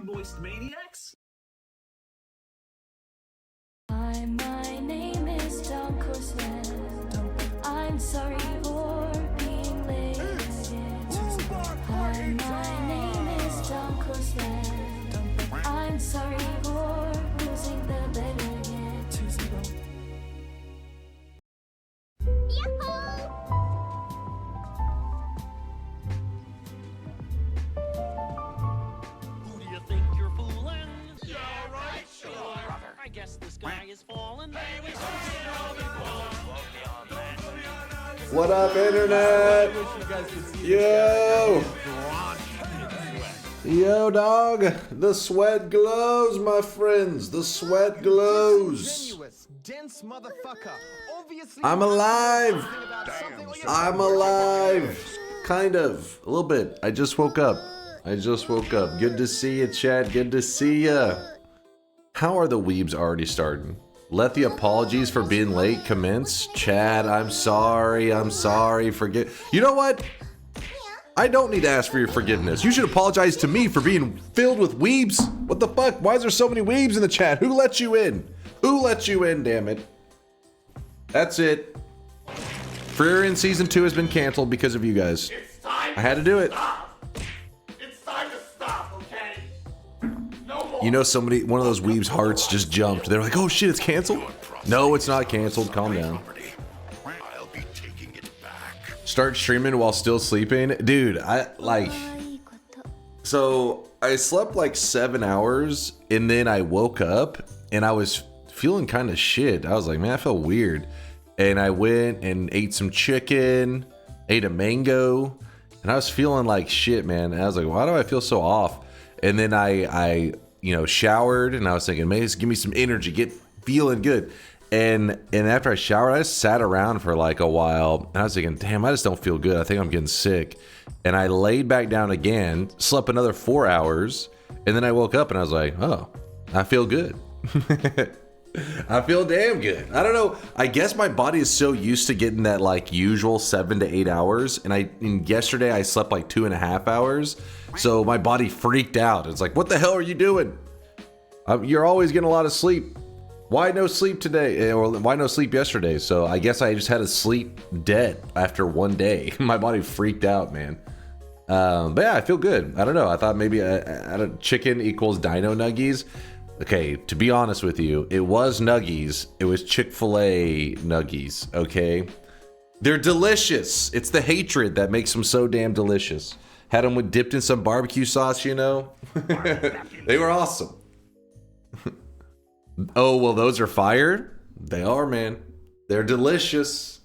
moist maniacs? Hi, my name is DunkOrSlam. I'm sorry for being late again. Hi, my name is DunkOrSlam. I'm sorry for losing the bet again. 2-0. Who do you think you're fooling? Yeah, right, sure. I guess this guy is falling. What up, internet? Yo! Yo, dog. The sweat glows, my friends. The sweat glows. Dense motherfucker. Obviously, I'm alive. I'm alive. Kind of. A little bit. I just woke up. Good to see you, Chad. Good to see ya. How are the weebs already starting? Let the apologies for being late commence. Chad, I'm sorry. Forget. You know what? I don't need to ask for your forgiveness. You should apologize to me for being filled with weebs. What the fuck? Why is there so many weebs in the chat? Who let you in? Who let you in, damn it? That's it. Freer in Season 2 has been canceled because of you guys. I had to do it. It's time to stop, okay? No more. You know, one of those weebs' hearts just jumped. They're like, oh shit, it's canceled? No, it's not canceled. Calm down. I'll be taking it back. Start streaming while still sleeping. Dude, so I slept like 7 hours and then I woke up and I was feeling kind of shit. I was like, man, I felt weird. And I went and ate some chicken, ate a mango, and I was feeling like shit, man. And I was like, why do I feel so off? And then I showered and I was thinking, man, just give me some energy, get feeling good. And after I showered, I just sat around for like a while and I was thinking, damn, I just don't feel good. I think I'm getting sick. And I laid back down again, slept another 4 hours, and then I woke up and I was like, oh, I feel good. I feel damn good. I don't know. I guess my body is so used to getting that like usual 7 to 8 hours. And yesterday I slept like 2.5 hours. So my body freaked out. It's like, what the hell are you doing? You're always getting a lot of sleep. Why no sleep today? Or why no sleep yesterday? So I guess I just had to sleep dead after one day. My body freaked out, man. But yeah, I feel good. I don't know. I thought maybe chicken equals dino nuggies. Okay, to be honest with you, it was nuggies. It was Chick-fil-A nuggies, okay? They're delicious. It's the hatred that makes them so damn delicious. Had them dipped in some barbecue sauce, you know? They were awesome. Oh, well, those are fire? They are, man. They're delicious.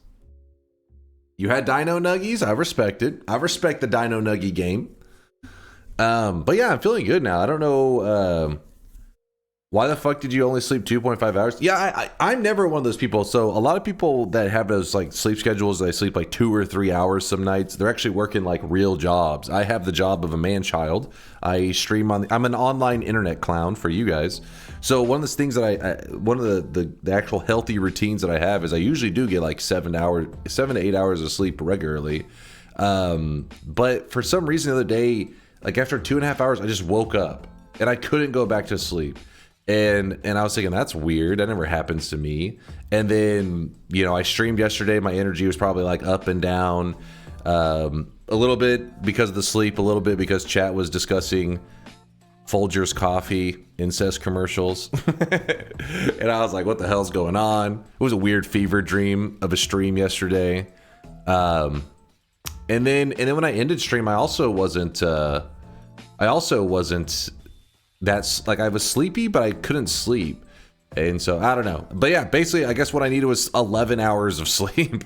You had dino nuggies? I respect it. I respect the dino nuggie game. But yeah, I'm feeling good now. I don't know... why the fuck did you only sleep 2.5 hours? Yeah, I'm never one of those people. So a lot of people that have those like sleep schedules, they sleep like 2 or 3 hours some nights. They're actually working like real jobs. I have the job of a man-child. I stream I'm an online internet clown for you guys. So one of the things that one of the actual healthy routines that I have is I usually do get like 7 to 8 hours of sleep regularly. But for some reason the other day, like after 2.5 hours, I just woke up and I couldn't go back to sleep. And I was thinking, that's weird. That never happens to me. And then, I streamed yesterday. My energy was probably like up and down a little bit because of the sleep, a little bit because chat was discussing Folgers coffee incest commercials. And I was like, what the hell's going on? It was a weird fever dream of a stream yesterday. And then when I ended stream, I also wasn't that's like I was sleepy, but I couldn't sleep. And so I don't know. But yeah, basically, I guess what I needed was 11 hours of sleep.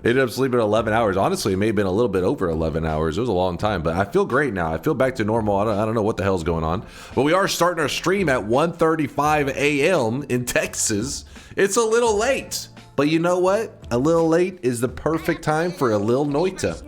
Ended up sleeping 11 hours. Honestly, it may have been a little bit over 11 hours. It was a long time, but I feel great now. I feel back to normal. I don't know what the hell's going on. But we are starting our stream at 1:35 a.m. in Texas. It's a little late. But you know what? A little late is the perfect time for a little Noita.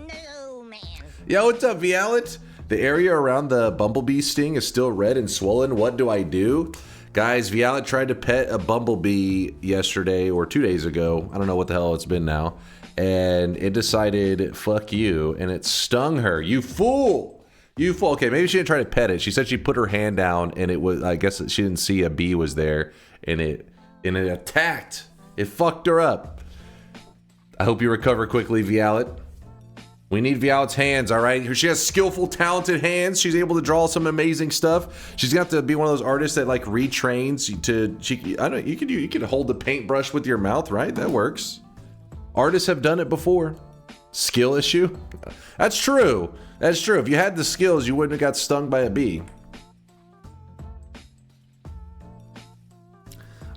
Yo, what's up, Vialet? The area around the bumblebee sting is still red and swollen. What do I do? Guys, Vialet tried to pet a bumblebee yesterday or 2 days ago. I don't know what the hell it's been now. And it decided, fuck you. And it stung her. You fool! You fool. Okay, maybe she didn't try to pet it. She said she put her hand down and it was, I guess she didn't see a bee was there. And it attacked. It fucked her up. I hope you recover quickly, Vialet. We need Vialet's hands, all right? She has skillful, talented hands. She's able to draw some amazing stuff. She's gonna have to be one of those artists that like retrains to. I don't know. You could hold the paintbrush with your mouth, right? That works. Artists have done it before. Skill issue? That's true. That's true. If you had the skills, you wouldn't have got stung by a bee.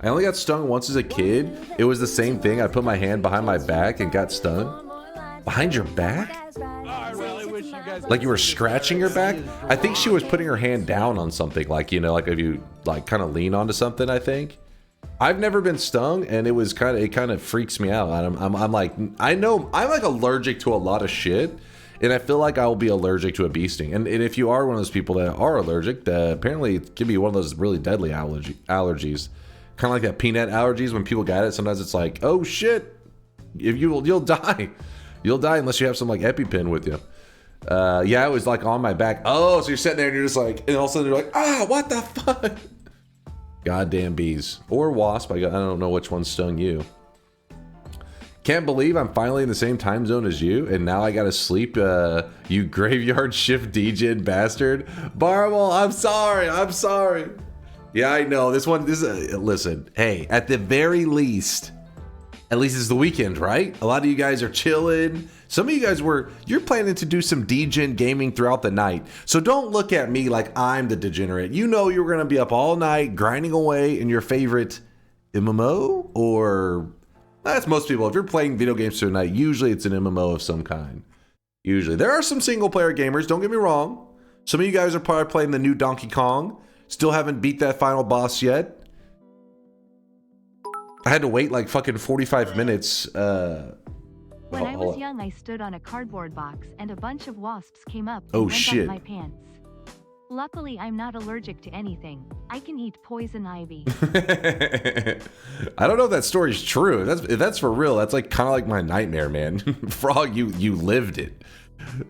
I only got stung once as a kid. It was the same thing. I put my hand behind my back and got stung. Behind your back? I really wish you guys Like you were scratching her back? I think she was putting her hand down on something, like, you know, like if you like kind of lean onto something, I think. I've never been stung, and it kind of freaks me out. I'm like, I know I'm like allergic to a lot of shit, and I feel like I'll be allergic to a bee sting. And if you are one of those people that are allergic, apparently it can be one of those really deadly allergies. Kind of like that peanut allergies when people get it. Sometimes it's like, oh shit, if you'll die. You'll die unless you have some like EpiPen with you. Yeah, it was like on my back. Oh, so you're sitting there and you're just like, and all of a sudden you're like, ah, what the fuck? Goddamn bees. Or wasp. I don't know which one stung you. Can't believe I'm finally in the same time zone as you, and now I gotta sleep, you graveyard shift DJ bastard. Barwell, I'm sorry. Yeah, I know. Listen, hey, at the very least, at least it's the weekend, right? A lot of you guys are chilling. Some of you guys you're planning to do some degen gaming throughout the night. So don't look at me like I'm the degenerate. You know you're going to be up all night grinding away in your favorite MMO, or that's most people. If you're playing video games through the night, usually it's an MMO of some kind. Usually. There are some single player gamers, don't get me wrong. Some of you guys are probably playing the new Donkey Kong. Still haven't beat that final boss yet. I had to wait like fucking 45 minutes. When I was young, I stood on a cardboard box and a bunch of wasps came up and oh, went shit. up my pants. Luckily, I'm not allergic to anything. I can eat poison ivy. I don't know if that story's true. If that's for real, that's like kind of like my nightmare, man. Frog, you lived it.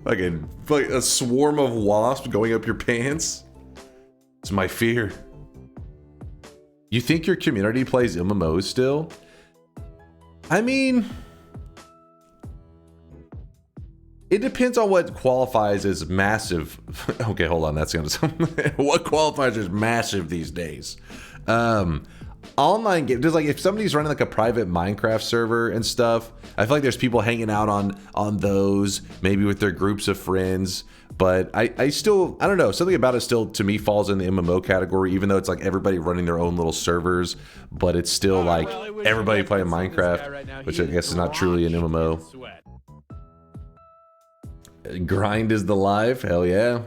Like a swarm of wasps going up your pants. It's my fear. You think your community plays MMOs still? I mean, it depends on what qualifies as massive. Okay, hold on. That's gonna what qualifies as massive these days? Online game. There's like if somebody's running like a private Minecraft server and stuff. I feel like there's people hanging out on those, maybe with their groups of friends. But I still, I don't know, something about it still to me falls in the MMO category, even though it's like everybody running their own little servers, but it's still like everybody playing Minecraft, which I guess is not truly an MMO. Grind is the life, hell yeah.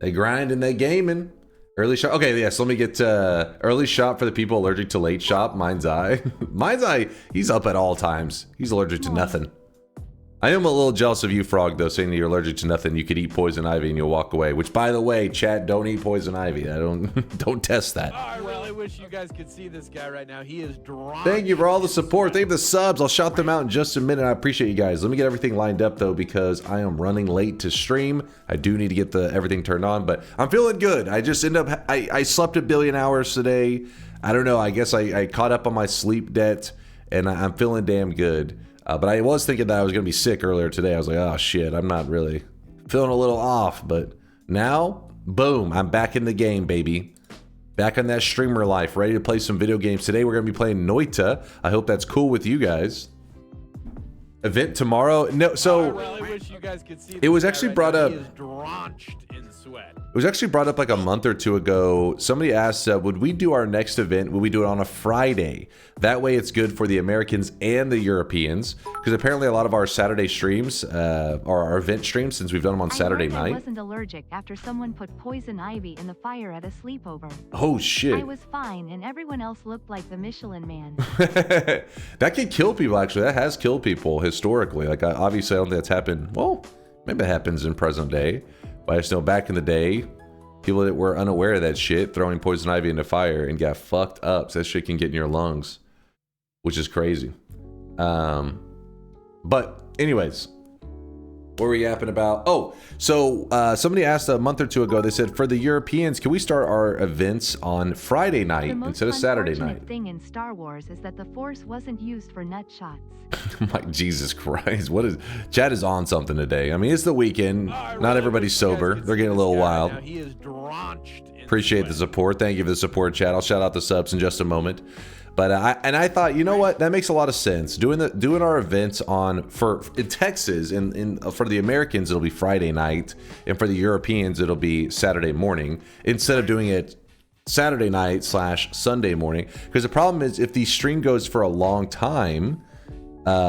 They grind and they gaming. Early shot, okay, yeah, so let me get early shot for the people allergic to late shop, Mind's Eye. Mind's Eye, he's up at all times. He's allergic to nothing. I am a little jealous of you, Frog, though, saying that you're allergic to nothing. You could eat poison ivy and you'll walk away. Which, by the way, chat, don't eat poison ivy. I don't test that. I really wish you guys could see this guy right now. He is drawn. Thank you for all the support. Thank you for the subs. I'll shout them out in just a minute. I appreciate you guys. Let me get everything lined up, though, because I am running late to stream. I do need to get everything turned on, but I'm feeling good. I just I slept a billion hours today. I don't know. I guess I caught up on my sleep debt, and I'm feeling damn good. But I was thinking that I was going to be sick earlier today. I was like, oh shit, I'm not really feeling a little off. But now, boom, I'm back in the game, baby. Back on that streamer life, ready to play some video games. Today we're going to be playing Noita. I hope that's cool with you guys. Event tomorrow. No, so I really wish you guys could see it was actually brought up. He is drenched in sweat. It was actually brought up like a month or two ago. Somebody asked, would we do our next event? Would we do it on a Friday? That way it's good for the Americans and the Europeans. Because apparently a lot of our Saturday streams are our event streams, since we've done them on Saturday night. I wasn't allergic after someone put poison ivy in the fire at a sleepover. Oh shit. I was fine and everyone else looked like the Michelin Man. That can kill people, actually. That has killed people historically. Like, obviously I don't think that's happened. Well, maybe it happens in present day. But I just know back in the day, people that were unaware of that shit, throwing poison ivy into fire and got fucked up. So that shit can get in your lungs, which is crazy. But anyways, what were we yapping about? Oh, so somebody asked a month or two ago, they said, for the Europeans, can we start our events on Friday night instead of Saturday night? The thing in Star Wars is that the Force wasn't used for nut shots. Like, Jesus Christ, Chad is on something today. I mean, it's the weekend. Not everybody's sober. They're getting a little wild. He is drenched in Appreciate sweat. the support. Thank you for the support, Chad. I'll shout out the subs in just a moment. But I thought, you know what? That makes a lot of sense. Doing our events in Texas, for the Americans it'll be Friday night, and for the Europeans it'll be Saturday morning, instead of doing it Saturday night / Sunday morning. Because the problem is, if the stream goes for a long time,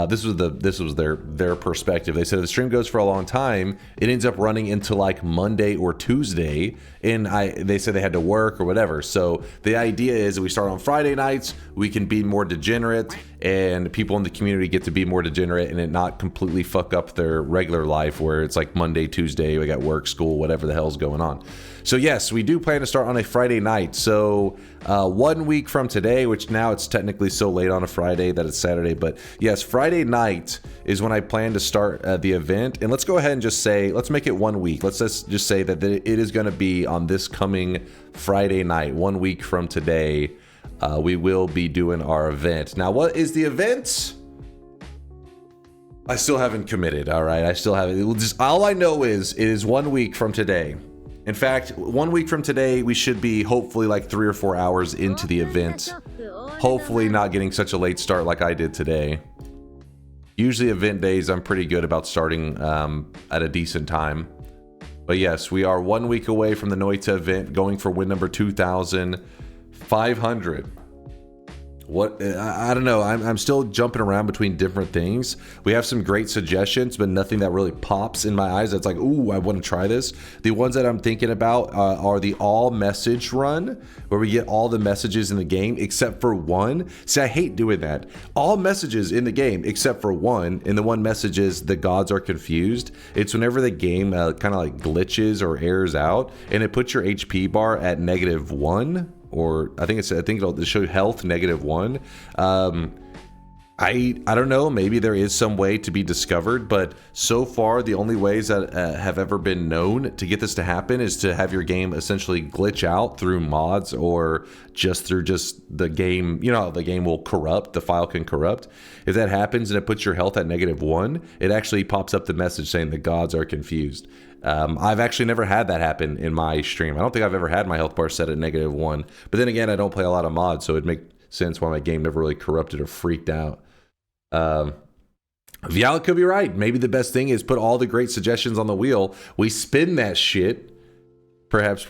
This was their perspective. They said if the stream goes for a long time, it ends up running into like Monday or Tuesday, and they said they had to work or whatever. So the idea is that we start on Friday nights, we can be more degenerate, and people in the community get to be more degenerate, and it not completely fuck up their regular life where it's like Monday, Tuesday, we got work, school, whatever the hell's going on. So yes, we do plan to start on a Friday night. So 1 week from today, which now it's technically so late on a Friday that it's Saturday, but yes, Friday night is when I plan to start the event. And let's go ahead and just say, let's make it 1 week. Let's just say that it is going to be on this coming Friday night, 1 week from today. We will be doing our event. Now, what is the event? I still haven't committed. All right, I still haven't. All I know is it is 1 week from today. In fact, 1 week from today, we should be hopefully like 3 or 4 hours into the event. Hopefully not getting such a late start like I did today. Usually event days, I'm pretty good about starting at a decent time. But yes, we are 1 week away from the Noita event, going for win number 2,500. What, I don't know. I'm still jumping around between different things. We have some great suggestions, but nothing that really pops in my eyes. That's like, ooh, I want to try this. The ones that I'm thinking about are the all message run, where we get all the messages in the game except for one. See, I hate doing that. All messages in the game except for one, and the one message is the gods are confused. It's whenever the game kind of like glitches or errors out, and it puts your HP bar at -1. Or I think it'll show health -1. I don't know, maybe there is some way to be discovered, but so far the only ways that have ever been known to get this to happen is to have your game essentially glitch out through mods or just through the game. You know, the game will corrupt, the file can corrupt. If that happens and it puts your health at -1, it actually pops up the message saying the gods are confused. I've actually never had that happen in my stream. I don't think I've ever had my health bar set at -1. But then again, I don't play a lot of mods, so it'd make sense why my game never really corrupted or freaked out. Viala could be right. Maybe the best thing is put all the great suggestions on the wheel. We spin that shit. Perhaps.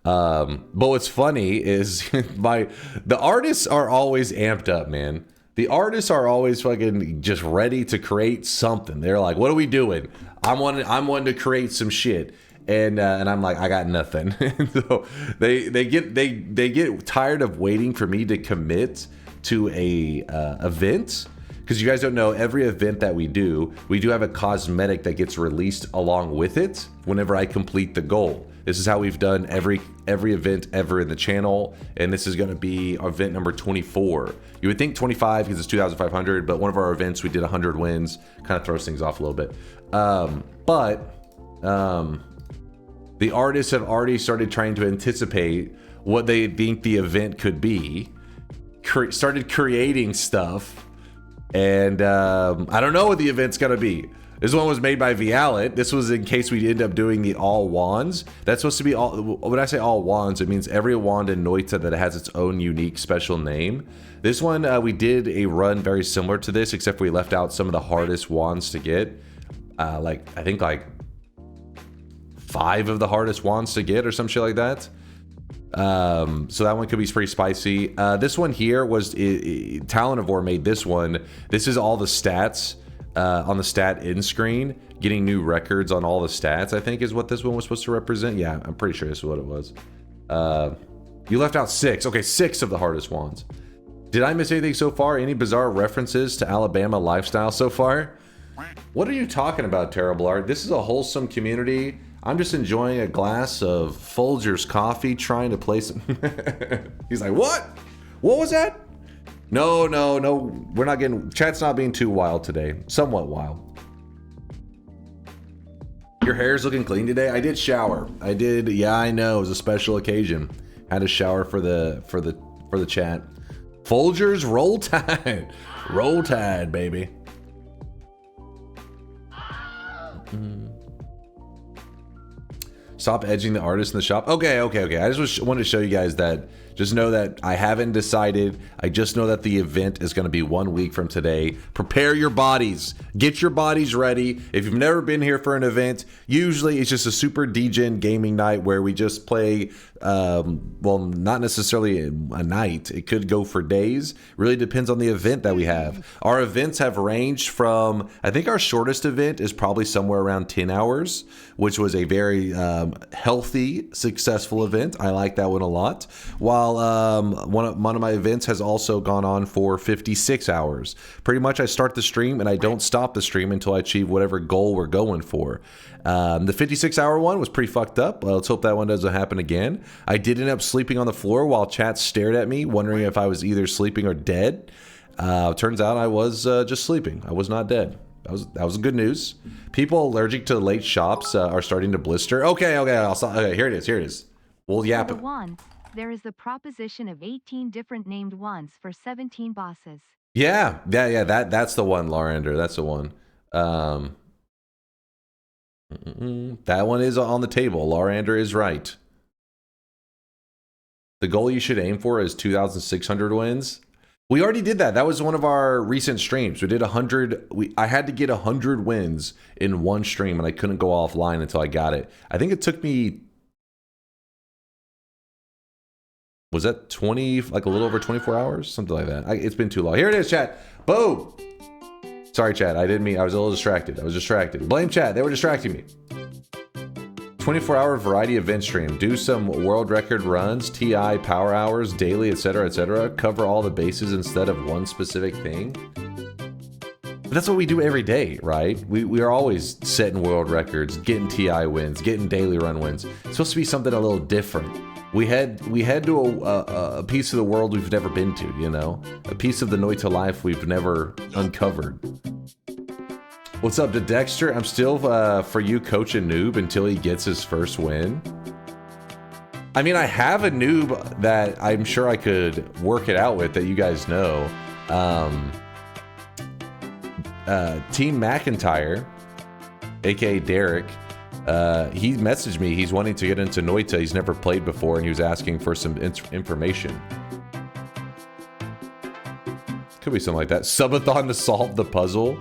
But what's funny is the artists are always amped up, man. The artists are always fucking just ready to create something. They're like, what are we doing? I'm wanting to create some shit. And I'm like, I got nothing. So they get tired of waiting for me to commit to a event. Because you guys don't know, every event that we do have a cosmetic that gets released along with it whenever I complete the goal. This is how we've done every event ever in the channel, and this is going to be event number 24. You would think 25 because it's 2,500, but one of our events we did 100 wins, kind of throws things off a little bit. The artists have already started trying to anticipate what they think the event could be, started creating stuff, and I don't know what the event's going to be. This one was made by Vialet. This was in case we end up doing the all wands. That's supposed to be all. When I say all wands, it means every wand in Noita that has its own unique special name. This one, we did a run very similar to this, except we left out some of the hardest wands to get. I think 5 of the hardest wands to get or some shit like that. So that one could be pretty spicy. This one here was Talonivore made this one. This is all the stats. On the stat end screen, getting new records on all the stats, I think is what this one was supposed to represent. Yeah, I'm pretty sure this is what it was. You left out 6. Okay, 6 of the hardest wands. Did I miss anything so far? Any bizarre references to Alabama lifestyle so far? What are you talking about, Terrible Art? This is a wholesome community. I'm just enjoying a glass of Folgers coffee, trying to play some... He's like, what? What was that? No, we're not getting... Chat's not being too wild today. Somewhat wild. Your hair's looking clean today? I did shower. I did, yeah, I know. It was a special occasion. Had a shower for the chat. Folgers, roll tide. Roll tide, baby. Stop edging the artist in the shop. Okay. I just wanted to show you guys that. Just know that I haven't decided. I just know that the event is going to be 1 week from today. Prepare your bodies. Get your bodies ready. If you've never been here for an event, usually it's just a super degen gaming night where we just play Well, not necessarily a night. It could go for days. Really depends on the event that we have. Our events have ranged from, I think our shortest event is probably somewhere around 10 hours, which was a very healthy, successful event. I like that one a lot. While one of my events has also gone on for 56 hours. Pretty much I start the stream and I don't stop the stream until I achieve whatever goal we're going for. The 56-hour one was pretty fucked up. Let's hope that one doesn't happen again. I did end up sleeping on the floor while chat stared at me, wondering if I was either sleeping or dead. Turns out I was just sleeping. I was not dead. That was good news. People allergic to late shops are starting to blister. Okay, I'll stop. Okay, here it is. Well, yeah. For the wand, there is the proposition of 18 different named wands for 17 bosses. Yeah. That's the one, Larander. That's the one. That one is on the table. Larander is right. The goal you should aim for is 2,600 wins. We already did that. That was one of our recent streams. We did 100. I had to get 100 wins in one stream, and I couldn't go offline until I got it. I think it took me. Was that 20? Like a little over 24 hours, something like that. It's been too long. Here it is, chat. Boom. Sorry, chat. I didn't mean. I was a little distracted. Blame chat. They were distracting me. 24-hour variety event stream. Do some world record runs, TI power hours, daily, etc., etc. Cover all the bases instead of one specific thing. But that's what we do every day, right? We are always setting world records, getting TI wins, getting daily run wins. It's supposed to be something a little different. We head to a piece of the world we've never been to, you know? A piece of the Noita life we've never uncovered. What's up to Dexter? I'm still for you coach a noob until he gets his first win. I mean, I have a noob that I'm sure I could work it out with that you guys know. Team McIntyre, aka Derek, he messaged me. He's wanting to get into Noita. He's never played before, and he was asking for some information. Could be something like that. Subathon to solve the puzzle.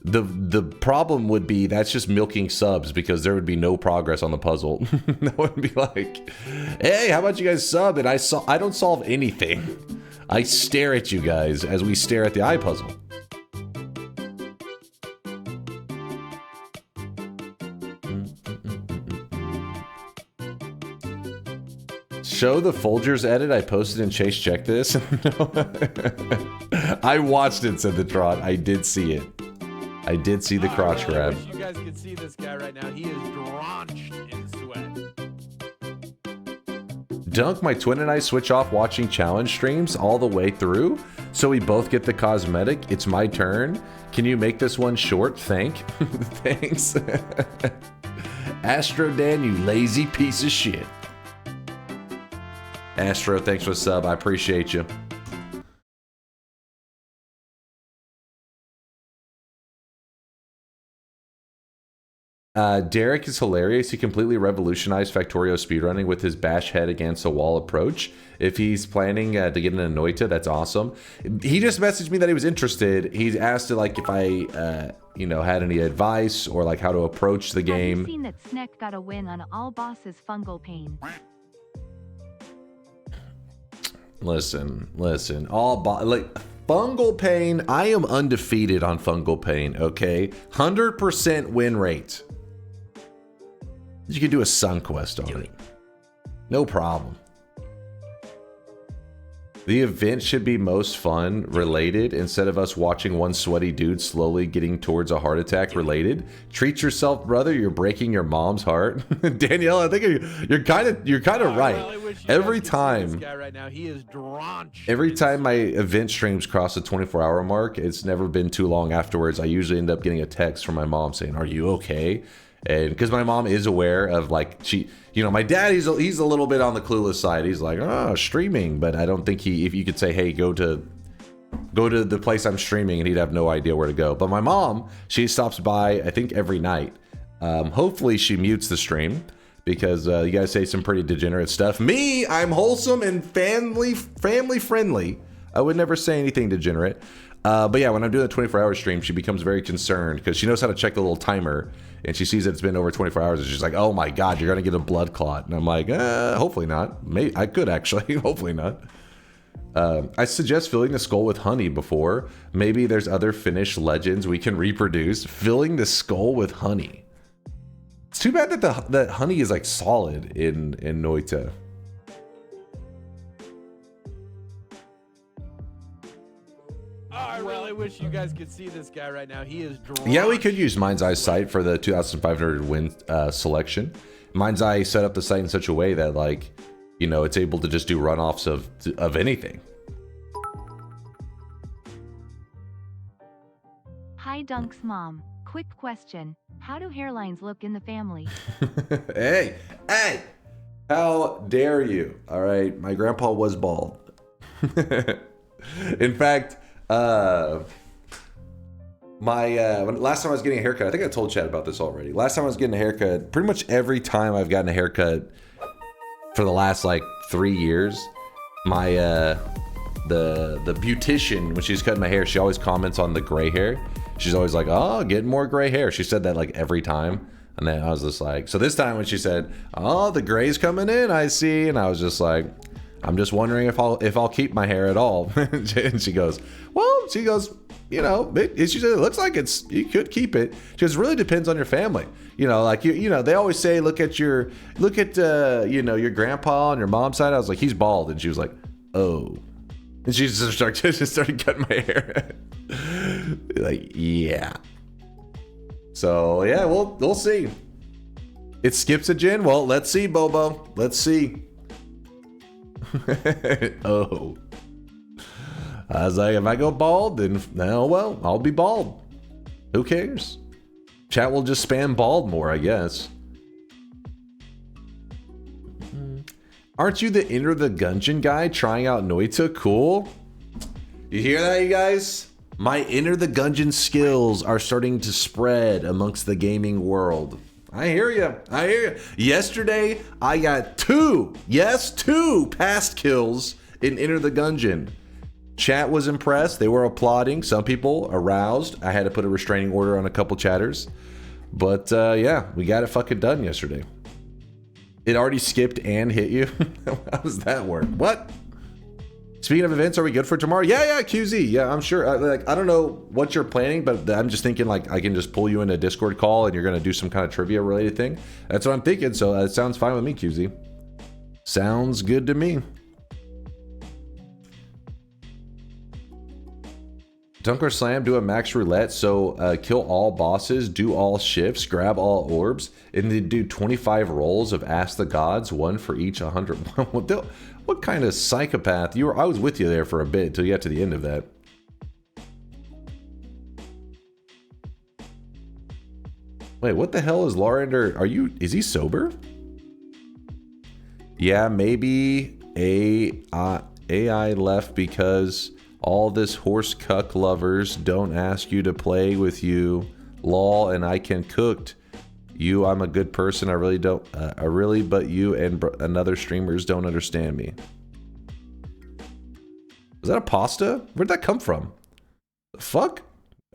The problem would be that's just milking subs because there would be no progress on the puzzle. That would be like, hey, how about you guys sub? And I don't solve anything. I stare at you guys as we stare at the eye puzzle. Show the Folgers edit I posted in Chase Check This. I watched it, said the Trot. I did see it. I did see the crotch grab. I wish you guys could see this guy right now. He is drenched in sweat. Dunk, my twin and I switch off watching challenge streams all the way through, so we both get the cosmetic. It's my turn. Can you make this one short? Thanks. Astro Dan, you lazy piece of shit. Astro, thanks for the sub. I appreciate you. Derek is hilarious. He completely revolutionized Factorio speedrunning with his bash head against a wall approach. If he's planning to get into Noita, that's awesome. He just messaged me that he was interested. He's asked like if I, had any advice or like how to approach the game. Have you seen that Sneck got a win on all bosses fungal pain? Listen. Fungal pain. I am undefeated on fungal pain. Okay, 100% win rate. You can do a Sun Quest on it. No problem. The event should be most fun related instead of us watching one sweaty dude slowly getting towards a heart attack related. Treat yourself, brother. You're breaking your mom's heart. Danielle, I think you're kind of right. Every time, this guy right now, he is drenched. Every time my event streams cross the 24-hour mark, it's never been too long afterwards. I usually end up getting a text from my mom saying, "Are you okay?" And because my mom is aware of like my dad, he's a little bit on the clueless side. He's like, oh, streaming, but I don't think if you could say, hey, go to the place I'm streaming, and he'd have no idea where to go. But my mom, she stops by, I think every night. Hopefully she mutes the stream because you guys say some pretty degenerate stuff. Me, I'm wholesome and family friendly. I would never say anything degenerate. But yeah, when I'm doing the 24-hour stream, she becomes very concerned because she knows how to check the little timer, and she sees that it's been over 24 hours, and she's like, "Oh my God, you're gonna get a blood clot." And I'm like, "Hopefully not. Maybe I could actually. Hopefully not." I suggest filling the skull with honey before. Maybe there's other Finnish legends we can reproduce. Filling the skull with honey. It's too bad that that honey is like solid in Noita. I really wish you guys could see this guy right now. He is drunk. Yeah, we could use Mind's Eye sight for the 2,500 win selection. Mind's Eye set up the site in such a way that, like, you know, it's able to just do runoffs of anything. Hi Dunk's mom. Quick question. How do hairlines look in the family? Hey! How dare you? All right, my grandpa was bald. In fact, last time I was getting a haircut, I think I told Chad about this already. Last time I was getting a haircut, pretty much every time I've gotten a haircut for the last like 3 years, my the beautician, when she's cutting my hair, she always comments on the gray hair. She's always like, "Oh, getting more gray hair." She said that like every time. And then I was just like, so this time when she said, "Oh, the gray's coming in, I see," and I was just like, "I'm just wondering if I'll keep my hair at all." And she goes, "You know, she said it looks like you could keep it." She goes, "It really depends on your family. You know, like you know, they always say look at you know, your grandpa on your mom's side." I was like, "He's bald," and she was like, "Oh," and she just started cutting my hair. Like, yeah. So yeah, we'll see. It skips a gen. Well, let's see, Bobo. Let's see. Oh. I was like, if I go bald, then well, I'll be bald. Who cares? Chat will just spam bald more, I guess. Aren't you the Enter the Gungeon guy trying out Noita? Cool. You hear that, you guys? My Enter the Gungeon skills are starting to spread amongst the gaming world. I hear you. Yesterday, I got 2 past kills in Enter the Gungeon. Chat was impressed. They were applauding. Some people aroused. I had to put a restraining order on a couple chatters. But yeah, we got it fucking done yesterday. It already skipped and hit you? How does that work? What? Speaking of events, are we good for tomorrow? Yeah, QZ. Yeah, I'm sure. I don't know what you're planning, but I'm just thinking like I can just pull you in a Discord call and you're going to do some kind of trivia related thing. That's what I'm thinking. So it sounds fine with me, QZ. Sounds good to me. DunkOrSlam, do a max roulette. So kill all bosses, do all shifts, grab all orbs, and then do 25 rolls of Ask the Gods, 1 for each 100. What kind of psychopath? I was with you there for a bit until you got to the end of that. Wait, what the hell is Larander? Is he sober? Yeah, maybe AI left because all this horse cuck lovers don't ask you to play with you. Lol, and I can cooked. I'm a good person. I really don't. But you and another streamers don't understand me. Was that a pasta? Where'd that come from? The fuck?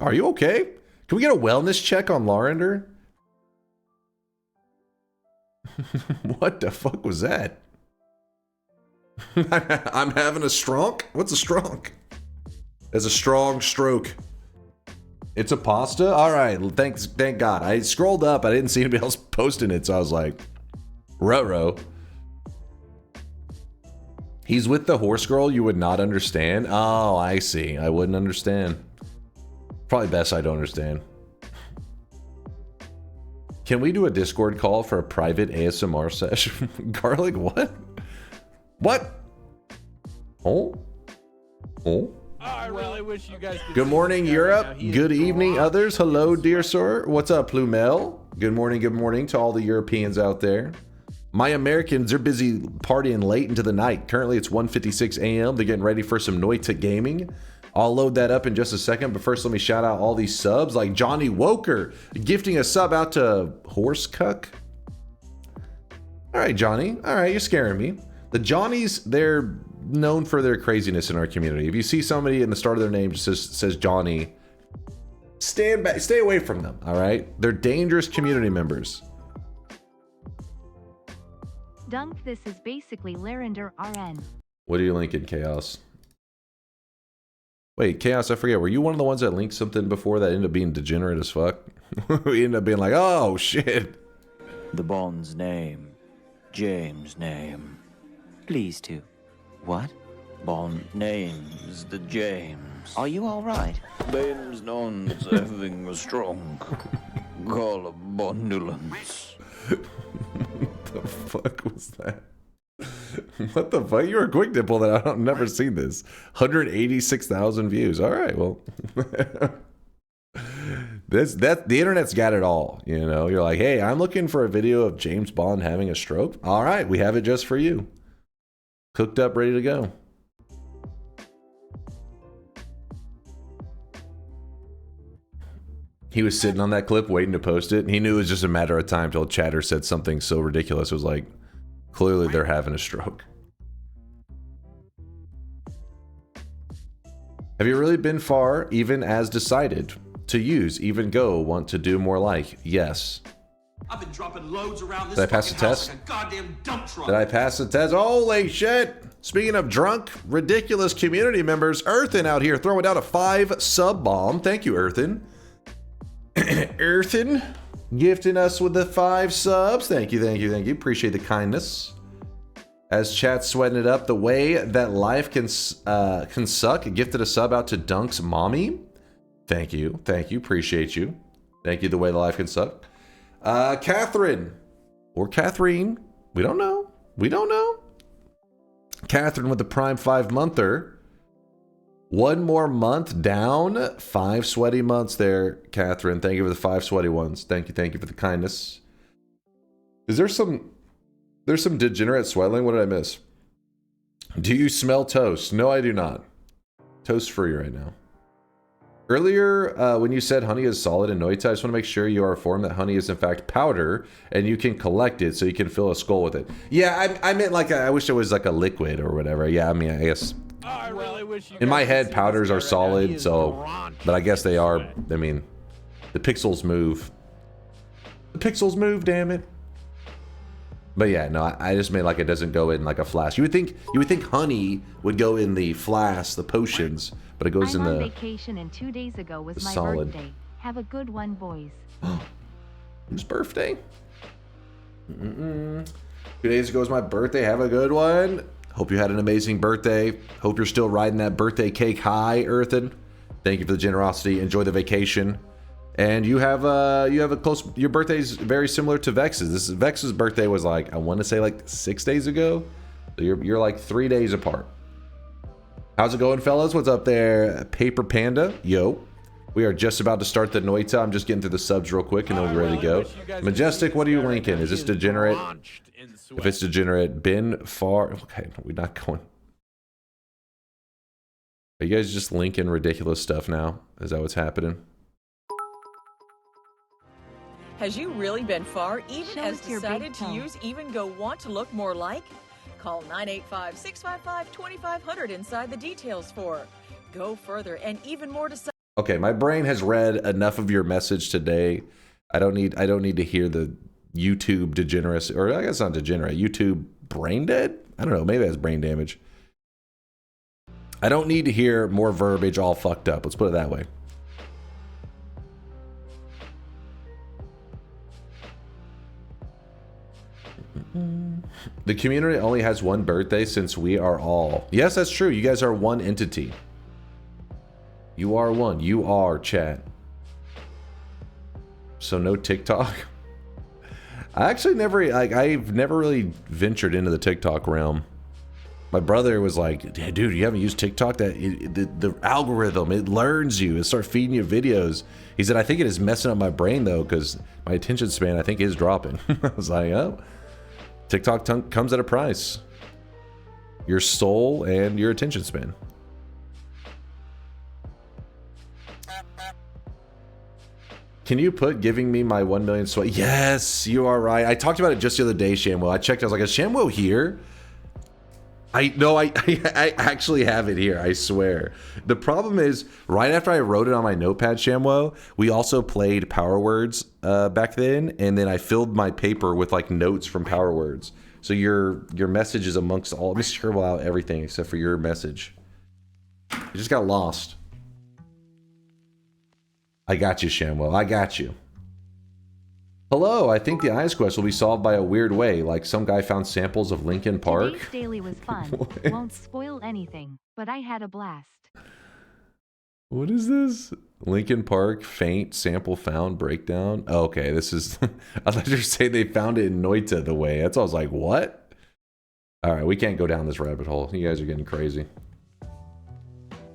Are you okay? Can we get a wellness check on Larander? What the fuck was that? I'm having a stronk? What's a stronk? It's a strong stroke. It's a pasta? Alright, thank God. I scrolled up, I didn't see anybody else posting it, so I was like, ruh-roh. He's with the horse girl you would not understand? Oh, I see. I wouldn't understand. Probably best I don't understand. Can we do a Discord call for a private ASMR session? Garlic, what? What? Oh? I really wish you guys could Good see morning, this guy Europe. right now. He Good is evening, drunk. others. Hello, dear sir. What's up, Plumel? Good morning to all the Europeans out there. My Americans are busy partying late into the night. Currently, it's 1:56 a.m. They're getting ready for some Noita gaming. I'll load that up in just a second, but first let me shout out all these subs, like Johnny Woker, gifting a sub out to Horse Cuck. All right, Johnny. All right, you're scaring me. The Johnnies, they're known for their craziness in our community. If you see somebody in the start of their name just says Johnny, stand back, stay away from them, all right? They're dangerous community members. Dunk, this is basically Larender RN. What are you linking, Chaos? Wait, Chaos, I forget. Were you one of the ones that linked something before that ended up being degenerate as fuck? We ended up being like, oh, shit. The Bond's name. James' name. Please to. What? Bond name's the James. Are you alright? Bane's non's having a strong bondulance. What the fuck was that? What the fuck? You were quick to pull that out. I've never seen this. 186,000 views. All right, well. The internet's got it all, you know. You're like, hey, I'm looking for a video of James Bond having a stroke. All right, we have it just for you. Cooked up, ready to go. He was sitting on that clip waiting to post it. He knew it was just a matter of time till chatter said something so ridiculous. It was like, clearly they're having a stroke. Have you really been far, even as decided to use, even go, want to do more like? Yes. I've been dropping loads around this Did I pass the test? like a goddamn dump truck. Did I pass the test? Holy shit! Speaking of drunk, ridiculous community members, Earthen out here throwing down a 5 sub bomb. Thank you, Earthen. Earthen gifting us with the 5 subs. Thank you, thank you, thank you. Appreciate the kindness. As chat's sweating it up, the way that life can suck. Gifted a sub out to Dunk's mommy. Thank you, appreciate you. Thank you, the way that life can suck. Catherine or Catherine, we don't know. Catherine with the Prime 5-monther. 1 more month down. 5 sweaty months there, Catherine. Thank you for the 5 sweaty ones. Thank you for the kindness. Is there some... There's some degenerate swelling. What did I miss? Do you smell toast? No, I do not. Toast free right now. Earlier, when you said honey is solid in Noita, I just want to make sure you are informed that honey is in fact powder and you can collect it so you can fill a skull with it. Yeah, I meant like, I wish it was like a liquid or whatever. Yeah, I mean, I guess... I really wish you in my guys head, could see powders this are guy right now. He solid, is so... raunched But I guess they this are... way. I mean, the pixels move. The pixels move, damn it. But yeah, no, I just meant like it doesn't go in like a flask. You would think honey would go in the flask, the potions, but it goes I'm in on the... vacation and 2 days ago was my solid. birthday. Have a good one, boys. Whose birthday? 2 days ago was my birthday. Have a good one. Hope you had an amazing birthday. Hope you're still riding that birthday cake high, Earthen. Thank you for the generosity. Enjoy the vacation. And you have a close... Your birthday's very similar to Vex's. Vex's birthday was like, I want to say like 6 days ago. So you're like 3 days apart. How's it going, fellas? What's up there? Paper Panda. Yo. We are just about to start the Noita. I'm just getting through the subs real quick and then we're ready to go. Majestic, what are you linking? Is this degenerate? If it's degenerate, been far... Okay, we're not going... Are you guys just linking ridiculous stuff now? Is that what's happening? Has you really been far, even Show as us your decided big to toe. use Even Go Want to look more like? Call 985-655-2500 inside the details for Go Further and even more to say. Okay, my brain has read enough of your message today. I don't need to hear the YouTube degeneracy, or I guess not degenerate. YouTube brain dead? I don't know, maybe it has brain damage. I don't need to hear more verbiage all fucked up. Let's put it that way. The community only has one birthday since we are all... Yes, that's true. You guys are one entity. You are one. You are, chat. So no TikTok? I actually never... Like, I've never really ventured into the TikTok realm. My brother was like, hey, dude, you haven't used TikTok? The algorithm, it learns you. It starts feeding you videos. He said, I think it is messing up my brain, though, because my attention span, I think, is dropping. I was like, oh... TikTok comes at a price. Your soul and your attention span. Can you put giving me my 1 million sweat? Yes, you are right. I talked about it just the other day, Shamwo. I checked. I was like, is Shamwo here? I actually have it here, I swear. The problem is, right after I wrote it on my notepad, Shamwo, we also played Power Words back then, and then I filled my paper with like notes from Power Words. So your message is amongst all. Let me scribble out everything except for your message. You just got lost. I got you, Shamwo. I got you. Hello, I think the Eyes quest will be solved by a weird way, like some guy found samples of Linkin Park. Today's daily was fun. Won't spoil anything, but I had a blast. What is this? Linkin Park, faint, sample found, breakdown. Oh, okay, this is... I thought you were saying they found it in Noita the way. That's all I was like, what? All right, we can't go down this rabbit hole. You guys are getting crazy.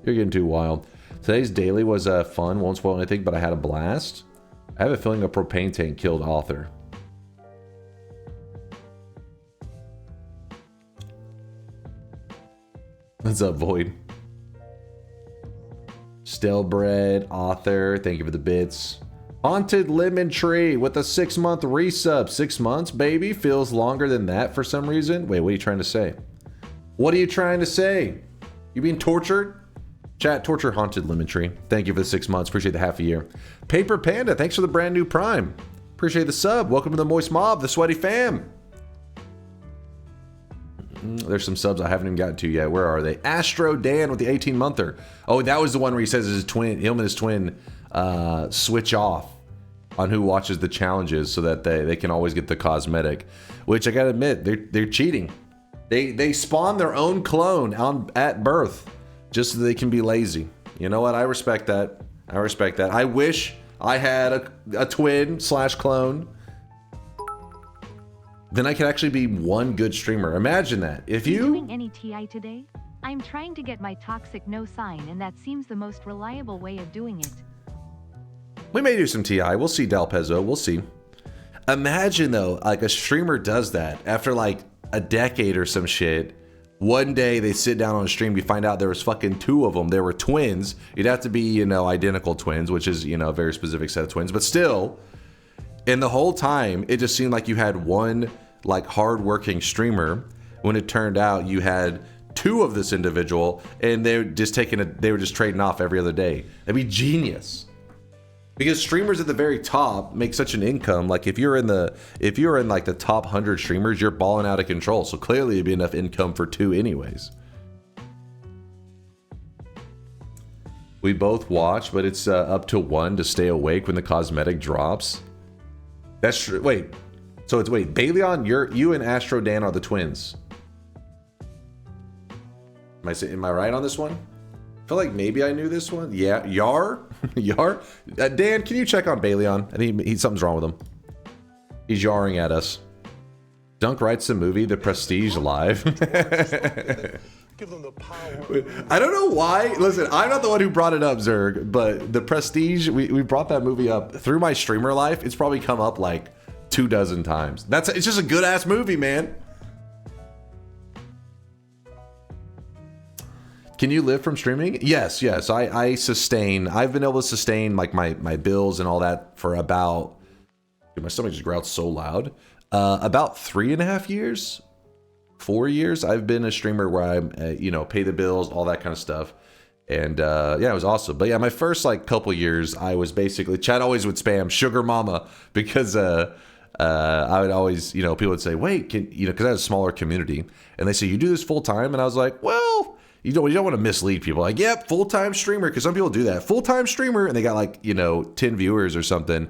You're getting too wild. Today's daily was fun, won't spoil anything, but I had a blast. I have a feeling a propane tank killed author. What's up, Void? Stale bread, author, thank you for the bits. Haunted Lemon Tree with a 6-month resub. 6 months, baby? Feels longer than that for some reason. Wait, what are you trying to say? What are you trying to say? You being tortured? Chat, torture Haunted Lemon Tree. Thank you for the 6 months. Appreciate the half a year. Paper Panda, thanks for the brand new Prime. Appreciate the sub. Welcome to the Moist Mob, the Sweaty Fam. There's some subs I haven't even gotten to yet. Where are they? Astro Dan with the 18-monther. Oh, that was the one where he says his twin, him and his twin switch off on who watches the challenges so that they can always get the cosmetic. Which I gotta admit, they're cheating. They spawn their own clone at birth. Just so they can be lazy. You know what? I respect that. I respect that. I wish I had a twin / clone. Then I could actually be one good streamer. Imagine that. If you doing any TI today? I'm trying to get my toxic no sign, and that seems the most reliable way of doing it. We may do some TI. We'll see, Del Pezzo. We'll see. Imagine though, like a streamer does that after like a decade or some shit. One day they sit down on a stream, you find out there was fucking 2 of them. They were twins. You'd have to be, you know, identical twins, which is, you know, a very specific set of twins. But still, and the whole time, it just seemed like you had one, like, hard-working streamer, when it turned out you had 2 of this individual, and they were just trading off every other day. That'd be genius. Because streamers at the very top make such an income. Like if you're in like the top 100 streamers, you're balling out of control. So clearly it'd be enough income for 2 anyways. We both watch, but it's up to 1 to stay awake when the cosmetic drops. That's true. Wait, so it's Baleon, you and Astro Dan are the twins. Am I right on this one? I feel like maybe I knew this one. Yeah, Yar? Yar? Dan, can you check on Baleon? I think something's wrong with him. He's yarring at us. Dunk writes the movie The Prestige live. Give them the power. I don't know why. Listen, I'm not the one who brought it up, Zerg, but The Prestige, we brought that movie up through my streamer life. It's probably come up like 24 times. It's just a good ass movie, man. Can you live from streaming? Yes. I've been able to sustain like my bills and all that for about, dude, my stomach just growled so loud. About 3.5 years, 4 years. I've been a streamer where I'm, pay the bills, all that kind of stuff. And yeah, it was awesome. But yeah, my first like couple years, I was basically, Chad always would spam Sugar Mama because I would always, people would say, wait, because I had a smaller community. And they say, you do this full time? And I was like, well, you don't want to mislead people. Like, yep, full-time streamer, because some people do that. Full-time streamer, and they got like, 10 viewers or something.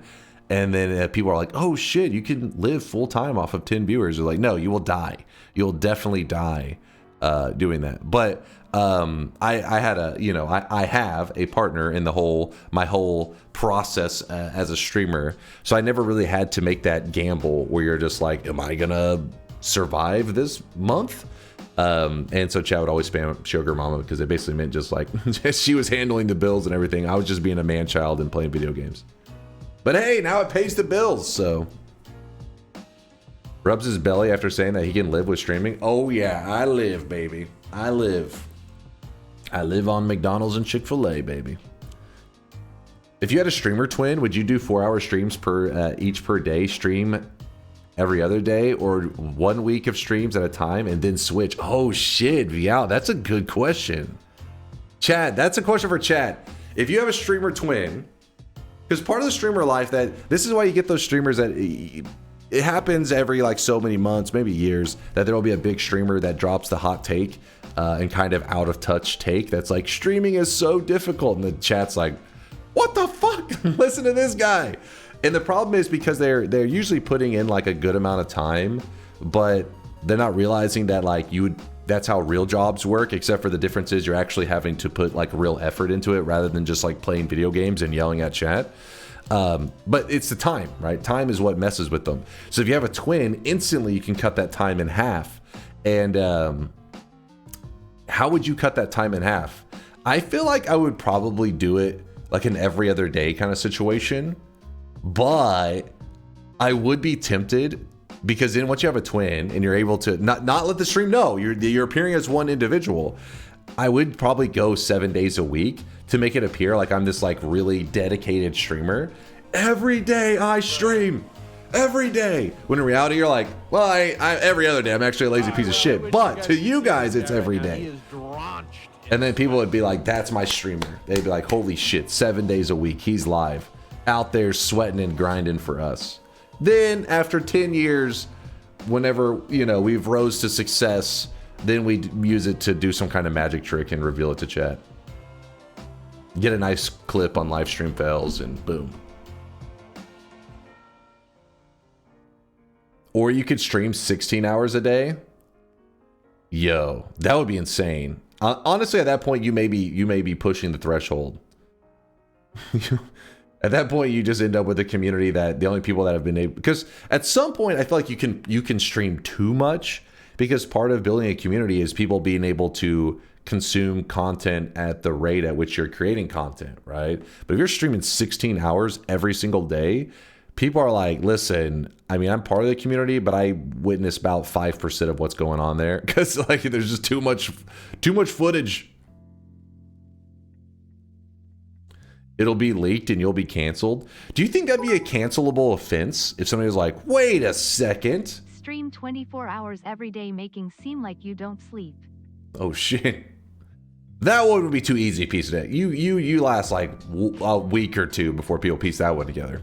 And then people are like, oh shit, you can live full-time off of 10 viewers. They're like, no, you will die. You'll definitely die doing that. But I have a partner in my whole process as a streamer. So I never really had to make that gamble where you're just like, am I gonna survive this month? And so Chad would always spam Sugar Mama because it basically meant just like she was handling the bills and everything. I was just being a man child and playing video games. But hey, now it pays the bills, so. Rubs his belly after saying that he can live with streaming. Oh yeah, I live, baby. I live on McDonald's and Chick-fil-A, baby. If you had a streamer twin, would you do 4-hour streams each per day? Stream every other day, or 1 week of streams at a time and then switch? Oh shit, yeah, that's a good question. Chat, that's a question for chat. If you have a streamer twin, because part of the streamer life, that this is why you get those streamers that it happens every like so many months, maybe years, that there will be a big streamer that drops the hot take and kind of out of touch take that's like, streaming is so difficult, and the chat's like, what the fuck? Listen to this guy. And the problem is because they're usually putting in like a good amount of time, but they're not realizing that like that's how real jobs work, except for the difference is you're actually having to put like real effort into it rather than just like playing video games and yelling at chat. But it's the time, right? Time is what messes with them. So if you have a twin, instantly you can cut that time in half. And how would you cut that time in half? I feel like I would probably do it like an every other day kind of situation, but I would be tempted, because then once you have a twin and you're able to not let the stream know you're appearing as one individual, I would probably go 7 days a week to make it appear like I'm this like really dedicated streamer. Every day I stream, every day. When in reality you're like, well, I every other day I'm actually a lazy piece of shit. But to you guys it's every day. And then people would be like, that's my streamer. They'd be like, holy shit, 7 days a week he's live, out there sweating and grinding for us. Then after 10 years, whenever, you know, we've rose to success, then we use it to do some kind of magic trick and reveal it to chat. Get a nice clip on live stream fails and boom. Or you could stream 16 hours a day. Yo, that would be insane. Honestly, at that point, you may be pushing the threshold. At that point, you just end up with a community that the only people that have been able, because at some point, I feel like you can stream too much, because part of building a community is people being able to consume content at the rate at which you're creating content, right? But if you're streaming 16 hours every single day, people are like, listen, I mean, I'm part of the community, but I witness about 5% of what's going on there, because like there's just too much footage. It'll be leaked and you'll be canceled. Do you think that'd be a cancelable offense if somebody was like, wait a second, Stream 24 hours every day making seem like you don't sleep. oh shit, that one would be too easy to piece it. You last like a week or two before people piece that one together.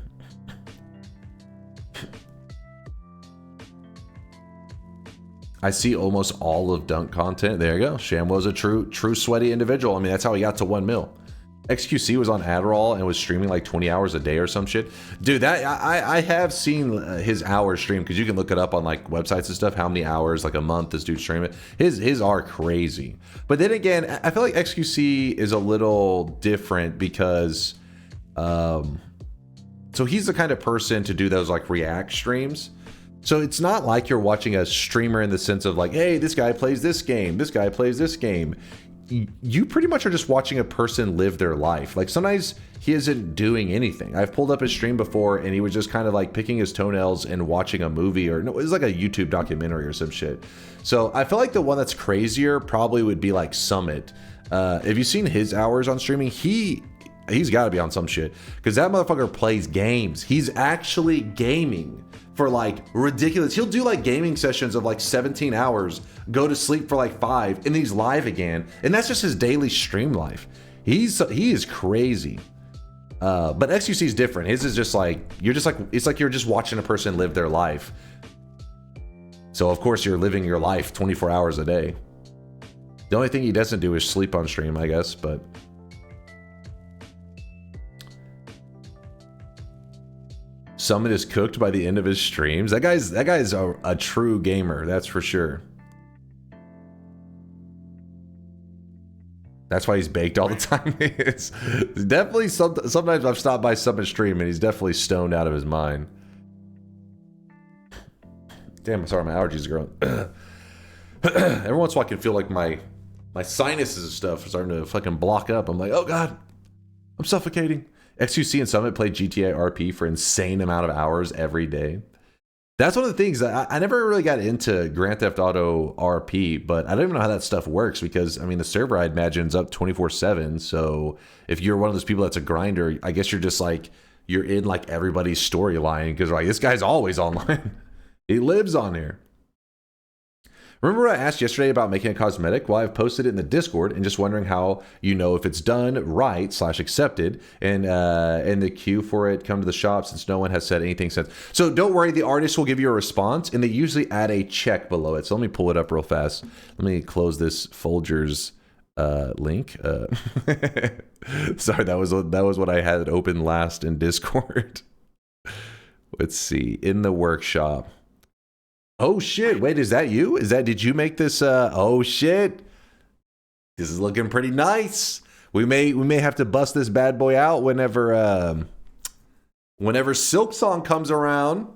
I see almost all of Dunk content. There you go. Shamwo's a true sweaty individual. I mean, that's how he got to 1 mil. XQC was on Adderall and was streaming like 20 hours a day or some shit. Dude, that I have seen his hours stream, because you can look it up on like websites and stuff, how many hours like a month this dude streaming. His are crazy. But then again, I feel like XQC is a little different because so he's the kind of person to do those like react streams. So it's not like you're watching a streamer in the sense of like, hey, this guy plays this game, this guy plays this game. You pretty much are just watching a person live their life. Like sometimes he isn't doing anything. I've pulled up his stream before and he was just kind of like picking his toenails and watching a movie, or no, it was like a YouTube documentary or some shit. So I feel like the one that's crazier probably would be like Summit. If you've seen his hours on streaming, he's got to be on some shit, because that motherfucker plays games. He's actually gaming for like ridiculous. He'll do like gaming sessions of like 17 hours, go to sleep for like 5, and then he's live again. And that's just his daily stream life. He is crazy. But XQC is different. His is just like, it's like you're just watching a person live their life. So of course you're living your life 24 hours a day. The only thing he doesn't do is sleep on stream, I guess, but Summit is cooked by the end of his streams. That guy's a true gamer, that's for sure. That's why he's baked all the time. It's definitely sometimes I've stopped by Summit stream and he's definitely stoned out of his mind. Damn, I'm sorry, my allergies are growing. Every once in a while I can feel like my sinuses and stuff are starting to fucking block up. I'm like, oh god, I'm suffocating. XQC and Summit play GTA RP for insane amount of hours every day. That's one of the things I never really got into Grand Theft Auto RP, but I don't even know how that stuff works, because I mean the server I imagine is up 24/7. So if you're one of those people that's a grinder, I guess you're just like, you're in like everybody's storyline, because like this guy's always online. He lives on here. Remember what I asked yesterday about making a cosmetic? Well, I've posted it in the Discord and just wondering how you know if it's done right / accepted and the queue for it come to the shop since no one has said anything since. So don't worry, the artist will give you a response and they usually add a check below it. So let me pull it up real fast. Let me close this Folgers link. Sorry, that was what I had open last in Discord. Let's see, in the workshop. Oh shit, wait, is that you? Did you make this? Oh shit. This is looking pretty nice. We may have to bust this bad boy out whenever Silk Song comes around.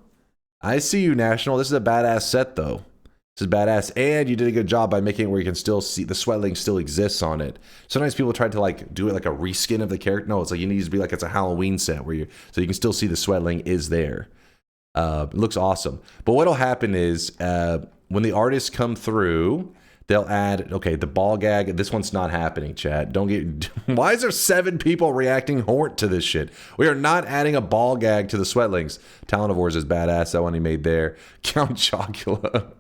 I see you, National. This is a badass set though. This is badass, and you did a good job by making it where you can still see the sweatling still exists on it. Sometimes people try to like do it like a reskin of the character. No, it's like you need to be like it's a Halloween set where so you can still see the sweatling is there. It looks awesome. But what'll happen is when the artists come through, they'll add, okay, the ball gag. This one's not happening, chat. Don't get. Why is there 7 people reacting hort to this shit? We are not adding a ball gag to the sweatlings. Talonivores is badass. That one he made there. Count Chocula.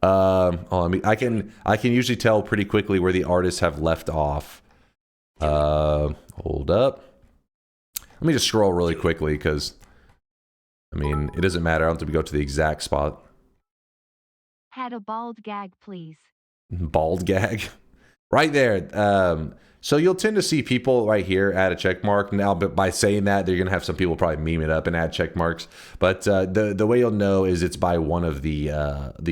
I mean, I can usually tell pretty quickly where the artists have left off. Hold up. Let me just scroll really quickly because. I mean, it doesn't matter. I don't have to go to the exact spot. Had a bald gag, please. Bald gag? Right there. So you'll tend to see people right here add a check mark. Now, but by saying that, they're going to have some people probably meme it up and add check marks. But the way you'll know is it's by one of the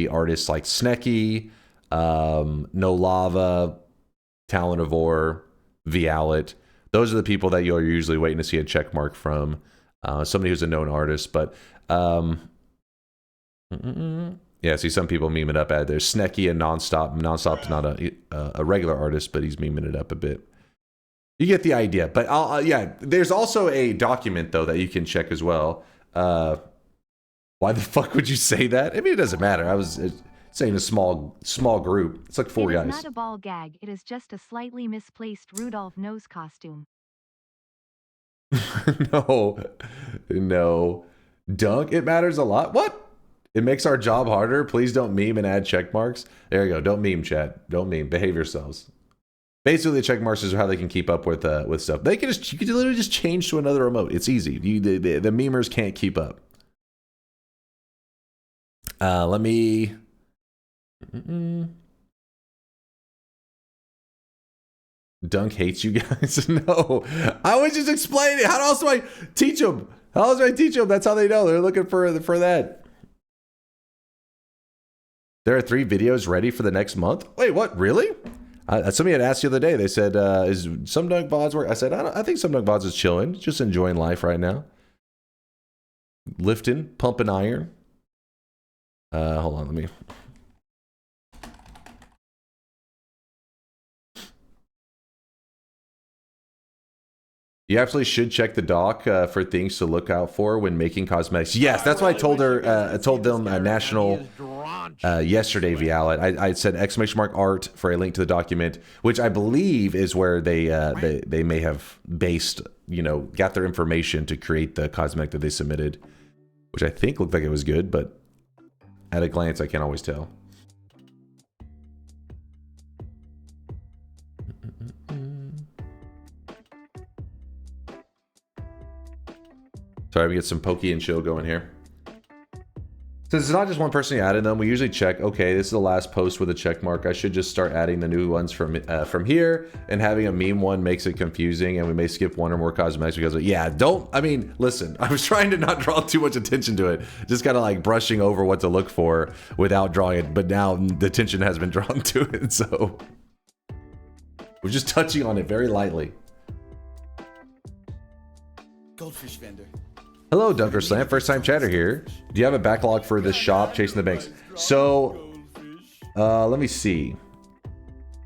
artists like Snecky, No Lava, Talonivore, Vialet. Those are the people that you're usually waiting to see a check mark from. Somebody who's a known artist, but yeah, see some people meme it up. There's Snecky and Nonstop. Nonstop's not a regular artist, but he's memeing it up a bit. You get the idea. But yeah, there's also a document though that you can check as well. Why the fuck would you say that? I mean, it doesn't matter. I was saying a small group. It's like 4 guys. It is not a ball gag. It is just a slightly misplaced Rudolph nose costume. No. Dunk, it matters a lot. What? It makes our job harder. Please don't meme and add check marks. There you go. Don't meme, chat. Don't meme. Behave yourselves. Basically, the check marks is how they can keep up with stuff. You can literally just change to another emote. It's easy. The memers can't keep up. Let me. Dunk hates you guys. No, I was just explaining. How else do I teach them? That's how they know. They're looking for that. There are 3 videos ready for the next month. Wait, what? Really? Somebody had asked the other day. They said, "Is SomeDunkVods work?" I said, "I think SomeDunkVods is chilling, just enjoying life right now, lifting, pumping iron." Hold on, let me. You absolutely should check the doc for things to look out for when making cosmetics. Yes, that's what I told her. I told them National yesterday, Vialet. I said !art for a link to the document, which I believe is where they may have based, got their information to create the cosmetic that they submitted, which I think looked like it was good, but at a glance, I can't always tell. Sorry, we get some pokey and chill going here. Since it's not just one person who added them, we usually check, okay, this is the last post with a check mark. I should just start adding the new ones from here, and having a meme one makes it confusing, and we may skip one or more cosmetics because, yeah, listen, I was trying to not draw too much attention to it, just kind of like brushing over what to look for without drawing it, but now the attention has been drawn to it, so we're just touching on it very lightly. Goldfish vendor. Hello, DunkOrSlam. First time chatter here. Do you have a backlog for this shop, Chasing the Banks? So, let me see.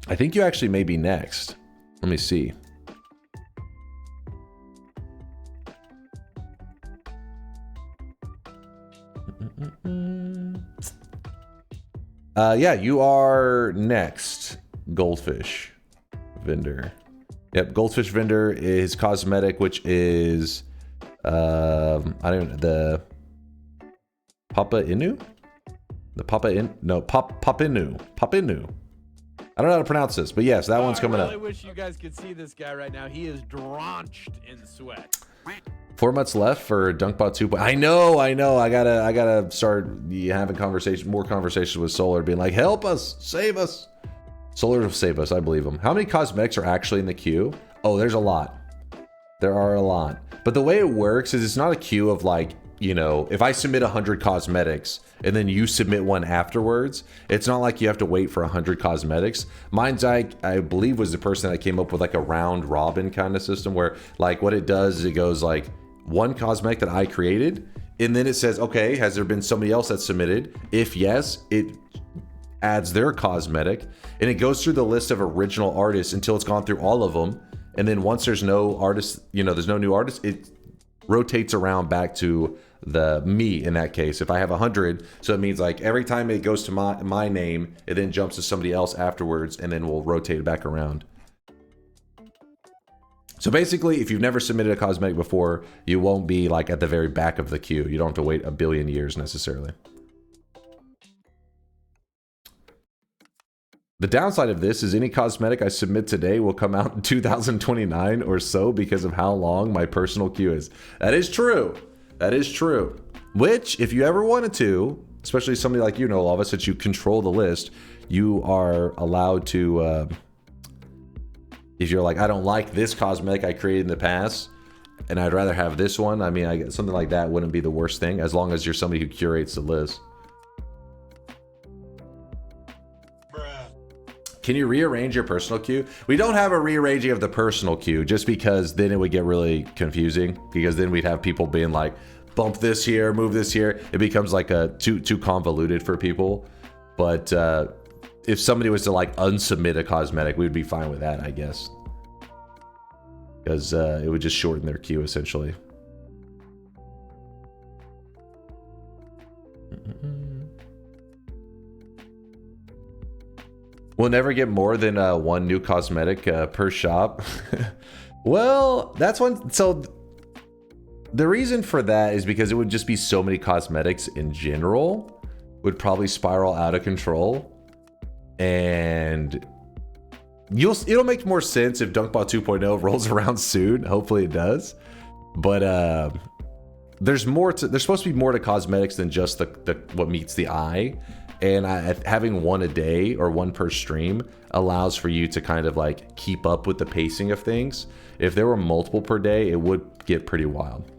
I think you actually may be next. Let me see. Yeah, you are next. Goldfish vendor. Yep, Goldfish vendor is cosmetic, which is I don't know, Papa Inu? The Papa In... No, Papinu. Papinu. I don't know how to pronounce this, but yes, that one's coming up. I really wish you guys could see this guy right now. He is drenched in sweat. 4 months left for DunkBot 2. I know. I gotta start having more conversations with Solar, being like, help us, save us. Solar will save us, I believe him. How many cosmetics are actually in the queue? Oh, there's a lot. There are a lot. But the way it works is it's not a queue of like, you know, if I submit 100 cosmetics and then you submit one afterwards, it's not like you have to wait for 100 cosmetics. Mine's, I believe, was the person that came up with like a round robin kind of system where like what it does is it goes like one cosmetic that I created, and then it says, okay, has there been somebody else that submitted? If yes, it adds their cosmetic, and it goes through the list of original artists until it's gone through all of them. And then once there's no artist, you know, there's no new artist, it rotates around back to the me in that case. If I have 100, so it means like every time it goes to my name, it then jumps to somebody else afterwards, and then we'll rotate it back around. So basically, if you've never submitted a cosmetic before, you won't be like at the very back of the queue. You don't have to wait a billion years necessarily. The downside of this is any cosmetic I submit today will come out in 2029 or so because of how long my personal queue is. That is true. That is true. Which, if you ever wanted to, especially somebody like you know, all of us, that you control the list, you are allowed to, if you're like, I don't like this cosmetic I created in the past, and I'd rather have this one, I mean, something like that wouldn't be the worst thing, as long as you're somebody who curates the list. Can you rearrange your personal queue? We don't have a rearranging of the personal queue just because then it would get really confusing, because then we'd have people being like, bump this here, move this here. It becomes like a too convoluted for people. But if somebody was to like unsubmit a cosmetic, we'd be fine with that, I guess. Because it would just shorten their queue essentially. We'll never get more than one new cosmetic per shop. Well, that's one. So the reason for that is because it would just be so many cosmetics in general would probably spiral out of control, and it'll make more sense if DunkBot 2.0 rolls around soon. Hopefully it does. But there's supposed to be more to cosmetics than just the what meets the eye. And having one a day or one per stream allows for you to kind of like keep up with the pacing of things. If there were multiple per day, it would get pretty wild.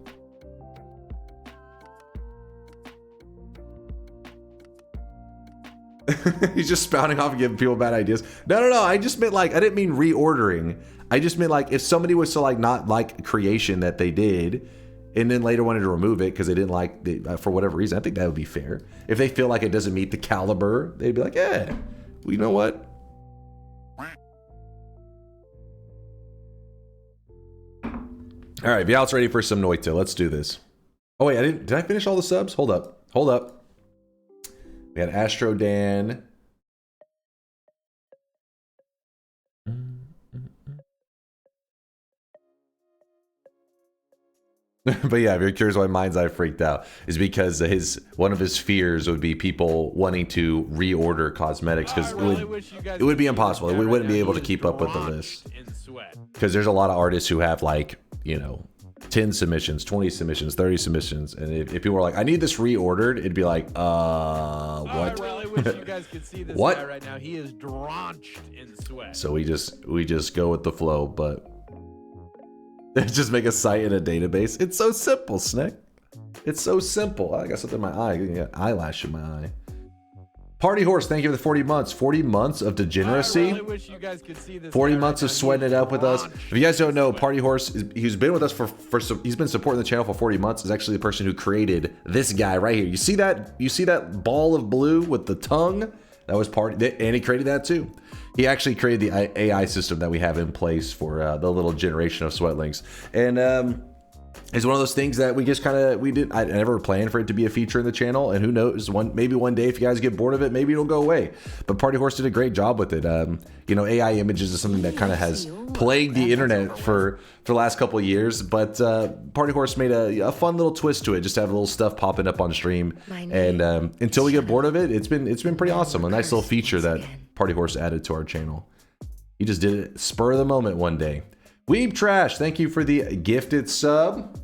He's just spouting off and giving people bad ideas. No. I just meant like, I didn't mean reordering. I just meant like if somebody was to like not like creation that they did, and then later wanted to remove it because they didn't like it for whatever reason, I think that would be fair. If they feel like it doesn't meet the caliber, they'd be like, yeah, well, you know what? All right, Vial's ready for some Noita. Let's do this. Oh wait, did I finish all the subs? Hold up. We had Astro Dan. But yeah, if you're curious why Mind's Eye freaked out, is because one of his fears would be people wanting to reorder cosmetics, because it would be impossible. We wouldn't be able to keep up with the list, because there's a lot of artists who have like, you know, 10 submissions, 20 submissions, 30 submissions, and if people were like, I need this reordered, it'd be like, what? I really wish you guys could see this guy right now. He is drenched in sweat. So we just go with the flow, but just make a site in a database. It's so simple, Snick. It's so simple. I got something in my eye. I got eyelash in my eye. Party Horse, thank you for the 40 months. 40 months of degeneracy. I really wish you guys could see this 40 months of sweating it up with us. If you guys don't know, Party Horse, he's been with us he's been supporting the channel for 40 months. Is actually the person who created this guy right here. You see that? You see that ball of blue with the tongue? That was Party, and he created that too. He actually created the AI system that we have in place for the little generation of sweatlings. And It's one of those things that we just kind of, I never planned for it to be a feature in the channel, and who knows, maybe one day if you guys get bored of it, maybe it'll go away. But Party Horse did a great job with it. You know, AI images is something that kind of has plagued the internet for the last couple of years, but Party Horse made a fun little twist to it, just to have a little stuff popping up on stream. And until we get bored of it, it's been pretty awesome. A nice little feature that Party Horse added to our channel. He just did it spur of the moment one day. Weeb Trash, thank you for the gifted sub.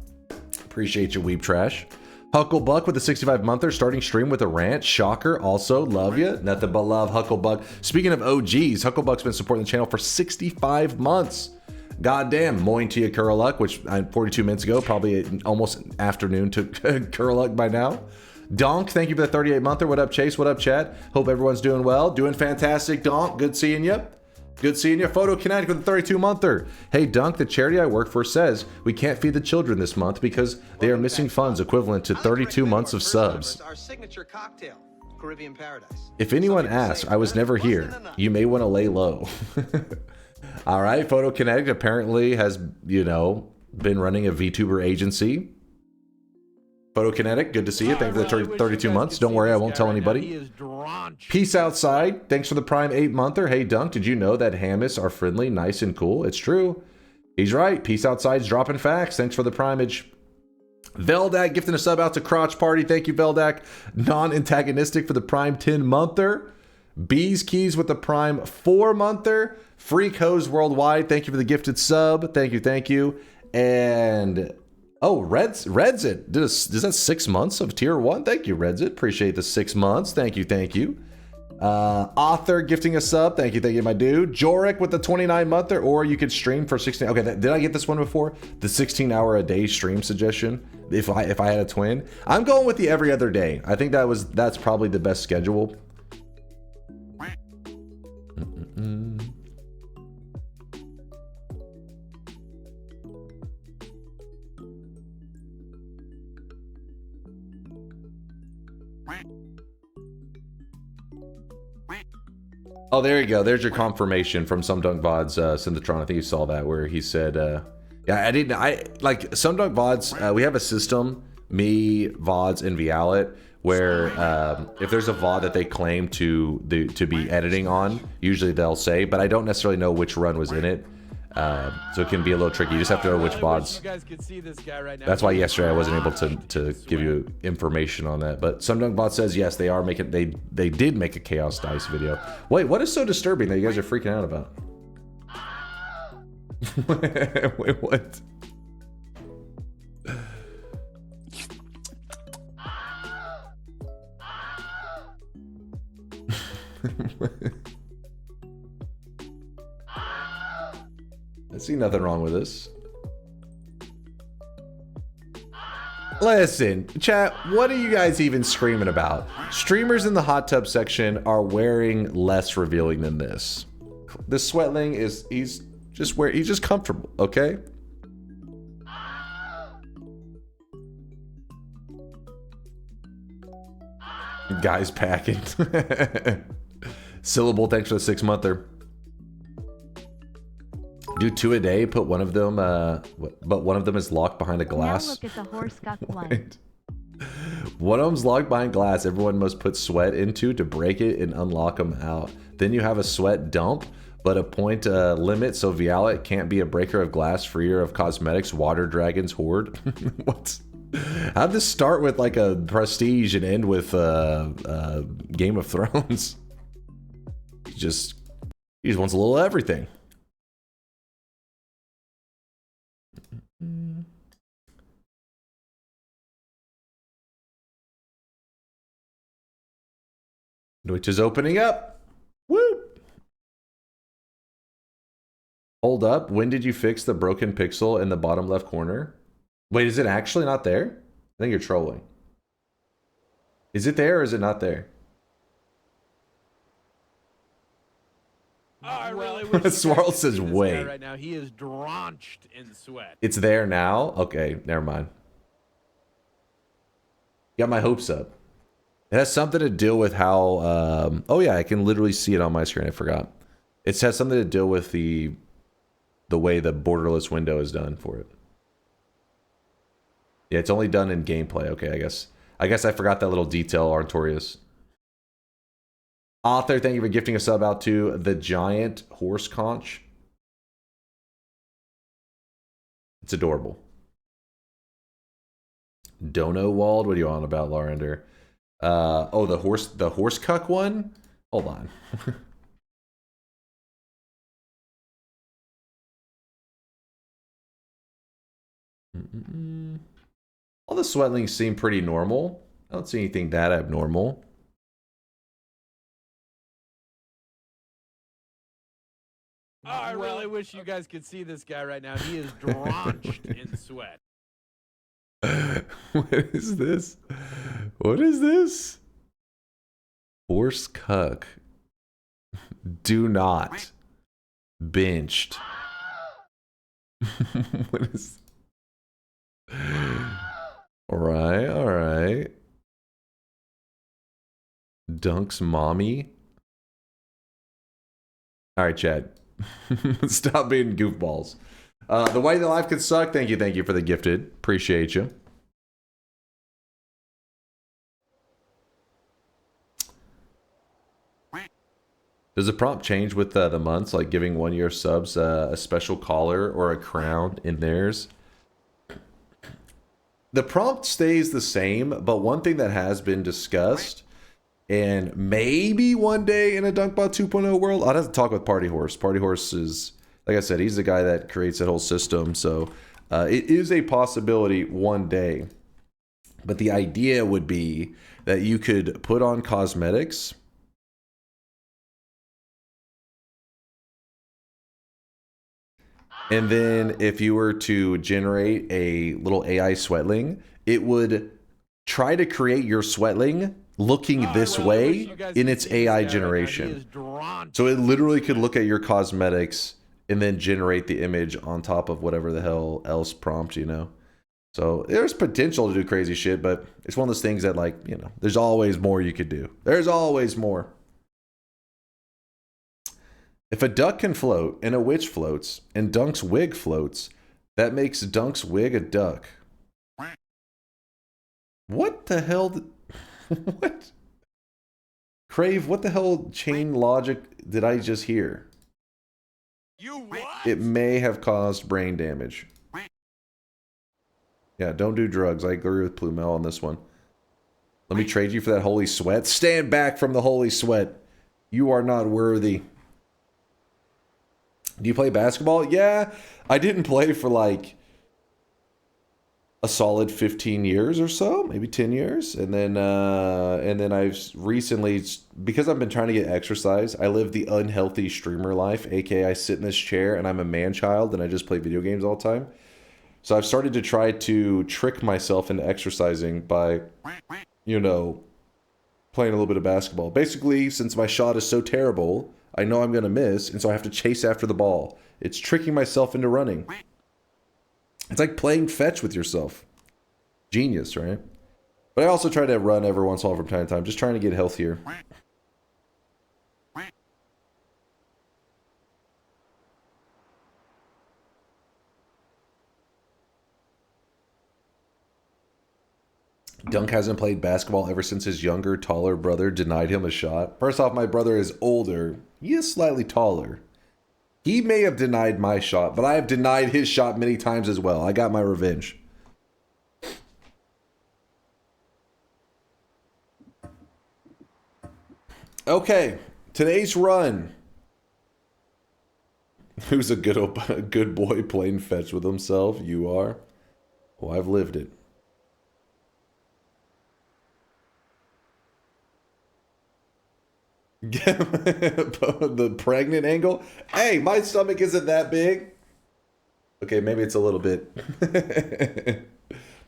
Appreciate you, Weeb Trash. Hucklebuck with a 65-monther, starting stream with a rant. Shocker, also, love you. Nothing but love, Hucklebuck. Speaking of OGs, Hucklebuck's been supporting the channel for 65 months. Goddamn, moin to you, Curluck, which 42 minutes ago, probably almost afternoon to Curluck by now. Donk, thank you for the 38-monther. What up, Chase? What up, chat? Hope everyone's doing well. Doing fantastic, Donk. Good seeing you. Good seeing you. Photokinetic with a 32-monther. Hey, Dunk, the charity I work for says we can't feed the children this month because they are missing funds equivalent to 32 months of subs. Our signature cocktail, Caribbean Paradise. If anyone asks, I was never here. You may want to lay low. All right, Photokinetic apparently has, you know, been running a VTuber agency. Photokinetic, good to see you. Thank you for the 32 months. Don't worry, I won't tell anybody. Peace outside. Thanks for the Prime 8-monther. Hey, Dunk, did you know that Hammers are friendly, nice, and cool? It's true. He's right. Peace outside's dropping facts. Thanks for the Primage. Veldak gifting a sub out to Crotch Party. Thank you, Veldak. Non-antagonistic for the Prime 10-monther. Bees Keys with the Prime 4-monther. Freak Hose Worldwide. Thank you for the gifted sub. Thank you, thank you. And... oh, Redsit. Is that 6 months of tier 1? Thank you, Redsit. Appreciate the 6 months. Thank you, thank you. Author gifting a sub. Thank you, my dude. Jorik with the 29-monther, or you could stream for 16. Okay, did I get this one before? The 16-hour-a-day stream suggestion. If I had a twin, I'm going with the every other day. I think that's probably the best schedule. Oh, there you go. There's your confirmation from SomeDunkVods, Synthetron. I think you saw that where he said, yeah, I like SomeDunkVods. We have a system, me, Vods, and Vialet, where if there's a VOD that they claim to be editing on, usually they'll say, but I don't necessarily know which run was in it. So it can be a little tricky. You just have to know which VODs. You guys can see this guy right now. That's why yesterday I wasn't able to give you information on that. But SomeDunkVods says yes, they are making. They did make a Chaos Dice video. Wait, what is so disturbing that you guys are freaking out about? Wait, what? I see nothing wrong with this. Listen, chat, what are you guys even screaming about? Streamers in the hot tub section are wearing less revealing than this. This sweatling he's just comfortable, okay? Guys packing. Syllable, thanks for the 6-monther. Do 2 a day, put one of them, but one of them is locked behind a glass. Now look at the horse scuck one. One of them's locked behind glass. Everyone must put sweat into to break it and unlock them out. Then you have a sweat dump, but a point limit, so Vialet can't be a breaker of glass, freer of cosmetics, water dragons, horde. What? How'd this start with like a prestige and end with Game of Thrones? He just wants a little of everything. Noita's opening up. Woo! Hold up. When did you fix the broken pixel in the bottom left corner? Wait, is it actually not there? I think you're trolling. Is it there or is it not there? Oh, I really wish Swarl says wait. Right now, he is drenched in sweat. It's there now? Okay, never mind. Got my hopes up. It has something to deal with how, oh yeah, I can literally see it on my screen. I forgot. It has something to deal with the way the borderless window is done for it. Yeah, it's only done in gameplay. Okay, I guess I forgot that little detail, Artorius. Author, thank you for gifting a sub out to the giant horse conch. It's adorable. Dono Wald, what are you on about, Larander? Oh, the horse cuck one? Hold on. All the sweatlings seem pretty normal. I don't see anything that abnormal. Oh, I really wish you guys could see this guy right now. He is drenched in sweat. What is this? What is this? Horse cuck. Do not. Benched. What is... Alright, alright. Dunk's mommy. Alright, Chad. Stop being goofballs. The way that life could suck. Thank you for the gifted. Appreciate you. Does the prompt change with the months, like giving 1 year subs a special collar or a crown in theirs? The prompt stays the same, but one thing that has been discussed, and maybe one day in a DunkBot 2.0 world, I'd have to talk with Party Horse. Party Horse is, like I said, he's the guy that creates that whole system, so it is a possibility one day. But the idea would be that you could put on cosmetics, and then if you were to generate a little AI sweatling, it would try to create your sweatling looking this way in its AI generation. So it literally could look at your cosmetics and then generate the image on top of whatever the hell else prompt, you know? So there's potential to do crazy shit, but it's one of those things that, like, you know, there's always more you could do. There's always more. If a duck can float, and a witch floats, and Dunk's wig floats, that makes Dunk's wig a duck. What the hell? What? Crave, what the hell chain logic did I just hear? You what? It may have caused brain damage. Yeah, don't do drugs. I agree with Plumel on this one. Let me trade you for that holy sweat. Stand back from the holy sweat. You are not worthy. Do you play basketball? Yeah, I didn't play for like a solid 15 years or so, maybe 10 years. And then I've recently, because I've been trying to get exercise, I live the unhealthy streamer life, aka I sit in this chair and I'm a man child and I just play video games all the time. So I've started to try to trick myself into exercising by, you know, playing a little bit of basketball. Basically, since my shot is so terrible, I know I'm going to miss, and so I have to chase after the ball. It's tricking myself into running. It's like playing fetch with yourself. Genius, right? But I also try to run every once in a while from time to time, just trying to get healthier. Dunk hasn't played basketball ever since his younger, taller brother denied him a shot. First off, my brother is older. He is slightly taller. He may have denied my shot, but I have denied his shot many times as well. I got my revenge. Okay, today's run. Who's a good boy playing fetch with himself? You are. Well, I've lived it. The pregnant angle? Hey, my stomach isn't that big. Okay, maybe it's a little bit.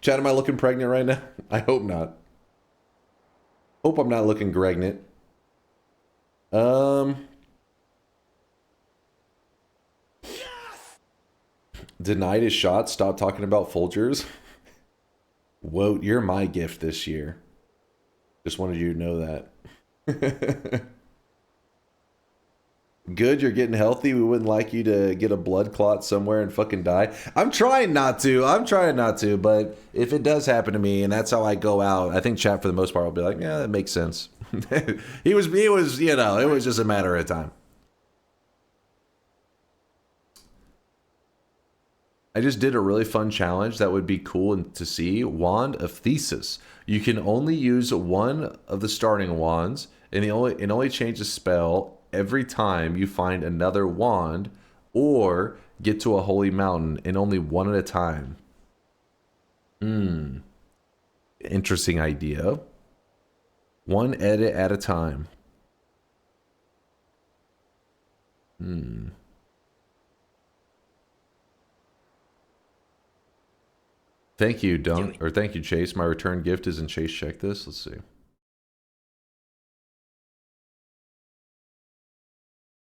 Chad, am I looking pregnant right now? I hope not. Hope I'm not looking gregnant. Denied his shot. Stop talking about Folgers. Whoa, you're my gift this year. Just wanted you to know that. Good, you're getting healthy. We wouldn't like you to get a blood clot somewhere and fucking die. I'm trying not to. But if it does happen to me and that's how I go out, I think chat for the most part will be like, yeah, that makes sense. he was, you know, it was just a matter of time. I just did a really fun challenge that would be cool to see. Wand of Thesis. You can only use one of the starting wands, and it only changes spell every time you find another wand or get to a holy mountain, and only one at a time. Interesting idea. One edit at a time. Thank you, thank you, Chase. My return gift is in Chase. Check this. Let's see.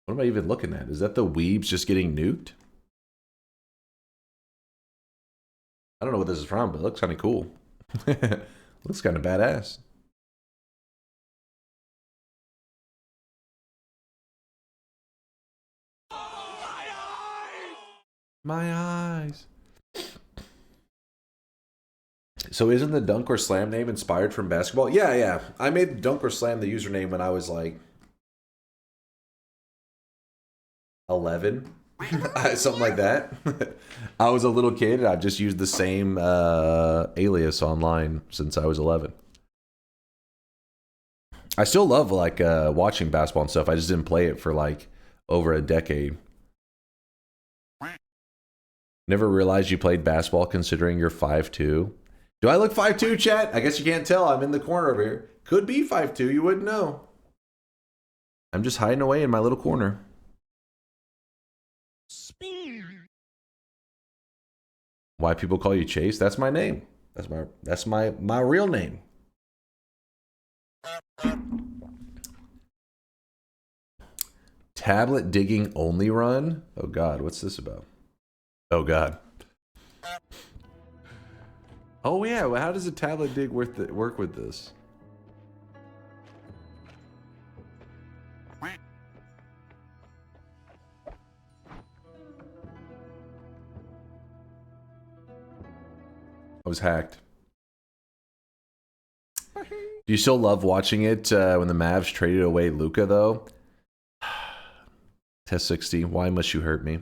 What am I even looking at? Is that the weebs just getting nuked? I don't know what this is from, but it looks kind of cool. Looks kind of badass. My eyes. So isn't the DunkOrSlam name inspired from basketball? Yeah. I made DunkOrSlam the username when I was like 11. Something like that. I was a little kid and I've just used the same alias online since I was 11. I still love like watching basketball and stuff. I just didn't play it for like over a decade. Never realized you played basketball considering you're 5'2". Do I look 5'2", chat? I guess you can't tell. I'm in the corner over here. Could be 5'2". You wouldn't know. I'm just hiding away in my little corner. Why people call you Chase? That's my name. That's my real name. Tablet digging only run? Oh God, what's this about? Oh God. Oh yeah, well, how does a tablet dig work with this? I was hacked. Do you still love watching it when the Mavs traded away Luka though? Test 60, why must you hurt me?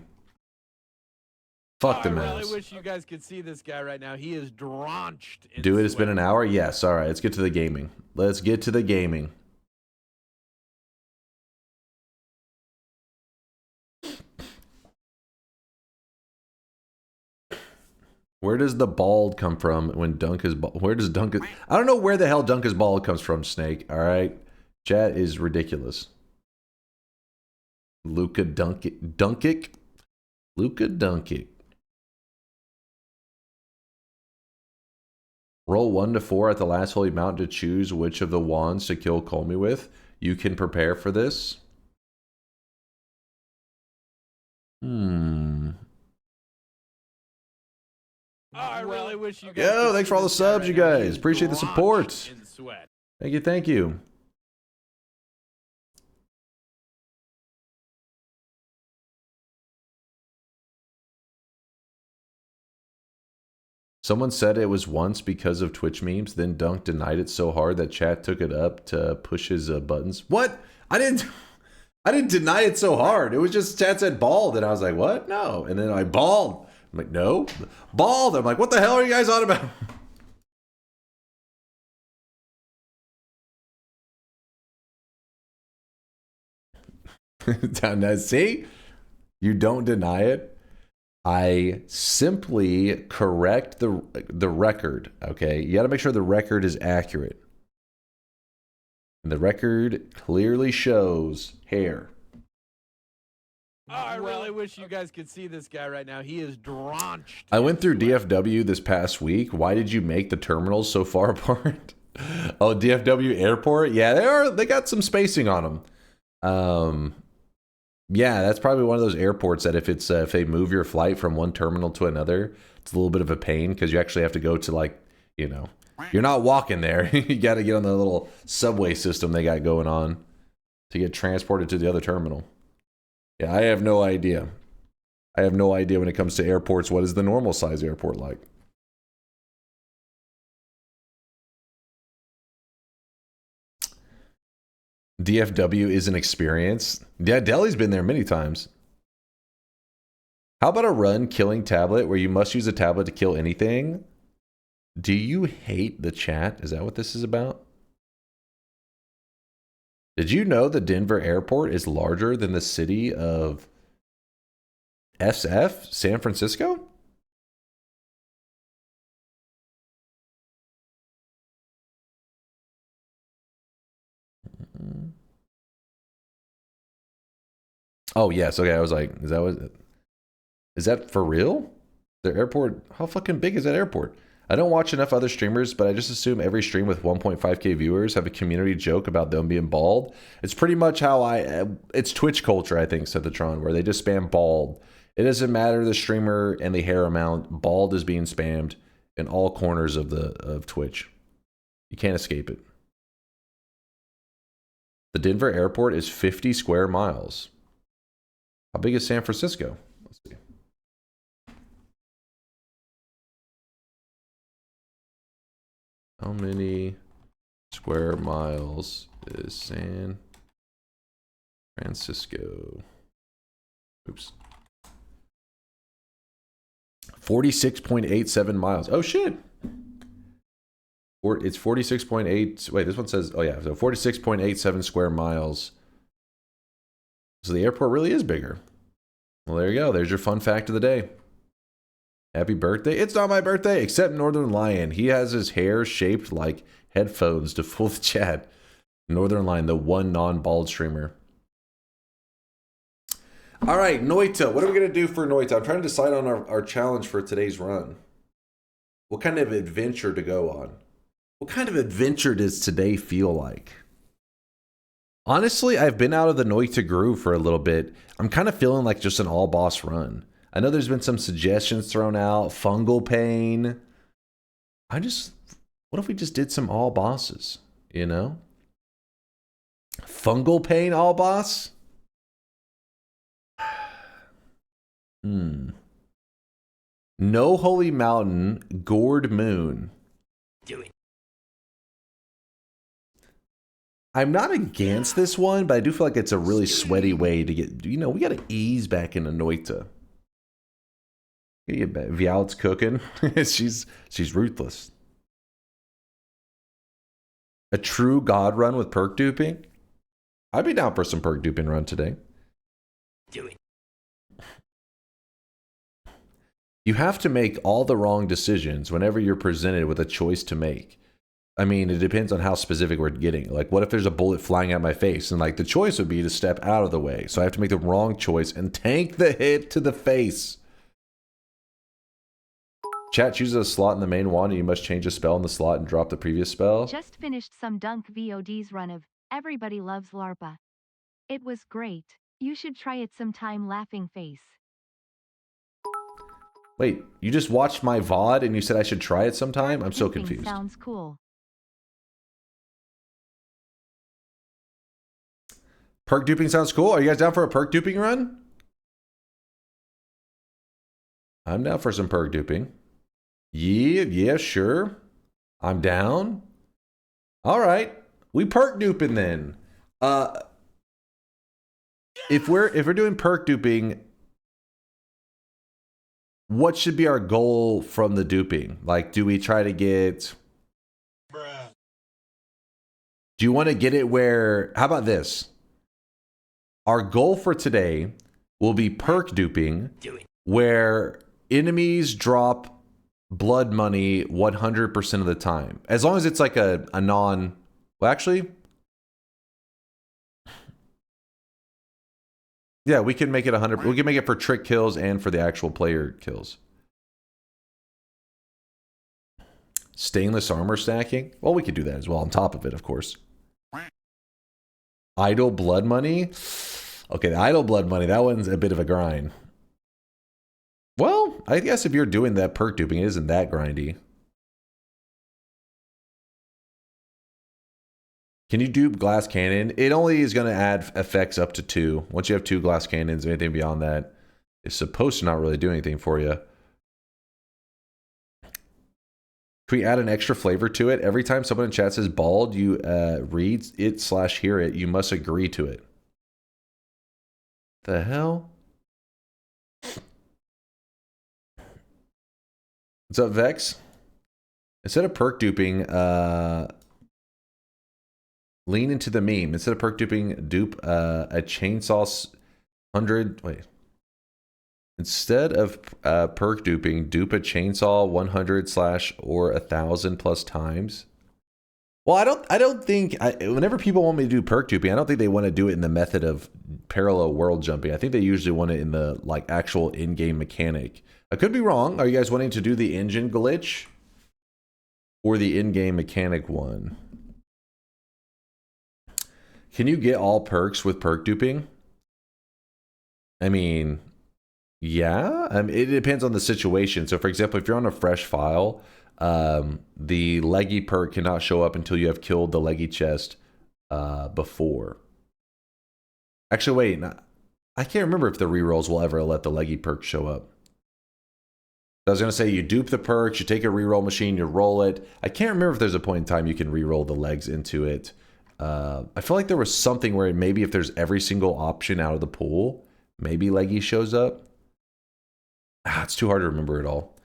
Fuck the Mavs. I really wish you guys could see this guy right now. He is drenched in Dude, it's been an hour? Yes, alright, let's get to the gaming. Let's get to the gaming. Where does the bald come from when Dunk is bald? Where does Dunk is... I don't know where the hell Dunk is bald comes from, Snake. Alright? Chat is ridiculous. Luka Dunkik? Luka Dunkik. Roll 1 to 4 at the last holy mountain to choose which of the wands to kill Colmy with. You can prepare for this. I really wish you guys. Yo, thanks for all the subs, you guys. Appreciate the support. Thank you, thank you. Someone said it was once because of Twitch memes, then Dunk denied it so hard that chat took it up to push his buttons. What? I didn't deny it so hard. It was just chat said bald, and I was like, what? No. And then I bald. I'm like, no. Bald. I'm like, what the hell are you guys on about? Now, see? You don't deny it. I simply correct the record, okay? You got to make sure the record is accurate. And the record clearly shows hair. I really wish you guys could see this guy right now. He is drenched. I went through DFW this past week. Why did you make the terminals so far apart? Oh, DFW airport? Yeah, they got some spacing on them. Yeah, that's probably one of those airports that if they move your flight from one terminal to another, it's a little bit of a pain because you actually have to go to, like, you know, you're not walking there. You got to get on the little subway system they got going on to get transported to the other terminal. Yeah, I have no idea. I have no idea when it comes to airports. What is the normal size airport like? DFW is an experience. Yeah, Delhi's been there many times. How about a run killing tablet where you must use a tablet to kill anything? Do you hate the chat? Is that what this is about? Did you know the Denver airport is larger than the city of SF, San Francisco? Oh, yes. Okay, I was like, is that for real? The airport, how fucking big is that airport? I don't watch enough other streamers, but I just assume every stream with 1.5k viewers have a community joke about them being bald. It's pretty much how it's Twitch culture, I think, said the Tron, where they just spam bald. It doesn't matter the streamer and the hair amount. Bald is being spammed in all corners of Twitch. You can't escape it. The Denver airport is 50 square miles. How big is San Francisco? Let's see. How many square miles is San Francisco? Oops. 46.87 miles. Oh shit. It's 46.8. Wait, this one says, oh yeah, so 46.87 square miles. So the airport really is bigger. Well, there you go. There's your fun fact of the day. Happy birthday. It's not my birthday, except Northern Lion. He has his hair shaped like headphones to fool the chat. Northern Lion, the one non-bald streamer. All right, Noita. What are we going to do for Noita? I'm trying to decide on our challenge for today's run. What kind of adventure to go on? What kind of adventure does today feel like? Honestly, I've been out of the Noita groove for a little bit. I'm kind of feeling like just an all-boss run. I know there's been some suggestions thrown out. Fungal pain. What if we just did some all bosses? You know? Fungal pain all boss? No Holy Mountain, Gourd Moon. Do it. I'm not against this one, but I do feel like it's a really sweaty way to get, you know, we got to ease back into Noita. Vialet's cooking. she's ruthless. A true god run with perk duping? I'd be down for some perk duping run today. Do it. You have to make all the wrong decisions whenever you're presented with a choice to make. I mean, it depends on how specific we're getting. Like, what if there's a bullet flying at my face? And, like, the choice would be to step out of the way. So I have to make the wrong choice and tank the hit to the face. Chat chooses a slot in the main wand, and you must change a spell in the slot and drop the previous spell. Just finished some DunkVods run of Everybody Loves LARPA. It was great. You should try it sometime, laughing face. Wait, you just watched my VOD and you said I should try it sometime? I'm so confused. Sounds cool. Perk duping sounds cool. Are you guys down for a perk duping run? I'm down for some perk duping. Yeah, sure. I'm down. All right. We perk duping then. If we're doing perk duping, what should be our goal from the duping? Like, do we try to get... Bruh. Do you want to get it where... How about this? Our goal for today will be perk duping, where enemies drop blood money 100% of the time. As long as it's like a non... Well, actually... Yeah, we can make it 100. We can make it for trick kills and for the actual player kills. Stainless armor stacking? Well, we could do that as well on top of it, of course. Idle blood money? Okay, the idle blood money, that one's a bit of a grind. Well, I guess if you're doing that perk duping, it isn't that grindy. Can you dupe glass cannon? It only is going to add effects up to 2. Once you have 2 glass cannons, anything beyond that is supposed to not really do anything for you. Can we add an extra flavor to it? Every time someone in chat says bald, you read it/hear it, you must agree to it. The hell? What's up, Vex? Instead of perk duping, lean into the meme. Instead of perk duping, dupe a chainsaw 100. Wait. Instead of perk duping, dupe a chainsaw 100/ or 1,000+ times. Well, I don't think whenever people want me to do perk duping, I don't think they want to do it in the method of parallel world jumping. I think they usually want it in the like actual in-game mechanic. I could be wrong. Are you guys wanting to do the engine glitch or the in-game mechanic one? Can you get all perks with perk duping? I mean, yeah. It depends on the situation. So, for example, if you're on a fresh file, the leggy perk cannot show up until you have killed the leggy chest before. Actually, wait. I can't remember if the rerolls will ever let the leggy perk show up. I was going to say you dupe the perks, you take a reroll machine, you roll it. I can't remember if there's a point in time you can reroll the legs into it. I feel like there was something where maybe if there's every single option out of the pool, maybe leggy shows up. It's too hard to remember it all.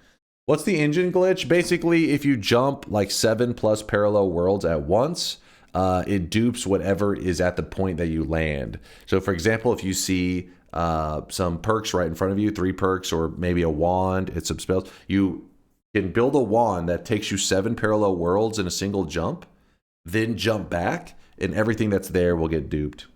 What's the engine glitch? Basically, if you jump like 7+ parallel worlds at once, it dupes whatever is at the point that you land. So for example, if you see some perks right in front of you, 3 perks or maybe a wand, it's some spells, you can build a wand that takes you 7 parallel worlds in a single jump, then jump back, and everything that's there will get duped.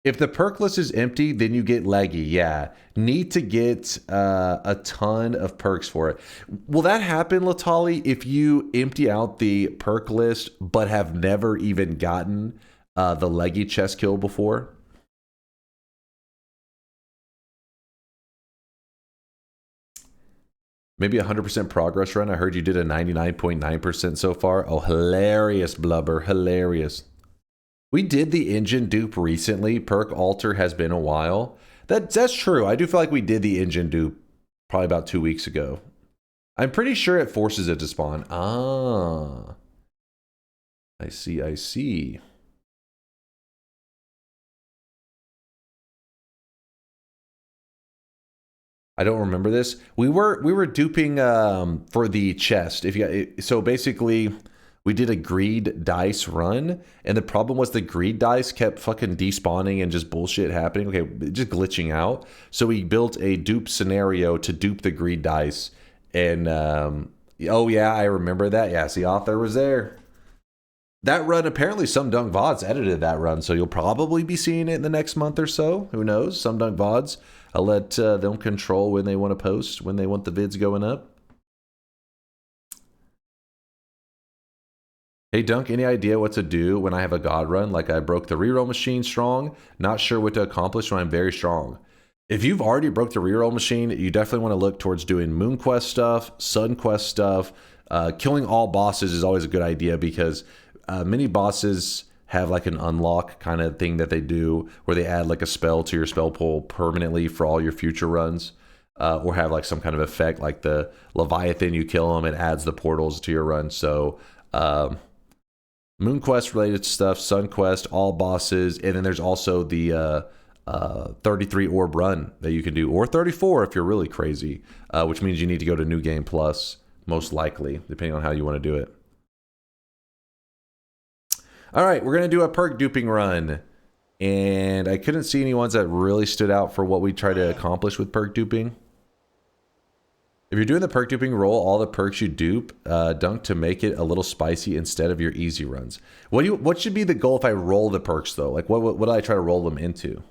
If the perk list is empty, then you get leggy. Yeah, need to get a ton of perks for it. Will that happen, Latali, if you empty out the perk list but have never even gotten the leggy chest kill before? Maybe 100% progress run. I heard you did a 99.9% so far. Oh, hilarious, Blubber. Hilarious. We did the engine dupe recently. Perk alter has been a while. That's true. I do feel like we did the engine dupe probably about 2 weeks ago. I'm pretty sure it forces it to spawn. Ah. I see, I see. I don't remember this. We were duping for the chest. So basically we did a greed dice run, and the problem was the greed dice kept fucking despawning and just bullshit happening. Okay, just glitching out. So we built a dupe scenario to dupe the greed dice. And oh yeah, I remember that. Yeah, the author was there. That run, apparently SomeDunkVods edited that run, so you'll probably be seeing it in the next month or so. Who knows? SomeDunkVods. I'll let them control when they want to post, when they want the vids going up. Hey Dunk, any idea what to do when I have a god run? Like I broke the reroll machine strong, not sure what to accomplish when I'm very strong. If you've already broke the reroll machine, you definitely want to look towards doing Moon Quest stuff, Sun Quest stuff. Killing all bosses is always a good idea because many bosses have like an unlock kind of thing that they do where they add like a spell to your spell pool permanently for all your future runs, or have like some kind of effect like the Leviathan, you kill them, it adds the portals to your run. So Moon Quest related stuff, Sun Quest, all bosses, and then there's also the 33 orb run that you can do, or 34 if you're really crazy, which means you need to go to New Game Plus, most likely, depending on how you want to do it. All right, we're going to do a perk duping run, and I couldn't see any ones that really stood out for what we try to accomplish with perk duping. If you're doing the perk duping, roll all the perks you dupe, Dunk, to make it a little spicy instead of your easy runs. What should be the goal if I roll the perks, though? Like, what do I try to roll them into?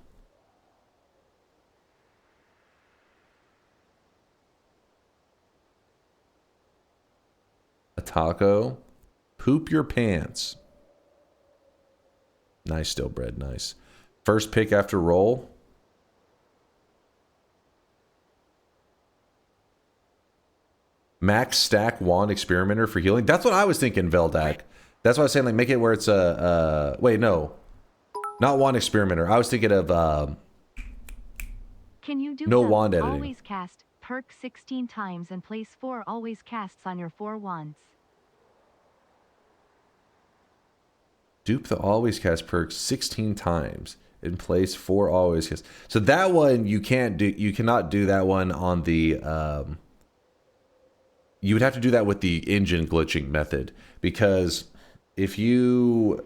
A taco? Poop your pants. Nice, still bread, nice. First pick after roll. Max stack wand experimenter for healing. That's what I was thinking, Veldak. That's why I was saying, like, make it where it's a, wait, no. Not wand experimenter. I was thinking of, Can you do no the wand editing. always cast perk 16 times and place 4 always casts on your 4 wands? Dupe the always cast perk 16 times and place 4 always cast. So that one you can't do. You cannot do that one on the. You would have to do that with the engine glitching method, because if you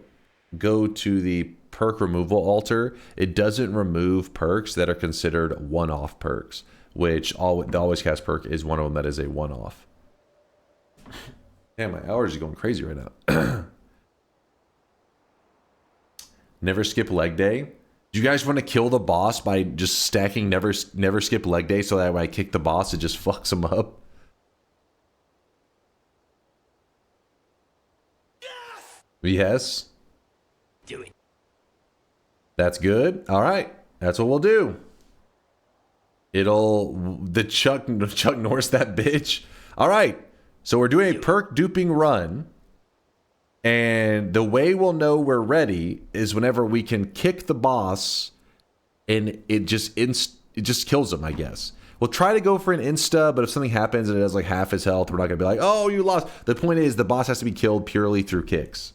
go to the perk removal altar, it doesn't remove perks that are considered one-off perks, which the always cast perk is one of them that is a one-off. Damn, my allergies are going crazy right now. Never skip leg day. Do you guys want to kill the boss by just stacking never skip leg day, so that when I kick the boss, it just fucks him up? Yes. Do it. That's good. All right. That's what we'll do. The Chuck Norris that bitch. All right. So we're doing a perk duping run. And the way we'll know we're ready is whenever we can kick the boss and it just kills him, I guess. We'll try to go for an insta, but if something happens and it has like half his health, we're not going to be like, oh, you lost. The point is the boss has to be killed purely through kicks.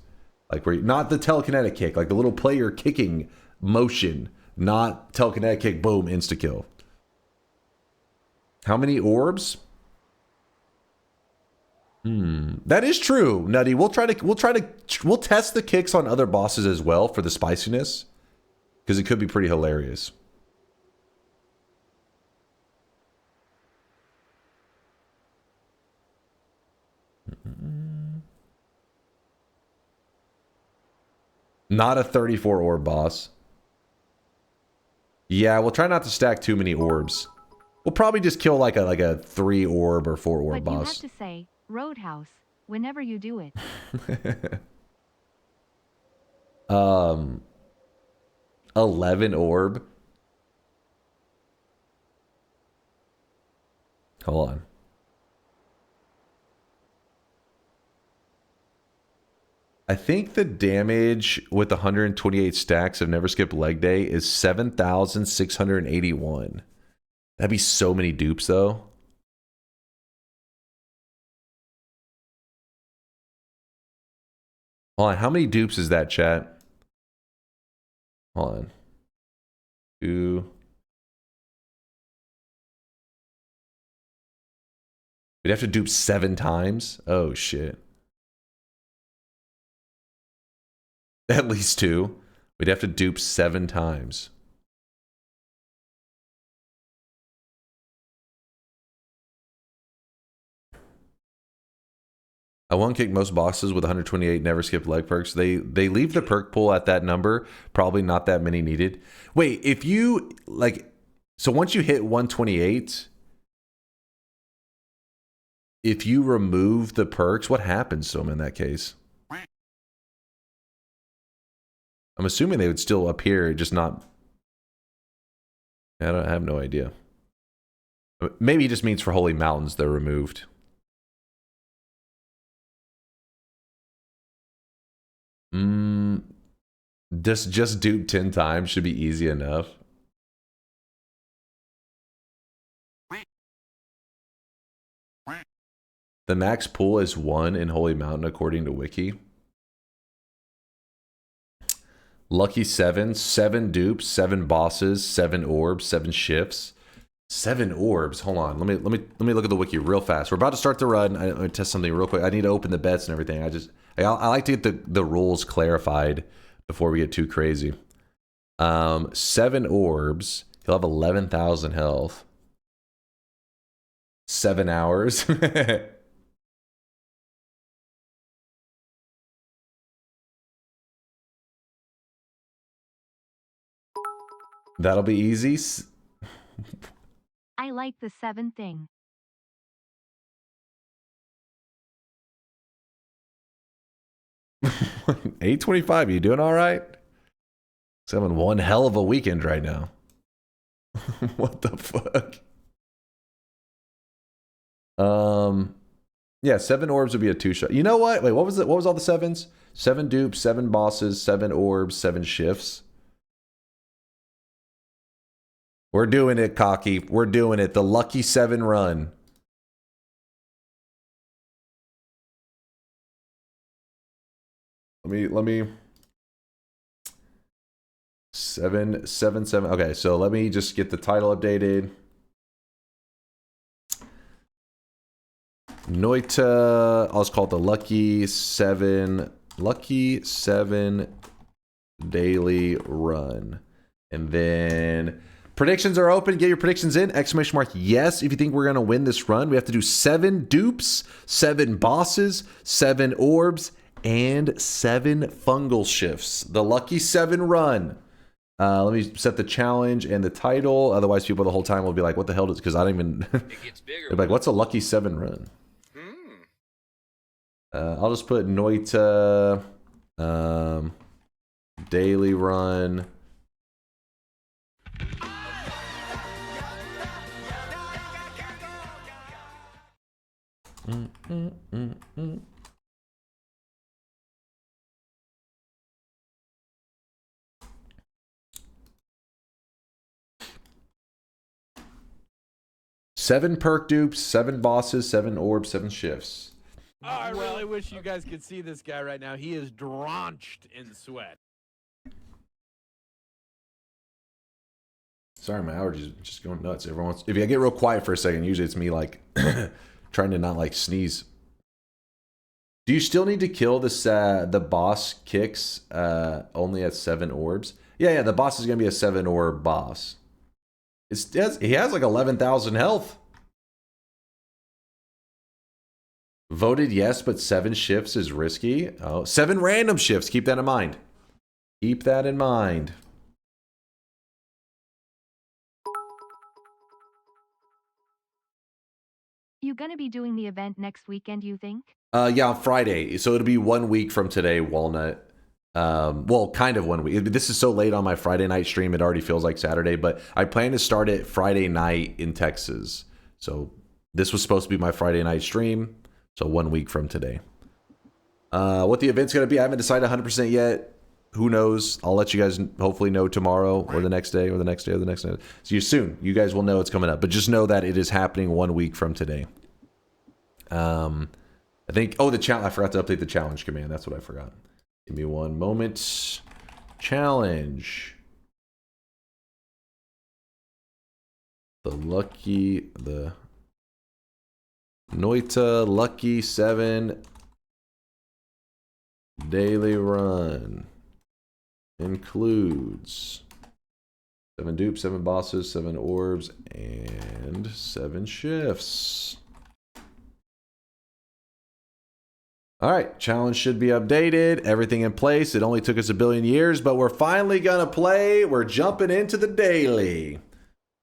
Like, not the telekinetic kick, like the little player kicking motion, not telekinetic kick, boom, insta kill. How many orbs? That is true, Nutty. We'll test the kicks on other bosses as well for the spiciness, because it could be pretty hilarious. Not a 34 orb boss. Yeah, we'll try not to stack too many orbs. We'll probably just kill like a 3 orb or 4 orb but boss. You have to say Roadhouse whenever you do it. 11 orb. Hold on. I think the damage with 128 stacks of Never Skip Leg Day is 7,681. That'd be so many dupes, though. Hold on, how many dupes is that, chat? Hold on. 2. We'd have to dupe 7 times? Oh, shit. At least 2. We'd have to dupe 7 times. I one kick most bosses with 128 never skip leg perks. They leave the perk pool at that number. Probably not that many needed. Wait, if you like, so once you hit 128, if you remove the perks, what happens to them in that case? I'm assuming they would still appear, just not. I have no idea. Maybe it just means for Holy Mountains they're removed. Just dupe 10 times should be easy enough. The max pool is 1 in Holy Mountain according to Wiki. Lucky 7, 7 dupes, 7 bosses, 7 orbs, 7 shifts. 7 orbs. Hold on. Let me look at the wiki real fast. We're about to start the run. I'm gonna test something real quick. I need to open the bets and everything. I like to get the rules clarified before we get too crazy. 7 orbs. He'll have 11,000 health. 7 hours. That'll be easy. I like the 7 thing. $825, you doing all right? He's having one hell of a weekend right now. What the fuck? Yeah, 7 orbs would be a 2-shot. You know what? Wait, what was it? What was all the 7s? 7 dupes, 7 bosses, 7 orbs, 7 shifts. We're doing it, Cocky. We're doing it. The lucky 7 run. Let me 7. Okay, so let me just get the title updated. Noita, I'll just call it the Lucky 7 daily run. And then predictions are open. Get your predictions in. Exclamation mark yes if you think we're going to win this run. We have to do 7 dupes, 7 bosses, 7 orbs, and 7 fungal shifts. The Lucky 7 run. Let me set the challenge and the title. Otherwise, people the whole time will be like, what the hell does... Because I don't even... It gets bigger. They're like, what's a Lucky 7 run? I'll just put Noita daily run. Seven perk dupes, 7 bosses, 7 orbs, 7 shifts. Oh, I really wish you guys could see this guy right now. He is drenched in sweat. Sorry, my allergies are just going nuts. Everyone's, if I get real quiet for a second, usually it's me like trying to not like sneeze. Do you still need to kill this the boss kicks only at 7 orbs? Yeah, the boss is gonna be a 7 orb boss. He has like 11,000 health. Voted yes, but 7 shifts is risky. Oh, 7 random shifts. Keep that in mind. Keep that in mind. You gonna be doing the event next weekend, you think? Yeah, on Friday. So it'll be 1 week from today, Walnut. Well, kind of 1 week. This is so late on my Friday night stream, it already feels like Saturday, but I plan to start it Friday night in Texas. So this was supposed to be my Friday night stream. So 1 week from today. What the event's going to be, I haven't decided 100% yet. Who knows? I'll let you guys hopefully know tomorrow or the next day or the next day or the next day. See you soon. You guys will know it's coming up. But just know that it is happening 1 week from today. I think... Oh, the challenge. I forgot to update the challenge command. That's what I forgot. Give me one moment. Challenge. The Noita Lucky 7 daily run includes 7 dupes, 7 bosses, 7 orbs, and 7 shifts. All right, challenge should be updated. Everything in place. It only took us 1 billion years, but we're finally gonna play. We're jumping into the daily.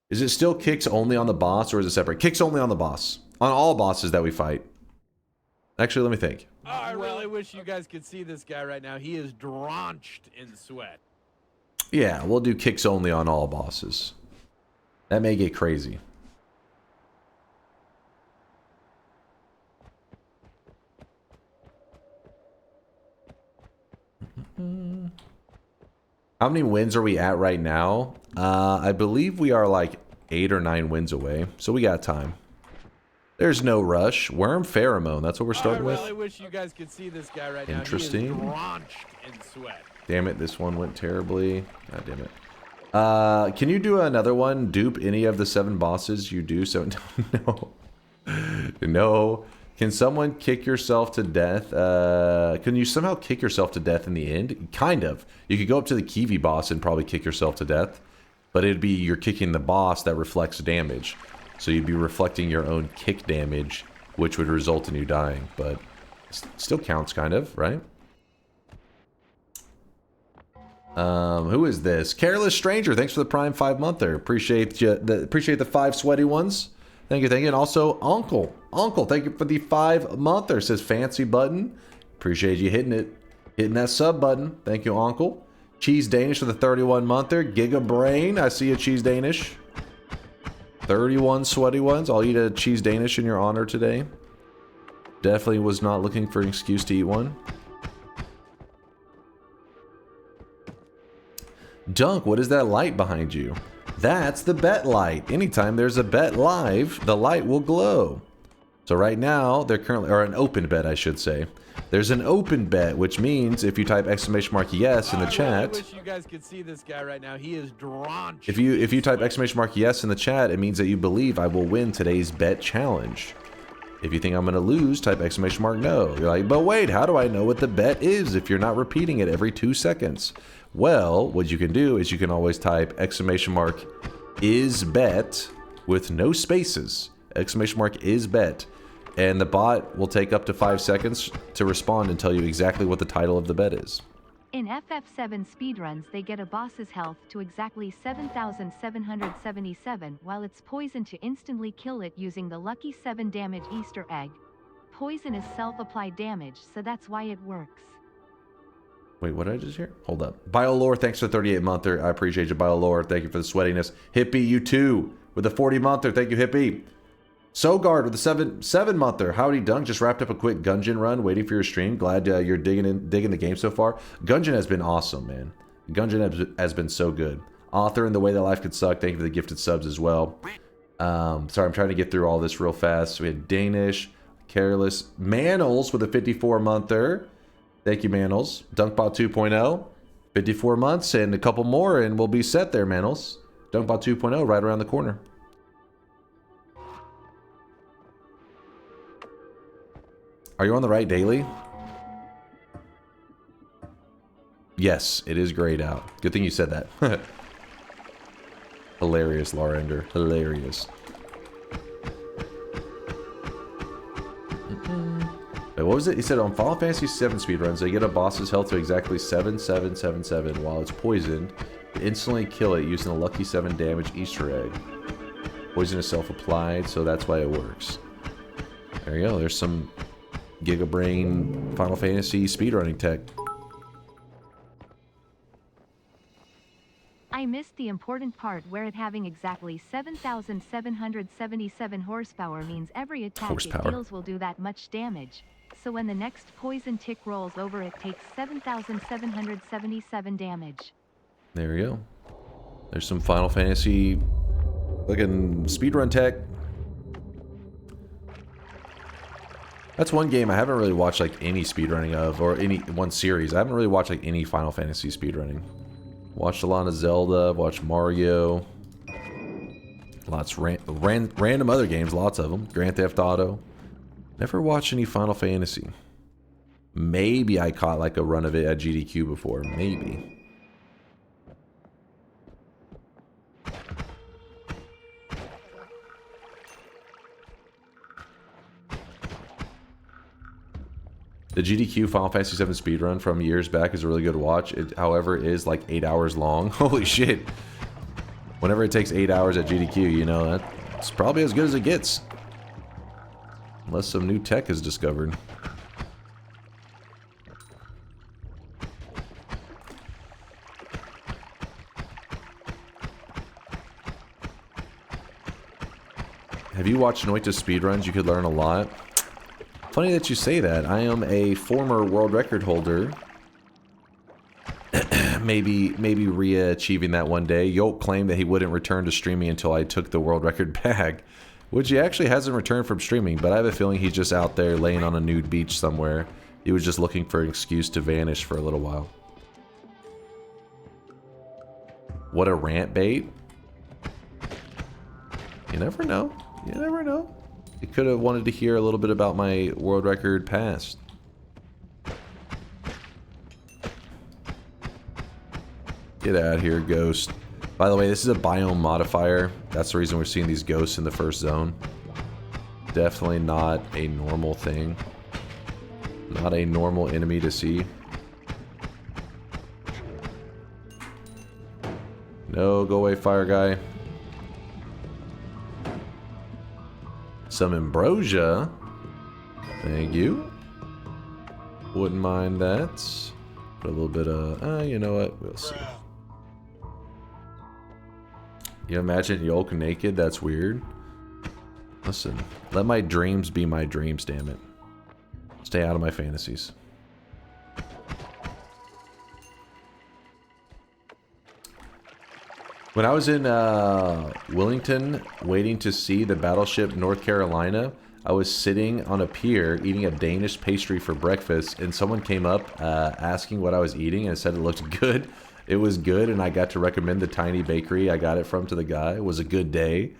Is it still kicks only on the boss, or is it separate? Kicks only on the boss. On all bosses that we fight. Actually, let me think. Oh, I really wish you guys could see this guy right now. He is drenched in sweat. Yeah, we'll do kicks only on all bosses. That may get crazy. How many wins are we at right now? I believe we are like 8 or 9 wins away. So we got time. There's no rush. Worm pheromone. That's what we're starting with. I really wish you guys could see this guy right now. Interesting. He is drenched in sweat. Damn it, this one went terribly. God damn it. Can you do another one? Dupe any of the 7 bosses you do? So no. No. Can someone kick yourself to death? Can you somehow kick yourself to death in the end? Kind of. You could go up to the Kiwi boss and probably kick yourself to death. But it'd be you're kicking the boss that reflects damage. So you'd be reflecting your own kick damage, which would result in you dying. But it still counts, kind of, right? Who is this? Careless Stranger. Thanks for the Prime 5-monther. Appreciate the 5 sweaty ones. Thank you, thank you. And also, Uncle. Uncle, thank you for the 5-monther. Says fancy button. Appreciate you hitting it. Hitting that sub button. Thank you, Uncle. Cheese Danish for the 31-monther. Giga Brain. I see a Cheese Danish. 31 sweaty ones. I'll eat a Cheese Danish in your honor today. Definitely was not looking for an excuse to eat one. Dunk, what is that light behind you? That's the bet light. Anytime there's a bet live, the light will glow. So right now, they're currently, or an open bet, I should say. There's an open bet, which means if you type !yes in the chat. I wish you guys could see this guy right now. He is drenched. If you type !yes in the chat, it means that you believe I will win today's bet challenge. If you think I'm gonna lose, type !no. You're like, but wait, how do I know what the bet is if you're not repeating it every 2 seconds? Well, what you can do is you can always type !is bet with no spaces. !is bet. And the bot will take up to 5 seconds to respond and tell you exactly what the title of the bet is. In FF7 speedruns, they get a boss's health to exactly 7,777, while it's poison to instantly kill it using the lucky 7 damage Easter egg. Poison is self-applied damage, so that's why it works. Wait, what did I just hear? Hold up. BioLore, thanks for the 38-monther. I appreciate you, BioLore. Thank you for the sweatiness. Hippie, you too, with the 40-monther. Thank you, Hippie. Sogard with the 7-monther. Howdy, Dunk. Just wrapped up a quick Gungeon run, waiting for your stream. Glad you're digging the game so far. Gungeon has been awesome, man. Gungeon has been so good. Author and The Way That Life Could Suck. Thank you for the gifted subs as well. Sorry, I'm trying to get through all this real fast. We had Danish, Careless, Manals with a 54-monther. Thank you, Manals. DunkBot 2.0, 54 months and a couple more, and we'll be set there, Manals. DunkBot 2.0 right around the corner. Are you on the right daily? Yes, it is grayed out. Good thing you said that. Hilarious, Larender. Hilarious. Wait, what was it? He said on Final Fantasy VII speedruns, they get a boss's health to exactly 7,777 while it's poisoned. To instantly kill it using a lucky 7 damage Easter egg. Poison is self-applied, so that's why it works. There you go. There's some Gigabrain Final Fantasy speedrunning tech. I missed the important part where it having exactly 7,777 horsepower means every attack it deals will do that much damage. So when the next poison tick rolls over, it takes 7,777 damage. There we go. There's some Final Fantasy looking speedrun tech. That's one game I haven't really watched like any speedrunning of, or any one series. I haven't really watched like any Final Fantasy speedrunning. Watched a lot of Zelda, watched Mario. Lots random other games, lots of them. Grand Theft Auto. Never watched any Final Fantasy. Maybe I caught like a run of it at GDQ before. Maybe. The GDQ Final Fantasy VII speedrun from years back is a really good watch. It, however, is like 8 hours long. Holy shit. Whenever it takes 8 hours at GDQ, you know, that's probably as good as it gets. Unless some new tech is discovered. Have you watched Noita speedruns? You could learn a lot. Funny that you say that. I am a former world record holder. maybe re-achieving that one day. Yoke claimed that he wouldn't return to streaming until I took the world record back, which he actually hasn't returned from streaming, but I have a feeling he's just out there laying on a nude beach somewhere. He was just looking for an excuse to vanish for a little while. What a rant bait. You never know. You never know. You could have wanted to hear a little bit about my world record past. Get out of here, ghost. By the way, this is a biome modifier. That's the reason we're seeing these ghosts in the first zone. Definitely not a normal thing. Not a normal enemy to see. No, go away, fire guy. Some ambrosia. Thank you. Wouldn't mind that. Put a little bit of, you know what? We'll see. You imagine Yolk naked? That's weird. Listen, let my dreams be my dreams, damn it. Stay out of my fantasies. When I was in Wellington waiting to see the battleship North Carolina, I was sitting on a pier eating a Danish pastry for breakfast, and someone came up asking what I was eating, and said it looked good. It was good, and I got to recommend the tiny bakery I got it from to the guy. It was a good day.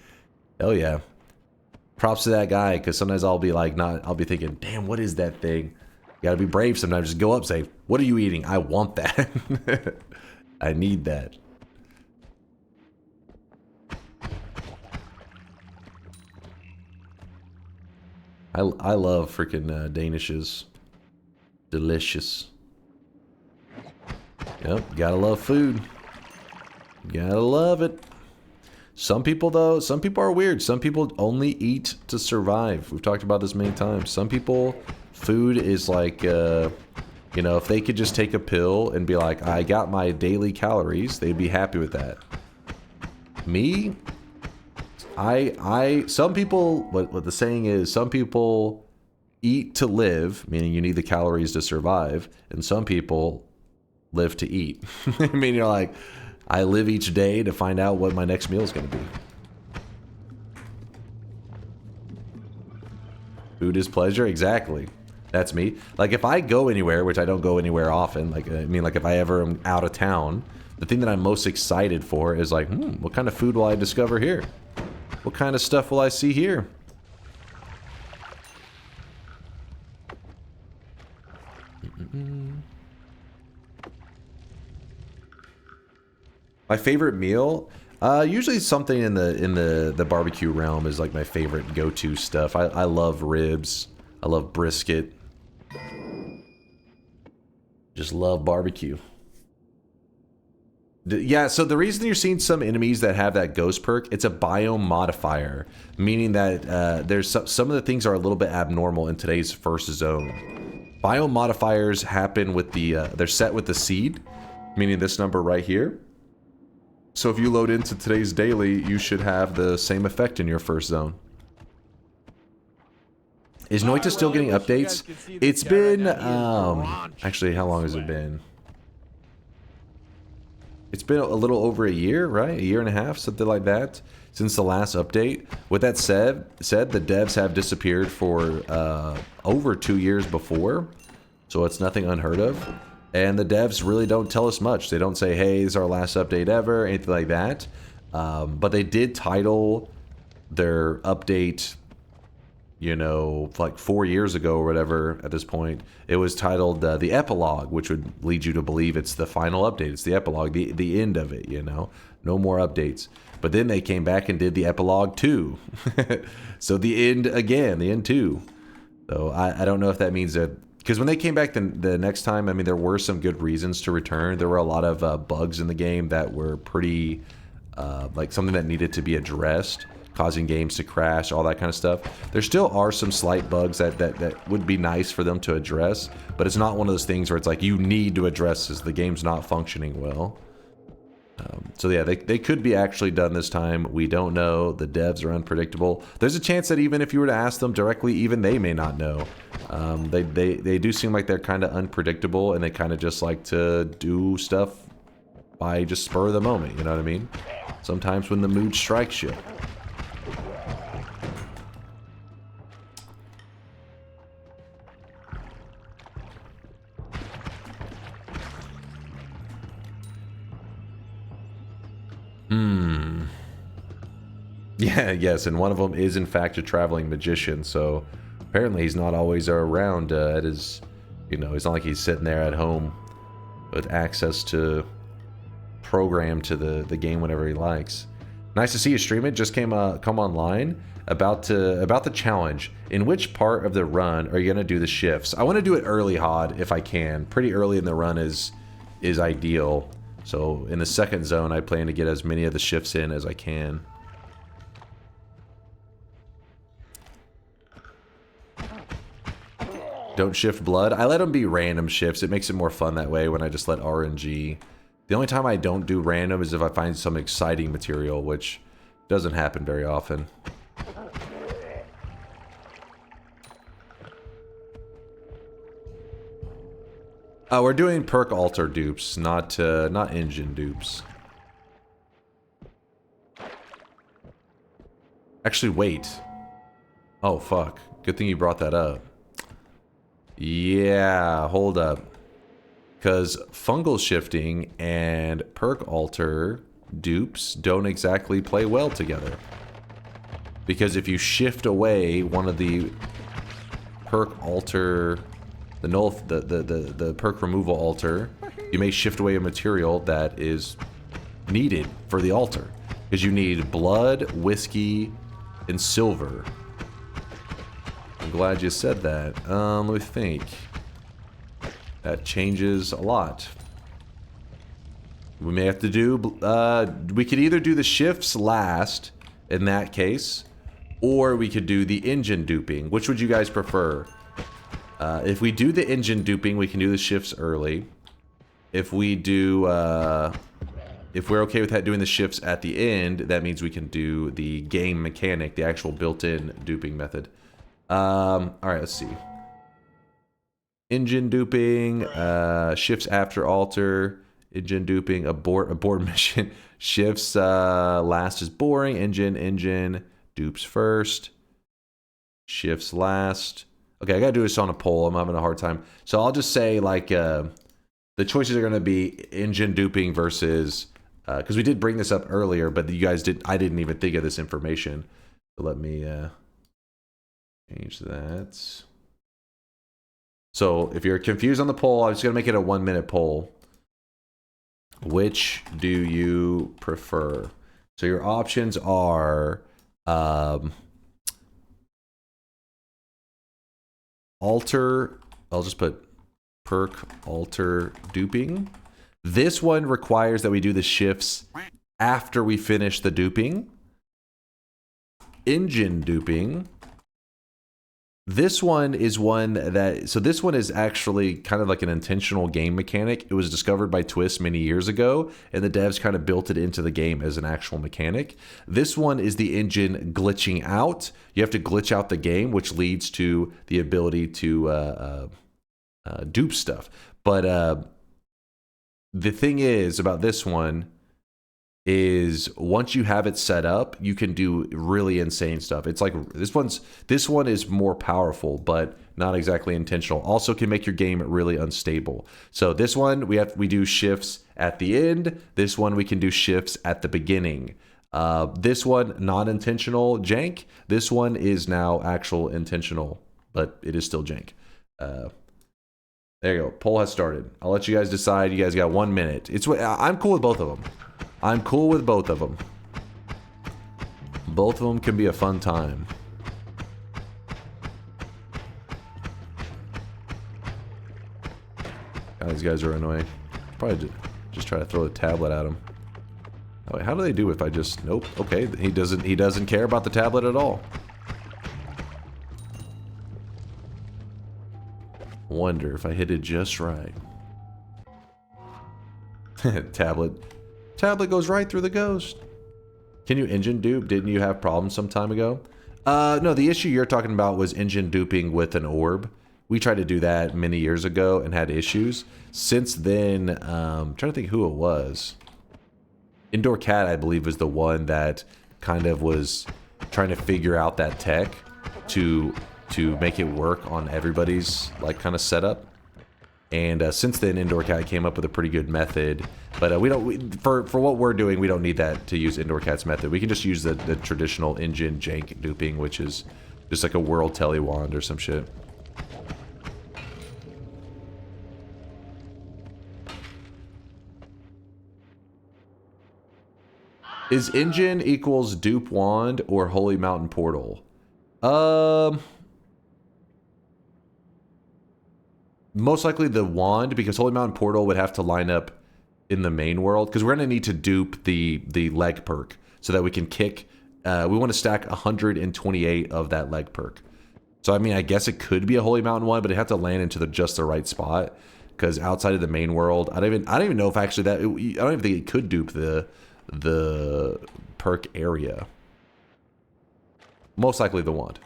Hell yeah. Props to that guy, because sometimes I'll be like, I'll be thinking, damn, what is that thing? You gotta be brave sometimes. Just go up, say, what are you eating? I want that. I need that. I love freaking Danishes. Delicious. Yep, gotta love food. Gotta love it. Some people, though, some people are weird. Some people only eat to survive. We've talked about this many times. Some people, food is like, you know, if they could just take a pill and be like, I got my daily calories, they'd be happy with that. Me, some people, what the saying is, some people eat to live, meaning you need the calories to survive, and some people live to eat. I mean, you're like, I live each day to find out what my next meal is going to be. Food is pleasure, exactly. That's me. Like, if I go anywhere, which I don't go anywhere often, like, I mean, like, if I ever am out of town, the thing that I'm most excited for is like, what kind of food will I discover here? What kind of stuff will I see here? My favorite meal? Usually something in the barbecue realm is like my favorite go-to stuff. I love ribs. I love brisket. Just love barbecue. Yeah, so the reason you're seeing some enemies that have that ghost perk, it's a biome modifier, meaning that there's some of the things are a little bit abnormal in today's first zone. Biome modifiers happen with the, they're set with the seed, meaning this number right here. So if you load into today's daily, you should have the same effect in your first zone. Is Noita still getting updates? It's been, actually, how long has it been? It's been a little over a year, right? A year and a half, something like that, since the last update. With that said, the devs have disappeared for over 2 years before, so it's nothing unheard of. And the devs really don't tell us much. They don't say, hey, this is our last update ever, anything like that. But they did title their update, you know, like 4 years ago or whatever at this point. It was titled the epilogue, which would lead you to believe it's the final update. It's the epilogue, the end of it, you know. No more updates. But then they came back and did the epilogue 2. So the end again, the end 2. So I don't know if that means that, because when they came back the next time, I mean, there were some good reasons to return. There were a lot of bugs in the game that were pretty, like something that needed to be addressed, causing games to crash, all that kind of stuff. There still are some slight bugs that would be nice for them to address, but it's not one of those things where it's like, you need to address this, the game's not functioning well. So yeah, they could be actually done this time. We don't know. The devs are unpredictable. There's a chance that even if you were to ask them directly, even they may not know. They do seem like they're kind of unpredictable, and they kind of just like to do stuff by just spur of the moment, you know what I mean? Sometimes when the mood strikes you. Yeah, yes, and one of them is in fact a traveling magician, so apparently he's not always around at his, you know, it's not like he's sitting there at home with access to program to the game whenever he likes. Nice to see you stream it. Just come online about the challenge. In which part of the run are you gonna do the shifts? I want to do it early, Hod, if I can. Pretty early in the run is ideal. So in the second zone, I plan to get as many of the shifts in as I can. Don't shift blood. I let them be random shifts. It makes it more fun that way when I just let RNG. The only time I don't do random is if I find some exciting material, which doesn't happen very often. We're doing perk alter dupes, not engine dupes. Actually, wait. Oh, fuck. Good thing you brought that up. Yeah, hold up. Because fungal shifting and perk alter dupes don't exactly play well together. Because if you shift away one of the perk alter, the perk removal alter, you may shift away a material that is needed for the alter. Because you need blood, whiskey, and silver. I'm glad you said that. Let me think. That changes a lot. We may have to do... we could either do the shifts last, in that case, or we could do the engine duping. Which would you guys prefer? If we do the engine duping, we can do the shifts early. If we do... if we're okay with that doing the shifts at the end, that means we can do the game mechanic, the actual built-in duping method. Alright, let's see. Engine duping, shifts after alter, engine duping, abort mission, shifts last is boring, engine, dupes first, shifts last. Okay, I gotta do this on a poll, I'm having a hard time. So I'll just say, like, the choices are gonna be engine duping versus, because we did bring this up earlier, but you guys I didn't even think of this information. So let me, change that. So if you're confused on the poll, I'm just going to make it a 1-minute poll. Which do you prefer? So your options are alter, I'll just put perk alter duping. This one requires that we do the shifts after we finish the duping. Engine duping. This one is one that, so this one is actually kind of like an intentional game mechanic. It was discovered by Twist many years ago, and the devs kind of built it into the game as an actual mechanic. This one is the engine glitching out. You have to glitch out the game, which leads to the ability to dupe stuff. But the thing is about this one is once you have it set up, you can do really insane stuff. It's like this one is more powerful, but not exactly intentional. Also can make your game really unstable. So this one we do shifts at the end. This one we can do shifts at the beginning. This one not intentional jank. This one is now actual intentional, but it is still jank. There you go. Poll has started. I'll let you guys decide. You guys got 1 minute. I'm cool with both of them. I'm cool with both of them. Both of them can be a fun time. God, these guys are annoying. Probably just try to throw the tablet at him. Oh, wait, how do they do if I just... Nope. Okay, he doesn't care about the tablet at all. Wonder if I hit it just right. Tablet goes right through the ghost. Can you engine dupe? Didn't you have problems some time ago? No, the issue you're talking about was engine duping with an orb. We tried to do that many years ago and had issues. Since then, I'm trying to think who it was. Indoor Cat, I believe, was the one that kind of was trying to figure out that tech to make it work on everybody's like kind of setup. And since then, Indoor Cat came up with a pretty good method. But for what we're doing, we don't need that to use Indoor Cat's method. We can just use the traditional engine jank duping, which is just like a world telly wand or some shit. Is engine equals dupe wand or Holy Mountain Portal? Most likely the wand, because Holy Mountain Portal would have to line up in the main world, because we're going to need to dupe the leg perk so that we can kick. We want to stack 128 of that leg perk. So I mean, I guess it could be a Holy Mountain one, but it have to land into just the right spot, because outside of the main world, I don't even know if actually I don't even think it could dupe the perk area. Most likely the wand.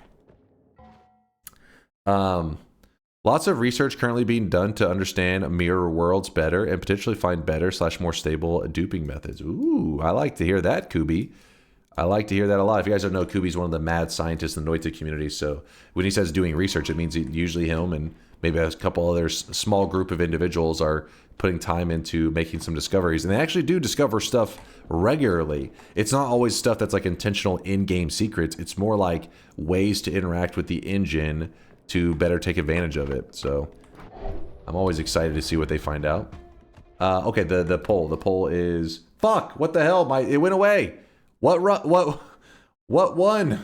Lots of research currently being done to understand mirror worlds better and potentially find better / more stable duping methods. Ooh, I like to hear that, Kubi. I like to hear that a lot. If you guys don't know, Kubi's one of the mad scientists in the Noita community. So when he says doing research, it means usually him and maybe a couple other small group of individuals are putting time into making some discoveries. And they actually do discover stuff regularly. It's not always stuff that's like intentional in-game secrets. It's more like ways to interact with the engine to better take advantage of it. So I'm always excited to see what they find out. Okay, the poll is fuck. What the hell? It went away. What won?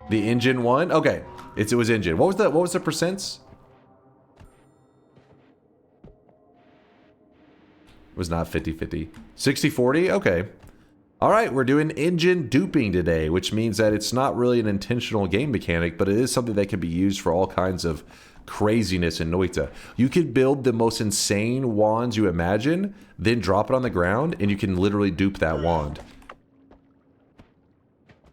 The engine won. Okay, it was engine. What was the percents? It was not 50-50. 60-40. Okay. All right, we're doing engine duping today, which means that it's not really an intentional game mechanic, but it is something that can be used for all kinds of craziness in Noita. You could build the most insane wands you imagine, then drop it on the ground, and you can literally dupe that wand.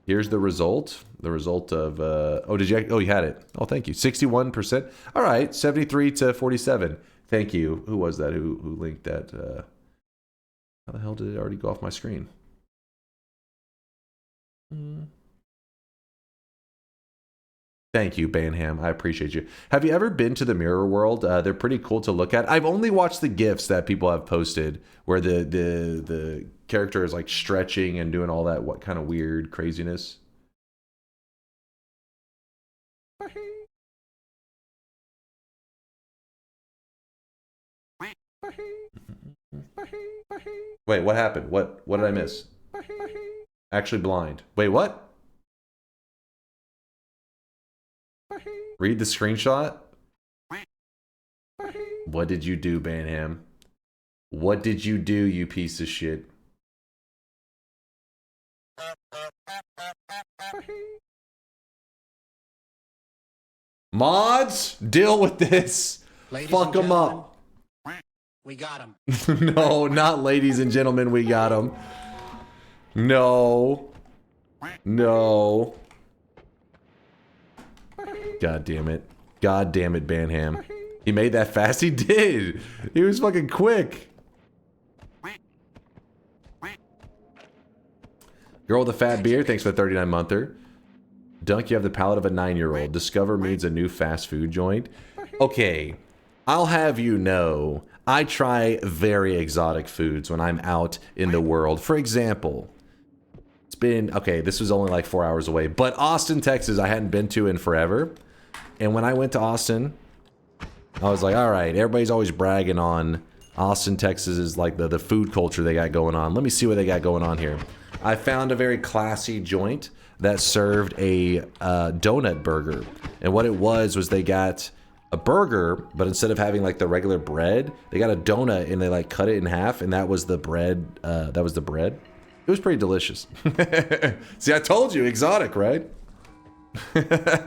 Here's the result. The result of... oh, you had it. Oh, thank you. 61%. All right, 73 to 47. Thank you. Who was that? Who linked that? How the hell did it already go off my screen? Thank you, Banham. I appreciate you. Have you ever been to the mirror world? They're pretty cool to look at. I've only watched the GIFs that people have posted where the character is like stretching and doing all that what kind of weird craziness. Wait, what happened? What did I miss? Actually blind. Wait, what? Read the screenshot. What did you do, Banham? What did you do, you piece of shit? Mods, deal with this. Fuck them up. We got him. No, not ladies and gentlemen, we got him. No. No. God damn it. God damn it, Banham. He made that fast? He did. He was fucking quick. Girl with a fat beard, thanks for the 39-monther. Dunk, you have the palate of a 9-year-old. Discover means a new fast food joint. Okay, I'll have you know, I try very exotic foods when I'm out in the world. For example, it's been, okay, this was only like 4 hours away, but Austin, Texas, I hadn't been to in forever. And when I went to Austin, I was like, all right, everybody's always bragging on Austin, Texas is like the food culture they got going on. Let me see what they got going on here. I found a very classy joint that served a donut burger. And what it was they got a burger, but instead of having like the regular bread, they got a donut and they like cut it in half, and that was the bread. That was the bread. It was pretty delicious. See, I told you, exotic, right?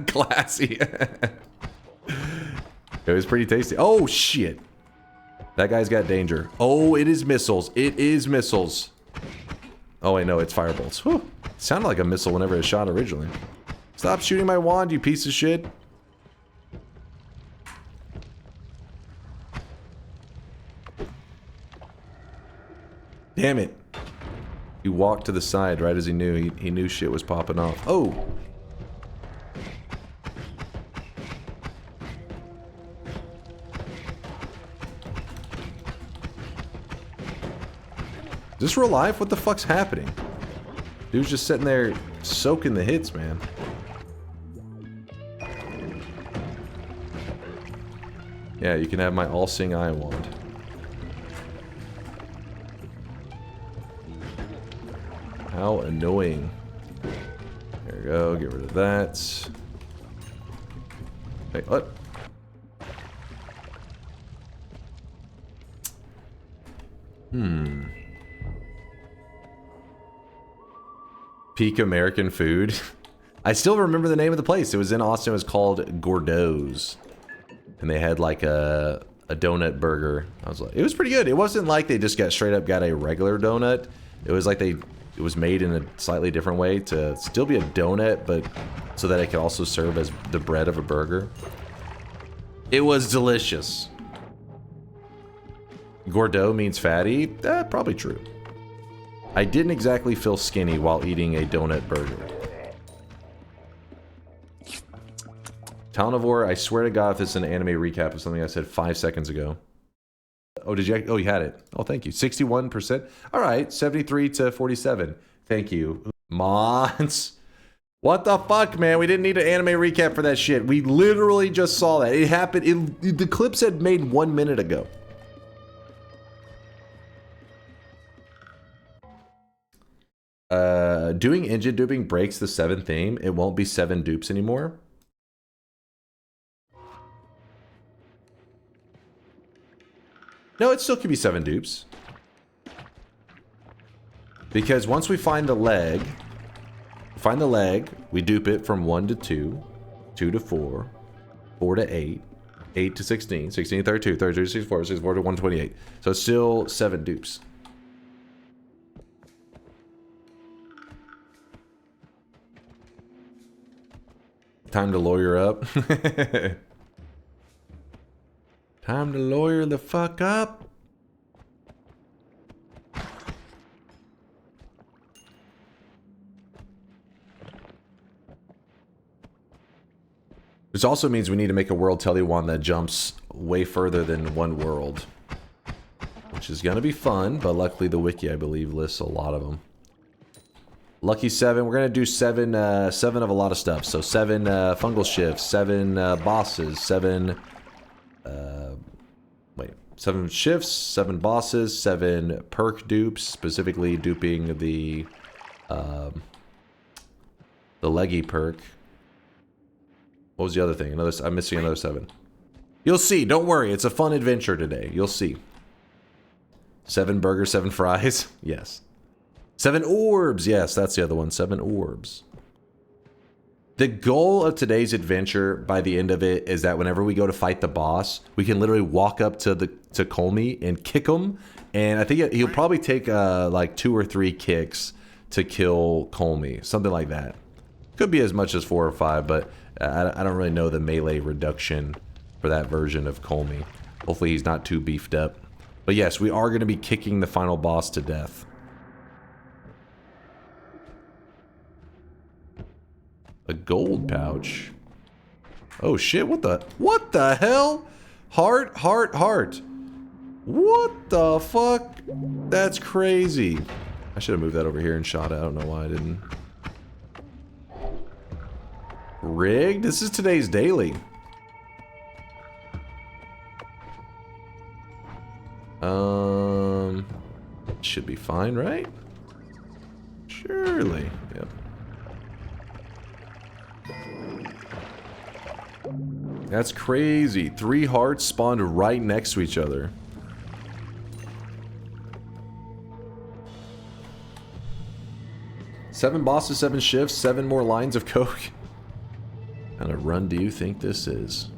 Classy. It was pretty tasty. Oh, shit. That guy's got danger. Oh, it is missiles. It is missiles. Oh, wait, no, it's firebolts. Whew. Sounded like a missile whenever it shot originally. Stop shooting my wand, you piece of shit. Damn it. He walked to the side right as he knew. He knew shit was popping off. Oh! Is this real life? What the fuck's happening? Dude's just sitting there soaking the hits, man. Yeah, you can have my all-seeing eye wand. How annoying. There we go, get rid of that. Hey, what? Peak American food. I still remember the name of the place. It was in Austin. It was called Gordo's. And they had like a donut burger. I was like, it was pretty good. It wasn't like they just got straight up got a regular donut. It was like they It was made in a slightly different way to still be a donut, but so that it could also serve as the bread of a burger. It was delicious. Gordeau means fatty? Probably true. I didn't exactly feel skinny while eating a donut burger. Talnivore, I swear to God if this is an anime recap of something I said 5 seconds ago. Oh, did you? Oh, you had it. Oh, thank you. 61%. All right, 73 to 47. Thank you. Mons. What the fuck, man? We didn't need an anime recap for that shit. We literally just saw that. It happened. The clip said made 1 minute ago. Doing engine duping breaks the 7 theme. It won't be 7 dupes anymore. No, it still could be 7 dupes. Because once we find the leg, we dupe it from 1 to 2, 2 to 4, 4 to 8, 8 to 16, 16 to 32, 32 to 64, 64 to 128. So it's still 7 dupes. Time to lawyer up. Time to lawyer the fuck up. This also means we need to make a world telly one that jumps way further than one world. Which is going to be fun, but luckily the wiki, I believe, lists a lot of them. Lucky 7, we're going to do 7 of a lot of stuff. So 7 fungal shifts, 7 bosses, 7... 7 shifts, 7 bosses, 7 perk dupes, specifically duping the leggy perk. What was the other thing? I'm missing another 7. You'll see. Don't worry. It's a fun adventure today. You'll see. 7 burgers, 7 fries. Yes. 7 orbs. Yes, that's the other one. 7 orbs. The goal of today's adventure, by the end of it, is that whenever we go to fight the boss, we can literally walk up to Colmy and kick him. And I think he'll probably take like 2 or 3 kicks to kill Colmy, something like that. Could be as much as 4 or 5, but I don't really know the melee reduction for that version of Colmy. Hopefully he's not too beefed up. But yes, we are going to be kicking the final boss to death. A gold pouch. Oh shit, what the hell? Heart. What the fuck? That's crazy. I should have moved that over here and shot it. I don't know why I didn't. Rigged? This is today's daily. Should be fine, right? Surely. Yep. That's crazy. 3 hearts spawned right next to each other. Seven bosses, 7 shifts, 7 more lines of coke. What kind of run do you think this is?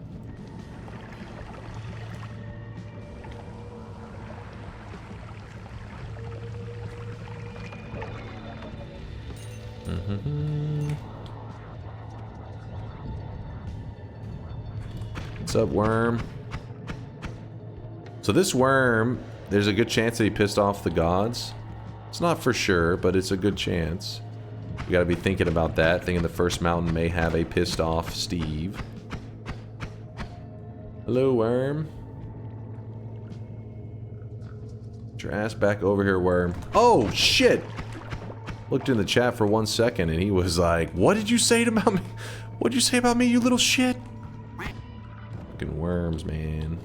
What's up, worm? So this worm, there's a good chance that he pissed off the gods. It's not for sure, but it's a good chance. We gotta be thinking about that, thinking the first mountain may have a pissed off Steve. Hello, worm. Get your ass back over here, worm. Oh, shit! Looked in the chat for 1 second and he was like, what did you say about me? What did you say about me, you little shit? Fucking worms, man.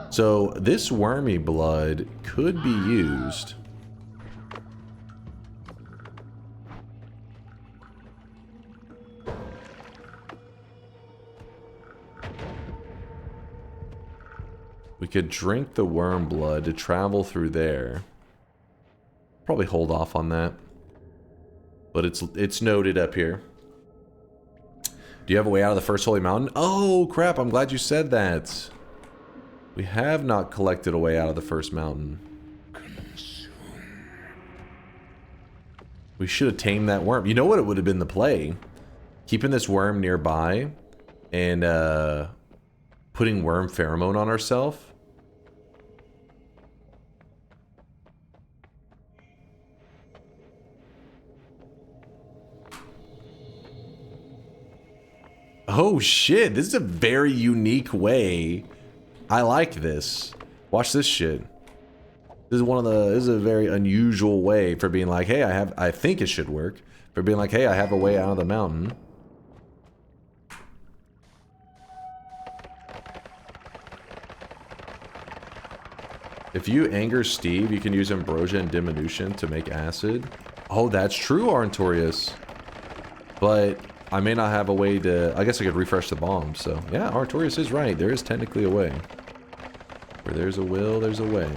So, this wormy blood could be used. We could drink the worm blood to travel through there. Probably hold off on that. But it's noted up here. Do you have a way out of the first holy mountain? Oh, crap. I'm glad you said that. We have not collected a way out of the first mountain. We should have tamed that worm. You know what it would have been the play? Keeping this worm nearby and putting worm pheromone on ourselves. Oh shit, this is a very unique way. I like this. Watch this shit. This is a very unusual way for being like, hey, I think it should work. For being like, hey, I have a way out of the mountain. If you anger Steve, you can use ambrosia and diminution to make acid. Oh, that's true, Arntorius. But I may not have a way to... I guess I could refresh the bomb, so... Yeah, Arntorius is right. There is technically a way. Where there's a will, there's a way.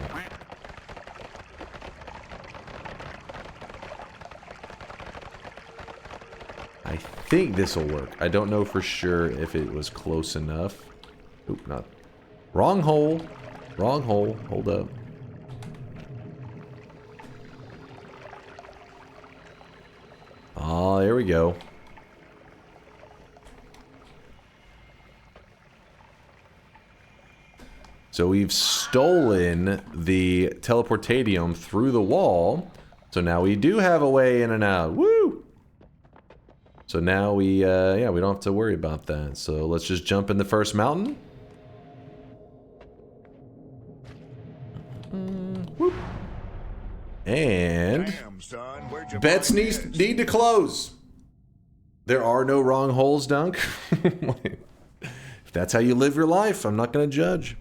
I think this will work. I don't know for sure if it was close enough. Oop, not... Wrong hole. Wrong hole. Hold up. Oh, there we go. So we've stolen the teleportadium through the wall. So now we do have a way in and out. Woo! So now we, yeah, we don't have to worry about that. So let's just jump in the first mountain. Whoop. And bets need to close. There are no wrong holes, Dunk. If that's how you live your life, I'm not going to judge.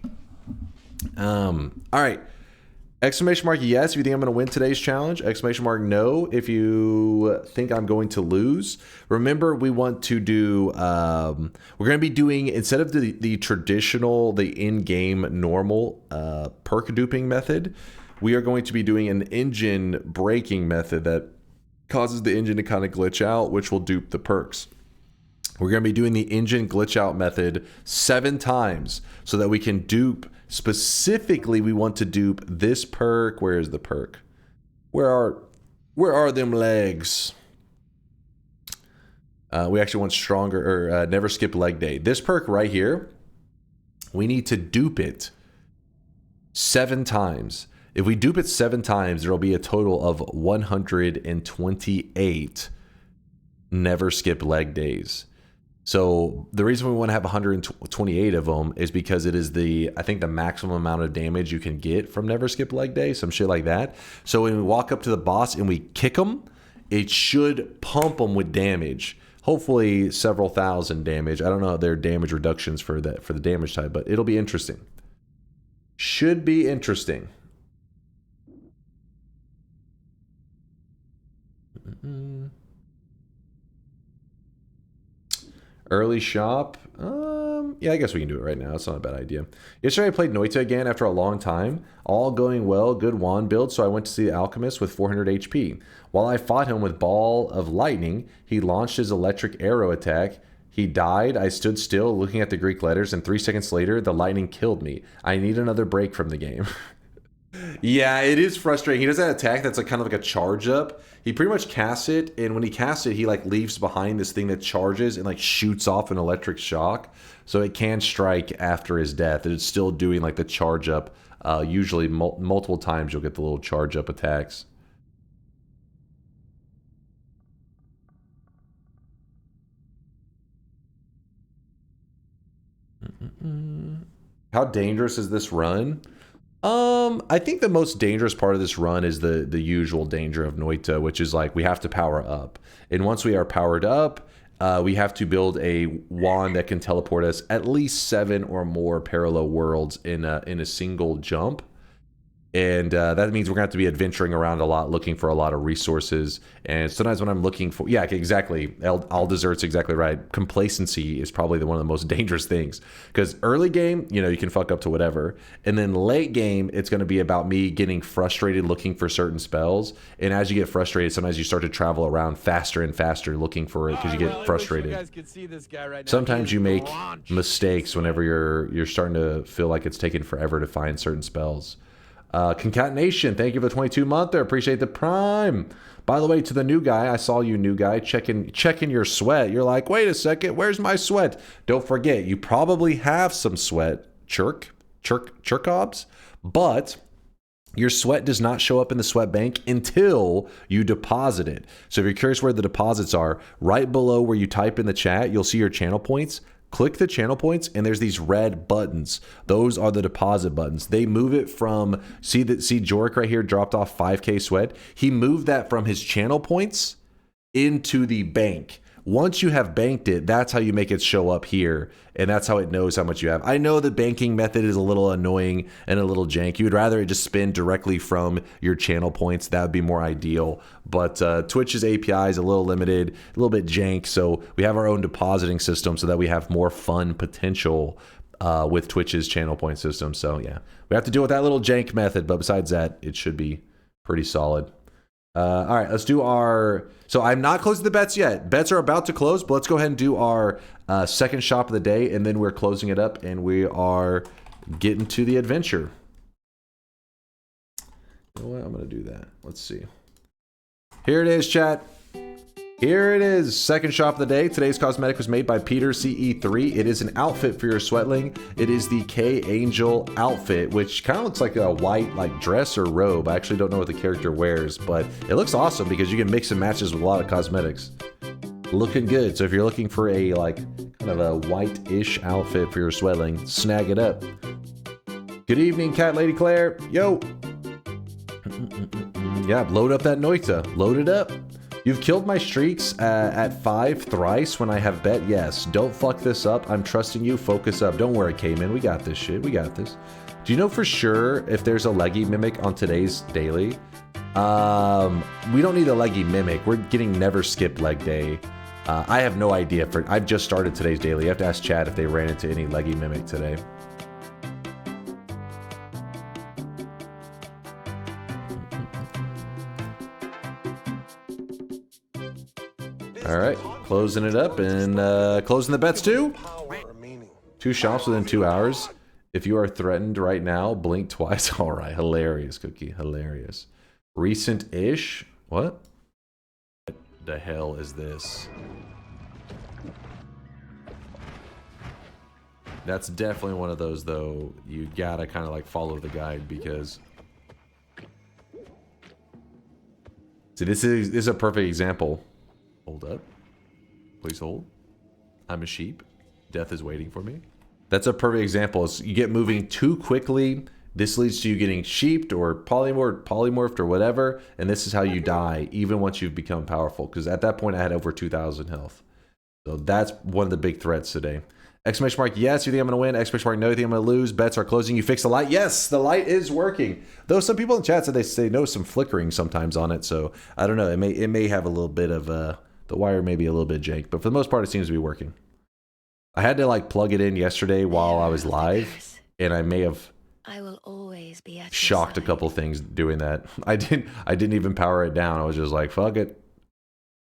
All right. Exclamation mark yes if you think I'm going to win today's challenge. Exclamation mark no if you think I'm going to lose. Remember, we want to do, we're going to be doing, instead of the traditional, the in-game normal perk duping method, we are going to be doing an engine breaking method that causes the engine to kind of glitch out, which will dupe the perks. We're going to be doing the engine glitch out method 7 times so that we can dupe. Specifically, we want to dupe this perk. Where is the perk? Where are them legs? We actually want stronger, or never skip leg day. This perk right here, we need to dupe it 7 times. If we dupe it 7 times, there will be a total of 128 never skip leg days. So the reason we want to have 128 of them is because it is I think the maximum amount of damage you can get from never skip leg day, some shit like that. So when we walk up to the boss and we kick them, it should pump them with damage. Hopefully several thousand damage. I don't know their damage reductions for the damage type, but it'll be interesting. Should be interesting. Early shop. Yeah, I guess we can do it right now. It's not a bad idea. Yesterday I played Noita again after a long time. All going well, good wand build, so I went to see the alchemist with 400 HP. While I fought him with Ball of Lightning, he launched his electric arrow attack. He died. I stood still looking at the Greek letters, and 3 seconds later, the lightning killed me. I need another break from the game. Yeah, it is frustrating. He does that attack that's like kind of like a charge up. He pretty much casts it, and when he casts it, he like leaves behind this thing that charges and like shoots off an electric shock. So it can strike after his death, and it's still doing like the charge up. Usually multiple times you'll get the little charge up attacks. How dangerous is this run? I think the most dangerous part of this run is the usual danger of Noita, which is like we have to power up. And once we are powered up, we have to build a wand that can teleport us at least 7 or more parallel worlds in a single jump. And that means we're going to have to be adventuring around a lot, looking for a lot of resources. And sometimes when I'm looking for... Yeah, exactly. Aldezert's exactly right. Complacency is probably one of the most dangerous things. Because early game, you know, you can fuck up to whatever. And then late game, it's going to be about me getting frustrated looking for certain spells. And as you get frustrated, sometimes you start to travel around faster and faster looking for it because you get frustrated. You guys can see this guy right now. Sometimes you make mistakes whenever you're starting to feel like it's taking forever to find certain spells. Concatenation, thank you for the 22-monther. Appreciate the prime. By the way, to the new guy, I saw you, new guy, checking your sweat. You're like, wait a second, where's my sweat? Don't forget, you probably have some sweat, Chirkobs, but your sweat does not show up in the sweat bank until you deposit it. So if you're curious where the deposits are, right below where you type in the chat, you'll see your channel points. Click the channel points and there's these red buttons. Those are the deposit buttons. They move it from, see Jorik right here dropped off 5K sweat. He moved that from his channel points into the bank. Once you have banked it, that's how you make it show up here. And that's how it knows how much you have. I know the banking method is a little annoying and a little jank. You would rather it just spin directly from your channel points. That would be more ideal. But Twitch's API is a little limited, a little bit jank. So we have our own depositing system so that we have more fun potential with Twitch's channel point system. So yeah, we have to deal with that little jank method. But besides that, it should be pretty solid. All right, let's do our... So I'm not closing the bets yet. Bets are about to close, but let's go ahead and do our second shop of the day, and then we're closing it up, and we are getting to the adventure. You know what? I'm going to do that. Let's see. Here it is, chat. Here it is, second shop of the day. Today's cosmetic was made by Peter CE3. It is an outfit for your sweatling. It is the K Angel outfit, which kind of looks like a white dress or robe. I actually don't know what the character wears, but it looks awesome because you can mix and matches with a lot of cosmetics. Looking good. So if you're looking for a kind of a white-ish outfit for your sweatling, snag it up. Good evening, Cat Lady Claire. Yo. Yeah, load up that Noita. Load it up. You've killed my streaks at 5 thrice when I have bet. Yes, don't fuck this up. I'm trusting you. Focus up. Don't worry, Cayman. We got this shit. We got this. Do you know for sure if there's a leggy mimic on today's daily? We don't need a leggy mimic. We're getting never skip leg day. I have no idea. I've just started today's daily. You have to ask Chad if they ran into any leggy mimic today. All right, closing it up and closing the bets too. 2 shops within 2 hours. If you are threatened right now, blink twice. All right, hilarious, Cookie, hilarious. Recent-ish. What the hell is this? That's definitely one of those, though. You gotta kind of follow the guide because. See, this is a perfect example. Hold up. Please hold. I'm a sheep. Death is waiting for me. That's a perfect example. You get moving too quickly. This leads to you getting sheeped or polymorphed or whatever. And this is how you die, even once you've become powerful. Because at that point, I had over 2,000 health. So that's one of the big threats today. Exclamation mark, yes, you think I'm going to win? Exclamation mark, no, you think I'm going to lose? Bets are closing. You fix the light? Yes, the light is working. Though some people in chat said they notice some flickering sometimes on it. So I don't know. It may have a little bit of... the wire may be a little bit jank, but for the most part, it seems to be working. I had to plug it in yesterday while I was live, and I may have shocked a couple things doing that. I didn't even power it down. I was just like, fuck it.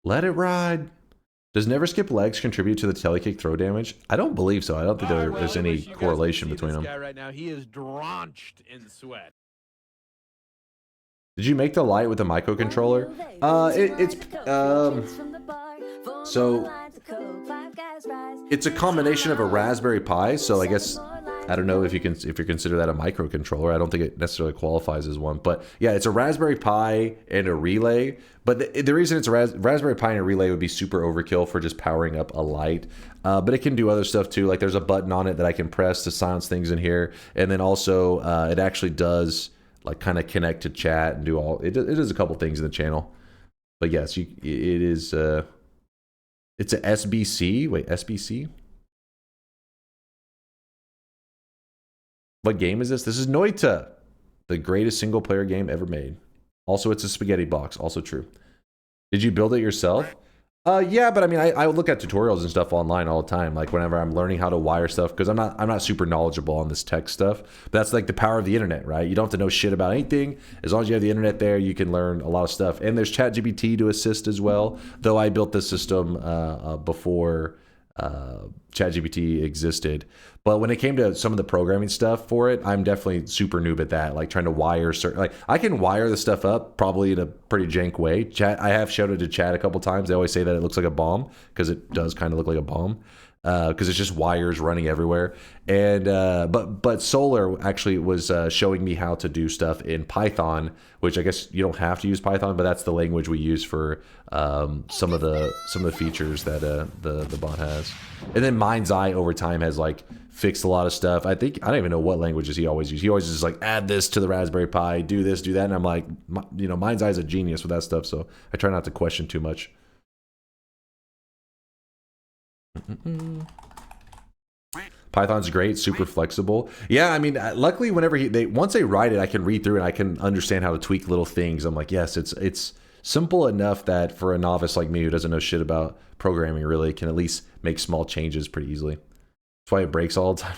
Let it ride. Does never skip legs contribute to the telekick throw damage? I don't believe so. I don't think there's any correlation between them. Guy right now, he is drenched in sweat. Did you make the light with a microcontroller? So it's a combination of a Raspberry Pi. So I guess I don't know if you consider that a microcontroller. I don't think it necessarily qualifies as one. But yeah, it's a Raspberry Pi and a relay. But the reason it's a Raspberry Pi and a relay would be super overkill for just powering up a light. But it can do other stuff too. Like there's a button on it that I can press to silence things in here, and then also it actually does. Kind of connect to chat and do all it does a couple things in the channel. But yes, it is it's a SBC. Wait, SBC? What game is this? This is Noita, the greatest single player game ever made. Also, it's a spaghetti box, also true. Did you build it yourself? Yeah, but I mean, I look at tutorials and stuff online all the time. Whenever I'm learning how to wire stuff, because I'm not super knowledgeable on this tech stuff. But that's the power of the internet, right? You don't have to know shit about anything. As long as you have the internet there, you can learn a lot of stuff. And there's ChatGPT to assist as well. Though I built this system before ChatGPT existed. But when it came to some of the programming stuff for it, I'm definitely super noob at that. Like trying to wire certain, like I can wire the stuff up probably in a pretty jank way. I have showed it to Chat a couple times. They always say that it looks like a bomb because it does kind of look like a bomb. Because it's just wires running everywhere, and but Solar actually was showing me how to do stuff in Python, which I guess you don't have to use Python, but that's the language we use for some of the features that the bot has. And then Mind's Eye over time has like fixed a lot of stuff. I don't even know what languages he always uses. He always just like add this to the Raspberry Pi, do this, do that, and I'm like, you know, Mind's Eye is a genius with that stuff, so I try not to question too much. Python's great, super flexible. Yeah, I mean, luckily, whenever once they write it, I can read through and I can understand how to tweak little things. I'm like, yes, it's simple enough that for a novice like me who doesn't know shit about programming, really can at least make small changes pretty easily. That's why it breaks all the time.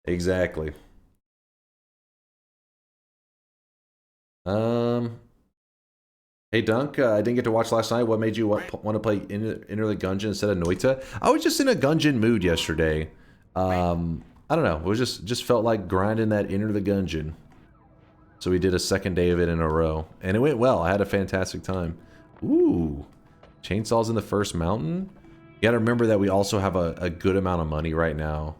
Exactly. Hey Dunk, I didn't get to watch last night. What made you want to play Enter the Gungeon instead of Noita? I was just in a Gungeon mood yesterday. I don't know. It was just felt like grinding that Enter the Gungeon. So we did a second day of it in a row, and it went well. I had a fantastic time. Ooh, chainsaws in the first mountain. You got to remember that we also have a good amount of money right now.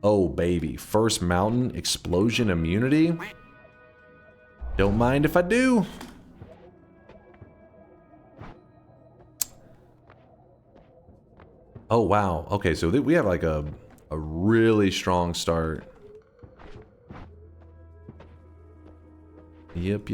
Oh baby, first mountain explosion immunity. Don't mind if I do. Oh, wow. Okay, so we have like a really strong start. Yep.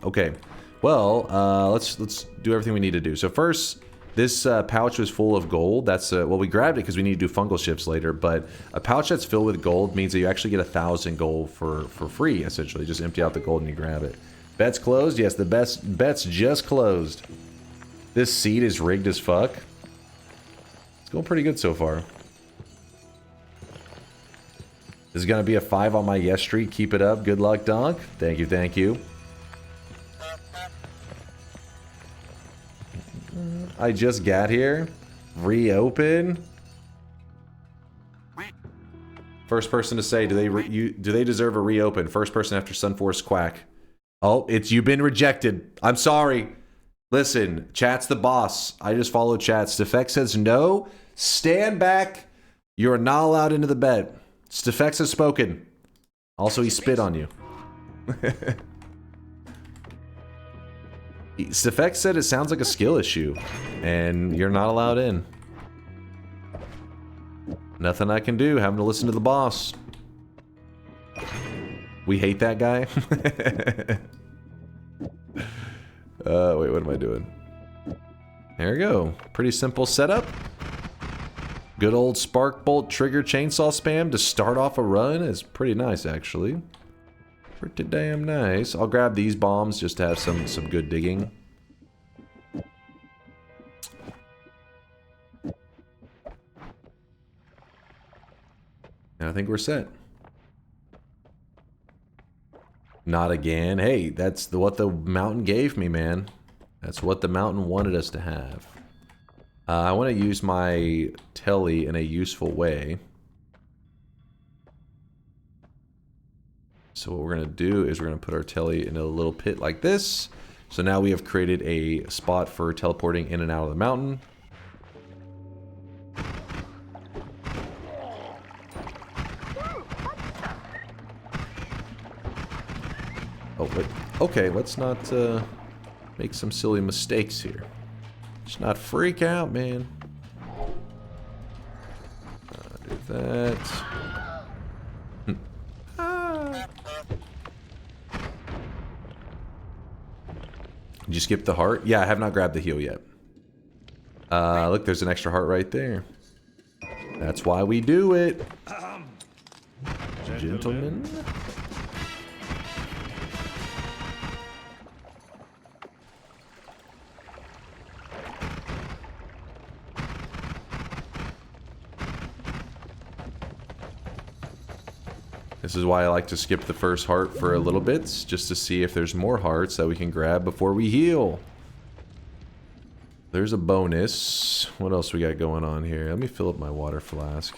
Okay. Well, let's do everything we need to do. So first, this pouch was full of gold. That's well, we grabbed it because we need to do fungal ships later. But a pouch that's filled with gold means that you actually get 1,000 gold for free. Essentially, just empty out the gold and you grab it. Bet's closed. Yes, the bet's just closed. This seed is rigged as fuck. Going pretty good so far. This is going to be a 5 on my yes streak. Keep it up. Good luck, Dunk. Thank you. I just got here. Reopen. First person to say, do they deserve a reopen? First person after Sunforce Quack. Oh, you've been rejected. I'm sorry. Listen, Chat's the boss. I just followed Chat. Stefex says no. Stand back. You are not allowed into the bed. Stefex has spoken. Also, he spit on you. Stefex said it sounds like a skill issue, and you're not allowed in. Nothing I can do. Having to listen to the boss. We hate that guy. Wait, what am I doing? There we go. Pretty simple setup. Good old spark bolt trigger chainsaw spam to start off a run is pretty nice, actually. Pretty damn nice. I'll grab these bombs just to have some good digging. And I think we're set. Not again. Hey, that's what the mountain gave me, man. That's what the mountain wanted us to have. I want to use my telly in a useful way. So what we're going to do is we're going to put our telly in a little pit like this. So now we have created a spot for teleporting in and out of the mountain. Oh, wait. Okay, let's not make some silly mistakes here. Just not freak out, man. Do that. Did you skip the heart? Yeah, I have not grabbed the heal yet. Look, there's an extra heart right there. That's why we do it. Gentlemen. This is why I like to skip the first heart for a little bit, just to see if there's more hearts that we can grab before we heal. There's a bonus. What else we got going on here? Let me fill up my water flask.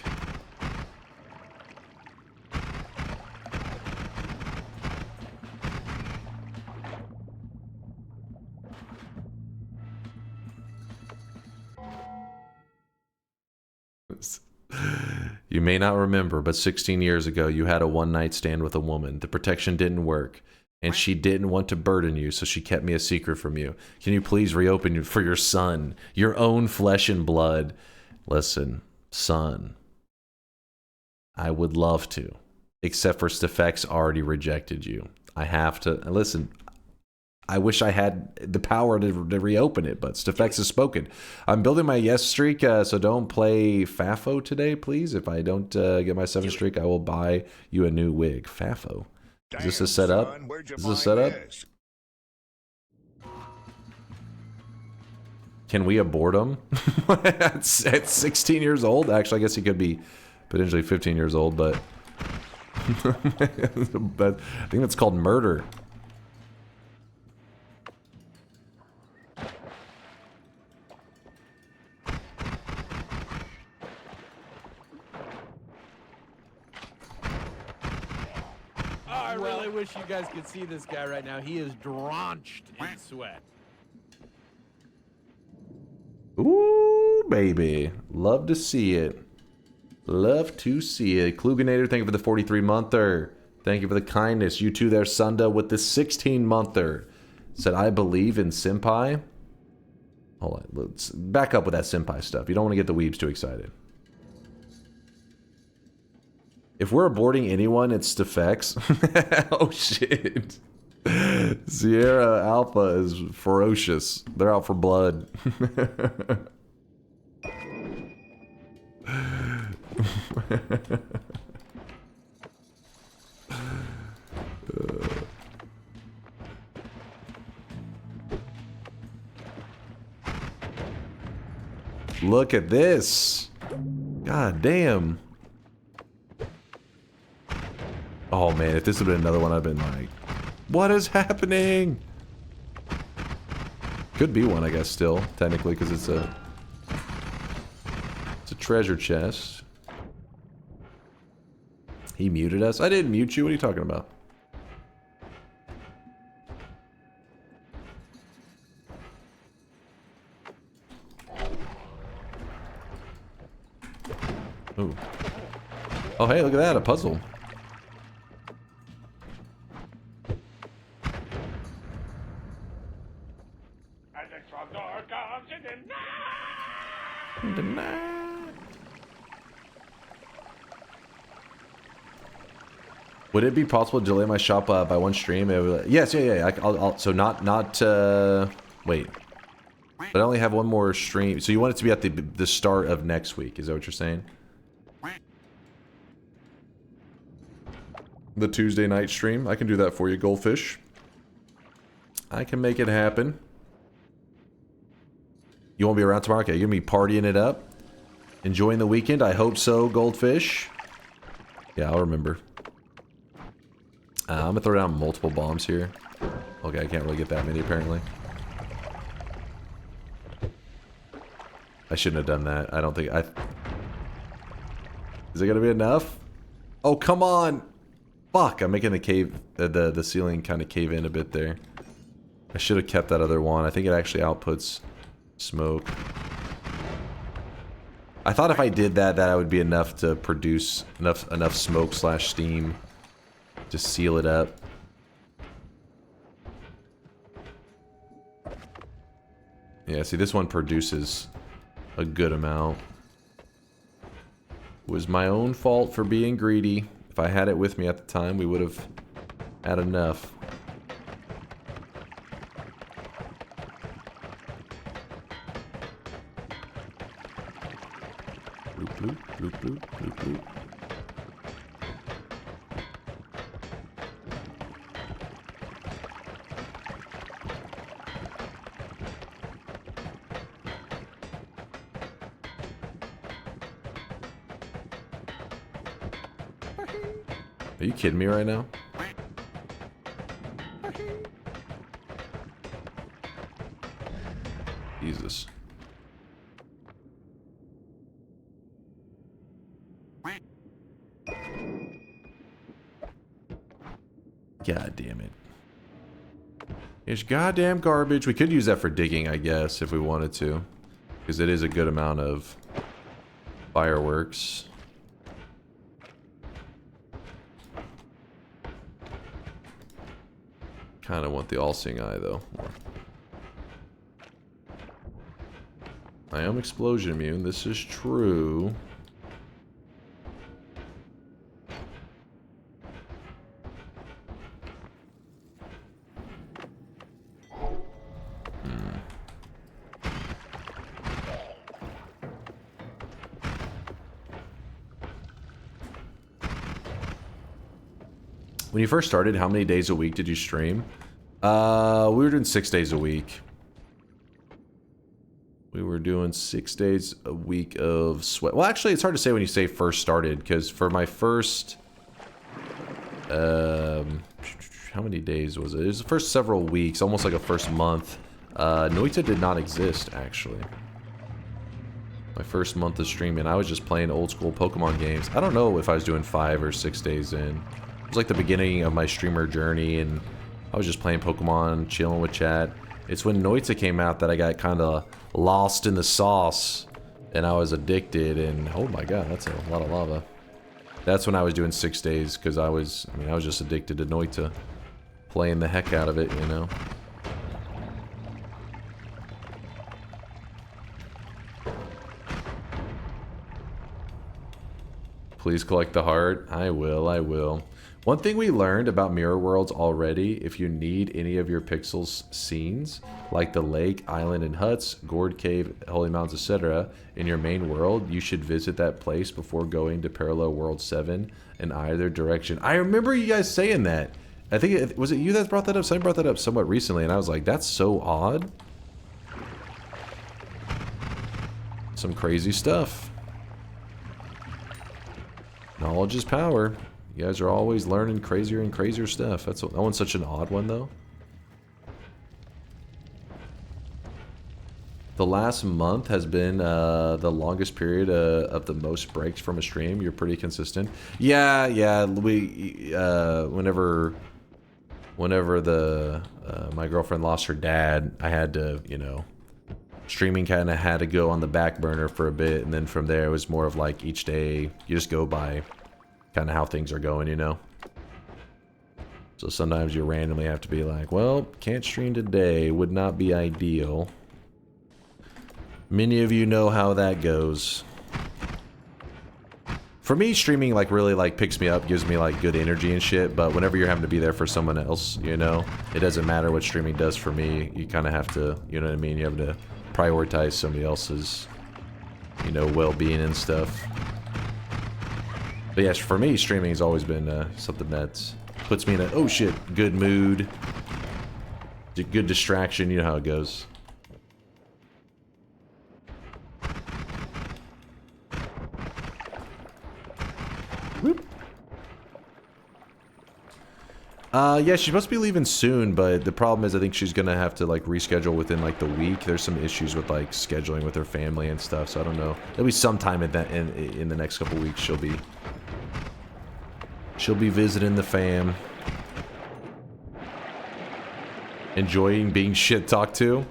You may not remember, but 16 years ago, you had a one-night stand with a woman. The protection didn't work, and she didn't want to burden you, so she kept me a secret from you. Can you please reopen for your son, your own flesh and blood? Listen, son, I would love to, except for Stefex already rejected you. I have to, listen, I wish I had the power to reopen it, but Stefex has spoken. I'm building my yes streak, so don't play Fafo today, please. If I don't get my 7 streak, I will buy you a new wig. Fafo. Is this a setup? Is this a setup? Can we abort him? at 16 years old? Actually, I guess he could be potentially 15 years old, but... but I think that's called murder. I really wish you guys could see this guy right now. He is drenched in sweat. Ooh, baby. Love to see it. Love to see it. Kluganator, thank you for the 43-monther. Thank you for the kindness. You too there, Sunda, with the 16-monther. Said, I believe in Senpai. Hold on. Let's back up with that Senpai stuff. You don't want to get the weebs too excited. If we're aborting anyone, it's Stefex. Oh, shit. Sierra Alpha is ferocious. They're out for blood. Look at this. God damn. Oh man, if this had been another one, I'd been like, what is happening? Could be one, I guess, still, technically, because it's a treasure chest. He muted us? I didn't mute you. What are you talking about? Ooh. Oh, hey, look at that, a puzzle. Would it be possible to delay my shop by one stream? Yes, yeah. I'll so not wait. But I only have one more stream. So you want it to be at the start of next week? Is that what you're saying? The Tuesday night stream. I can do that for you, Goldfish. I can make it happen. You won't be around tomorrow? Okay, you're gonna be partying it up, enjoying the weekend. I hope so, Goldfish. Yeah, I'll remember. I'm gonna throw down multiple bombs here. Okay, I can't really get that many apparently. I shouldn't have done that. I don't think I... Is it gonna be enough? Oh, come on! Fuck, I'm making the cave, the ceiling kind of cave in a bit there. I should have kept that other one. I think it actually outputs smoke. I thought if I did that, that would be enough to produce enough smoke / steam. Just seal it up. Yeah, see, this one produces a good amount. It was my own fault for being greedy. If I had it with me at the time, we would have had enough. Bloop, bloop, bloop, bloop, bloop, bloop. Are you kidding me right now? Jesus. God damn it. It's goddamn garbage. We could use that for digging, I guess, if we wanted to. Because it is a good amount of fireworks. Kind of want the all-seeing eye, though. I am explosion immune. This is true. When you first started, how many days a week did you stream? We were doing 6 days a week. We were doing 6 days a week of sweat. Well, actually, it's hard to say when you say first started, because for my first... how many days was it? It was the first several weeks, almost like a first month. Noita did not exist, actually. My first month of streaming, I was just playing old school Pokemon games. I don't know if I was doing 5 or 6 days in. It was like the beginning of my streamer journey, and I was just playing Pokemon, chilling with chat. It's when Noita came out that I got kind of lost in the sauce, and I was addicted, and oh my god, that's a lot of lava. That's when I was doing 6 days, because I was just addicted to Noita. Playing the heck out of it, you know. Please collect the heart. I will, I will. One thing we learned about Mirror Worlds already, if you need any of your pixels scenes, like the lake, island, and huts, gourd cave, holy mountains, etc., in your main world, you should visit that place before going to Parallel World 7 in either direction. I remember you guys saying that. I think, was it you that brought that up? Somebody brought that up somewhat recently, and I was like, that's so odd. Some crazy stuff. Knowledge is power. You guys are always learning crazier and crazier stuff. That one's such an odd one, though. The last month has been the longest period of the most breaks from a stream. You're pretty consistent. Yeah. We whenever my girlfriend lost her dad, I had to, you know, streaming kind of had to go on the back burner for a bit, and then from there it was more of like each day you just go by kind of how things are going, you know. So sometimes you randomly have to be like, well, can't stream today, would not be ideal. Many of you know how that goes. For me, streaming like really like picks me up, gives me like good energy and shit, but whenever you're having to be there for someone else, you know, it doesn't matter what streaming does for me. You kind of have to, you know what I mean, you have to prioritize somebody else's, you know, well-being and stuff. But yes, for me, streaming has always been something that puts me in a, oh shit, good mood, good distraction, you know how it goes. Whoop. Yeah, she's supposed to be leaving soon, but the problem is I think she's gonna have to like reschedule within like the week. There's some issues with like scheduling with her family and stuff, so I don't know. There'll be some time in the next couple weeks she'll be visiting the fam. Enjoying being shit talked to.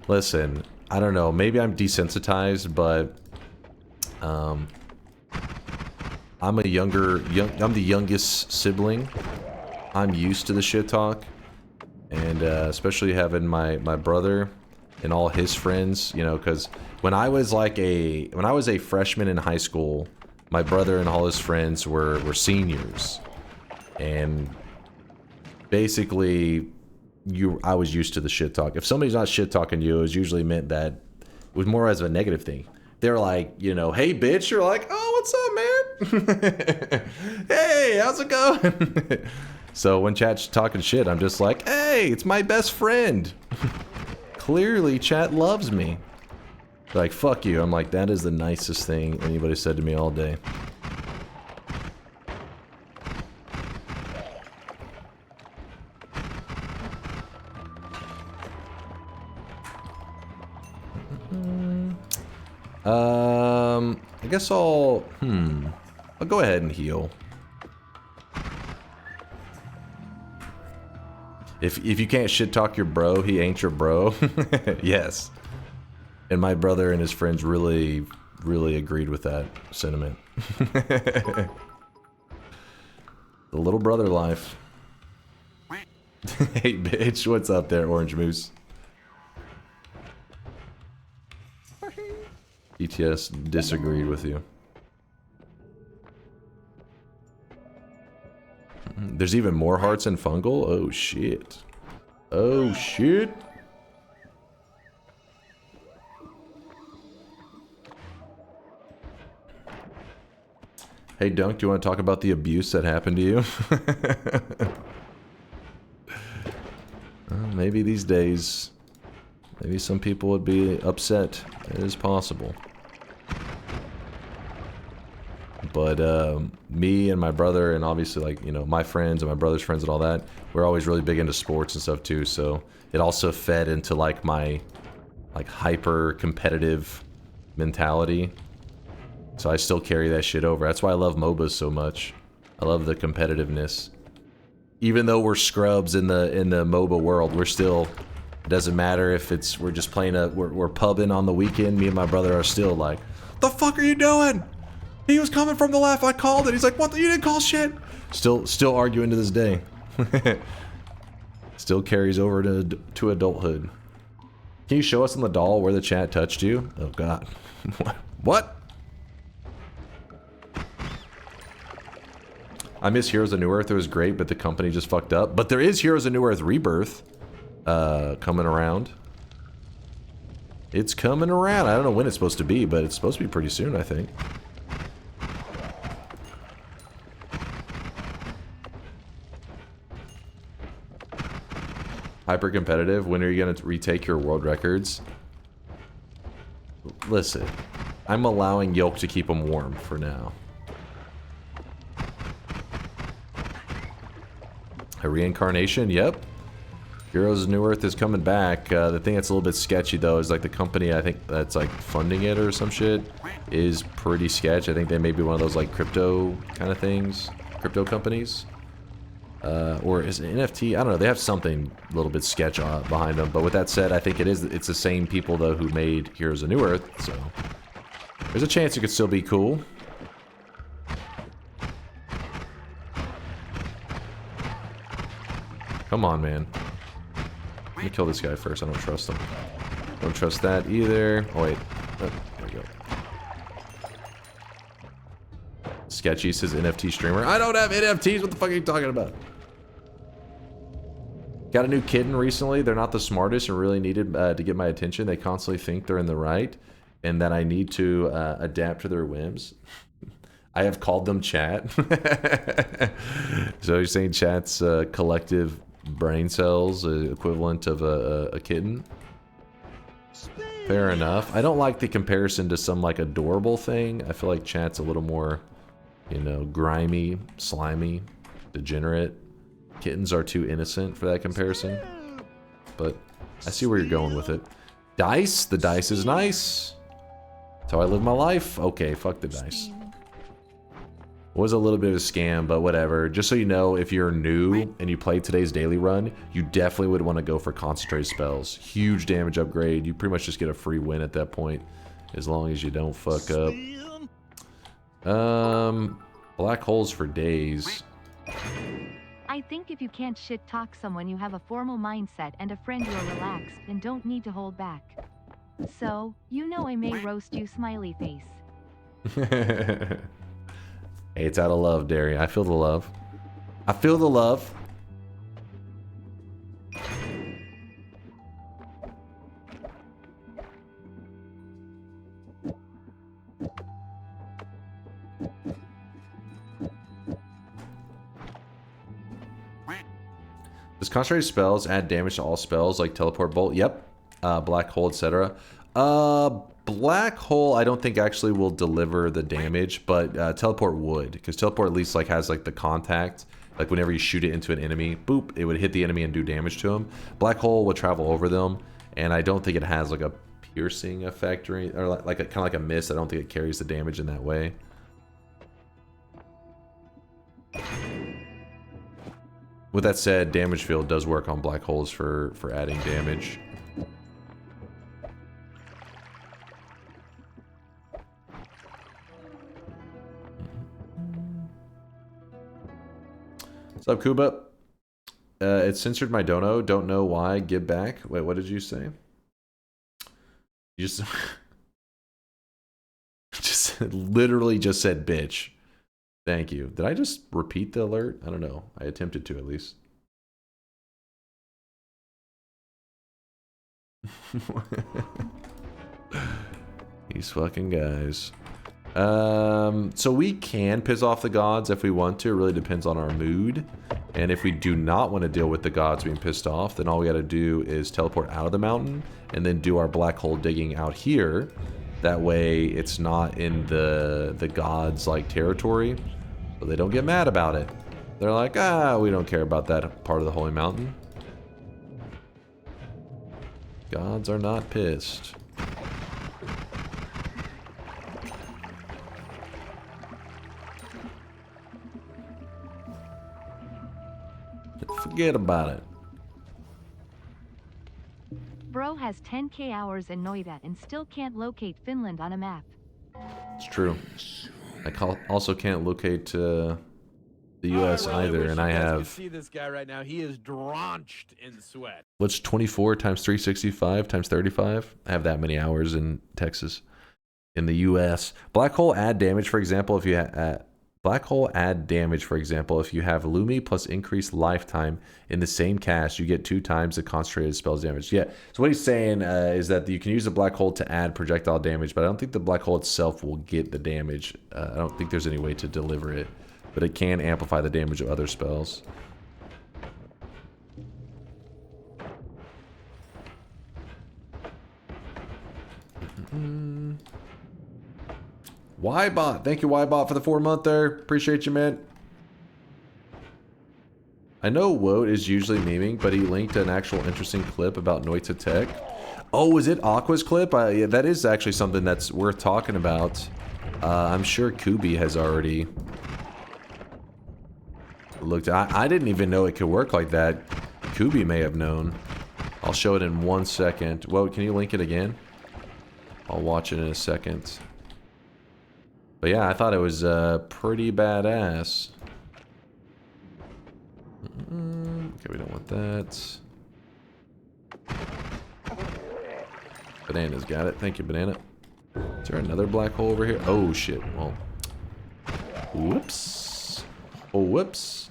Listen, I don't know, maybe I'm desensitized, but I'm the youngest sibling. I'm used to the shit talk, and especially having my brother and all his friends, you know, because when I was a freshman in high school, my brother and all his friends were seniors, and basically I was used to the shit talk. If somebody's not shit talking you, it was usually meant that it was more as a negative thing. They're like, you know, hey bitch, you're like, oh, what's up, man? Hey, how's it going? So when chat's talking shit, I'm just like, hey, it's my best friend. Clearly chat loves me. They're like, fuck you. I'm like, that is the nicest thing anybody said to me all day. I guess I'll go ahead and heal. If you can't shit talk your bro, he ain't your bro. Yes. And my brother and his friends really agreed with that sentiment. The little brother life. Hey bitch, what's up there, Orange Moose? ETS disagreed with you. There's even more hearts in fungal? Oh shit. Oh shit. Hey Dunk, do you want to talk about the abuse that happened to you? Well, maybe these days, maybe some people would be upset. It is possible. But me and my brother, and obviously, like, you know, my friends and my brother's friends and all that, we're always really big into sports and stuff too. So it also fed into like my hyper competitive mentality. So I still carry that shit over. That's why I love MOBAs so much. I love the competitiveness. Even though we're scrubs in the MOBA world, we're still, it doesn't matter if it's, we're just playing we're pubbing on the weekend. Me and my brother are still like, the fuck are you doing? He was coming from the left, I called it. He's like, what, you didn't call shit? Still arguing to this day. Still carries over to adulthood. Can you show us on the doll where the chat touched you? Oh god. What? I miss Heroes of New Earth. It was great, but the company just fucked up. But there is Heroes of New Earth Rebirth coming around. It's coming around. I don't know when it's supposed to be, but it's supposed to be pretty soon, I think. Hyper competitive. When are you going to retake your world records? Listen, I'm allowing Yolk to keep them warm for now. A reincarnation? Yep. Heroes of New Earth is coming back. The thing that's a little bit sketchy though is like the company, I think that's like funding it or some shit, is pretty sketch. I think they may be one of those like crypto kind of things, crypto companies. Or is it NFT? I don't know. They have something a little bit sketch behind them. But with that said, I think it's the same people though who made Heroes of New Earth. So there's a chance it could still be cool. Come on, man. Let me kill this guy first. I don't trust him. Don't trust that either. Oh, wait. Oh, there we go. Sketchy says NFT streamer. I don't have NFTs. What the fuck are you talking about? Got a new kitten recently. They're not the smartest and really needed to get my attention. They constantly think they're in the right and that I need to adapt to their whims. I have called them chat. So you're saying chat's collective brain cells, equivalent of a kitten? Fair enough. I don't like the comparison to some like adorable thing. I feel like chat's a little more, you know, grimy, slimy, degenerate. Kittens are too innocent for that comparison. But I see where you're going with it. Dice? The dice is nice. That's how I live my life. Okay, fuck the dice. Was a little bit of a scam, but whatever. Just so you know, if you're new and you play today's daily run, you definitely would want to go for concentrated spells. Huge damage upgrade. You pretty much just get a free win at that point, as long as you don't fuck up. Black holes for days. I think if you can't shit talk someone, you have a formal mindset and a friend you're relaxed and don't need to hold back. So, you know I may roast you, smiley face. Hey, it's out of love, Derry. I feel the love. I feel the love. Does concentrated spells add damage to all spells like teleport bolt? Yep. Black hole, etc. Black hole I don't think actually will deliver the damage, but teleport would, because teleport at least like has like the contact, like whenever you shoot it into an enemy, boop, it would hit the enemy and do damage to him. Black hole will travel over them, and I don't think it has like a piercing effect or like a, kind of like a miss. I don't think it carries the damage in that way. With that said, damage field does work on black holes for adding damage. What's up, Kuba? It censored my dono. Don't know why. Give back. Wait, what did you say? You just literally just said bitch. Thank you. Did I just repeat the alert? I don't know. I attempted to at least. These fucking guys. So we can piss off the gods if we want to. It really depends on our mood. And if we do not want to deal with the gods being pissed off, then all we got to do is teleport out of the mountain and then do our black hole digging out here. That way it's not in the gods like territory, so they don't get mad about it. They're like, ah, we don't care about that part of the holy mountain. Gods are not pissed. Forget about it. Bro has 10k hours in Noita and still can't locate Finland on a map. It's true. I also can't locate the U.S. either, and I have. See this guy right now. He is drenched in sweat. What's 24 times 365 times 35? I have that many hours in Texas. In the U.S., black hole add damage, for example, if you black hole add damage, for example, if you have Lumi plus increased lifetime in the same cast, you get 2 times the concentrated spells damage. Yeah, so what he's saying is that you can use the black hole to add projectile damage, but I don't think the black hole itself will get the damage. I don't think there's any way to deliver it, but it can amplify the damage of other spells. Ybot, thank you Ybot for the 4-monther. Appreciate you, man. I know Woat is usually memeing, but he linked an actual interesting clip about Noita tech. Oh, was it Aqua's clip? Yeah, that is actually something that's worth talking about. I'm sure Kubi has already looked. I didn't even know it could work like that. Kubi may have known. I'll show it in 1 second. Woat, can you link it again? I'll watch it in a second. But yeah, I thought it was pretty badass. Okay, we don't want that. Banana's got it. Thank you, Banana. Is there another black hole over here? Oh, shit. Well, whoops. Oh, whoops.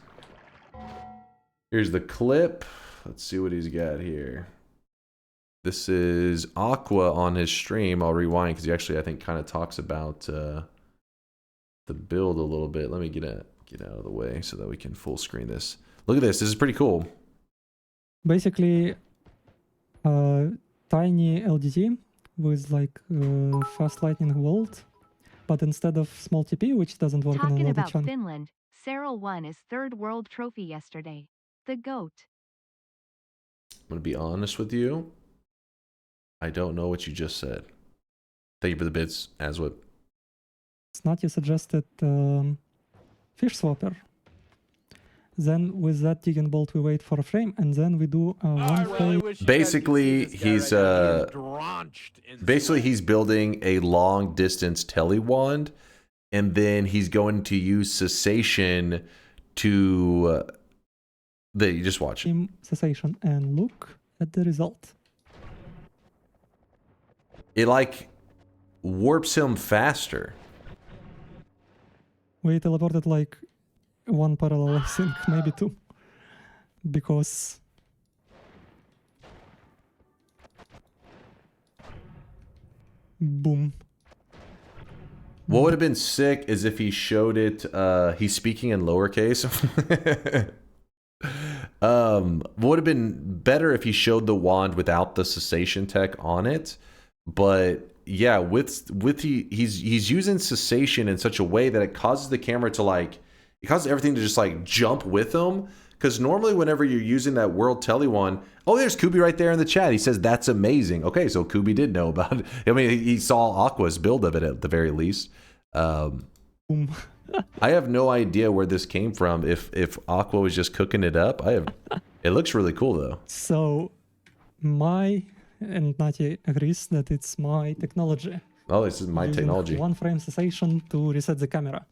Here's the clip. Let's see what he's got here. This is Aqua on his stream. I'll rewind because he actually, I think, kind of talks about the build a little bit. Let me get out of the way so that we can full screen this. Look at this. This is pretty cool. Basically, tiny LDT with like fast lightning bolt, but instead of small TP, which doesn't work Talking on a about chunk. Finland, Cyril won his 3rd world trophy yesterday. The GOAT. I'm gonna be honest with you. I don't know what you just said. Thank you for the bits, Aswip. Snotty suggested fish swapper. Then with that digging bolt, we wait for a frame, and then we do one phase. Basically, he's he's building a long distance tele wand, and then he's going to use cessation to. You just watch it. Cessation and look at the result. It like warps him faster. We teleported like 1 parallel, I think, maybe 2. Because boom. What would have been sick is if he showed it, he's speaking in lowercase. What would have been better if he showed the wand without the cessation tech on it, but yeah, he's using cessation in such a way that it causes the camera to it causes everything to just like jump with him. Because normally whenever you're using that world tele one, oh, there's Kubi right there in the chat. He says that's amazing. Okay, so Kubi did know about it. I mean, he saw Aqua's build of it at the very least. Boom. I have no idea where this came from. If Aqua was just cooking it up, it looks really cool though. So, and Nati agrees that it's my technology. Oh, this is my Using technology. One frame cessation to reset the camera.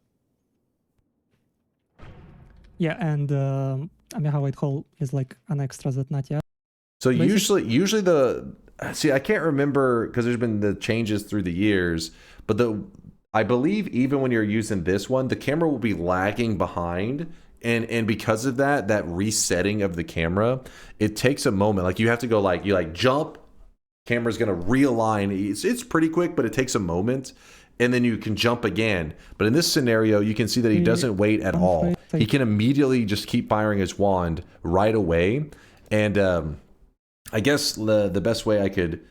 Yeah, and Amiha Whitehole is like an extra that Nati has. So usually I can't remember because there's been the changes through the years, but I believe even when you're using this one, the camera will be lagging behind. And because of that resetting of the camera, it takes a moment. Like you have to go you jump, camera's gonna realign. It's pretty quick, but it takes a moment. And then you can jump again. But in this scenario, you can see that he doesn't wait at all. He can immediately just keep firing his wand right away. And I guess the best way I could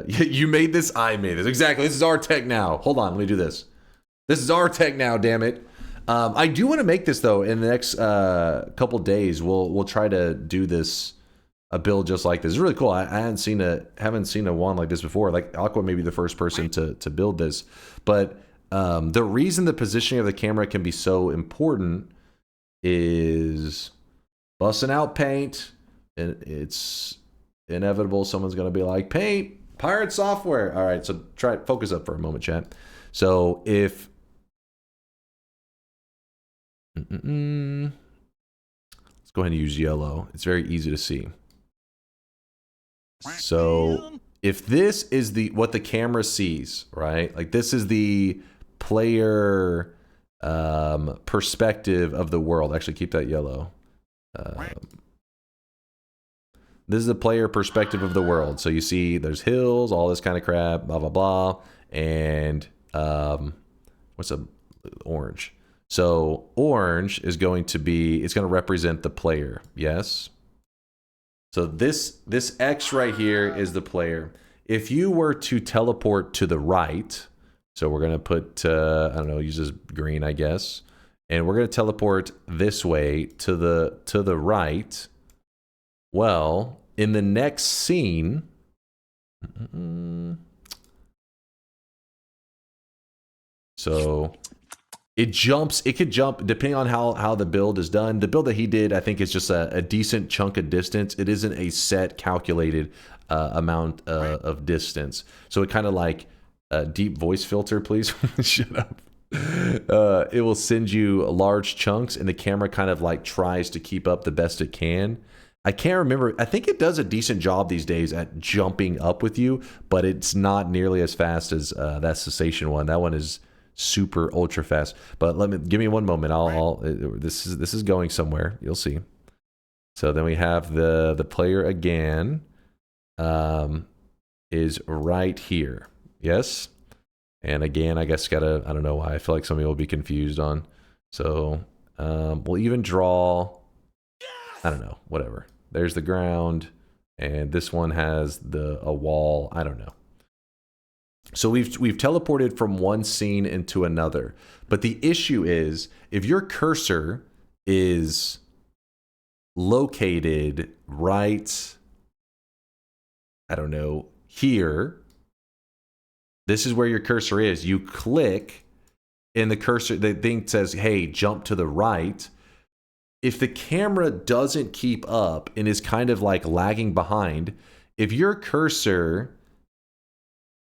you made this, I made this. Exactly. This is our tech now. Hold on, let me do this. This is our tech now, damn it. I do want to make this though in the next couple days. We'll try to do this a build just like this. It's really cool. I haven't seen a wand like this before. Like Aqua may be the first person to build this, but the reason the positioning of the camera can be so important is busting out paint. And it's inevitable. Someone's going to be like, paint, pirate software. All right, so focus up for a moment, chat. So if let's go ahead and use yellow. It's very easy to see. So if this is what the camera sees, right? Like this is the player perspective of the world. Actually, keep that yellow. This is the player perspective of the world. So you see there's hills, all this kind of crap, blah, blah, blah. And what's orange? So orange is going to represent the player. Yes. So this X right here is the player. If you were to teleport to the right, so we're going to put, I don't know, use this green, I guess. And we're going to teleport this way to the right. Well, in the next scene, so it could jump depending on how the build is done. The build that he did, I think, is just a decent chunk of distance. It isn't a set calculated amount of distance. So it kind of like a deep voice filter, please. Shut up. It will send you large chunks and the camera kind of like tries to keep up the best it can. I can't remember. I think it does a decent job these days at jumping up with you, but it's not nearly as fast as that cessation one. That one is super ultra fast. But give me one moment. This is going somewhere. You'll see. So then we have the player again is right here. Yes. And again, I guess I don't know why. I feel like some people will be confused on. So we'll even draw, I don't know, whatever. There's the ground, and this one has a wall. I don't know. So we've teleported from one scene into another. But the issue is, if your cursor is located right, I don't know, here, this is where your cursor is. You click, and the thing says, hey, jump to the right. If the camera doesn't keep up and is kind of like lagging behind, if your cursor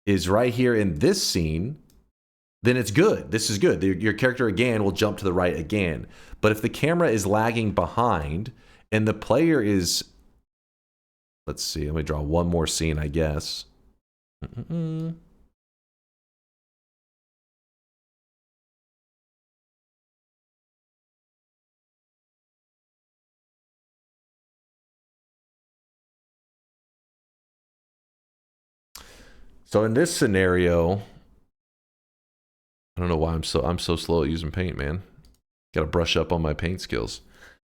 is right here in this scene, then it's good. This is good. Your character again will jump to the right again. But if the camera is lagging behind and the player is, let's see, let me draw one more scene, I guess. So in this scenario, I don't know why I'm so slow at using paint, man. Got to brush up on my paint skills.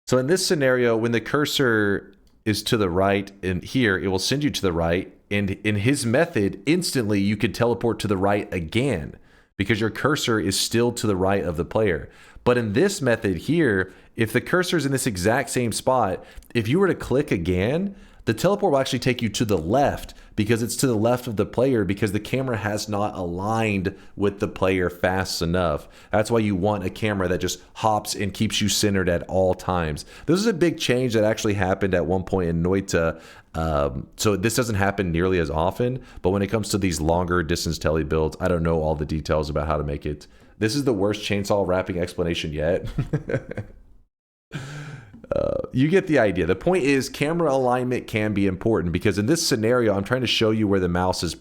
So in this scenario, when the cursor is to the right and here, it will send you to the right. And in his method, instantly you could teleport to the right again because your cursor is still to the right of the player. But in this method here, if the cursor is in this exact same spot, if you were to click again, the teleport will actually take you to the left because it's to the left of the player because the camera has not aligned with the player fast enough. That's why you want a camera that just hops and keeps you centered at all times. This is a big change that actually happened at one point in Noita. So this doesn't happen nearly as often, but when it comes to these longer distance tele builds, I don't know all the details about how to make it. This is the worst chainsaw wrapping explanation yet. You get the idea. The point is camera alignment can be important because in this scenario, I'm trying to show you where the mouse is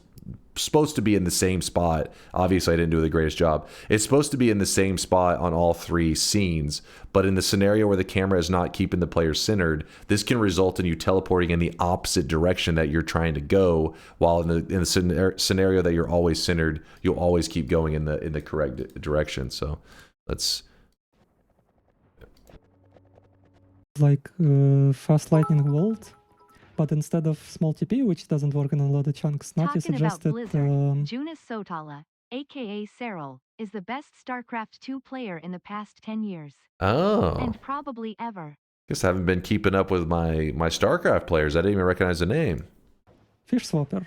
supposed to be in the same spot. Obviously, I didn't do the greatest job. It's supposed to be in the same spot on all three scenes, but in the scenario where the camera is not keeping the player centered, this can result in you teleporting in the opposite direction that you're trying to go, while in the scenario that you're always centered, you'll always keep going in the correct direction. So let's... Like fast lightning bolt, but instead of small TP, which doesn't work in a lot of chunks, Natty Talking about suggested Blizzard, Junis Sotala, aka Cyril, is the best StarCraft 2 player in the past 10 years. Oh. And probably ever. Guess I haven't been keeping up with my StarCraft players. I didn't even recognize the name. Fish Swapper.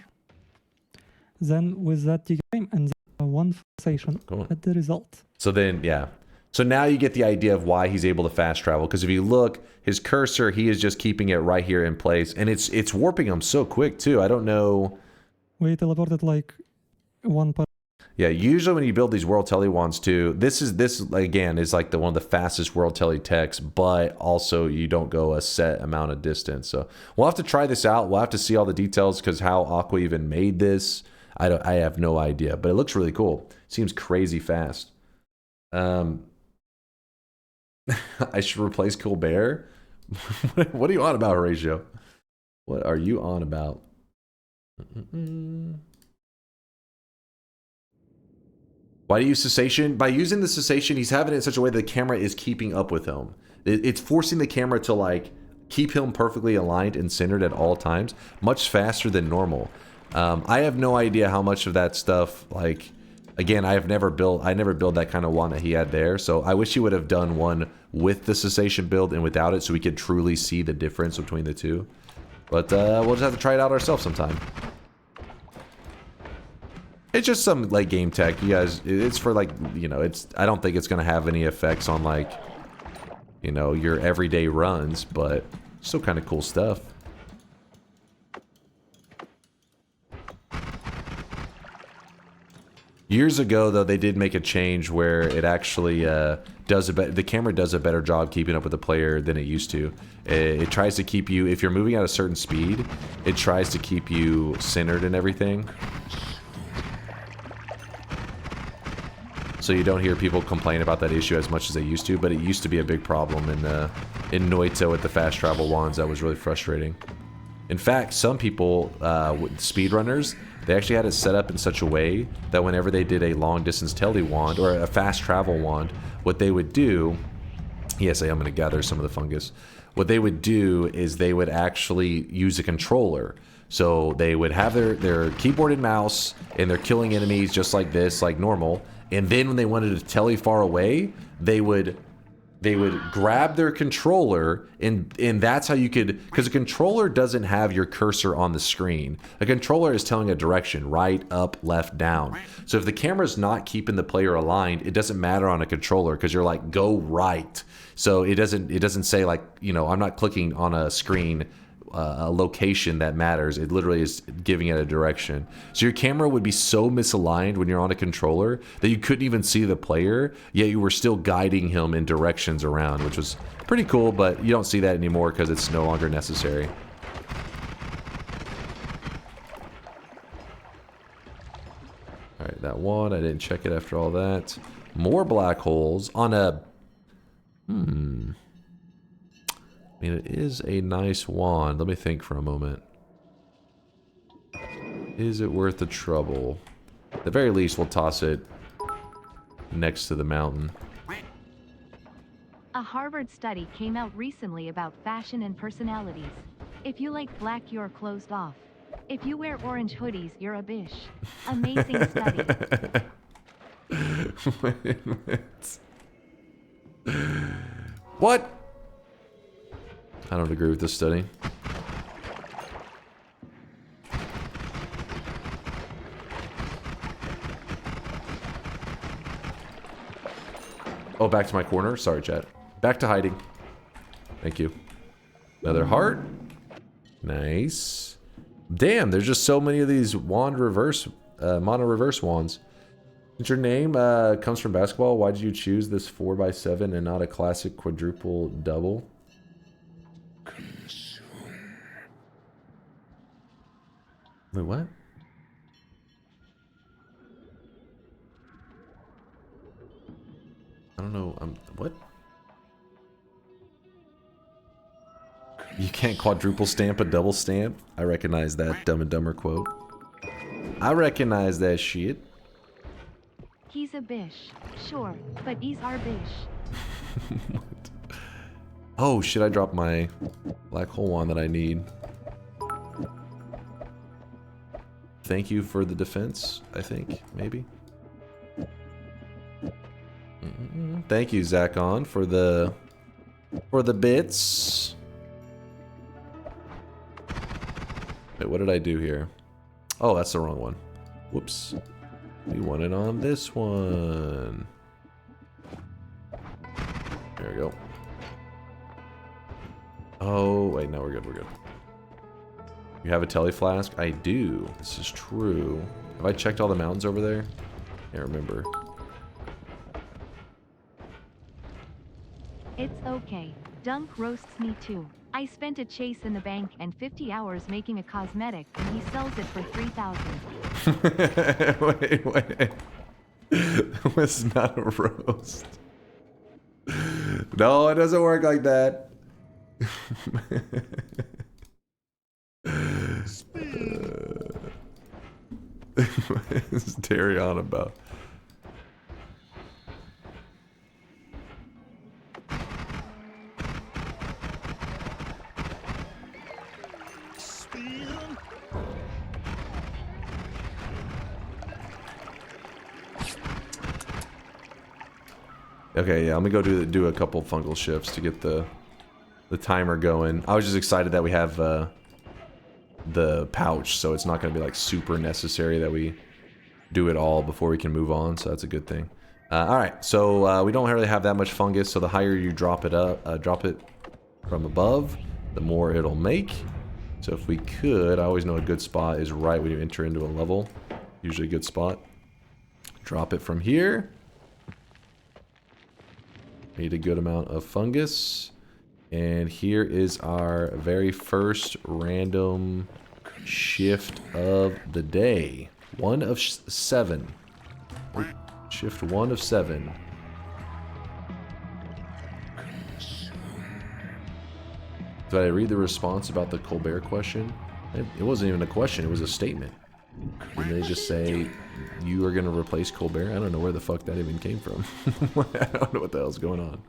Then with that game and one sensation at the result. So then, yeah. So now you get the idea of why he's able to fast travel. Because if you look, his cursor, he is just keeping it right here in place. And it's warping him so quick, too. I don't know. We teleported like one per... Yeah, usually when you build these World Tele wands, too, this again, is like one of the fastest World Tele techs. But also, you don't go a set amount of distance. So we'll have to try this out. We'll have to see all the details because how Aqua even made this, I have no idea. But it looks really cool. Seems crazy fast. I should replace Colbert? What are you on about, Horatio? What are you on about? Why do you use cessation? By using the cessation, he's having it in such a way that the camera is keeping up with him. It's forcing the camera to like keep him perfectly aligned and centered at all times, much faster than normal. I have no idea how much of that stuff, like, again, I never built that kind of wand that he had there, so I wish he would have done one with the cessation build and without it so we could truly see the difference between the two. But we'll just have to try it out ourselves sometime. It's just some late game tech, you guys. It's for like, you know, I don't think it's gonna have any effects on like, you know, your everyday runs, but still kind of cool stuff. Years ago, though, they did make a change where it actually the camera does a better job keeping up with the player than it used to. It tries to keep you, if you're moving at a certain speed, it tries to keep you centered and everything. So you don't hear people complain about that issue as much as they used to, but it used to be a big problem in Noita with the fast travel wands. That was really frustrating. In fact, some people, speedrunners, they actually had it set up in such a way that whenever they did a long distance tele wand or a fast travel wand, what they would do, yes, I'm going to gather some of the fungus. What they would do is they would actually use a controller. So they would have their keyboard and mouse and they're killing enemies just like this, like normal. And then when they wanted to tele far away, they would grab their controller and that's how you could, because a controller doesn't have your cursor on the screen. A controller is telling a direction, right, up, left, down. So if the camera's not keeping the player aligned, it doesn't matter on a controller because you're like, go right. So it doesn't say like, you know, I'm not clicking on a screen a location that matters. It literally is giving it a direction. So your camera would be so misaligned when you're on a controller that you couldn't even see the player, yet you were still guiding him in directions around, which was pretty cool, but you don't see that anymore because it's no longer necessary. Alright, that one, I didn't check it after all that. More black holes on a... I mean, it is a nice wand. Let me think for a moment. Is it worth the trouble? At the very least, we'll toss it next to the mountain. A Harvard study came out recently about fashion and personalities. If you like black, you're closed off. If you wear orange hoodies, you're a bish. Amazing study. Wait a minute. What? I don't agree with this study. Oh, back to my corner. Sorry, chat. Back to hiding. Thank you. Another heart. Nice. Damn, there's just so many of these wand reverse, mono reverse wands. Since your name comes from basketball, why did you choose this 4x7 and not a classic quadruple double? Wait, what? I don't know. What? You can't quadruple stamp a double stamp? I recognize that Dumb and Dumber quote. I recognize that shit. He's a bish. Sure, but he's our bish. Oh, shit, I dropped my black hole wand that I need. Thank you for the defense, I think, maybe. Thank you, Zakon, for the bits. Wait, what did I do here? Oh, that's the wrong one. Whoops. We want it on this one. There we go. Oh, wait, no, we're good, we're good. You have a tele flask? I do. This is true. Have I checked all the mountains over there? Can't remember. It's okay. Dunk roasts me too. I spent a chase in the bank and 50 hours making a cosmetic, and he sells it for 3,000. Wait. That was not a roast. No, it doesn't work like that. What is Terry on about? Okay, yeah, let me go do a couple fungal shifts to get the timer going. I was just excited that we have the pouch, so it's not going to be like super necessary that we do it all before we can move on, so that's a good thing. Alright, so we don't really have that much fungus, so the higher you drop it from above, the more it'll make. So if we could, I always know a good spot is right when you enter into a level. Usually a good spot. Drop it from here. Need a good amount of fungus. And here is our very first random shift of the day. 1 of 7. Shift 1 of 7. Did I read the response about the Colbert question? It wasn't even a question, it was a statement. Did they just say, you are going to replace Colbert? I don't know where the fuck that even came from. I don't know what the hell's going on.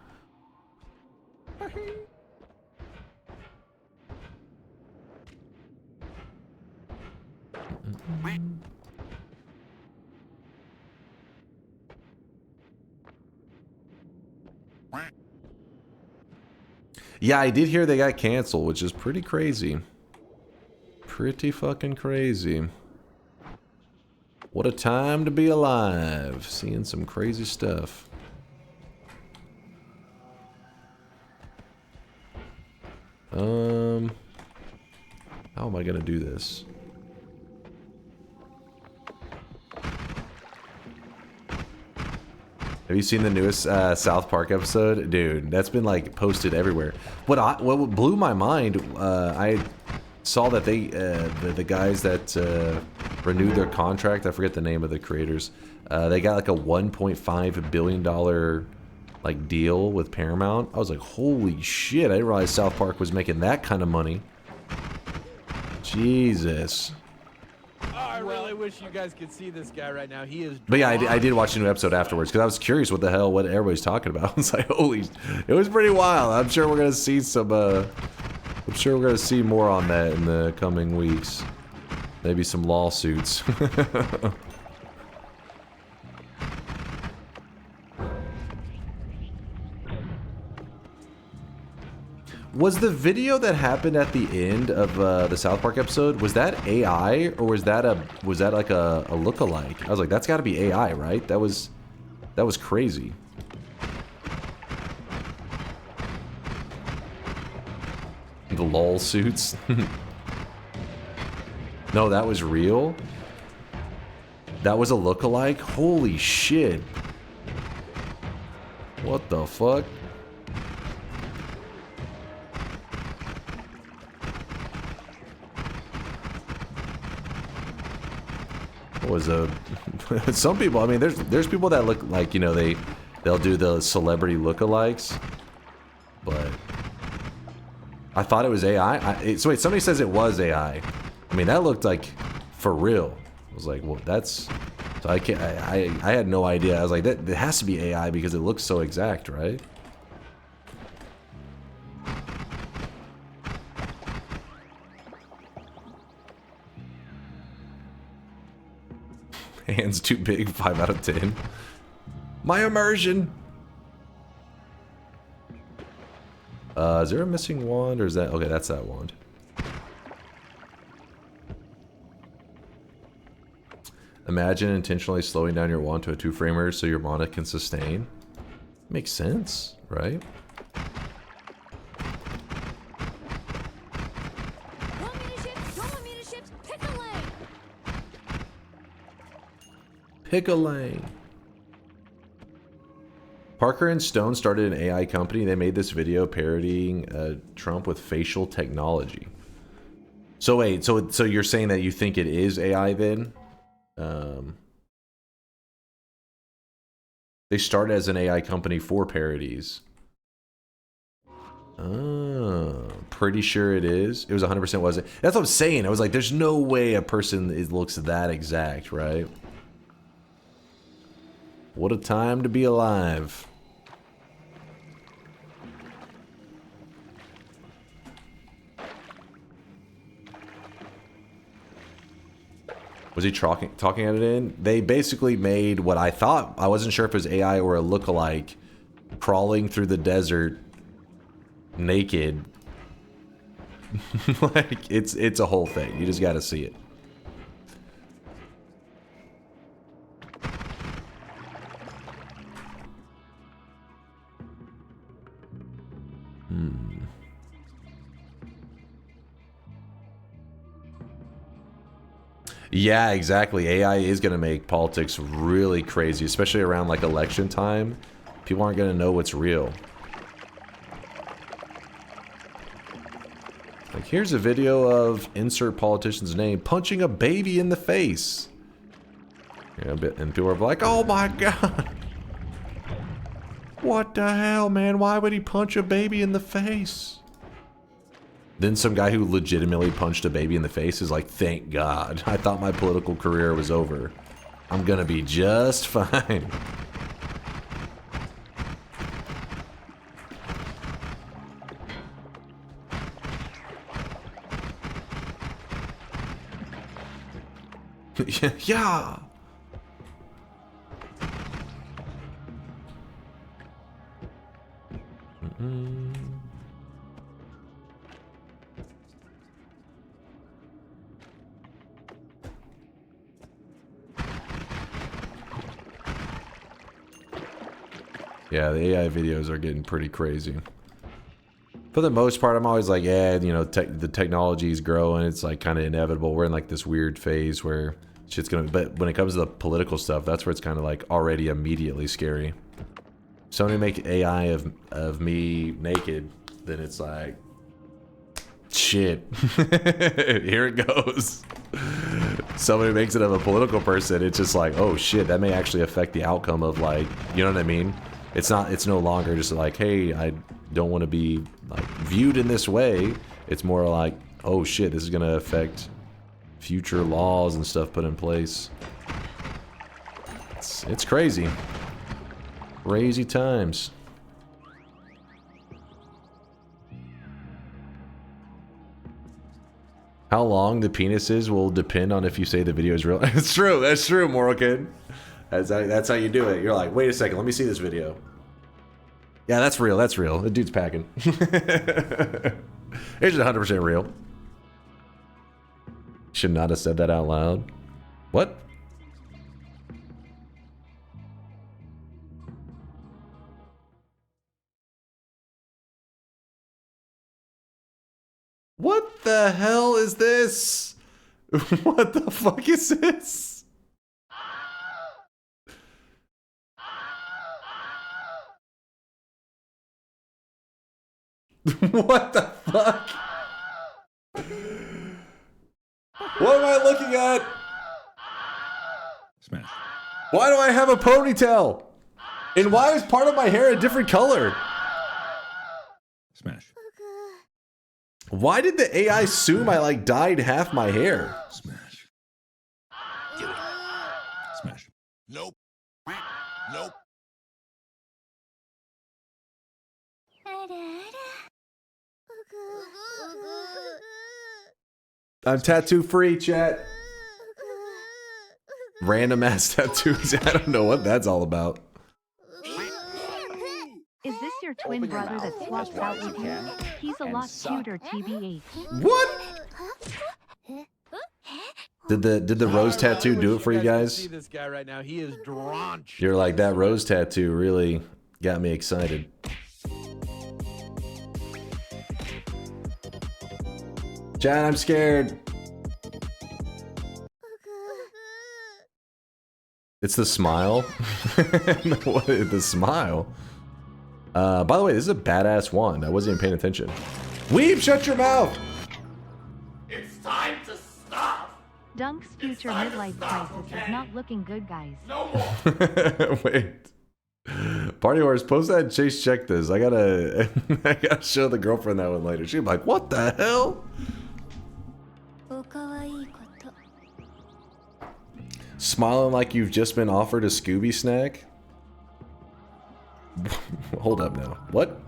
Yeah, I did hear they got canceled, which is pretty crazy. Pretty fucking crazy. What a time to be alive. Seeing some crazy stuff. How am I gonna do this? Have you seen the newest South Park episode? Dude, that's been like posted everywhere. What blew my mind, I saw that they, the guys that renewed their contract, I forget the name of the creators, they got like a $1.5 billion like deal with Paramount. I was like, holy shit, I didn't realize South Park was making that kind of money. Jesus. I really wish you guys could see this guy right now. He is. But yeah, I did watch a new episode afterwards because I was curious what everybody's talking about. It's like, holy, it was pretty wild. I'm sure we're gonna see some. I'm sure we're gonna see more on that in the coming weeks. Maybe some lawsuits. Was the video that happened at the end of the South Park episode, was that AI or was that like a lookalike? I was like, that's got to be AI, right? That was crazy. The lol suits. No, that was real? That was a lookalike? Holy shit. What the fuck? What was a... Some people, I mean, there's people that look like, you know, they'll do the celebrity lookalikes. But... I thought it was AI. So wait, somebody says it was AI. I mean, that looked like for real. I was like, well, that's... So I can't... I had no idea. I was like, that it has to be AI because it looks so exact, right? Hands too big, 5 out of 10. My immersion! Is there a missing wand, or is that... Okay, that's that wand. Imagine intentionally slowing down your wand to a 2-framer so your mana can sustain. Makes sense, right? Pick a lane. Parker and Stone started an AI company. They made this video parodying Trump with facial technology. So wait, so you're saying that you think it is AI then? They started as an AI company for parodies. Pretty sure it is. It was 100% wasn't. That's what I'm saying. I was like, there's no way a person looks that exact, right? What a time to be alive. Was he talking at it in? They basically made what I thought, I wasn't sure if it was AI or a lookalike, crawling through the desert naked. Like, it's a whole thing. You just gotta see it. Yeah, exactly. AI is going to make politics really crazy, especially around like election time. People aren't going to know what's real. Like, here's a video of insert politician's name punching a baby in the face. Yeah, and people are like, oh my god. What the hell, man? Why would he punch a baby in the face? Then some guy who legitimately punched a baby in the face is like, thank God. I thought my political career was over. I'm gonna be just fine. Yeah. Yeah, the AI videos are getting pretty crazy. For the most part, I'm always like, yeah, you know, the technology is growing. It's like kind of inevitable. We're in like this weird phase where shit's gonna... But when it comes to the political stuff, that's where it's kind of like already immediately scary. Somebody make AI of me naked, then it's like, shit. Here it goes. Somebody makes it of a political person, it's just like, oh shit, that may actually affect the outcome of, like, you know what I mean? It's no longer just like, hey, I don't want to be like viewed in this way. It's more like, oh shit, this is gonna affect future laws and stuff put in place. It's crazy. Crazy times. How long the penis is will depend on if you say the video is real. It's true. That's true, Moral Kid. That's how you do it. You're like, wait a second, let me see this video. Yeah, that's real. That's real. The dude's packing. It's 100% real. Should not have said that out loud. What? the hell is this? What the fuck is this? What the fuck? What am I looking at? Smash. Why do I have a ponytail? And why is part of my hair a different color? Smash. Why did the AI assume I like dyed half my hair? Smash. Smash. Nope. Nope. I'm tattoo free, chat. Random ass tattoos. I don't know what that's all about. Is this your twin brother that swaps out with you? He's a lot cuter, TBH. What? Did the rose tattoo do it for you guys? See this guy right now. He is drenched. You're like, that rose tattoo really got me excited. Chat, I'm scared. It's the smile. What is the smile? By the way, this is a badass wand. I wasn't even paying attention. Weeb, shut your mouth! It's time to stop. Dunk's future midlife crisis is not looking good, guys. No more. Wait. Party Horse, post that and Chase check this. I gotta show the girlfriend that one later. She'd be like, what the hell? Smiling like you've just been offered a Scooby snack? Hold up now. What?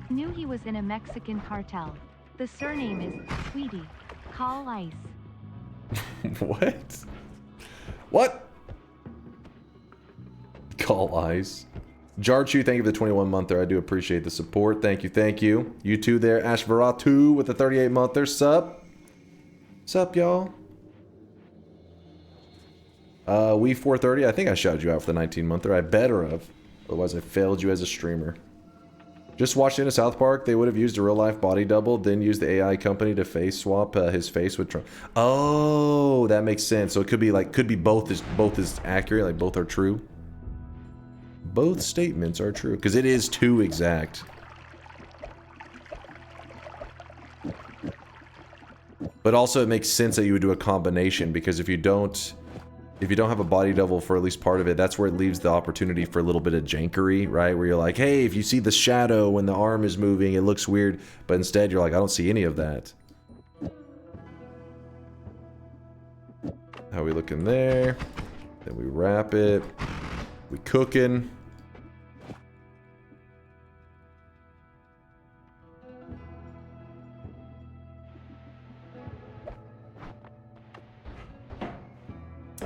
Knew he was in a Mexican cartel. The surname is Sweetie. Call ICE. What? What? Call ICE. Jarchu, thank you for the 21-monther. I do appreciate the support. Thank you, thank you. You too there. Ashvaratu with the 38-monther. Sup? Sup, y'all? We 430. I think I shouted you out for the 19-monther. I better have. Otherwise, I failed you as a streamer. Just watched into South Park. They would have used a real-life body double, then used the AI company to face swap his face with Trump. Oh, that makes sense. So it could be like, both is accurate. Like both are true. Both statements are true because it is too exact. But also it makes sense that you would do a combination because if you don't have a body double for at least part of it, that's where it leaves the opportunity for a little bit of jankery, right? Where you're like, hey, if you see the shadow when the arm is moving, it looks weird. But instead you're like, I don't see any of that. How we looking there? Then we wrap it. We cooking.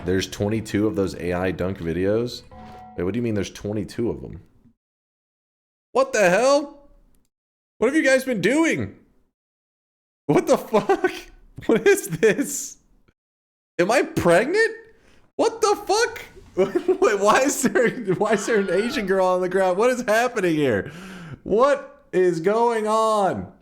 There's 22 of those AI dunk videos? Wait, what do you mean there's 22 of them? What the hell? What have you guys been doing? What the fuck? What is this? Am I pregnant? What the fuck? Wait, why is there an Asian girl on the ground? What is happening here? What is going on?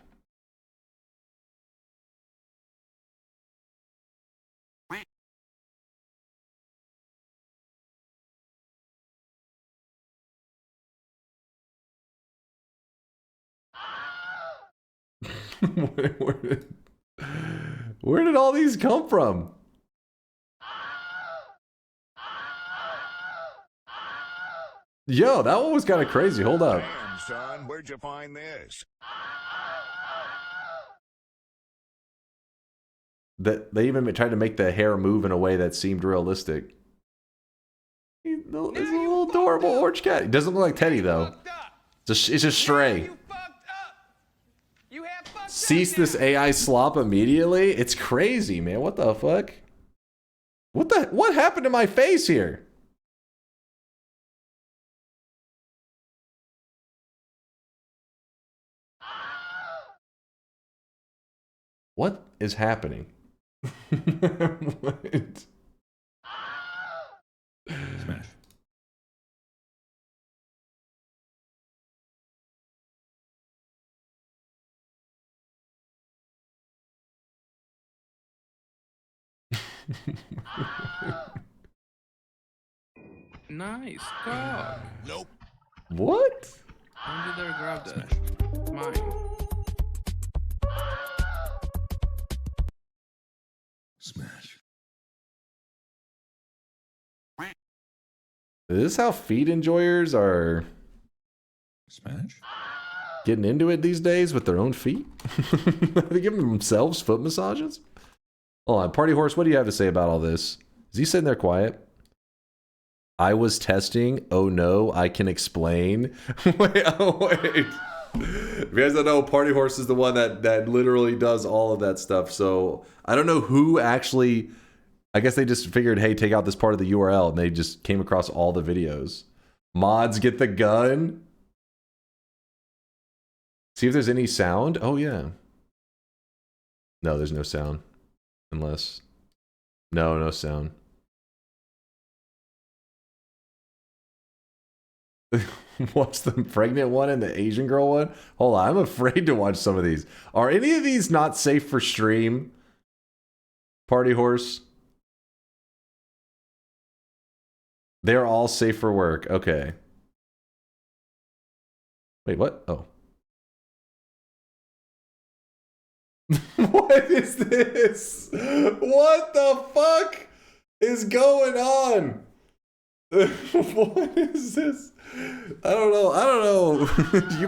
Where did all these come from? Yo, that one was kind of crazy. Hold up. Damn, son, where'd you find this? That they even tried to make the hair move in a way that seemed realistic. It's a little adorable orange cat. It doesn't look like Teddy though. It's a stray. Cease this AI slop immediately? It's crazy, man. What the fuck? What happened to my face here? What is happening? What? Smash. Nice cock. Nope. What? Don't you dare grab that. Mine. Smash. Is this how feet enjoyers are Smash. getting into it these days with their own feet? Are they giving themselves foot massages? Hold on, Party Horse, what do you have to say about all this? Is he sitting there quiet? I was testing. Oh no, I can explain. Wait, oh wait. If you guys don't know, Party Horse is the one that literally does all of that stuff. So I don't know who actually. I guess they just figured, hey, take out this part of the URL, and they just came across all the videos. Mods, get the gun. See if there's any sound. Oh yeah. No, there's no sound. Unless. No sound. Watch the pregnant one and the Asian girl one. Hold on, I'm afraid to watch some of these. Are any of these not safe for stream? Party Horse? They're all safe for work. Okay. Wait, what? Oh. What is this? What the fuck is going on? What is this? I don't know. You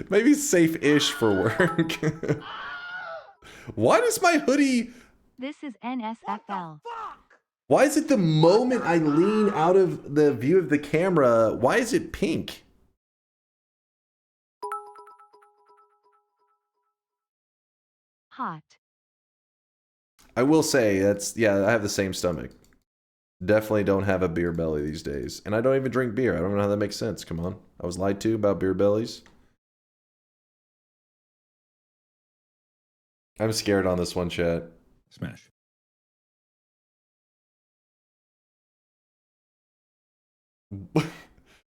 maybe safe-ish for work. Why does my hoodie... This is NSFL. Why is it the moment I lean out of the view of the camera, why is it pink? Hot. I will say, yeah, I have the same stomach. Definitely don't have a beer belly these days. And I don't even drink beer. I don't know how that makes sense. Come on. I was lied to about beer bellies. I'm scared on this one, chat. Smash.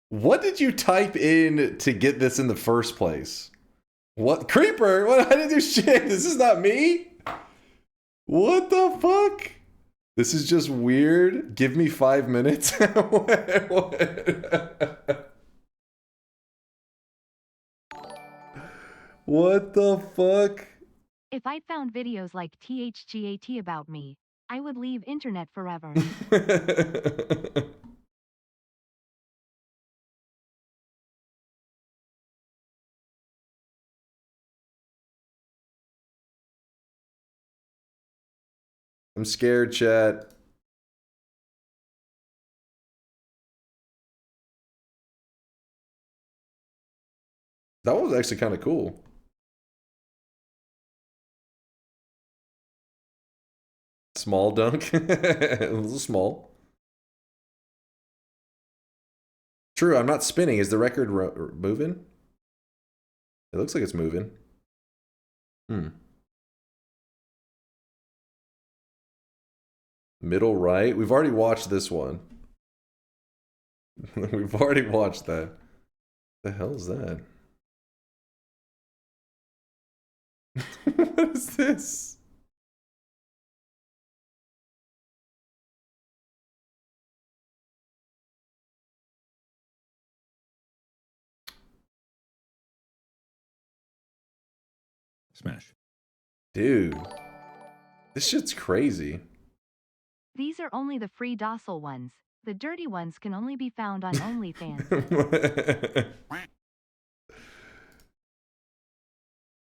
What did you type in to get this in the first place? What? Creeper? What? I didn't do shit. This is not me? What the fuck? This is just weird. Give me 5 minutes. What the fuck? If I'd found videos like THGAT about me, I would leave internet forever. I'm scared, chat. That one was actually kind of cool. Small dunk. A little small. True, I'm not spinning. Is the record moving? It looks like it's moving. Middle right. We've already watched this one. We've already watched that. The hell is that? What is this? Smash. Dude. This shit's crazy. These are only the free docile ones. The dirty ones can only be found on OnlyFans.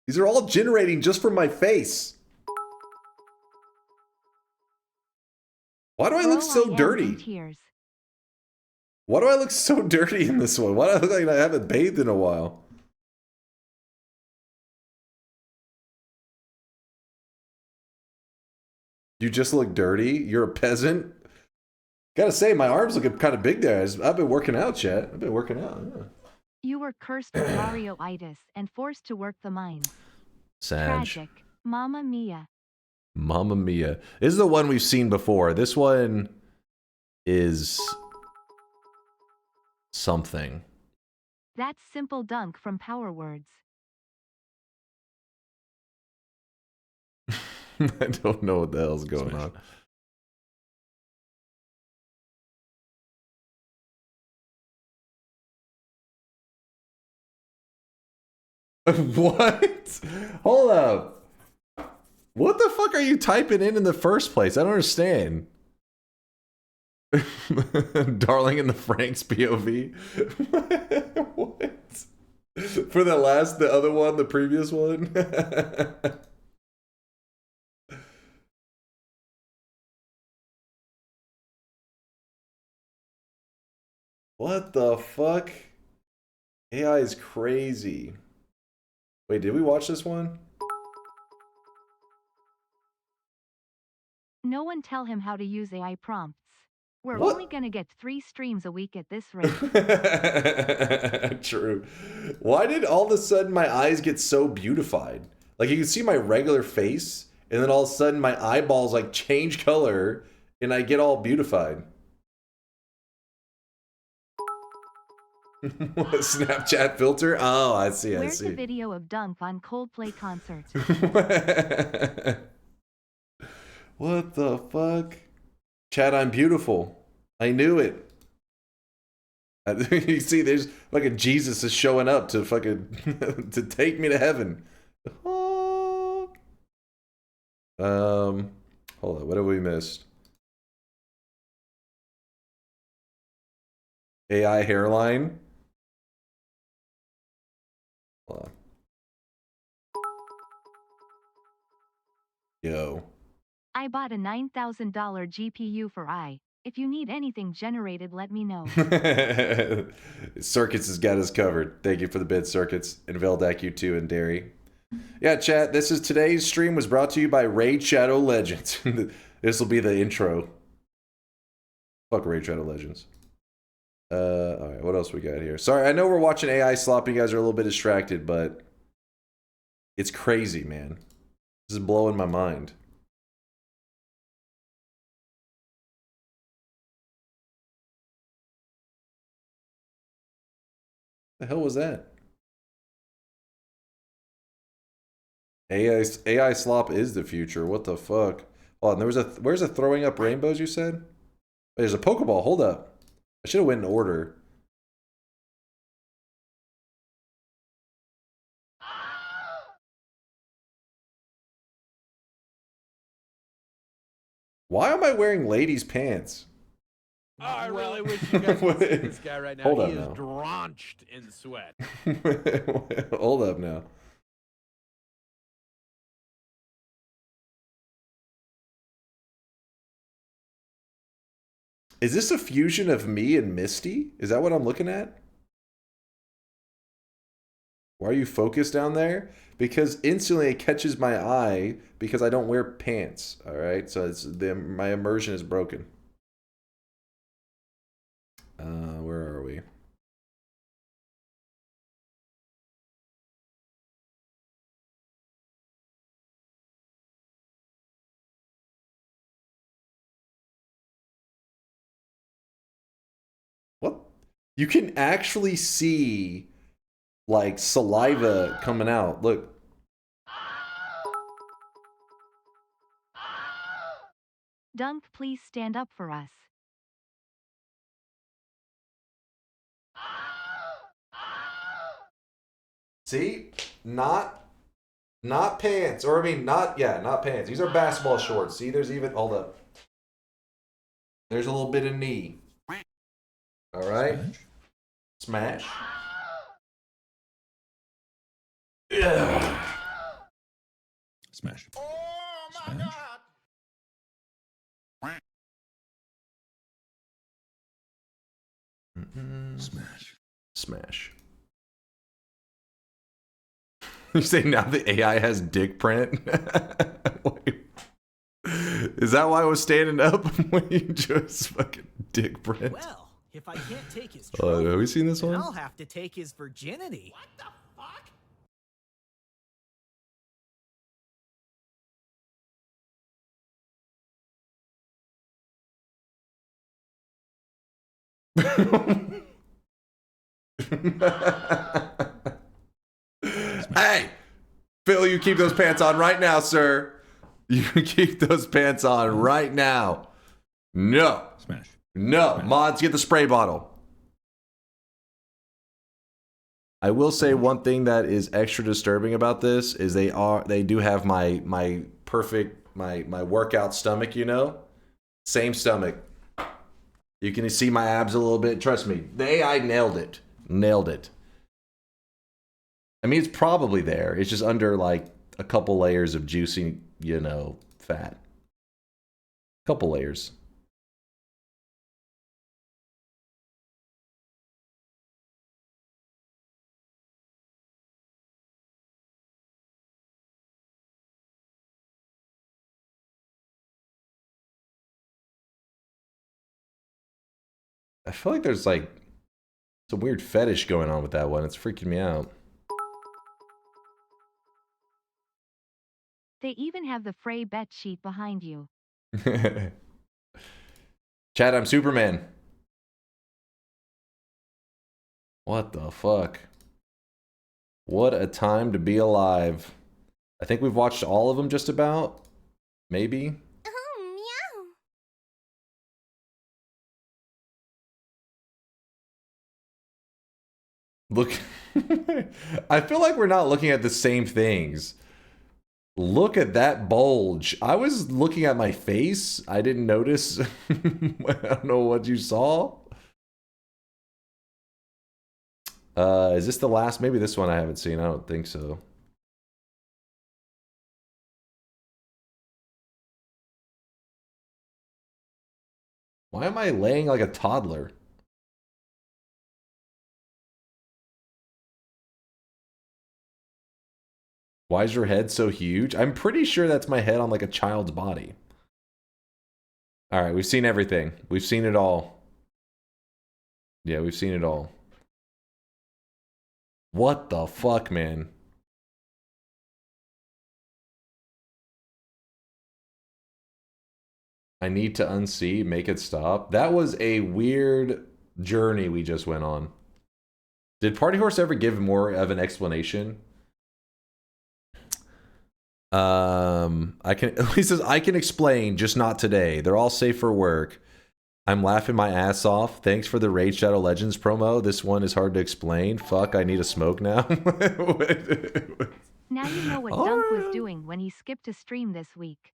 These are all generating just from my face. Why do I look so dirty? Why do I look so dirty in this one? Why do I look like I haven't bathed in a while? You just look dirty? You're a peasant? Gotta say, my arms look kind of big there. I've been working out, chat. I've been working out. Yeah. You were cursed with Mario-itis and forced to work the mines. Sag. Tragic. Mamma mia. Mamma mia. This is the one we've seen before. This one is something. That's Simple Dunk from Power Words. I don't know what the hell's going on. What? Hold up. What the fuck are you typing in the first place? I don't understand. Darling in the Franks POV. What? For the other one, the previous one? What the fuck? AI is crazy. Wait, did we watch this one? No one tell him how to use AI prompts. We're What? only gonna get 3 streams a week at this rate. True. Why did all of a sudden my eyes get so beautified? Like you can see my regular face, and then all of a sudden my eyeballs like change color, and I get all beautified. Snapchat filter? Oh, I see, Where's I see. the video of Dunk on Coldplay concert? What the fuck? Chat, I'm beautiful. I knew it. You see, there's fucking Jesus is showing up to fucking to take me to heaven. Hold on, what have we missed? AI hairline. Hold on. Yo. I bought a $9,000 GPU for I. If you need anything generated, let me know. Circuits has got us covered. Thank you for the bid, Circuits, and Veldak, you too, and Derry. Yeah, chat, this is today's stream was brought to you by Raid Shadow Legends. This will be the intro. Fuck Raid Shadow Legends. Alright, what else we got here? Sorry, I know we're watching AI slop, you guys are a little bit distracted, but it's crazy, man. This is blowing my mind. The hell was that? AI slop is the future. What the fuck? Oh, and where's a throwing up rainbows you said? There's a Pokeball. Hold up. I should have went in order. Why am I wearing ladies' pants? Oh, I really wish you guys could see this guy right now. Hold up He is now. drenched in sweat. Hold up now. Is this a fusion of me and Misty? Is that what I'm looking at? Why are you focused down there? Because instantly it catches my eye because I don't wear pants. All right, so my immersion is broken. Where are we? What? You can actually see like saliva coming out. Look. Dunk, please stand up for us. See? Not pants. Or I mean not pants. These are basketball shorts. See, there's even hold up. There's a little bit of knee. All right. Smash. Yeah. Smash. Oh my Smash. God! Smash. Smash. You say now the AI has dick print? Wait. Is that why I was standing up when you just fucking dick print? Well, if I can't take his Oh, trophy, have we seen this then one? I'll have to take his virginity. What the fuck? Hey, Phil, you keep those pants on right now, sir. You keep those pants on right now. No. Smash. No. Mods, get the spray bottle. I will say one thing that is extra disturbing about this is they do have my perfect my workout stomach, you know? Same stomach. You can see my abs a little bit. Trust me. The AI nailed it. Nailed it. I mean, it's probably there. It's just under like a couple layers of juicy, you know, fat. Couple layers. I feel like there's like some weird fetish going on with that one. It's freaking me out. They even have the Frey bet sheet behind you. Chat, I'm Superman. What the fuck? What a time to be alive. I think we've watched all of them just about. Maybe. Look, I feel like we're not looking at the same things. Look at that bulge. I was looking at my face. I didn't notice. I don't know what you saw. Is this the last? Maybe this one I haven't seen. I don't think so. Why am I laying like a toddler? Why is your head so huge? I'm pretty sure that's my head on like a child's body. All right, we've seen everything. We've seen it all. Yeah, we've seen it all. What the fuck, man? I need to unsee, make it stop. That was a weird journey we just went on. Did Party Horse ever give more of an explanation? He says, I can explain, just not today. They're all safe for work. I'm laughing my ass off. Thanks for the Raid Shadow Legends promo. This one is hard to explain. Fuck, I need a smoke now. Now you know what Dunk was doing when he skipped a stream this week.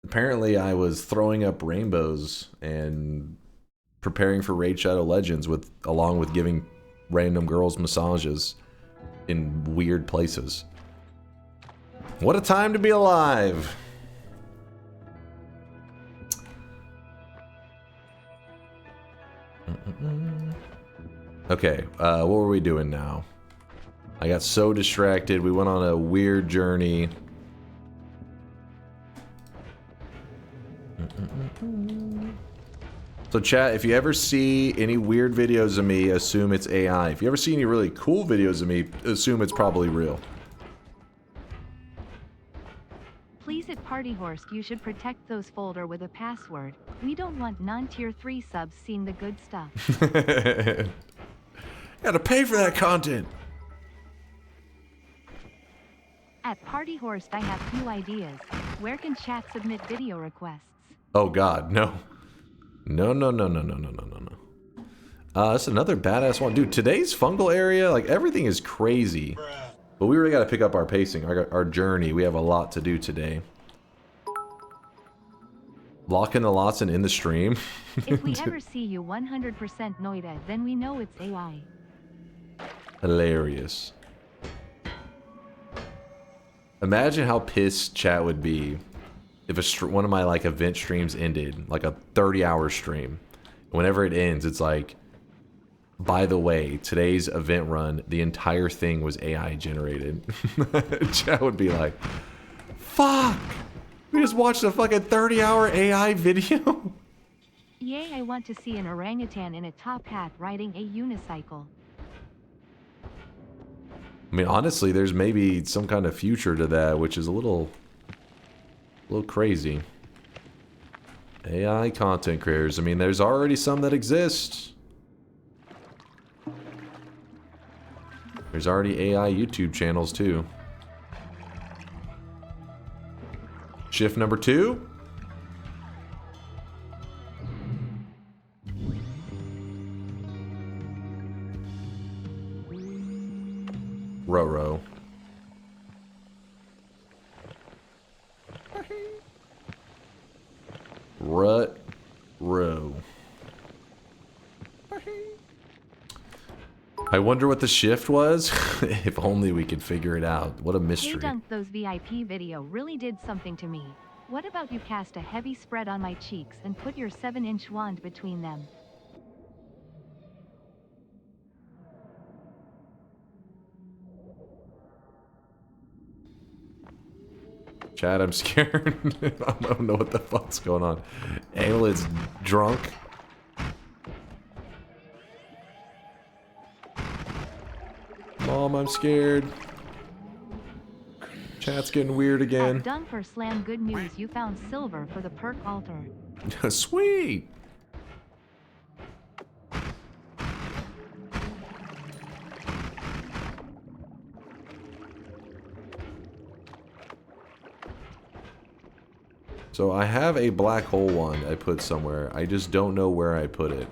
Apparently I was throwing up rainbows and preparing for Raid Shadow Legends along with giving random girls massages in weird places. What a time to be alive. Okay, what were we doing now? I got so distracted. We went on a weird journey. So chat, if you ever see any weird videos of me, assume it's AI. If you ever see any really cool videos of me, assume it's probably real. Please at Party Horse, you should protect those folder with a password. We don't want non-tier 3 subs seeing the good stuff. Gotta pay for that content. At Party Horse, I have few ideas. Where can chat submit video requests? Oh god, no. No. That's another badass one. Dude, today's fungal area, like everything is crazy. But we really gotta pick up our pacing, our journey. We have a lot to do today. Locking the Lotson in the stream. If we ever see you 100% Noita, then we know it's AI. Hilarious. Imagine how pissed chat would be if one of my like event streams ended, like a 30-hour stream. Whenever it ends, it's like, by the way, today's event run, the entire thing was AI generated. Chat would be like, fuck! We just watched a fucking 30-hour AI video? Yay, I want to see an orangutan in a top hat riding a unicycle. I mean, honestly, there's maybe some kind of future to that, which is a little crazy. AI content creators. I mean, there's already some that exist. There's already AI YouTube channels, too. Shift number 2. Row. Rut row. I wonder what the shift was. If only we could figure it out. What a mystery. Hey Dunk, those VIP video really did something to me. What about you cast a heavy spread on my cheeks and put your 7-inch wand between them? Chad, I'm scared. I don't know what the fuck's going on. Amulet's drunk. Mom, I'm scared. Chat's getting weird again. DunkOrSlam, good news, you found silver for the perk altar. Sweet. So I have a black hole wand I put somewhere. I just don't know where I put it.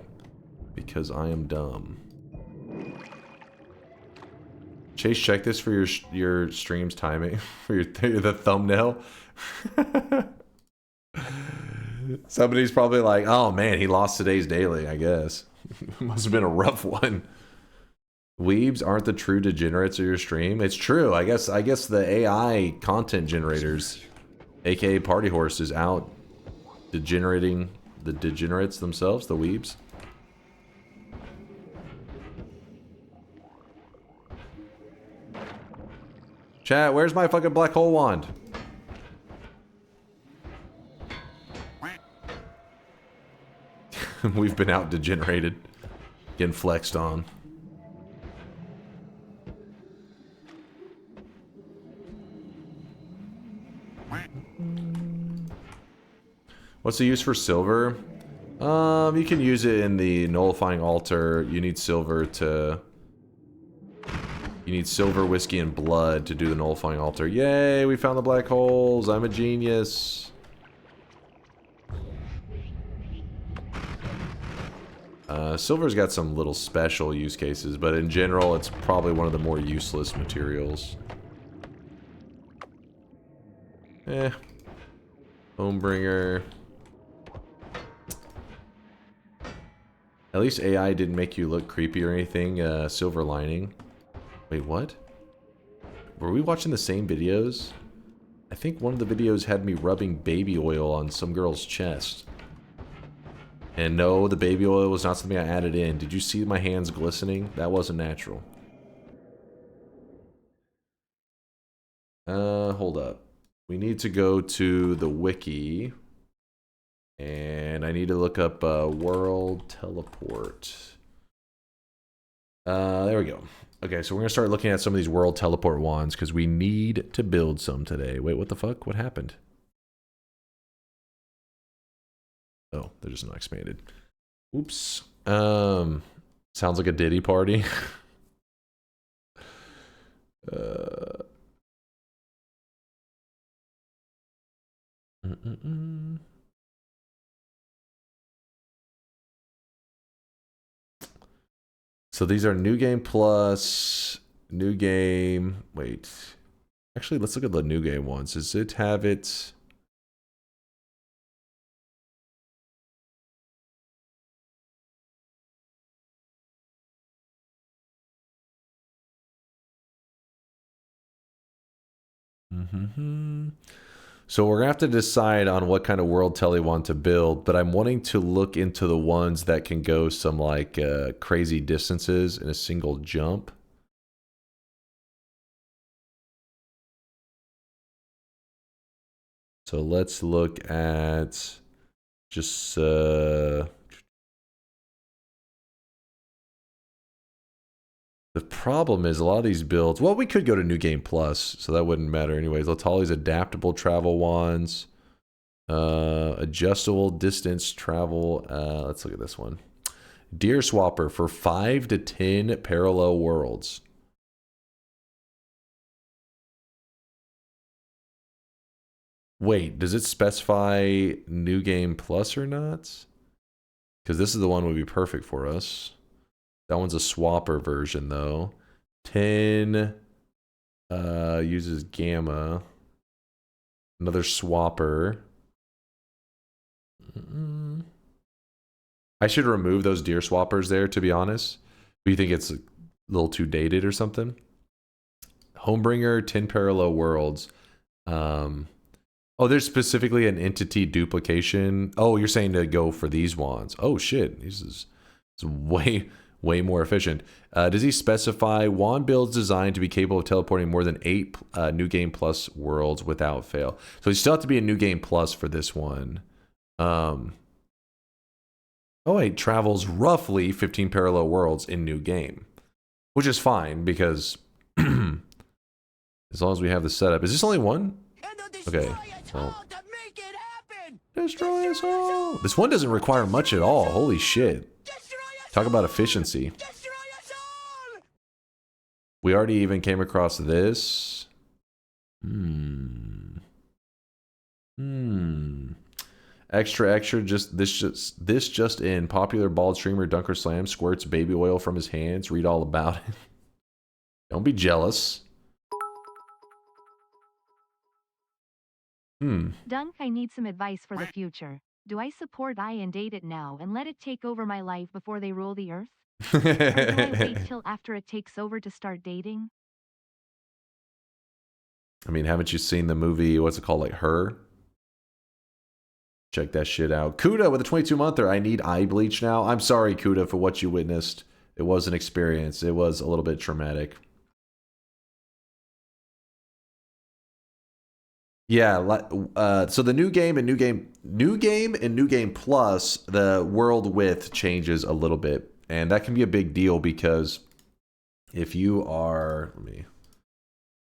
Because I am dumb. Chase, check this for your stream's timing. For the thumbnail. Somebody's probably like, oh man, he lost today's daily, I guess. Must have been a rough one. Weebs aren't the true degenerates of your stream. It's true. I guess the AI content generators, aka Party Horse, is out degenerating the degenerates themselves, the weebs. Chat, where's my fucking black hole wand? We've been out degenerated. Getting flexed on. What's the use for silver? You can use it in the nullifying altar. You need silver to... You need silver, whiskey, and blood to do the nullifying altar. Yay, we found the black holes. I'm a genius. Silver's got some little special use cases, but in general, it's probably one of the more useless materials. Homebringer. At least AI didn't make you look creepy or anything. Silver lining. Wait, what? Were we watching the same videos? I think one of the videos had me rubbing baby oil on some girl's chest. And no, the baby oil was not something I added in. Did you see my hands glistening? That wasn't natural. Hold up. We need to go to the wiki. And I need to look up world teleport. There we go. Okay, so we're going to start looking at some of these world teleport wands because we need to build some today. Wait, what the fuck? What happened? Oh, they're just not expanded. Oops. Sounds like a Diddy party. So these are new game plus, new game. Wait. Actually, let's look at the new game ones. Does it have it? So we're gonna have to decide on what kind of world tele we want to build, but I'm wanting to look into the ones that can go some like crazy distances in a single jump. So let's look at just the problem is a lot of these builds, well, we could go to New Game Plus, so that wouldn't matter anyways. Let's all these adaptable travel wands. Adjustable distance travel. Let's look at this one. Deer Swapper for 5 to 10 parallel worlds. Wait, does it specify New Game Plus or not? Because this is the one would be perfect for us. That one's a swapper version, though. 10 Uses gamma. Another swapper. I should remove those deer swappers there, to be honest. Do you think it's a little too dated or something? Homebringer, 10 parallel worlds. Oh, there's specifically an entity duplication. Oh, you're saying to go for these wands. Oh shit, this is way more efficient. Does he specify wand builds designed to be capable of teleporting more than 8 new game plus worlds without fail? So you still have to be a new game plus for this one. Oh, it travels roughly 15 parallel worlds in new game, which is fine because as long as we have the setup. Is this only one? Okay. Well, destroy us all. This one doesn't require much at all. Holy shit. Talk about efficiency. We already even came across this. Extra, this just in. Popular bald streamer DunkOrSlam squirts baby oil from his hands. Read all about it. Don't be jealous. Dunk, I need some advice for the future. Do I support I and date it now and let it take over my life before they rule the earth? Or do I wait till after it takes over to start dating? I mean, haven't you seen the movie, what's it called, like Her? Check that shit out. Kuda with a 22-monther. I need eye bleach now. I'm sorry, Kuda, for what you witnessed. It was an experience. It was a little bit traumatic. Yeah, so the new game and new game plus, the world width changes a little bit, and that can be a big deal because if you are, let me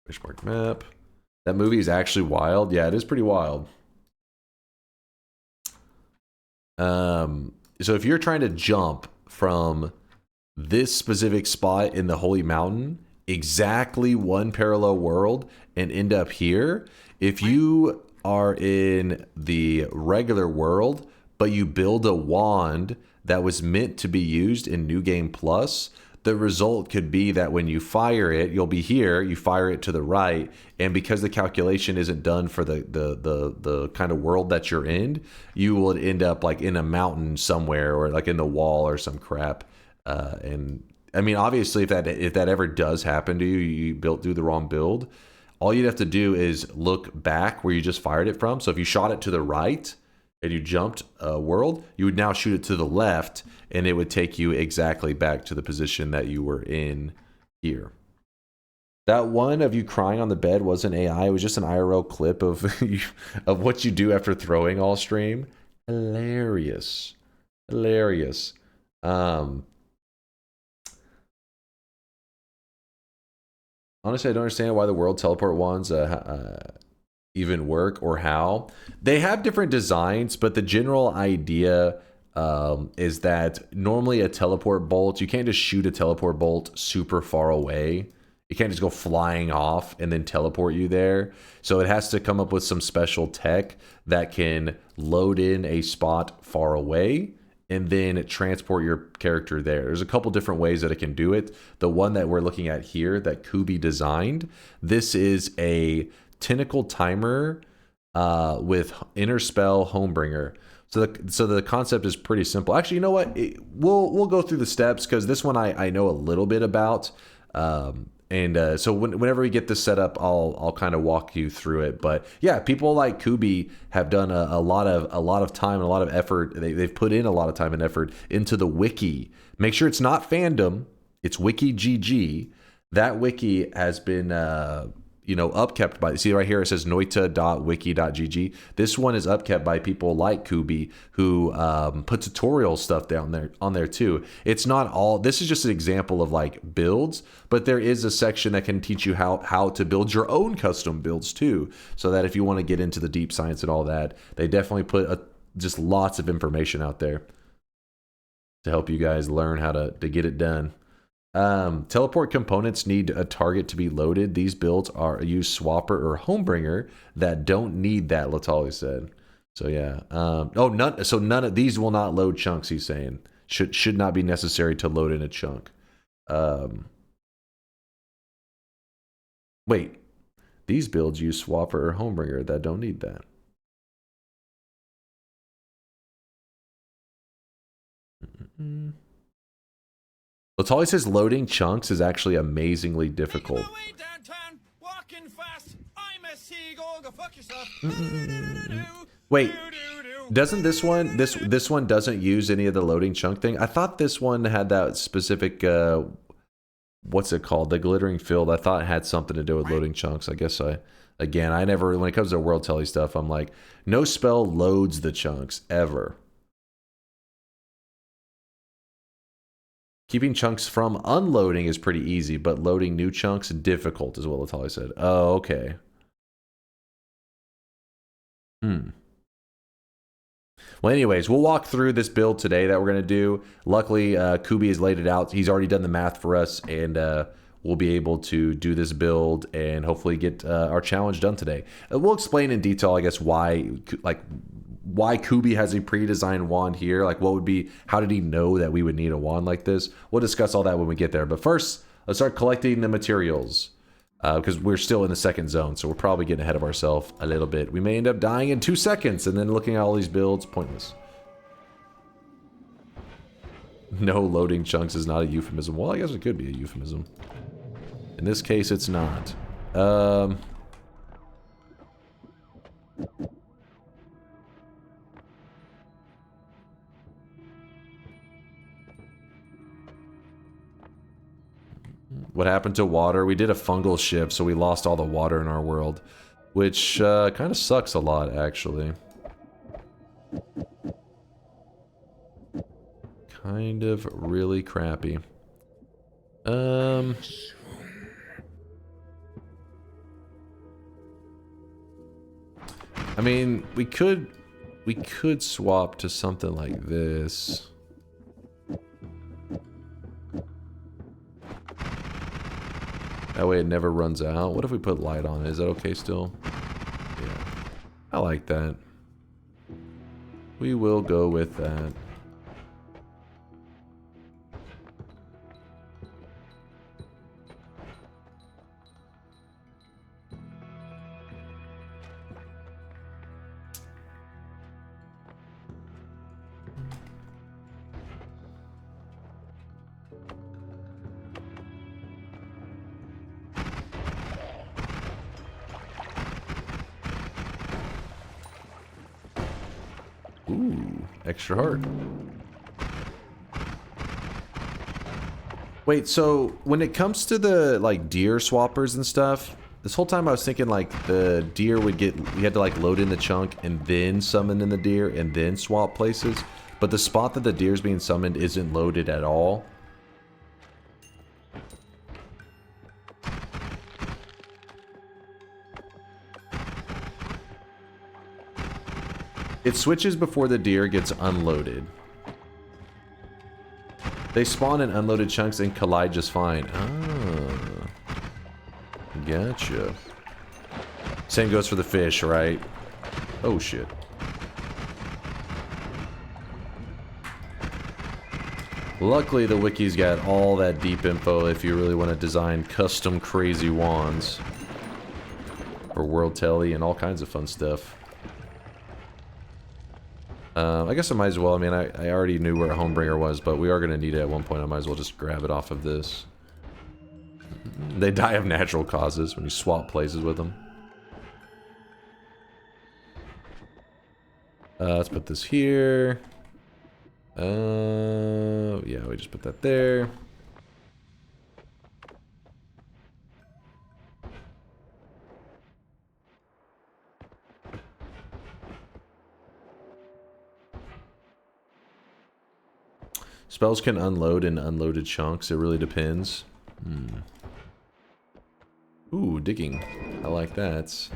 fishmark map. That movie is actually wild. Yeah, it is pretty wild. So if you're trying to jump from this specific spot in the Holy Mountain, exactly one parallel world, and end up here. If you are in the regular world, but you build a wand that was meant to be used in New Game Plus, the result could be that when you fire it, you'll be here, you fire it to the right, and because the calculation isn't done for the kind of world that you're in, you will end up like in a mountain somewhere or like in the wall or some crap. And I mean, obviously, if that ever does happen to you, you do the wrong build. All you'd have to do is look back where you just fired it from. So if you shot it to the right and you jumped a world, you would now shoot it to the left, and it would take you exactly back to the position that you were in here. That one of you crying on the bed wasn't AI. It was just an IRL clip of of what you do after throwing all stream. Hilarious. Hilarious. Honestly, I don't understand why the world teleport wands even work or how. They have different designs, but the general idea is that normally a teleport bolt, you can't just shoot a teleport bolt super far away. You can't just go flying off and then teleport you there. So it has to come up with some special tech that can load in a spot far away and then transport your character there. There's a couple different ways that it can do it. The one that we're looking at here that Kubi designed, this is a tentacle timer with Inner Spell Homebringer. So the concept is pretty simple. Actually, you know what? We'll go through the steps because this one I know a little bit about. So whenever we get this set up, I'll kind of walk you through it. But yeah, people like Kubi have done a lot of time and a lot of effort. They've put in a lot of time and effort into the wiki. Make sure it's not fandom. It's wiki GG. That wiki has been upkept by, see right here it says noita.wiki.gg. This one is upkept by people like Kubi who put tutorial stuff down there on there too. It's not all, this is just an example of like builds, but there is a section that can teach you how to build your own custom builds too, so that if you want to get into the deep science and all that, they definitely put just lots of information out there to help you guys learn how to get it done. Teleport components need a target to be loaded. These builds use Swapper or Homebringer that don't need that, Latali said. So yeah. None of these will not load chunks, he's saying. Should not be necessary to load in a chunk. Wait, these builds use Swapper or Homebringer that don't need that. Latali says loading chunks is actually amazingly difficult. Wait, doesn't this one this one doesn't use any of the loading chunk thing? I thought this one had that specific what's it called? The glittering field. I thought it had something to do with loading chunks. I guess I never, when it comes to World Telly stuff, I'm like, no spell loads the chunks ever. Keeping chunks from unloading is pretty easy, but loading new chunks difficult is what Latali said. Oh, okay. Well, anyways, we'll walk through this build today that we're going to do. Luckily, Kubi has laid it out. He's already done the math for us, and we'll be able to do this build and hopefully get our challenge done today. We'll explain in detail, I guess, why Kubi has a pre-designed wand here. Like, what would be, how did he know that we would need a wand like this? We'll discuss all that when we get there. But first, let's start collecting the materials. Because we're still in the second zone, so we're probably getting ahead of ourselves a little bit. We may end up dying in 2 seconds, and then looking at all these builds, pointless. No loading chunks is not a euphemism. Well, I guess it could be a euphemism. In this case, it's not. What happened to water? We did a fungal shift, so we lost all the water in our world, which kind of sucks a lot, actually. Kind of really crappy. I mean, we could swap to something like this. That way it never runs out. What if we put light on it? Is that okay still? Yeah. I like that. We will go with that. Ooh, extra heart. Wait, so when it comes to the like deer swappers and stuff, this whole time I was thinking like the deer would get, we had to like load in the chunk and then summon in the deer and then swap places. But the spot that the deer is being summoned isn't loaded at all. It switches before the deer gets unloaded. They spawn in unloaded chunks and collide just fine. Ah. Gotcha. Same goes for the fish, right? Oh, shit. Luckily, the wiki's got all that deep info if you really want to design custom crazy wands. For World Telly and all kinds of fun stuff. I guess I might as well. I mean, I already knew where a Homebringer was, but we are going to need it at one point. I might as well just grab it off of this. They die of natural causes when you swap places with them. Let's put this here. Yeah, we just put that there. Spells can unload in unloaded chunks. It really depends. Ooh, digging. I like that.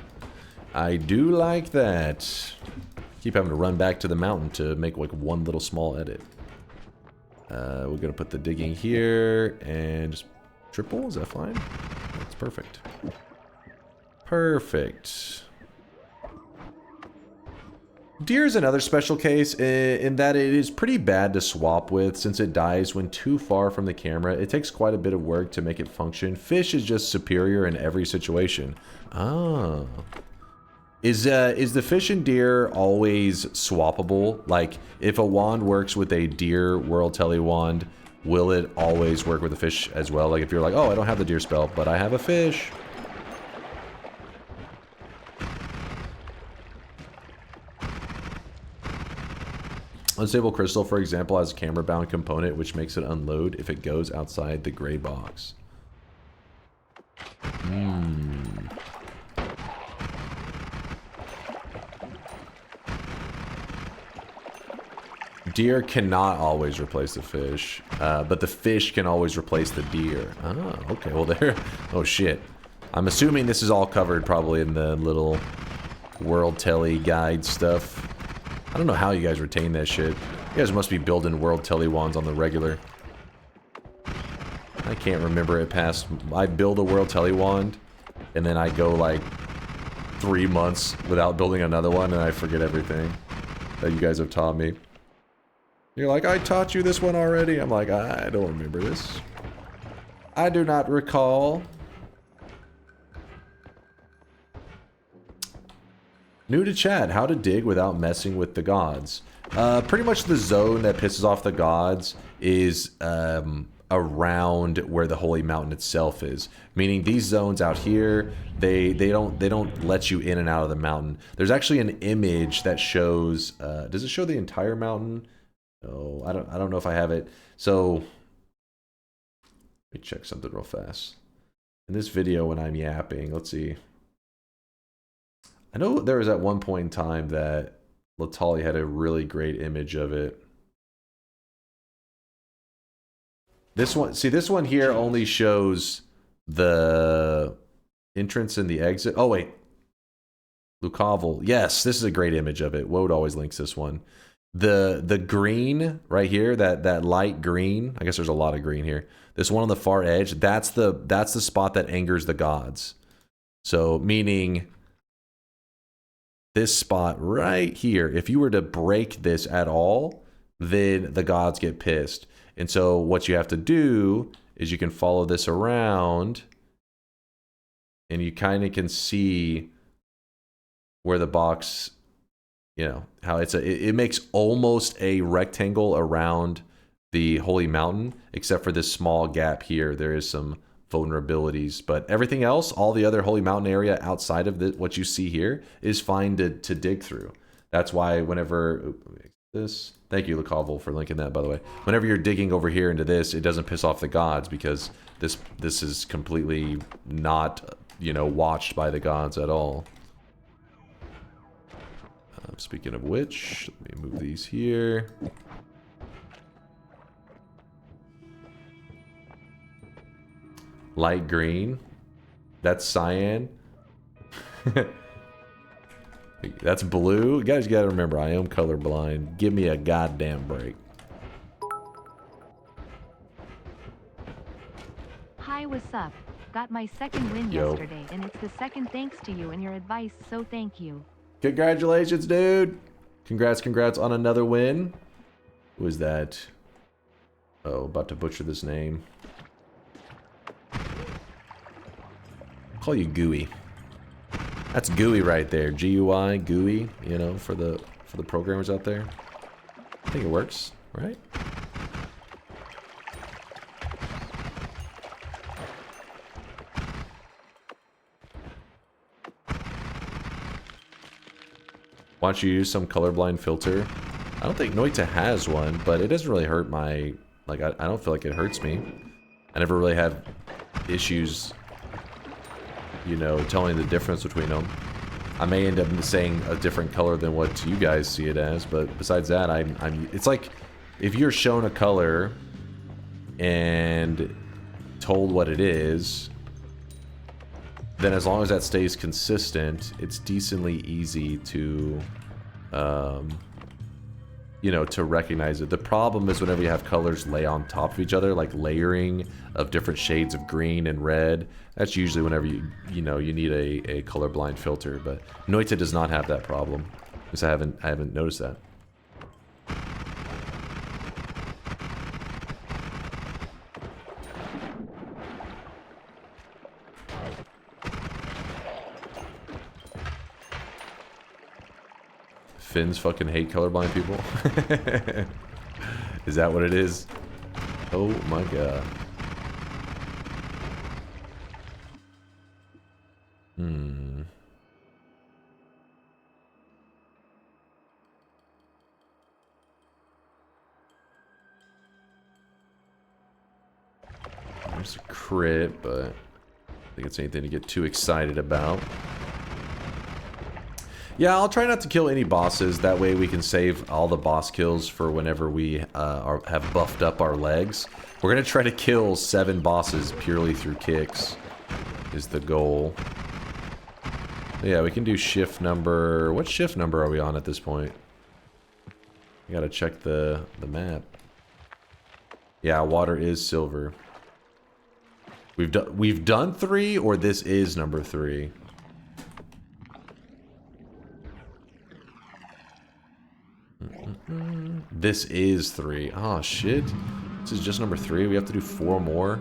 I do like that. Keep having to run back to the mountain to make like one little small edit. We're gonna put the digging here and just triple. Is that fine? That's perfect. Perfect. Deer is another special case in that it is pretty bad to swap with since it dies when too far from the camera. It takes quite a bit of work to make it function. Fish is just superior in every situation. Oh. Is the fish and deer always swappable? Like, if a wand works with a deer World Tele wand, will it always work with the fish as well? Like, if you're like, oh, I don't have the deer spell, but I have a fish. Unstable crystal, for example, has a camera-bound component, which makes it unload if it goes outside the gray box. Deer cannot always replace the fish, but the fish can always replace the deer. Oh, okay. Well, there... Oh, shit. I'm assuming this is all covered probably in the little World Tele guide stuff. I don't know how you guys retain that shit. You guys must be building World Tele wands on the regular. I can't remember it past... I build a World Tele wand, and then I go like 3 months without building another one, and I forget everything that you guys have taught me. You're like, I taught you this one already. I'm like, I don't remember this. I do not recall. New to chat, how to dig without messing with the gods. Pretty much the zone that pisses off the gods is around where the holy mountain itself is. Meaning these zones out here, they don't let you in and out of the mountain. There's actually an image that shows. Does it show the entire mountain? No, I don't know if I have it. So let me check something real fast. In this video, when I'm yapping, let's see. I know there was at one point in time that Latali had a really great image of it. This one, see, this one here only shows the entrance and the exit. Oh, wait. Lucavel. Yes, this is a great image of it. Woad always links this one. The green right here, that light green. I guess there's a lot of green here. This one on the far edge, that's the spot that angers the gods. So, meaning... this spot right here, if you were to break this at all, then the gods get pissed. And so what you have to do is you can follow this around and you kind of can see where the box, you know, how it makes almost a rectangle around the holy mountain, except for this small gap here. There is some vulnerabilities, but everything else, all the other holy mountain area outside of what you see here is fine to dig through. That's why whenever this, thank you Lucavel for linking that, by the way, whenever you're digging over here into this, it doesn't piss off the gods because this is completely not, you know, watched by the gods at all. Speaking of which, let me move these here. Light green. That's cyan. That's blue. You guys gotta remember, I am colorblind. Give me a goddamn break. Hi, what's up? Got my second win yesterday, and it's the second thanks to you and your advice, so thank you. Congratulations, dude. Congrats on another win. Who is that? Oh, about to butcher this name. Call you Gooey. That's Gooey right there. G-U-I, Gooey, you know, for the programmers out there. I think it works, right? Why don't you use some colorblind filter? I don't think Noita has one, but it doesn't really hurt my... Like, I don't feel like it hurts me. I never really have issues, you know, telling the difference between them. I may end up saying a different color than what you guys see it as, but besides that, it's like if you're shown a color and told what it is, then as long as that stays consistent, it's decently easy to, you know, to recognize it. The problem is whenever you have colors lay on top of each other, like layering of different shades of green and red, that's usually whenever you know, you need a colorblind filter, but Noita does not have that problem. Because I haven't noticed that. Finns fucking hate colorblind people. Is that what it is? Oh my god. There's a crit, but I don't think it's anything to get too excited about. Yeah, I'll try not to kill any bosses. That way we can save all the boss kills for whenever we have buffed up our legs. We're going to try to kill 7 bosses purely through kicks is the goal. Yeah, we can do shift number... What shift number are we on at this point? I gotta check the map. Yeah, water is silver. We've done 3, or this is number 3? This is 3. Oh shit. This is just number 3. We have to do 4 more.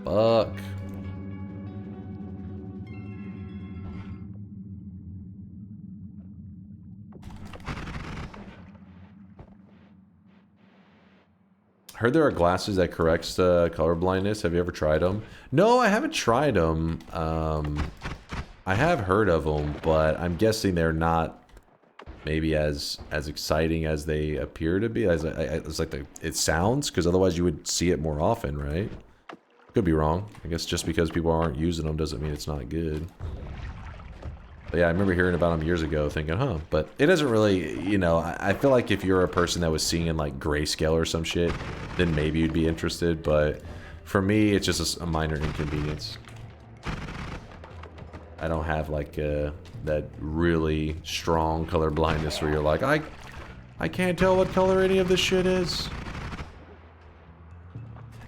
Fuck. I heard there are glasses that corrects color blindness. Have you ever tried them? No, I haven't tried them. I have heard of them, but I'm guessing they're not maybe as exciting as they appear to be. It's like it sounds, because otherwise you would see it more often, right? Could be wrong. I guess just because people aren't using them doesn't mean it's not good. But yeah, I remember hearing about them years ago thinking, huh. But it doesn't really, you know, I feel like if you're a person that was seeing like grayscale or some shit, then maybe you'd be interested. But for me, it's just a minor inconvenience. I don't have like that really strong color blindness where you're like, I can't tell what color any of this shit is.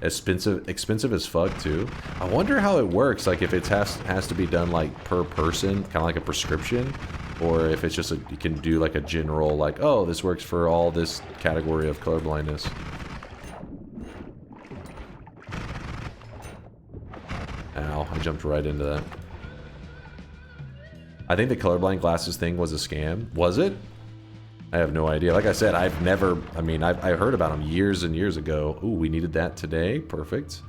Expensive as fuck too. I wonder how it works, like if it has to be done like per person, kind of like a prescription, or if it's just you can do like a general like, oh, this works for all this category of color blindness. Ow, I jumped right into that. I think the colorblind glasses thing was a scam. Was it? I have no idea. Like I said, I've never... I mean, I heard about them years and years ago. Ooh, we needed that today. Perfect.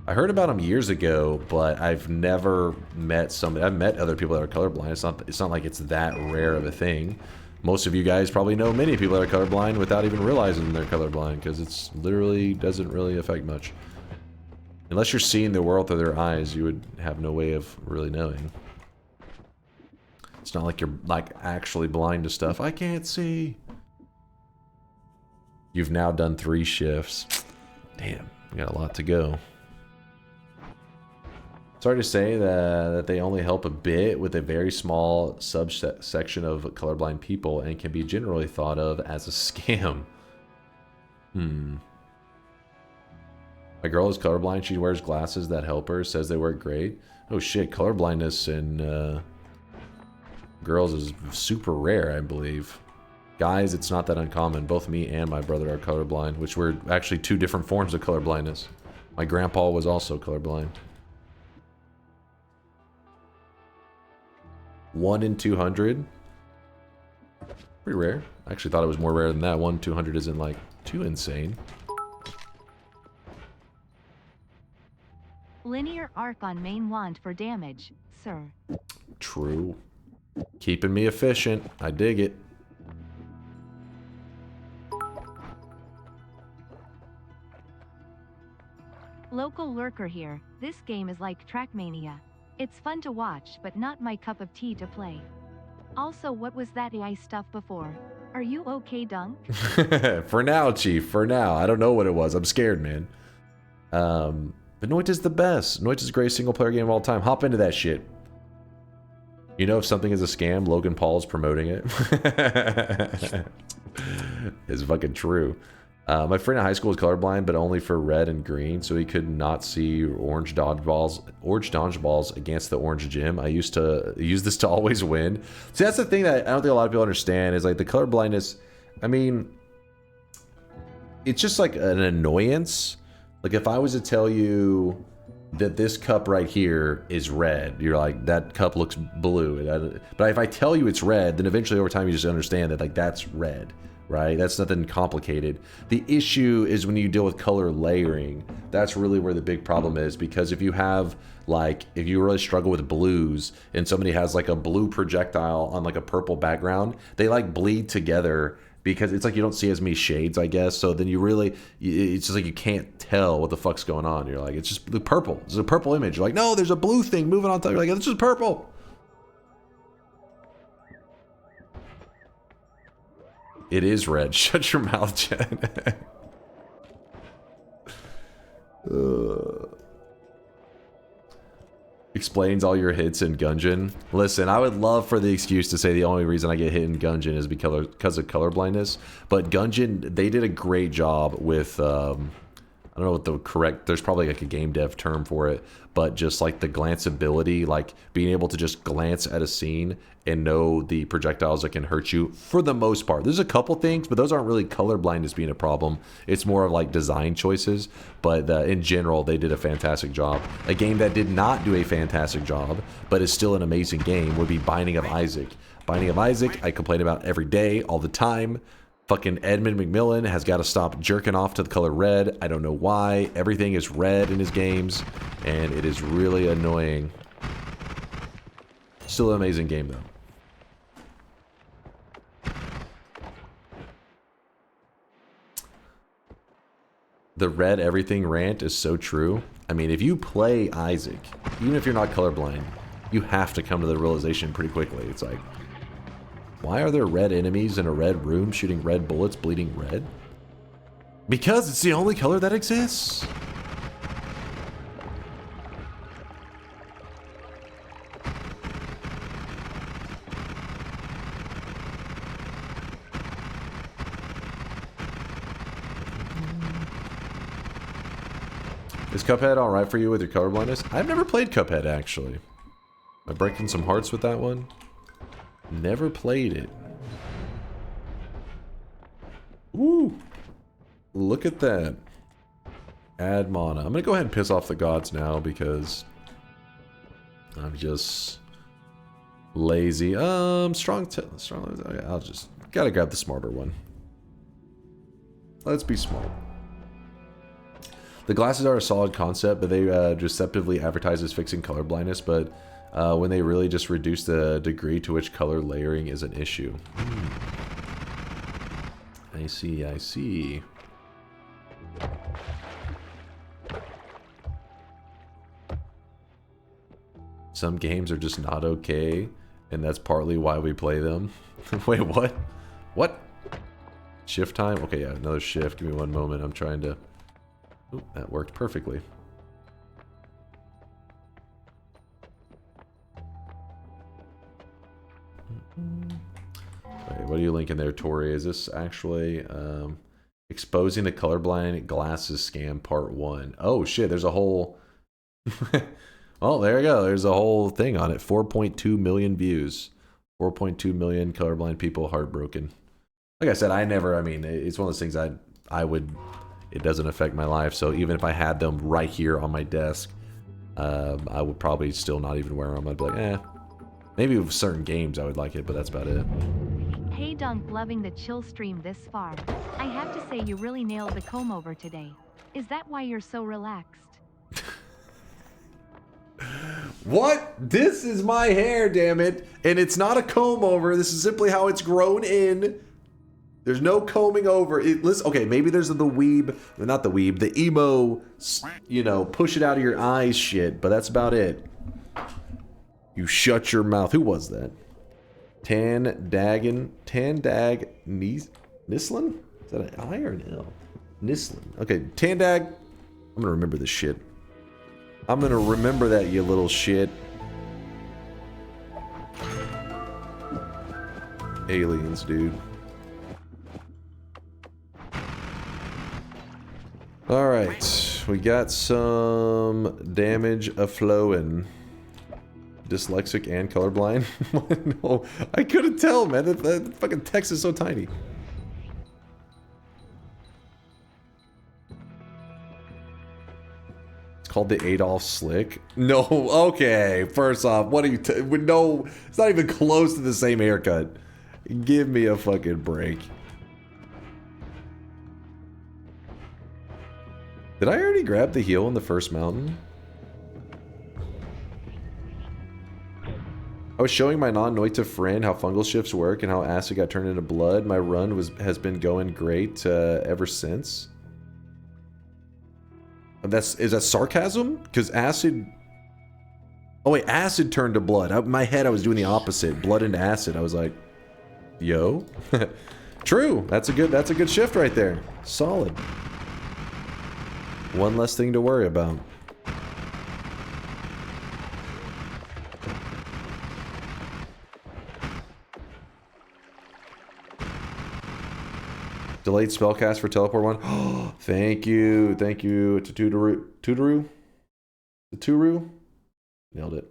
I heard about them years ago, but I've never met somebody... I've met other people that are colorblind. It's not like it's that rare of a thing. Most of you guys probably know many people that are colorblind without even realizing they're colorblind, because it's literally doesn't really affect much. Unless you're seeing the world through their eyes, you would have no way of really knowing. It's not like you're like actually blind to stuff. I can't see. You've now done 3 shifts. Damn, we got a lot to go. Sorry to say that they only help a bit with a very small subsection of colorblind people and can be generally thought of as a scam. My girl is colorblind. She wears glasses that help her. Says they work great. Oh shit, colorblindness and girls is super rare, I believe. Guys, it's not that uncommon. Both me and my brother are colorblind, which were actually 2 different forms of colorblindness. My grandpa was also colorblind. 1 in 200. Pretty rare. I actually thought it was more rare than that. 1 in 200 isn't like too insane. Linear arc on main wand for damage, sir. True. Keeping me efficient. I dig it. Local lurker here. This game is like Trackmania. It's fun to watch, but not my cup of tea to play. Also, what was that AI stuff before? Are you okay, Dunk? For now, Chief. For now. I don't know what it was. I'm scared, man. But Noita's the best. Noita's the greatest single player game of all time. Hop into that shit. You know, if something is a scam, Logan Paul's promoting it. It's fucking true. My friend in high school was colorblind, but only for red and green, so he could not see orange dodgeballs against the orange gym. I used to use this to always win. See, that's the thing that I don't think a lot of people understand is like the color blindness. I mean, it's just like an annoyance. Like if I was to tell you that this cup right here is red, you're like, that cup looks blue. But if I tell you it's red, then eventually over time you just understand that like that's red. Right? That's nothing complicated. The issue is when you deal with color layering. That's really where the big problem is, because if you have like, if you really struggle with blues and somebody has like a blue projectile on like a purple background, they like bleed together because it's like you don't see as many shades, I guess. So then you really, it's just like you can't tell what the fuck's going on. You're like, it's just the purple. It's a purple image. You're like, no, there's a blue thing moving on top. You're like, it's just purple. It is red. Shut your mouth, Jen. Explains all your hits in Gungeon. Listen, I would love for the excuse to say the only reason I get hit in Gungeon is because of color blindness. But Gungeon, they did a great job with, I don't know what the correct, there's probably like a game dev term for it, but just like the glance ability, like being able to just glance at a scene and know the projectiles that can hurt you for the most part. There's a couple things, but those aren't really color blindness being a problem. It's more of like design choices, but in general, they did a fantastic job. A game that did not do a fantastic job, but is still an amazing game would be Binding of Isaac. Binding of Isaac, I complain about every day, all the time. Fucking Edmund McMillan has got to stop jerking off to the color red. I don't know why. Everything is red in his games, and it is really annoying. Still an amazing game, though. The red everything rant is so true. I mean, if you play Isaac, even if you're not colorblind, you have to come to the realization pretty quickly. It's like, why are there red enemies in a red room shooting red bullets, bleeding red? Because it's the only color that exists. Is Cuphead alright for you with your color blindness? I've never played Cuphead, actually. Am I breaking some hearts with that one? Never played it. Ooh. Look at that. Add mana. I'm gonna go ahead and piss off the gods now because I'm just lazy. Strong. Okay, I'll just gotta grab the smarter one. Let's be smart. The glasses are a solid concept, but they deceptively advertise as fixing color blindness, but when they really just reduce the degree to which color layering is an issue. I see, I see. Some games are just not okay, and that's partly why we play them. Wait, what? What? Shift time? Okay, yeah, another shift. Give me one moment. I'm trying to... Ooh, that worked perfectly. Wait, what are you linking there, Tori? Is this actually exposing the colorblind glasses scam part 1? Oh shit, there's a whole... Oh, there you go. There's a whole thing on it. 4.2 million views. 4.2 million colorblind people heartbroken. Like I said, I mean, it's one of those things I would... It doesn't affect my life, so even if I had them right here on my desk, I would probably still not even wear them. I'd be like, eh. Maybe with certain games I would like it, but that's about it. Hey Dunk, loving the chill stream this far. I have to say you really nailed the comb over today. Is that why you're so relaxed? What? This is my hair, damn it. And it's not a comb over. This is simply how it's grown in. There's no combing over. Listen, okay, maybe there's the weeb, not the weeb, the emo, you know, push it out of your eyes shit, but that's about it. You shut your mouth. Who was that? Tandag Nislin? Is that an I or an L? Nislin. Okay, Tandag. I'm gonna remember this shit. I'm gonna remember that, you little shit. Aliens, dude. All right, we got some damage a-flowing. Dyslexic and colorblind? No, I couldn't tell, man. That fucking text is so tiny. It's called the Adolf Slick. No, okay. First off, what are you? No, it's not even close to the same haircut. Give me a fucking break. Did I already grab the heal in the first mountain? I was showing my non-Noita friend how fungal shifts work and how acid got turned into blood. My run has been going great ever since. Is that sarcasm? Because acid... Oh wait, acid turned to blood. In my head I was doing the opposite. Blood into acid. I was like, yo. True. That's a good shift right there. Solid. One less thing to worry about. Delayed spellcast for teleport one. Oh, thank you to Tuturu. Nailed it.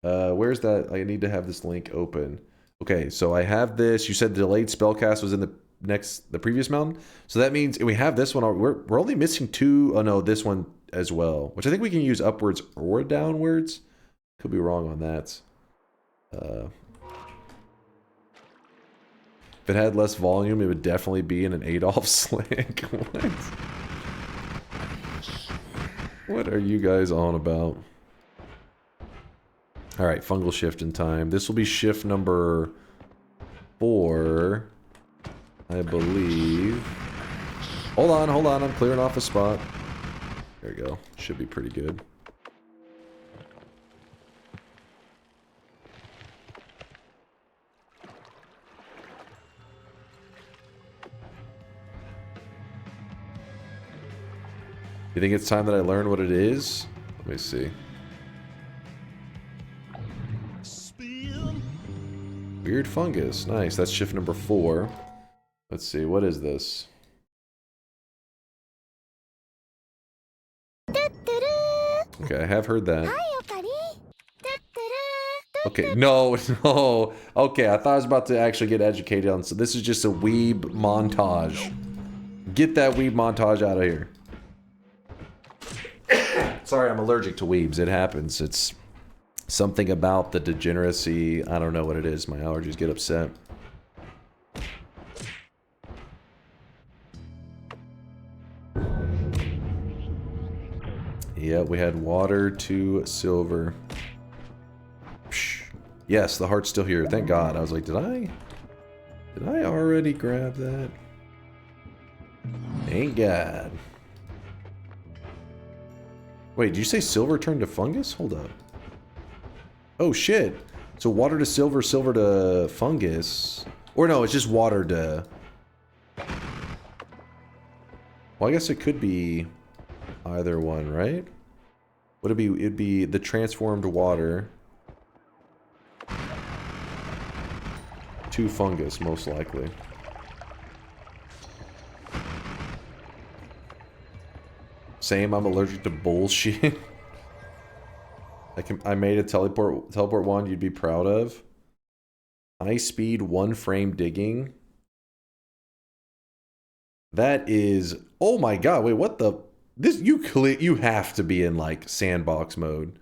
Where's that? I need to have this link open. Okay, so I have this. You said delayed spellcast was in the previous mountain, so that means we have this one. We're only missing two. Oh no, this one as well, which I think we can use upwards or downwards. Could be wrong on that. If it had less volume, it would definitely be in an Adolf Slick. What? What are you guys on about? Alright, fungal shift in time. This will be shift number 4, I believe. Hold on, I'm clearing off a spot. There you go. Should be pretty good. You think it's time that I learn what it is? Let me see. Weird fungus. Nice. That's shift number 4. Let's see. What is this? Okay, I have heard that. Okay, no. Okay, I thought I was about to actually get educated on. So this is just a weeb montage. Get that weeb montage out of here. Sorry, I'm allergic to weebs. It happens. It's something about the degeneracy. I don't know what it is. My allergies get upset. Yeah, we had water to silver. Psh. Yes, the heart's still here. Thank God. I was like, did I already grab that? Thank God. Wait, did you say silver turned to fungus? Hold up. Oh shit. So water to silver, silver to fungus. Or no, it's just water to... Well, I guess it could be either one, right? Would it be... It'd be the transformed water to fungus, most likely. Same, I'm allergic to bullshit. I made a teleport wand you'd be proud of. High speed 1 frame digging. That is, oh my god, wait, what the, this, you have to be in like sandbox mode.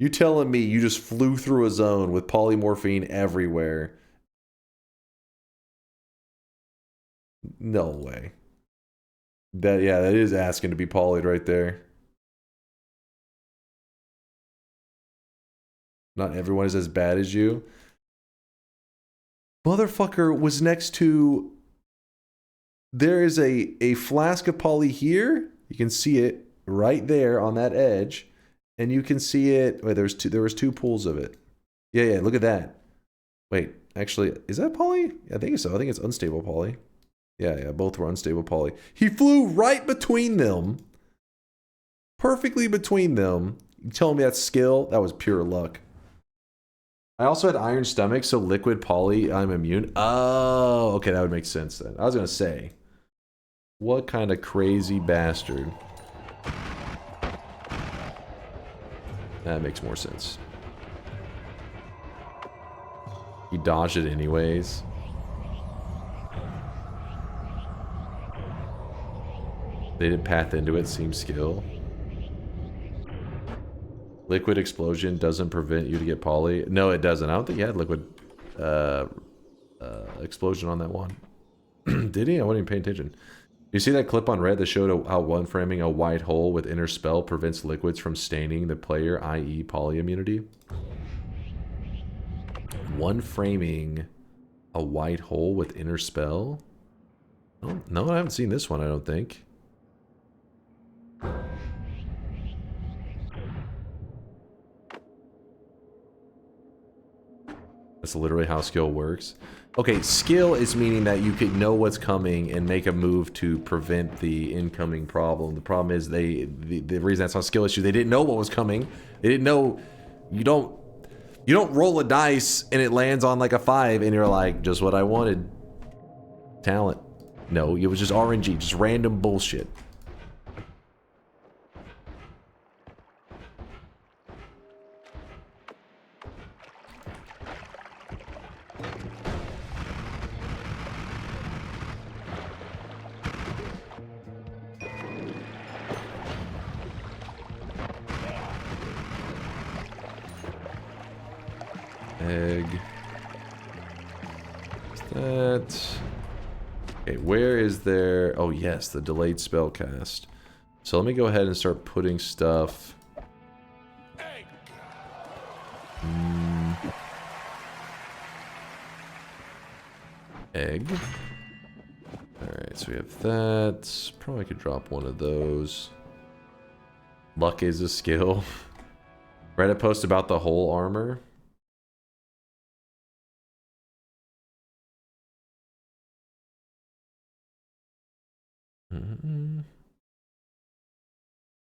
You telling me you just flew through a zone with polymorphine everywhere? No way. That, yeah, that is asking to be polyed right there. Not everyone is as bad as you. Motherfucker was next to... There is a flask of poly here. You can see it right there on that edge. And you can see it... Wait, there was 2 pools of it. Yeah, look at that. Wait, actually, is that poly? I think so. I think it's unstable poly. Yeah, both were unstable poly. He flew right between them. Perfectly between them. You telling me that's skill? That was pure luck. I also had iron stomach, so liquid poly, I'm immune. Oh, okay, that would make sense then. I was going to say, What kind of crazy bastard? That makes more sense. He dodged it anyways. They didn't path into it, seems skill. Liquid explosion doesn't prevent you to get poly. No, it doesn't. I don't think he had liquid explosion on that one. Did he? I wasn't even paying attention. You see that clip on Reddit that showed how one framing a white hole with inner spell prevents liquids from staining the player, i.e. poly immunity? One framing a white hole with inner spell? Oh, no, I haven't seen this one, I don't think. That's literally how skill works. Okay, skill is meaning that you could know what's coming and make a move to prevent the incoming problem. The problem is the reason that's not skill issue, they didn't know what was coming. They didn't know. You don't roll a dice and it lands on like a 5 and you're like, just what I wanted. Talent. No, it was just RNG, just random bullshit. Egg. What's that? Okay, where is there... Oh, yes, the delayed spell cast. So let me go ahead and start putting stuff... Egg. Alright, so we have that. Probably could drop one of those. Luck is a skill. Reddit post about the whole armor.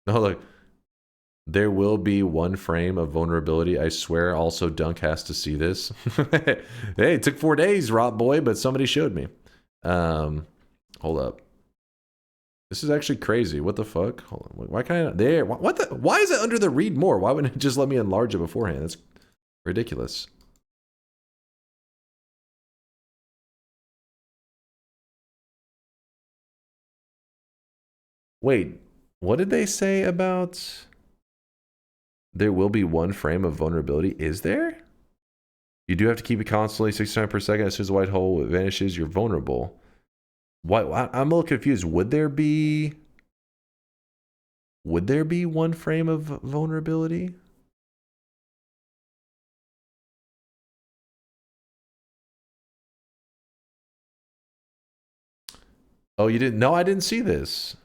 No, look. There will be one frame of vulnerability. I swear also Dunk has to see this. Hey, it took 4 days, Rob boy, but somebody showed me. Hold up. This is actually crazy. What the fuck? Hold on. Why can't I... There. What the... Why is it under the read more? Why wouldn't it just let me enlarge it beforehand? That's ridiculous. Wait, what did they say about... There will be one frame of vulnerability? Is there? You do have to keep it constantly 6 times per second. As soon as the white hole vanishes, you're vulnerable. What? I'm a little confused. Would there be one frame of vulnerability? Oh, you didn't? No, I didn't see this.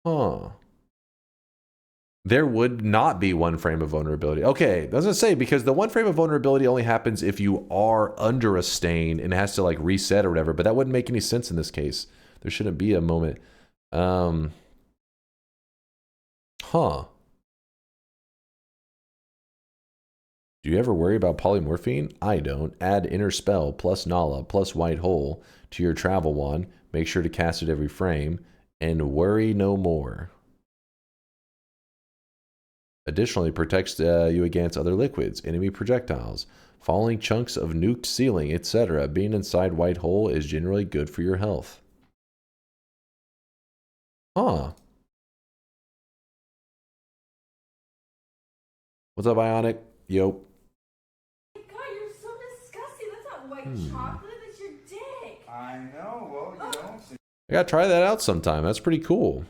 Huh. There would not be one frame of vulnerability. Okay, I was gonna say, because the one frame of vulnerability only happens if you are under a stain and it has to like reset or whatever, but that wouldn't make any sense in this case. There shouldn't be a moment. Huh. Do you ever worry about polymorphine? I don't. Add inner spell plus Nala plus white hole to your travel wand. Make sure to cast it every frame. And worry no more. Additionally, protects you against other liquids, enemy projectiles, falling chunks of nuked ceiling, etc. Being inside white hole is generally good for your health. Huh. What's up, Ionic? Yo. God, you're so disgusting. That's not white chocolate. That's your dick. I know. Well, you don't see. I gotta try that out sometime. That's pretty cool.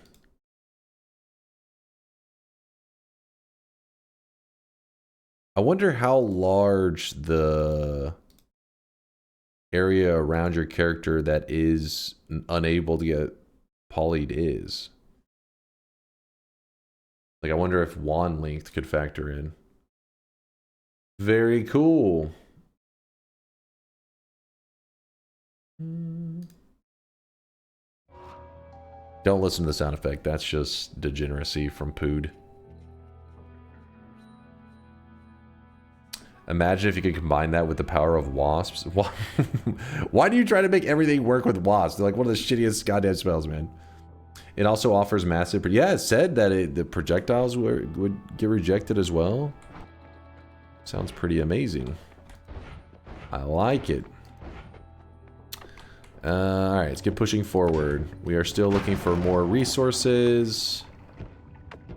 I wonder how large the area around your character that is unable to get polyed is. Like, I wonder if wand length could factor in. Very cool. Don't listen to the sound effect. That's just degeneracy from Pood. Imagine if you could combine that with the power of wasps. Why do you try to make everything work with wasps? They're like one of the shittiest goddamn spells, man. It also offers massive... Yeah, it said that the projectiles would get rejected as well. Sounds pretty amazing. I like it. Alright, let's get pushing forward. We are still looking for more resources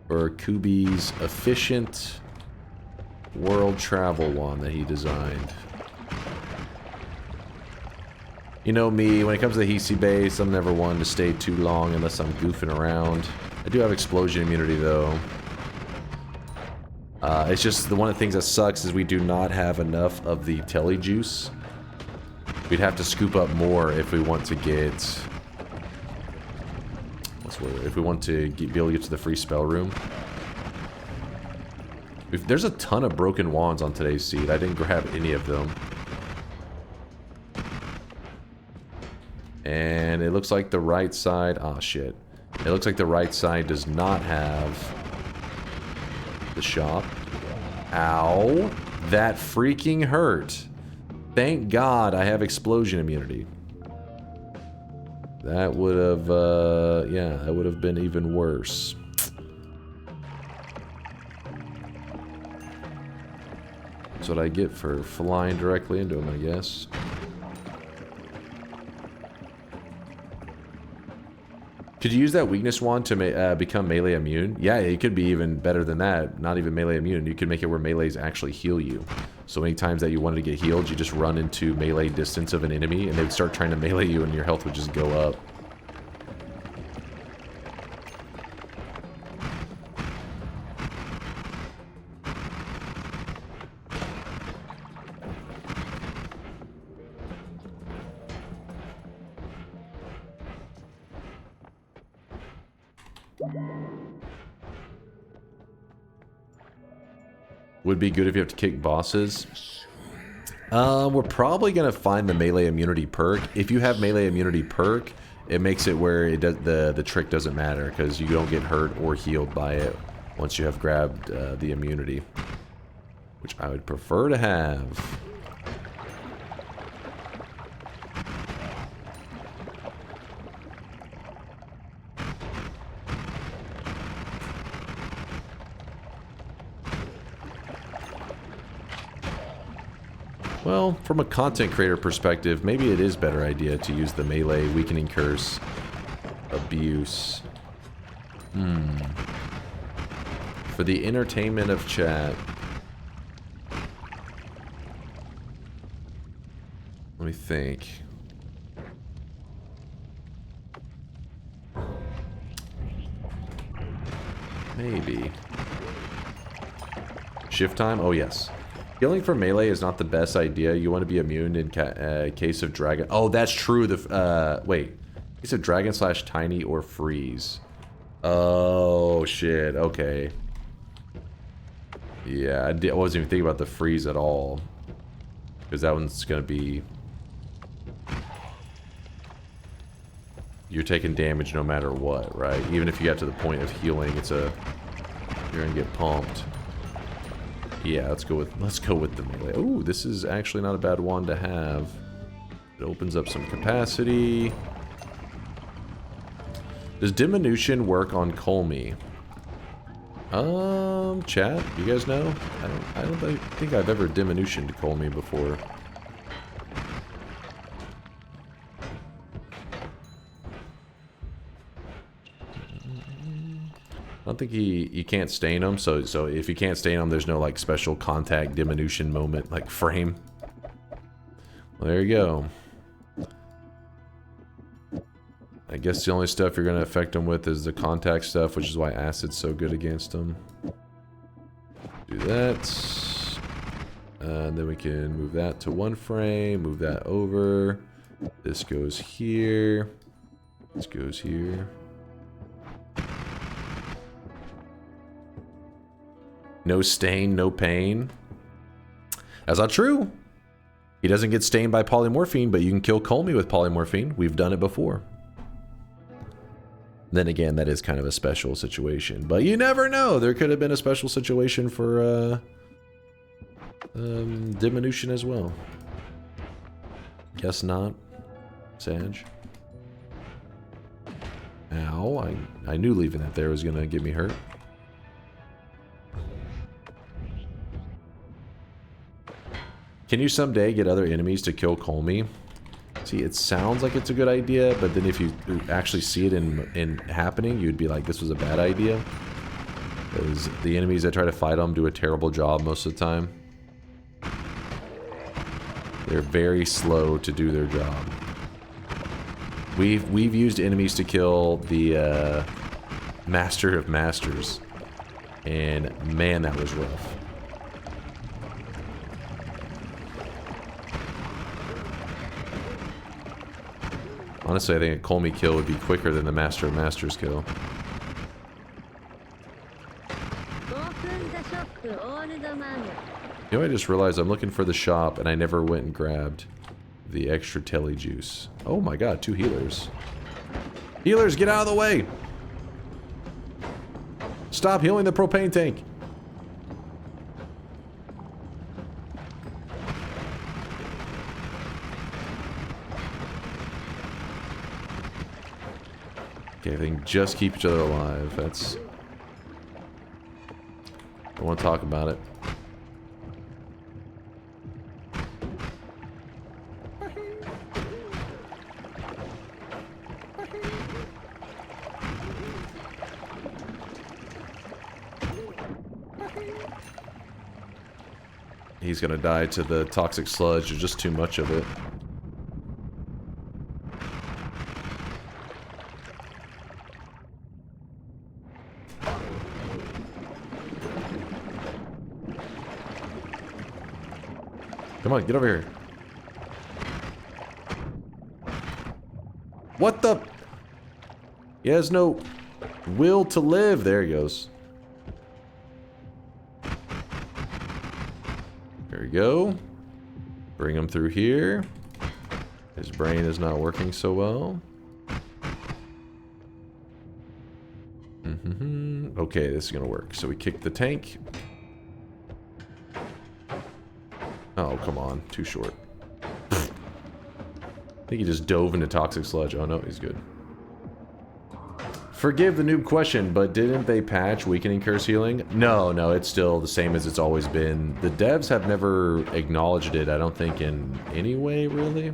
for Kubi's efficient world travel wand that he designed. You know me, when it comes to the Hisi base, I'm never one to stay too long unless I'm goofing around. I do have explosion immunity though. It's just one of the things that sucks is we do not have enough of the telly juice. We'd have to scoop up more if we want to get... If we want to be able to get to the free spell room. There's a ton of broken wands on today's seed. I didn't grab any of them. And it looks like the right side... Oh, shit. It looks like the right side does not have the shop. Ow. That freaking hurt. Thank God I have explosion immunity. That would have, yeah, that would have been even worse. That's what I get for flying directly into him, I guess. Could you use that weakness wand to become melee immune? Yeah, it could be even better than that. Not even melee immune. You could make it where melees actually heal you. So many times that you wanted to get healed, you just run into melee distance of an enemy, and they'd start trying to melee you, and your health would just go up. Would be good if you have to kick bosses. We're probably gonna find the melee immunity perk. If you have melee immunity perk, it makes it where it does, the trick doesn't matter because you don't get hurt or healed by it once you have grabbed the immunity, which I would prefer to have. Well, from a content creator perspective, maybe it is a better idea to use the melee weakening curse abuse. For the entertainment of chat. Let me think. Maybe. Shift time? Oh, yes. Healing for melee is not the best idea. You want to be immune in case of dragon. Oh, that's true. Wait. Case of dragon / tiny or freeze. Oh, shit. Okay. Yeah, I wasn't even thinking about the freeze at all. Because that one's going to be... You're taking damage no matter what, right? Even if you get to the point of healing, you're going to get pumped. Yeah, let's go with the melee. Ooh, this is actually not a bad wand to have. It opens up some capacity. Does diminution work on Colmy? Chat, you guys know? I don't think I've ever diminutioned Colmy before. I don't think you can't stain them, so if you can't stain them, there's no like special contact diminution moment like frame. Well, there you go. I guess the only stuff you're gonna affect them with is the contact stuff, which is why acid's so good against them. Do that, and then we can move that to 1 frame. Move that over. This goes here. This goes here. No stain, no pain. That's not true. He doesn't get stained by polymorphine, but you can kill Colmy with polymorphine. We've done it before. Then again, that is kind of a special situation. But you never know. There could have been a special situation for Diminution as well. Guess not. Sag. Ow, I knew leaving that there was gonna get me hurt. Can you someday get other enemies to kill Colmy? See, it sounds like it's a good idea, but then if you actually see it in happening, you'd be like, this was a bad idea. Because the enemies that try to fight them do a terrible job most of the time. They're very slow to do their job. We've used enemies to kill the Master of Masters, and man, that was rough. Honestly, I think a Colmy kill would be quicker than the Master of Masters kill. You know, I just realized I'm looking for the shop and I never went and grabbed the extra telly juice. Oh my god, 2 healers. Healers, get out of the way! Stop healing the propane tank! Okay, I think just keep each other alive. That's... I don't want to talk about it. He's gonna die to the toxic sludge. There's just too much of it. Come on, get over here. What the? He has no will to live. There he goes. There we go. Bring him through here. His brain is not working so well. Okay, this is gonna work. So we kick the tank. Oh, come on. Too short. I think he just dove into toxic sludge. Oh no, he's good. Forgive the noob question, but didn't they patch weakening curse healing? No, no, it's still the same as it's always been. The devs have never acknowledged it, I don't think, in any way, really.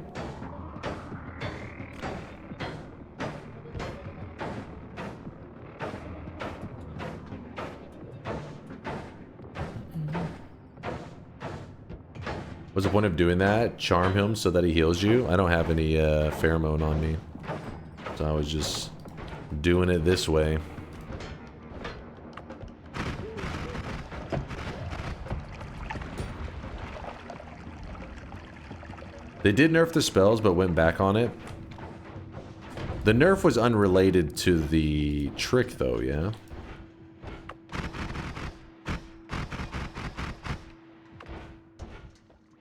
What's the point of doing that? Charm him so that he heals you? I don't have any pheromone on me. So I was just doing it this way. They did nerf the spells, but went back on it. The nerf was unrelated to the trick, though, yeah?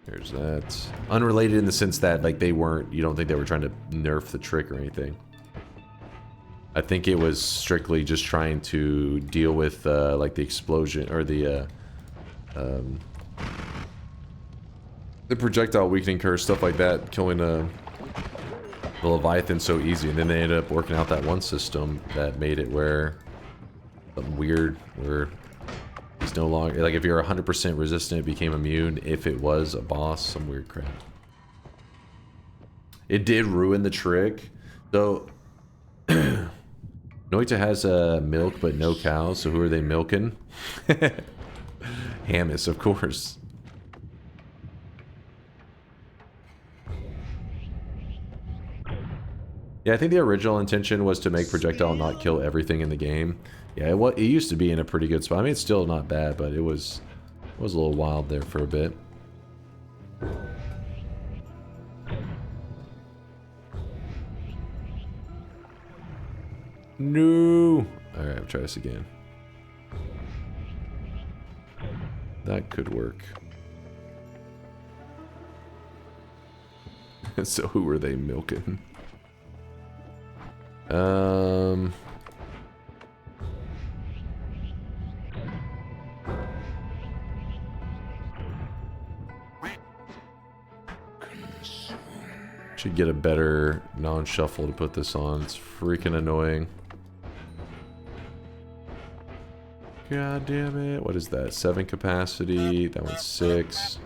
Here's that. Unrelated in the sense that, like, they weren't... You don't think they were trying to nerf the trick or anything. I think it was strictly just trying to deal with, like, the explosion, or the projectile weakening curse, stuff like that, killing the Leviathan so easy, and then they ended up working out that one system that made it where something weird, where he's no longer, like, if you're 100% resistant, it became immune if it was a boss, some weird crap. It did ruin the trick, though. Noita has milk but no cows, so who are they milking? Hamus, of course. Yeah, I think the original intention was to make projectile not kill everything in the game. Yeah, it used to be in a pretty good spot. I mean, it's still not bad, but it was a little wild there for a bit. No. Alright, I'll try this again. That could work. So who were they milking? Should get a better non-shuffle to put this on. It's freaking annoying. God damn it. What is that? 7 capacity. That one's 6.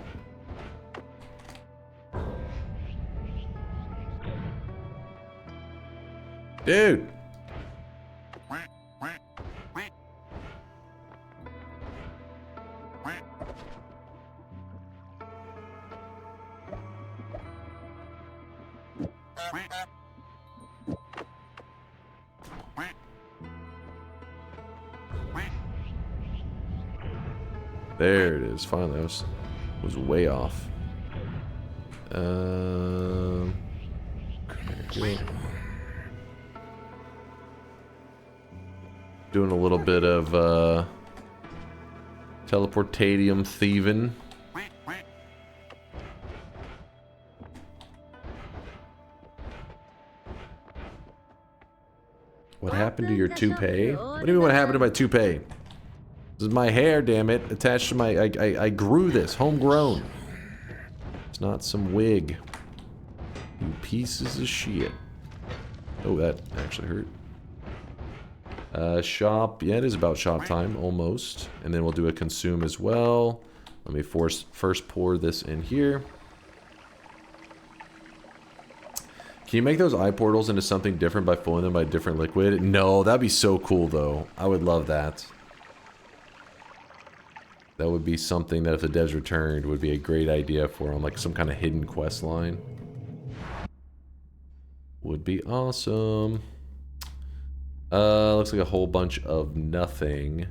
Dude! There it is. Finally, I was way off. Doing a little bit of teleportadium thieving. What happened to your toupee? What do you mean what happened to my toupee? This is my hair, damn it. Attached to my... I grew this. Homegrown. It's not some wig. You pieces of shit. Oh, that actually hurt. Shop. Yeah, it is about shop time. Almost. And then we'll do a consume as well. Let me first pour this in here. Can you make those eye portals into something different by filling them by different liquid? No, that'd be so cool, though. I would love that. That would be something that if the devs returned would be a great idea for them, like some kind of hidden quest line. Would be awesome. Looks like a whole bunch of nothing.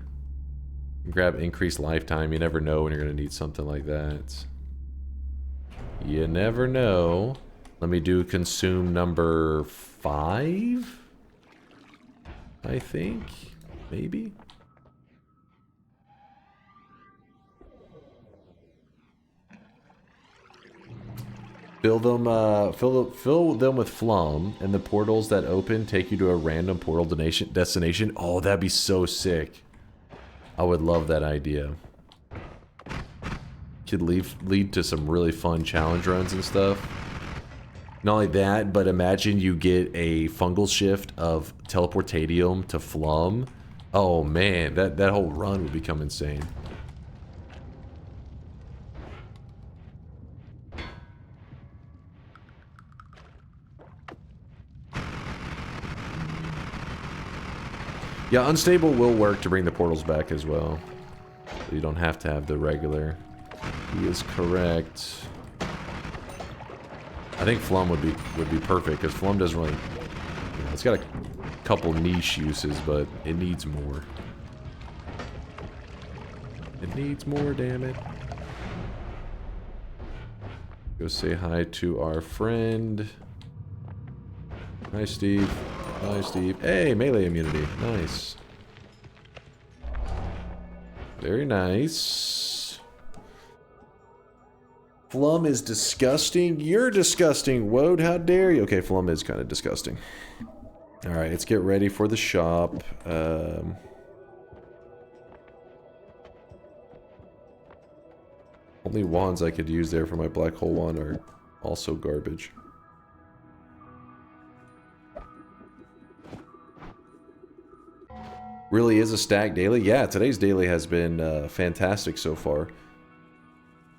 Grab increased lifetime. You never know when you're going to need something like that. You never know. Let me do consume number 5. I think. Maybe. Fill them with flum, and the portals that open take you to a random portal destination. Oh, that'd be so sick. I would love that idea. Could lead to some really fun challenge runs and stuff. Not only that, but imagine you get a fungal shift of teleportadium to flum. Oh man, that whole run would become insane. Yeah, unstable will work to bring the portals back as well. So you don't have to have the regular. He is correct. I think flum would be perfect because flum doesn't really. You know, it's got a couple niche uses, but it needs more. It needs more, damn it. Go say hi to our friend. Hi, Steve. Hi, Steve. Hey, melee immunity. Nice. Very nice. Flum is disgusting. You're disgusting, Woad. How dare you? Okay, Flum is kind of disgusting. Alright, let's get ready for the shop. Only wands I could use there for my black hole wand are also garbage. Really is a stack daily? Yeah, today's daily has been fantastic so far.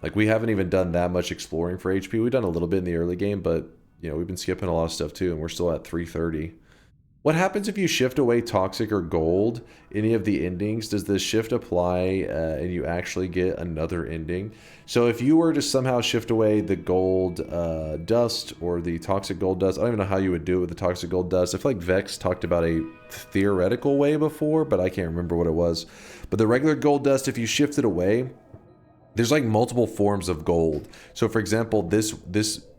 Like, we haven't even done that much exploring for HP. We've done a little bit in the early game, but, you know, we've been skipping a lot of stuff too, and we're still at 330. What happens if you shift away Toxic or Gold, any of the endings? Does this shift apply and you actually get another ending? So if you were to somehow shift away the Gold Dust or the Toxic Gold Dust, I don't even know how you would do it with the Toxic Gold Dust. I feel like Vex talked about a theoretical way before, but I can't remember what it was. But the regular Gold Dust, if you shift it away, there's like multiple forms of gold. So for example, this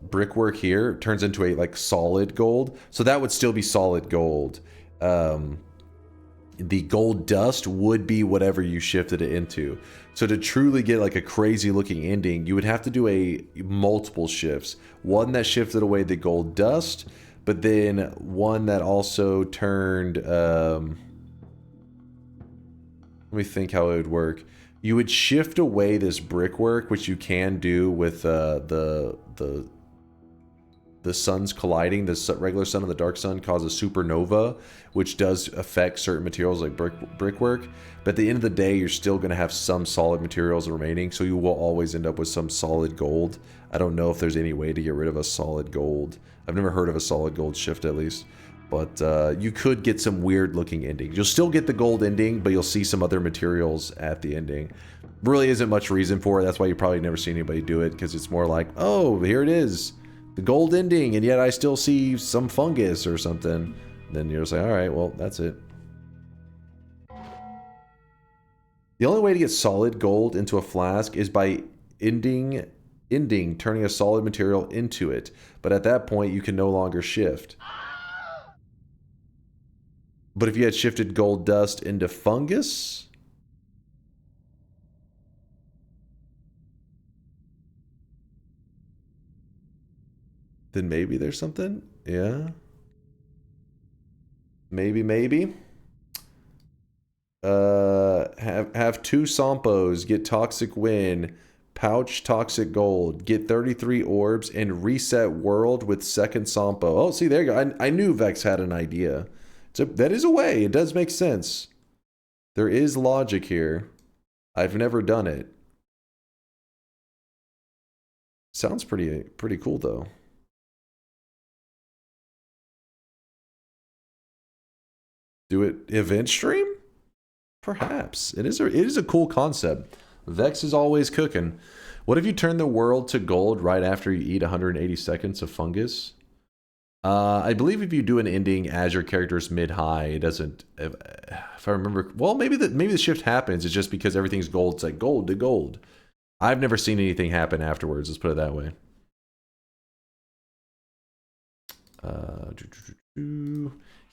brickwork here turns into a like solid gold. So that would still be solid gold. The gold dust would be whatever you shifted it into. So to truly get like a crazy looking ending, you would have to do a multiple shifts. One that shifted away the gold dust, but then one that also turned, let me think how it would work. You would shift away this brickwork, which you can do with the the suns colliding, the regular sun and the dark sun causes supernova, which does affect certain materials like brickwork. But at the end of the day, you're still going to have some solid materials remaining, so you will always end up with some solid gold. I don't know if there's any way to get rid of a solid gold. I've never heard of a solid gold shift, at least. But you could get some weird looking endings. You'll still get the gold ending, but you'll see some other materials at the ending. Really isn't much reason for it. That's why you probably never see anybody do it, because it's more like, oh, here it is. The gold ending, and yet I still see some fungus or something. And then you're just like, alright, well, that's it. The only way to get solid gold into a flask is by turning a solid material into it. But at that point, you can no longer shift. But if you had shifted gold dust into fungus... then maybe there's something? Yeah. Maybe. Have 2 Sompos, get Toxic Wind, pouch Toxic Gold, get 33 Orbs, and reset world with second Sompo. Oh, see, there you go. I knew Vex had an idea. So that is a way. It does make sense. There is logic here. I've never done it. Sounds pretty cool, though. Do it event stream? Perhaps. It is a cool concept. Vex is always cooking. What if you turn the world to gold right after you eat 180 seconds of fungus? I believe if you do an ending as your character's mid-high, it doesn't... If I remember... Well, maybe the shift happens. It's just because everything's gold. It's like gold to gold. I've never seen anything happen afterwards. Let's put it that way.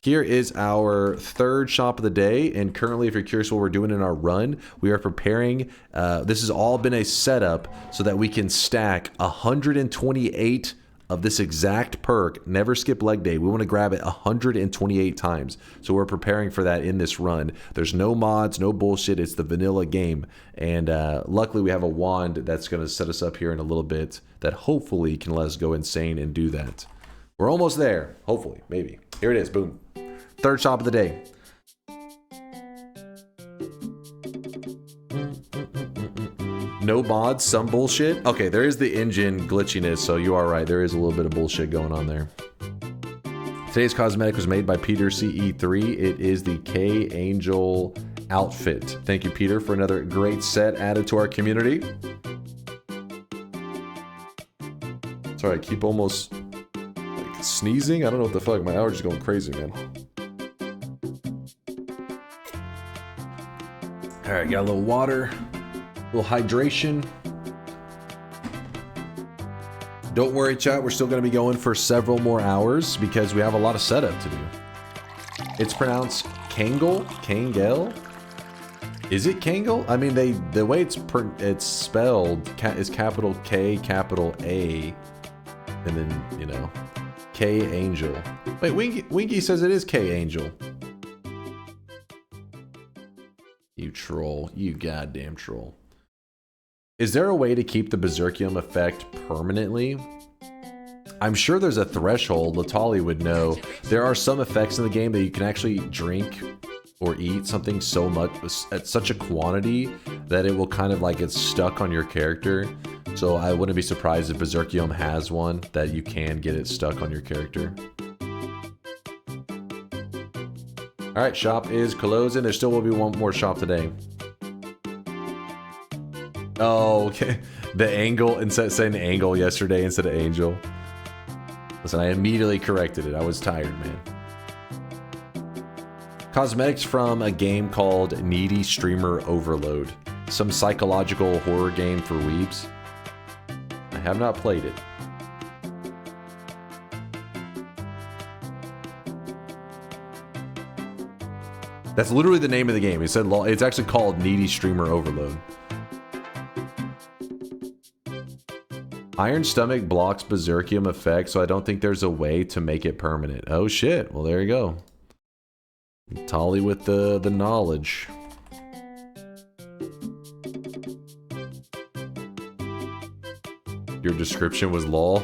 Here is our third shop of the day, and currently, if you're curious what we're doing in our run, we are preparing, this has all been a setup so that we can stack 128 of this exact perk, never skip leg day. We want to grab it 128 times, so we're preparing for that in this run. There's no mods, no bullshit, it's the vanilla game, and luckily we have a wand that's going to set us up here in a little bit that hopefully can let us go insane and do that. We're almost there, hopefully, maybe. Here it is, boom. Third shop of the day. No mods, some bullshit. Okay, there is the engine glitchiness, so you are right. There is a little bit of bullshit going on there. Today's cosmetic was made by Peter CE3. It is the K Angel outfit. Thank you, Peter, for another great set added to our community. Sorry, I keep almost... sneezing? I don't know what the fuck. My allergies going crazy, man. Alright, got a little water. A little hydration. Don't worry, chat. We're still going to be going for several more hours because we have a lot of setup to do. It's pronounced Kangol? Kangel? Is it Kangol? I mean, the way it's spelled is capital K, capital A. And then, you know... K Angel. Wait, Winky says it is K Angel. You troll. You goddamn troll. Is there a way to keep the Berserkium effect permanently? I'm sure there's a threshold. Latali would know. There are some effects in the game that you can actually drink or eat something so much at such a quantity that it will kind of like get stuck on your character. So I wouldn't be surprised if Berserkium has one that you can get it stuck on your character. Alright, shop is closing. There still will be one more shop today. Oh, okay. The angle, instead of saying angle yesterday instead of angel. Listen, I immediately corrected it. I was tired, man. Cosmetics from a game called Needy Streamer Overload. Some psychological horror game for weebs. I have not played it. That's literally the name of the game. It said it's actually called Needy Streamer Overload. Iron Stomach blocks Berserkium effect, so I don't think there's a way to make it permanent. Oh shit. Well, there you go. Tolly with the knowledge. your description was lol.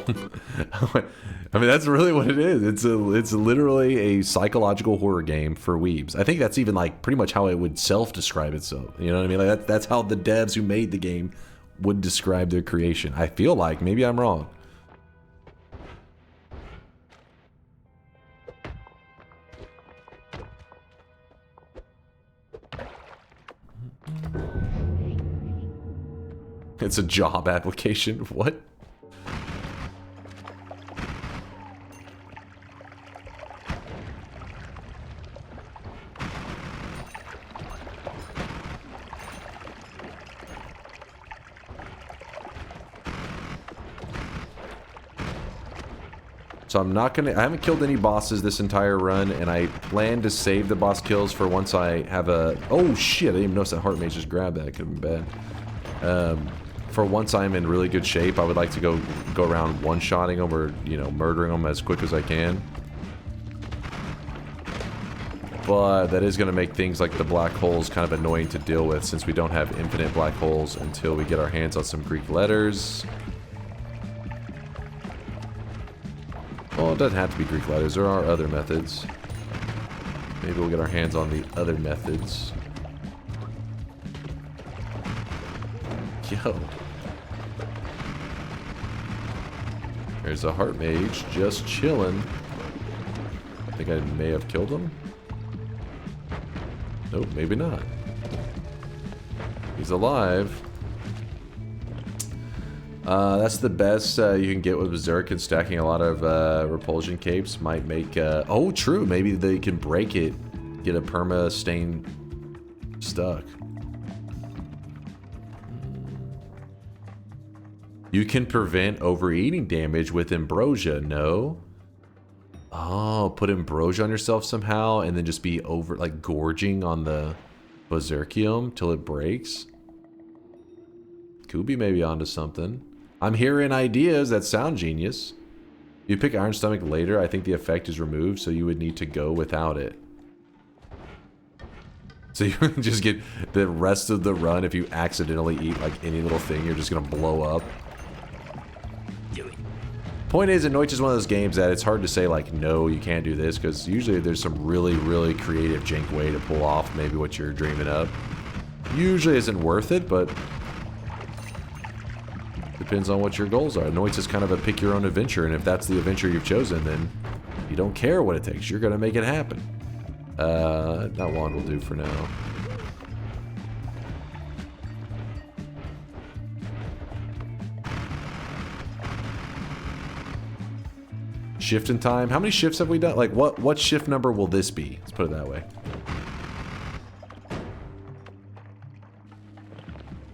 I mean, that's really what it is. It's literally a psychological horror game for weebs. I think that's even like pretty much how it would self-describe itself. You know what I mean? Like that's how the devs who made the game would describe their creation. I feel like, maybe I'm wrong. It's a job application. What? So I'm not gonna, I haven't killed any bosses this entire run, and I plan to save the boss kills for once I have a, oh shit, I didn't even notice that heart mage just grabbed that, it could have been bad. For once I'm in really good shape, I would like to go around one-shotting them or, you know, murdering them as quick as I can. But that is going to make things like the black holes kind of annoying to deal with, since we don't have infinite black holes until we get our hands on some Greek letters. Well, it doesn't have to be Greek letters. There are other methods. Maybe we'll get our hands on the other methods. Yo. There's a heart mage just chilling. I think I may have killed him. Nope, maybe not. He's alive. That's the best you can get with Berserk, and stacking a lot of repulsion capes might make... oh, true. Maybe they can break it. Get a perma stain stuck. You can prevent overeating damage with ambrosia. No. Oh, put ambrosia on yourself somehow and then just be over, like, gorging on the Berserkium till it breaks. Kubi may be onto something. I'm hearing ideas that sound genius. You pick Iron Stomach later, I think the effect is removed, so you would need to go without it. So you just get the rest of the run, if you accidentally eat, like, any little thing, you're just gonna blow up. Point is, Noita is one of those games that it's hard to say, like, no, you can't do this, because usually there's some really, really creative jank way to pull off maybe what you're dreaming up. Usually isn't worth it, but depends on what your goals are. Noita is kind of a pick your own adventure, and if that's the adventure you've chosen, then you don't care what it takes. You're going to make it happen. That wand will do for now. Shift in time. How many shifts have we done? Like, what shift number will this be? Let's put it that way.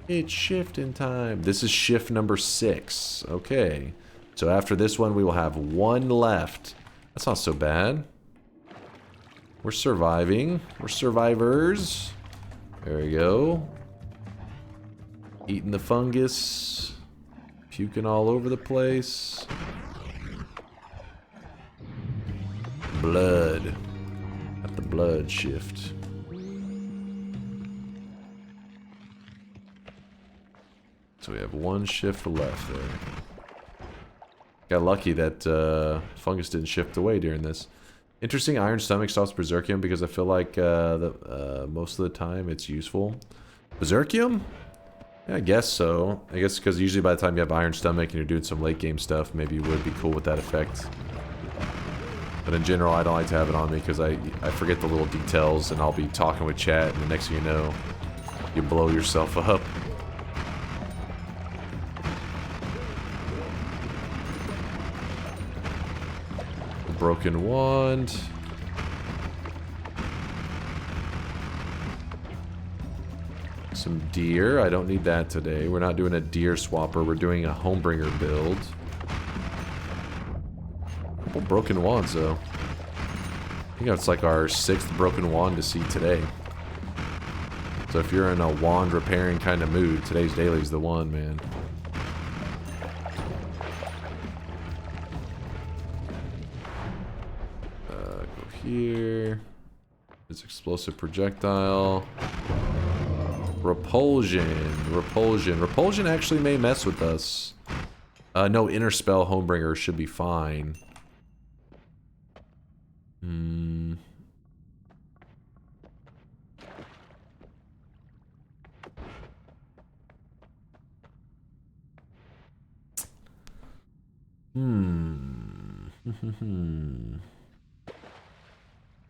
It's shift in time. This is shift number 6. Okay. So after this one, we will have 1 left. That's not so bad. We're surviving. We're survivors. There we go. Eating the fungus. Puking all over the place. Blood. At the blood shift. So we have 1 shift left there. Got lucky that fungus didn't shift away during this. Interesting, Iron Stomach stops Berserkium because I feel like most of the time it's useful. Berserkium? Yeah, I guess so. I guess because usually by the time you have Iron Stomach and you're doing some late game stuff, maybe you would be cool with that effect. But in general, I don't like to have it on me because I forget the little details, and I'll be talking with chat, and the next thing you know, you blow yourself up. Broken wand. Some deer. I don't need that today. We're not doing a deer swapper. We're doing a homebringer build. Couple broken wands, though. I think that's like our 6th broken wand to see today. So if you're in a wand repairing kind of mood, today's daily is the one, man. Here. It's explosive projectile. Repulsion. Repulsion. Repulsion actually may mess with us. No, Inner Spell Homebringer should be fine. Hmm.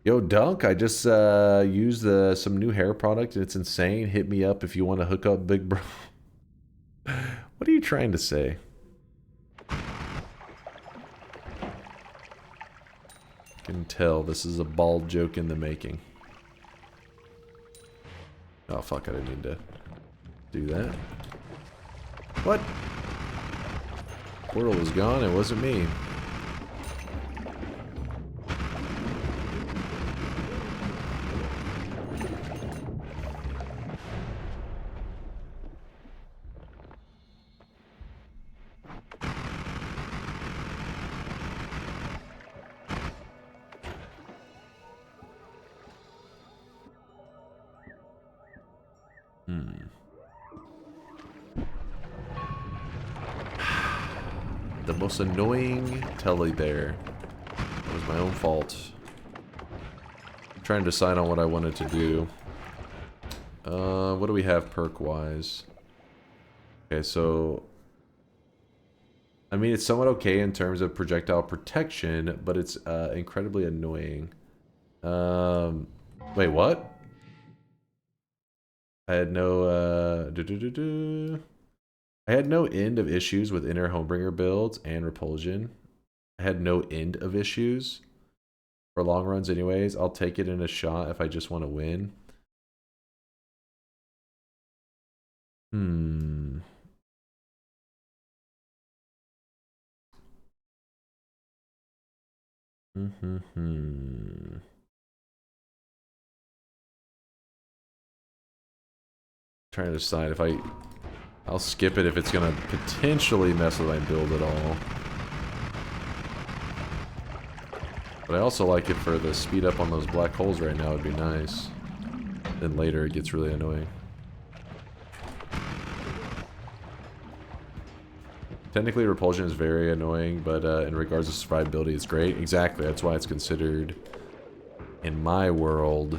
Yo, Dunk, I just used some new hair product and it's insane. Hit me up if you want to hook up, big bro. What are you trying to say? Can tell this is a bald joke in the making. Oh fuck, I didn't mean to do that. What? Portal was gone, it wasn't me. The most annoying telly there. It was my own fault. I'm trying to decide on what I wanted to do. What do we have perk-wise? Okay, so... I mean, it's somewhat okay in terms of projectile protection, but it's incredibly annoying. Wait, what? I had no, I had no end of issues with inner Homebringer builds and Repulsion. I had no end of issues. For long runs anyways, I'll take it in a shot if I just want to win. Trying to decide if I'll skip it if it's gonna potentially mess with my build at all. But I also like it for the speed up on those black holes right now, would be nice. Then later it gets really annoying. Technically Repulsion is very annoying, but in regards to survivability it's great. Exactly, that's why it's considered, in my world,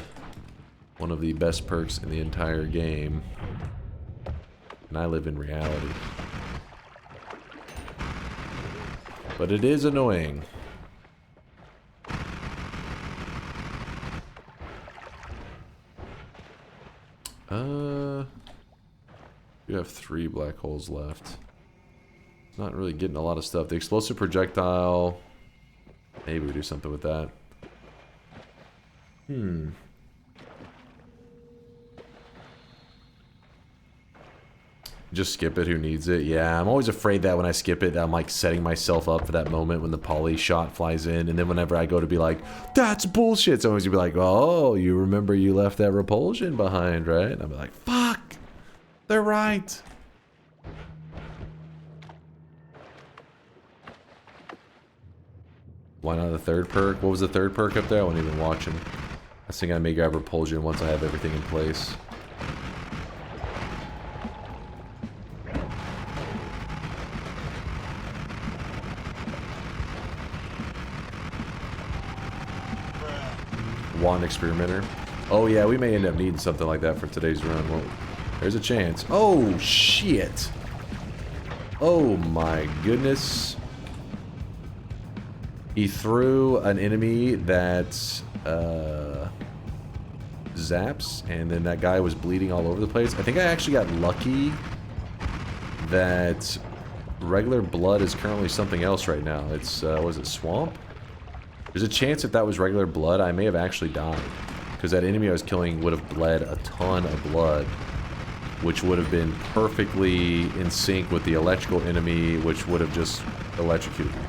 one of the best perks in the entire game. And I live in reality. But it is annoying. We have 3 black holes left. Not really getting a lot of stuff. The explosive projectile. Maybe we do something with that. Just skip it, who needs it? Yeah, I'm always afraid that when I skip it, that I'm like setting myself up for that moment when the poly shot flies in, and then whenever I go to be like, that's bullshit, someone's gonna be like, oh, you remember you left that Repulsion behind, right? And I'll be like, fuck! They're right! Why not the third perk? What was the third perk up there? I wasn't even watching. I think I may grab Repulsion once I have everything in place. Wand Experimenter. Oh yeah, we may end up needing something like that for today's run. Well, there's a chance. Oh shit! Oh my goodness. He threw an enemy that zaps, and then that guy was bleeding all over the place. I think I actually got lucky that regular blood is currently something else right now. It's, was it Swamp? There's a chance if that was regular blood, I may have actually died. Because that enemy I was killing would have bled a ton of blood, which would have been perfectly in sync with the electrical enemy, which would have just electrocuted me.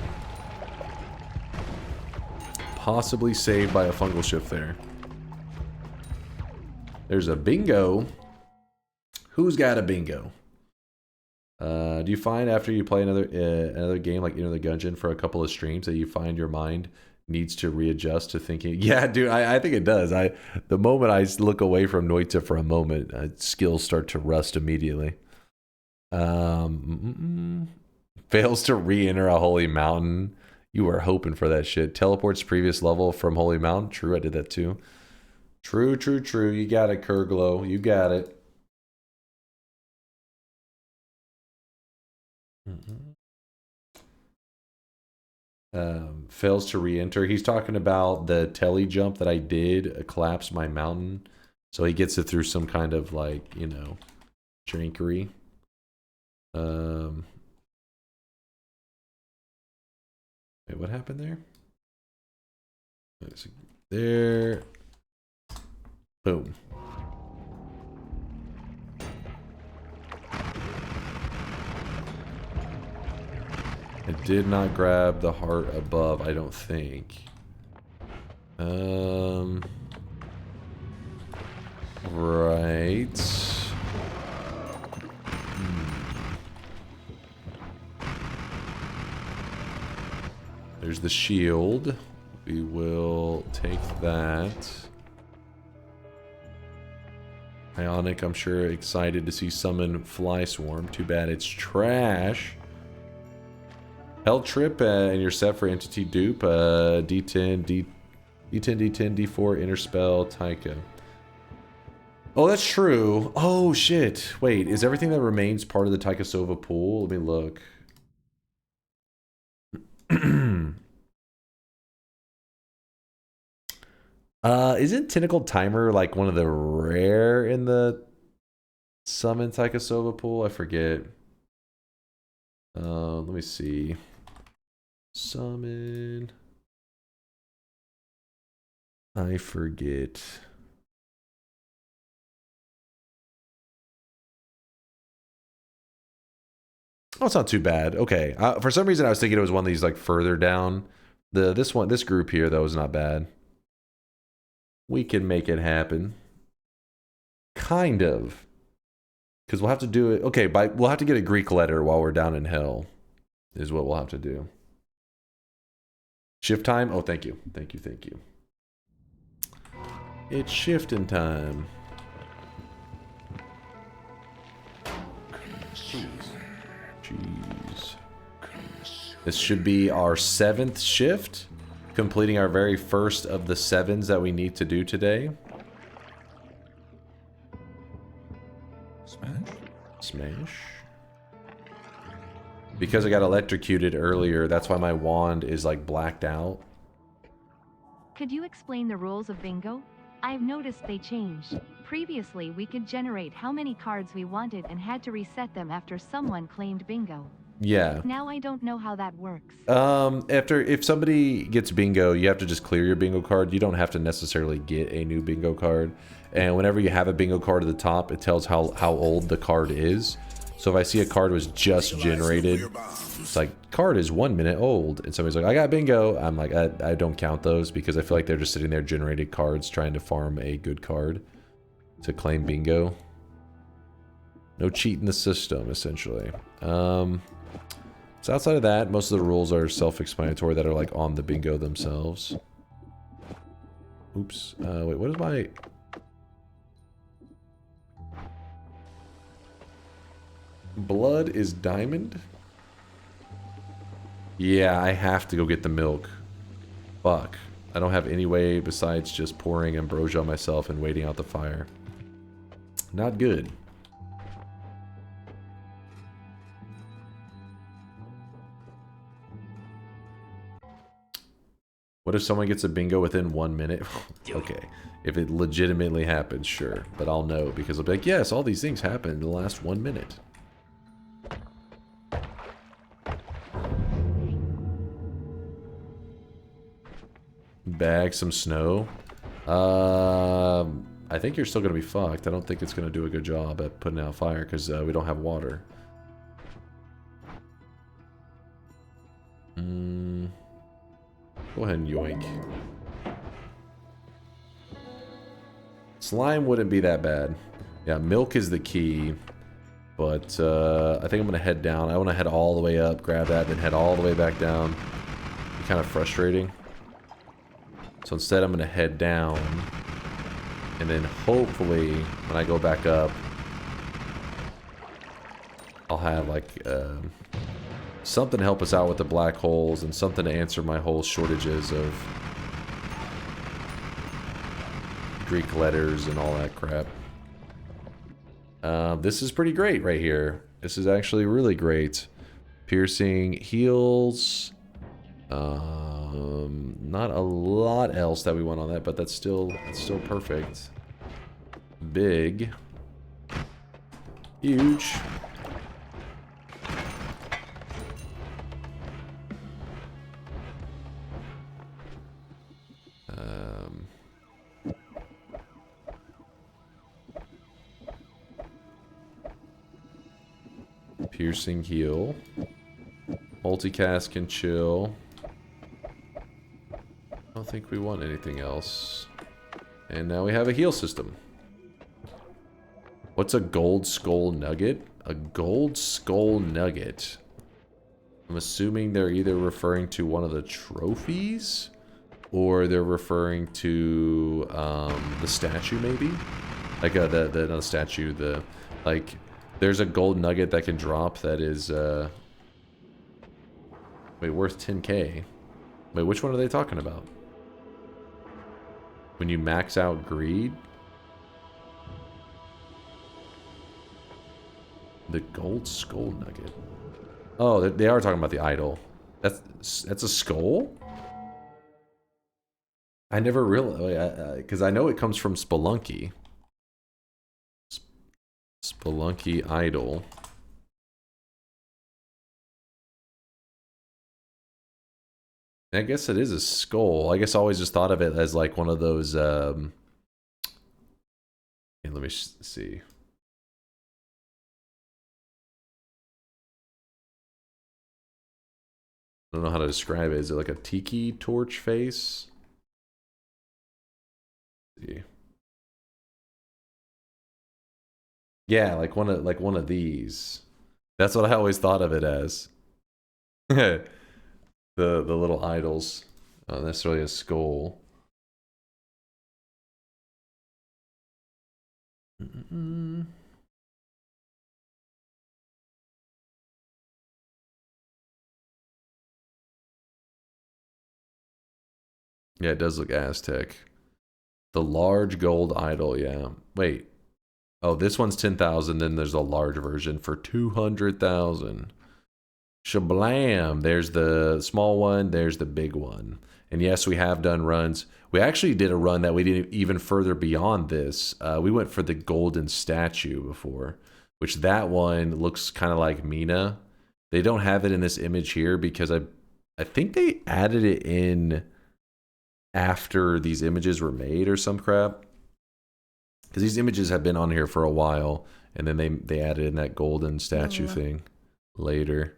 Possibly saved by a fungal shift there. There's a bingo. Who's got a bingo? Do you find after you play another game like Enter the Gungeon for a couple of streams that you find your mind needs to readjust to thinking? Yeah, dude, I think it does. The moment I look away from Noita for a moment, skills start to rust immediately. Fails to re-enter a holy mountain. You were hoping for that shit. Teleports previous level from holy mountain. True, I did that too. True, true, true. You got it, Kurglow. You got it. Fails to re-enter. He's talking about the telly jump that I did, collapse my mountain. So he gets it through some kind of like, you know, drinkery. Wait, what happened there? Let's see. There. Boom. I did not grab the heart above, I don't think. Right. There's the shield. We will take that. Ionic, I'm sure excited to see summon Fly Swarm. Too bad it's trash. Hell Trip, and you're set for Entity Dupe. D10, D10, D10, D4, Interspell, Taika. Oh, that's true. Oh, shit. Wait, is everything that remains part of the Taika Sova pool? Let me look. Isn't Tentacle Timer like one of the rare in the summon Taika Sova pool? I forget. Let me see. Summon. I forget. Oh, it's not too bad. Okay. For some reason, I was thinking it was one of these like further down. This group here though is not bad. We can make it happen. Kind of. Because we'll have to do it. Okay, we'll have to get a Greek letter while we're down in hell. Is what we'll have to do. Shift time? Oh, thank you. Thank you, thank you. It's shifting time. Jeez. This should be our 7th shift. Completing our very first of the 7s that we need to do today. Smash. Smash. Because I got electrocuted earlier, that's why my wand is like blacked out. Could you explain the rules of bingo? I've noticed they changed. Previously, we could generate how many cards we wanted and had to reset them after someone claimed bingo. Yeah. Now I don't know how that works. If somebody gets bingo, you have to just clear your bingo card. You don't have to necessarily get a new bingo card. And whenever you have a bingo card at the top, it tells how old the card is. So if I see a card was just generated, it's like, card is 1 minute old. And somebody's like, I got bingo. I'm like, I don't count those because I feel like they're just sitting there generated cards trying to farm a good card to claim bingo. No cheat in the system, essentially. So outside of that, most of the rules are self-explanatory that are like on the bingo themselves. Oops. Wait, what is my... Blood is diamond? Yeah, I have to go get the milk. Fuck. I don't have any way besides just pouring ambrosia on myself and waiting out the fire. Not good. What if someone gets a bingo within 1 minute? Okay. If it legitimately happens, sure. But I'll know because I'll be like, yes, all these things happened in the last 1 minute. Bag some snow. I think you're still going to be fucked. I don't think it's going to do a good job at putting out fire because we don't have water. Go ahead and yoink. Slime wouldn't be that bad. Yeah, milk is the key. But I think I'm going to head down. I want to head all the way up, grab that, then head all the way back down. It's kind of frustrating. So instead I'm going to head down. And then hopefully when I go back up, I'll have like something to help us out with the black holes, and something to answer my whole shortages of Greek letters and all that crap. This is pretty great right here. This is actually really great. Piercing heals. Not a lot else that we want on that, but that's still perfect. Big. Huge. Piercing heal. Multicast can chill. I don't think we want anything else. And now we have a heal system. What's a gold skull nugget? A gold skull nugget. I'm assuming they're either referring to one of the trophies, or they're referring to the statue, maybe? Like not the statue, like there's a gold nugget that can drop that is wait, worth 10k. Wait, which one are they talking about? When you max out greed? The gold skull nugget. Oh, they are talking about the idol. That's a skull? I never realized, because I know it comes from Spelunky. Spelunky idol. I guess it is a skull. I guess I always just thought of it as like one of those, let me see. I don't know how to describe it. Is it like a tiki torch face? Let's see. Yeah, like one of these. That's what I always thought of it as. The little idols. Not necessarily a skull. Yeah, it does look Aztec. The large gold idol, yeah. Wait. Oh, this one's 10,000, then there's a large version for 200,000. Shablam! There's the small one, there's the big one. And yes, we have done runs. We actually did a run that we did even further beyond this. We went for the golden statue before, which that one looks kind of like Mina. They don't have it in this image here because I think they added it in after these images were made or some crap. Because these images have been on here for a while, and then they added in that golden statue thing later.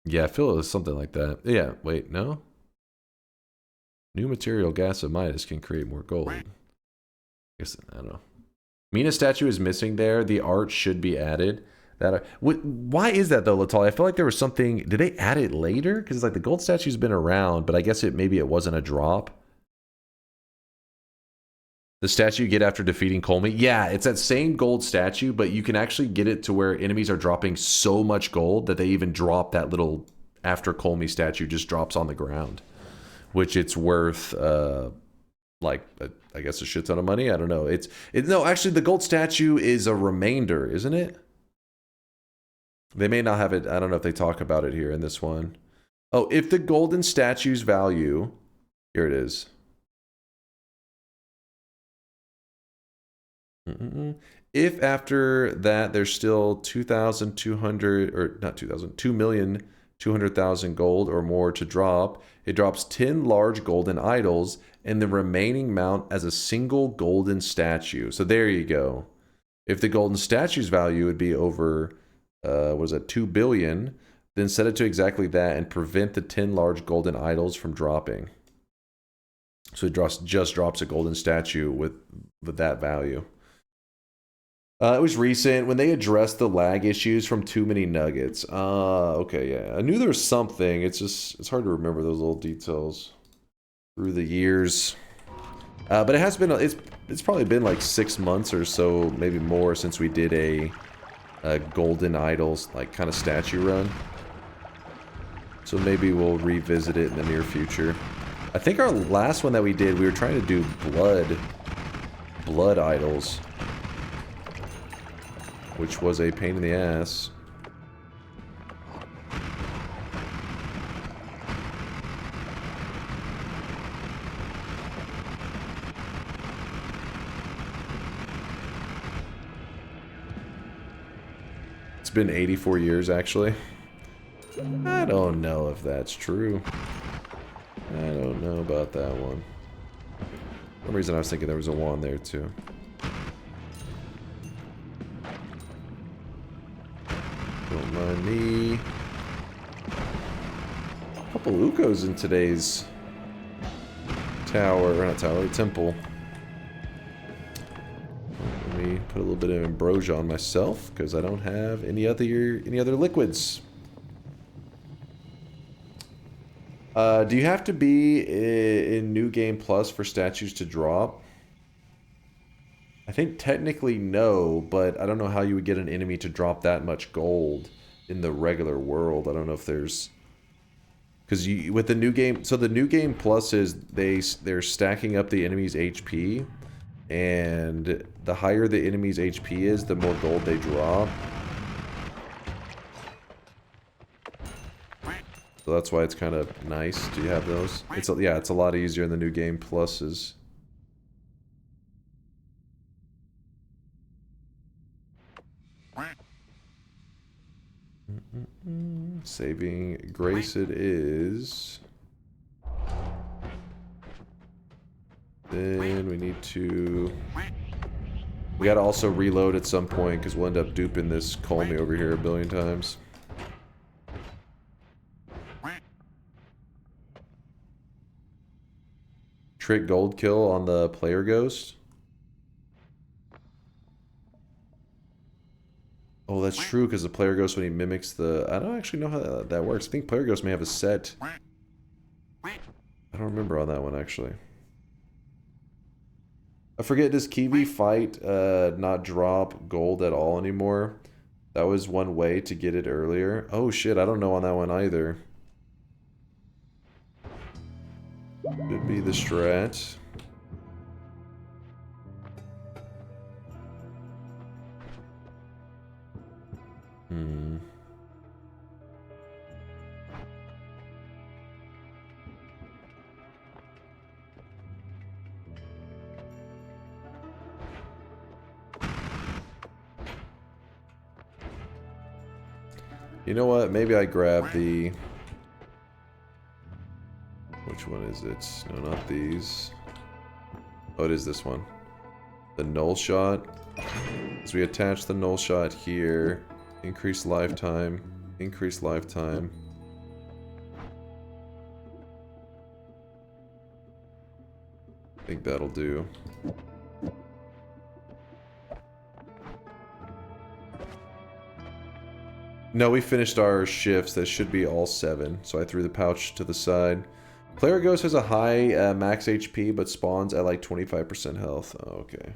Yeah, I feel it was something like that. Yeah, wait, no? New material gas of Midas can create more gold. I guess, I don't know. Mina statue is missing there. The art should be added. Why is that though, Latal? I feel like there was something. Did they add it later? Because it's like the gold statue's been around, but I guess maybe it wasn't a drop. The statue you get after defeating Colmy. Yeah, it's that same gold statue, but you can actually get it to where enemies are dropping so much gold that they even drop that little after Colmy statue just drops on the ground, which it's worth like I guess a shit ton of money. I don't know. No, actually the gold statue is a remainder, isn't it? They may not have it. I don't know if they talk about it here in this one. Oh, if the golden statue's value, here it is. If after that there's still 2,200 or not 2,000, 2,200,000 gold or more to drop, it drops 10 large golden idols and the remaining mount as a single golden statue. So there you go. If the golden statue's value would be over was it 2 billion, then set it to exactly that and prevent the 10 large golden idols from dropping. So it just drops a golden statue with that value. It was recent when they addressed the lag issues from too many nuggets. Okay, yeah. I knew there was something. It's hard to remember those little details through the years. But it has been it's probably been like 6 months or so, maybe more, since we did a golden idols, like kind of statue run. So maybe we'll revisit it in the near future. I think our last one that we did, we were trying to do blood idols, which was a pain in the ass. It's been 84 years, actually. I don't know if that's true. I don't know about that one. For some reason I was thinking there was a wand there too. Don't mind me. A couple Ukos in today's tower, or not tower, temple. Let me put a little bit of ambrosia on myself because I don't have any other liquids. Do you have to be in New Game Plus for statues to drop? I think technically no, but I don't know how you would get an enemy to drop that much gold in the regular world. I don't know if there's... Because you with the new game... So the New Game Plus is they're stacking up the enemy's HP, and the higher the enemy's HP is, the more gold they drop. So that's why it's kind of nice. Do you have those? Yeah, it's a lot easier in the New Game Pluses. Saving grace it is. Then we need to... We gotta also reload at some point because we'll end up duping this Call Me over here a billion times. Trick gold kill on the player ghost. Oh, that's true, because the player ghost, when he mimics the... I don't actually know how that works. I think player ghost may have a set. I don't remember on that one, actually. I forget, does Kiwi fight not drop gold at all anymore? That was one way to get it earlier. Oh shit, I don't know on that one either. Could be the strat. You know what? Maybe I grab the... Which one is it? No, not these. Oh, it is this one. The null shot. As we attach the null shot here, increase lifetime, increase lifetime. I think that'll do. No, we finished our shifts. That should be all 7. So I threw the pouch to the side. Player Ghost has a high max HP, but spawns at like 25% health. Oh, okay.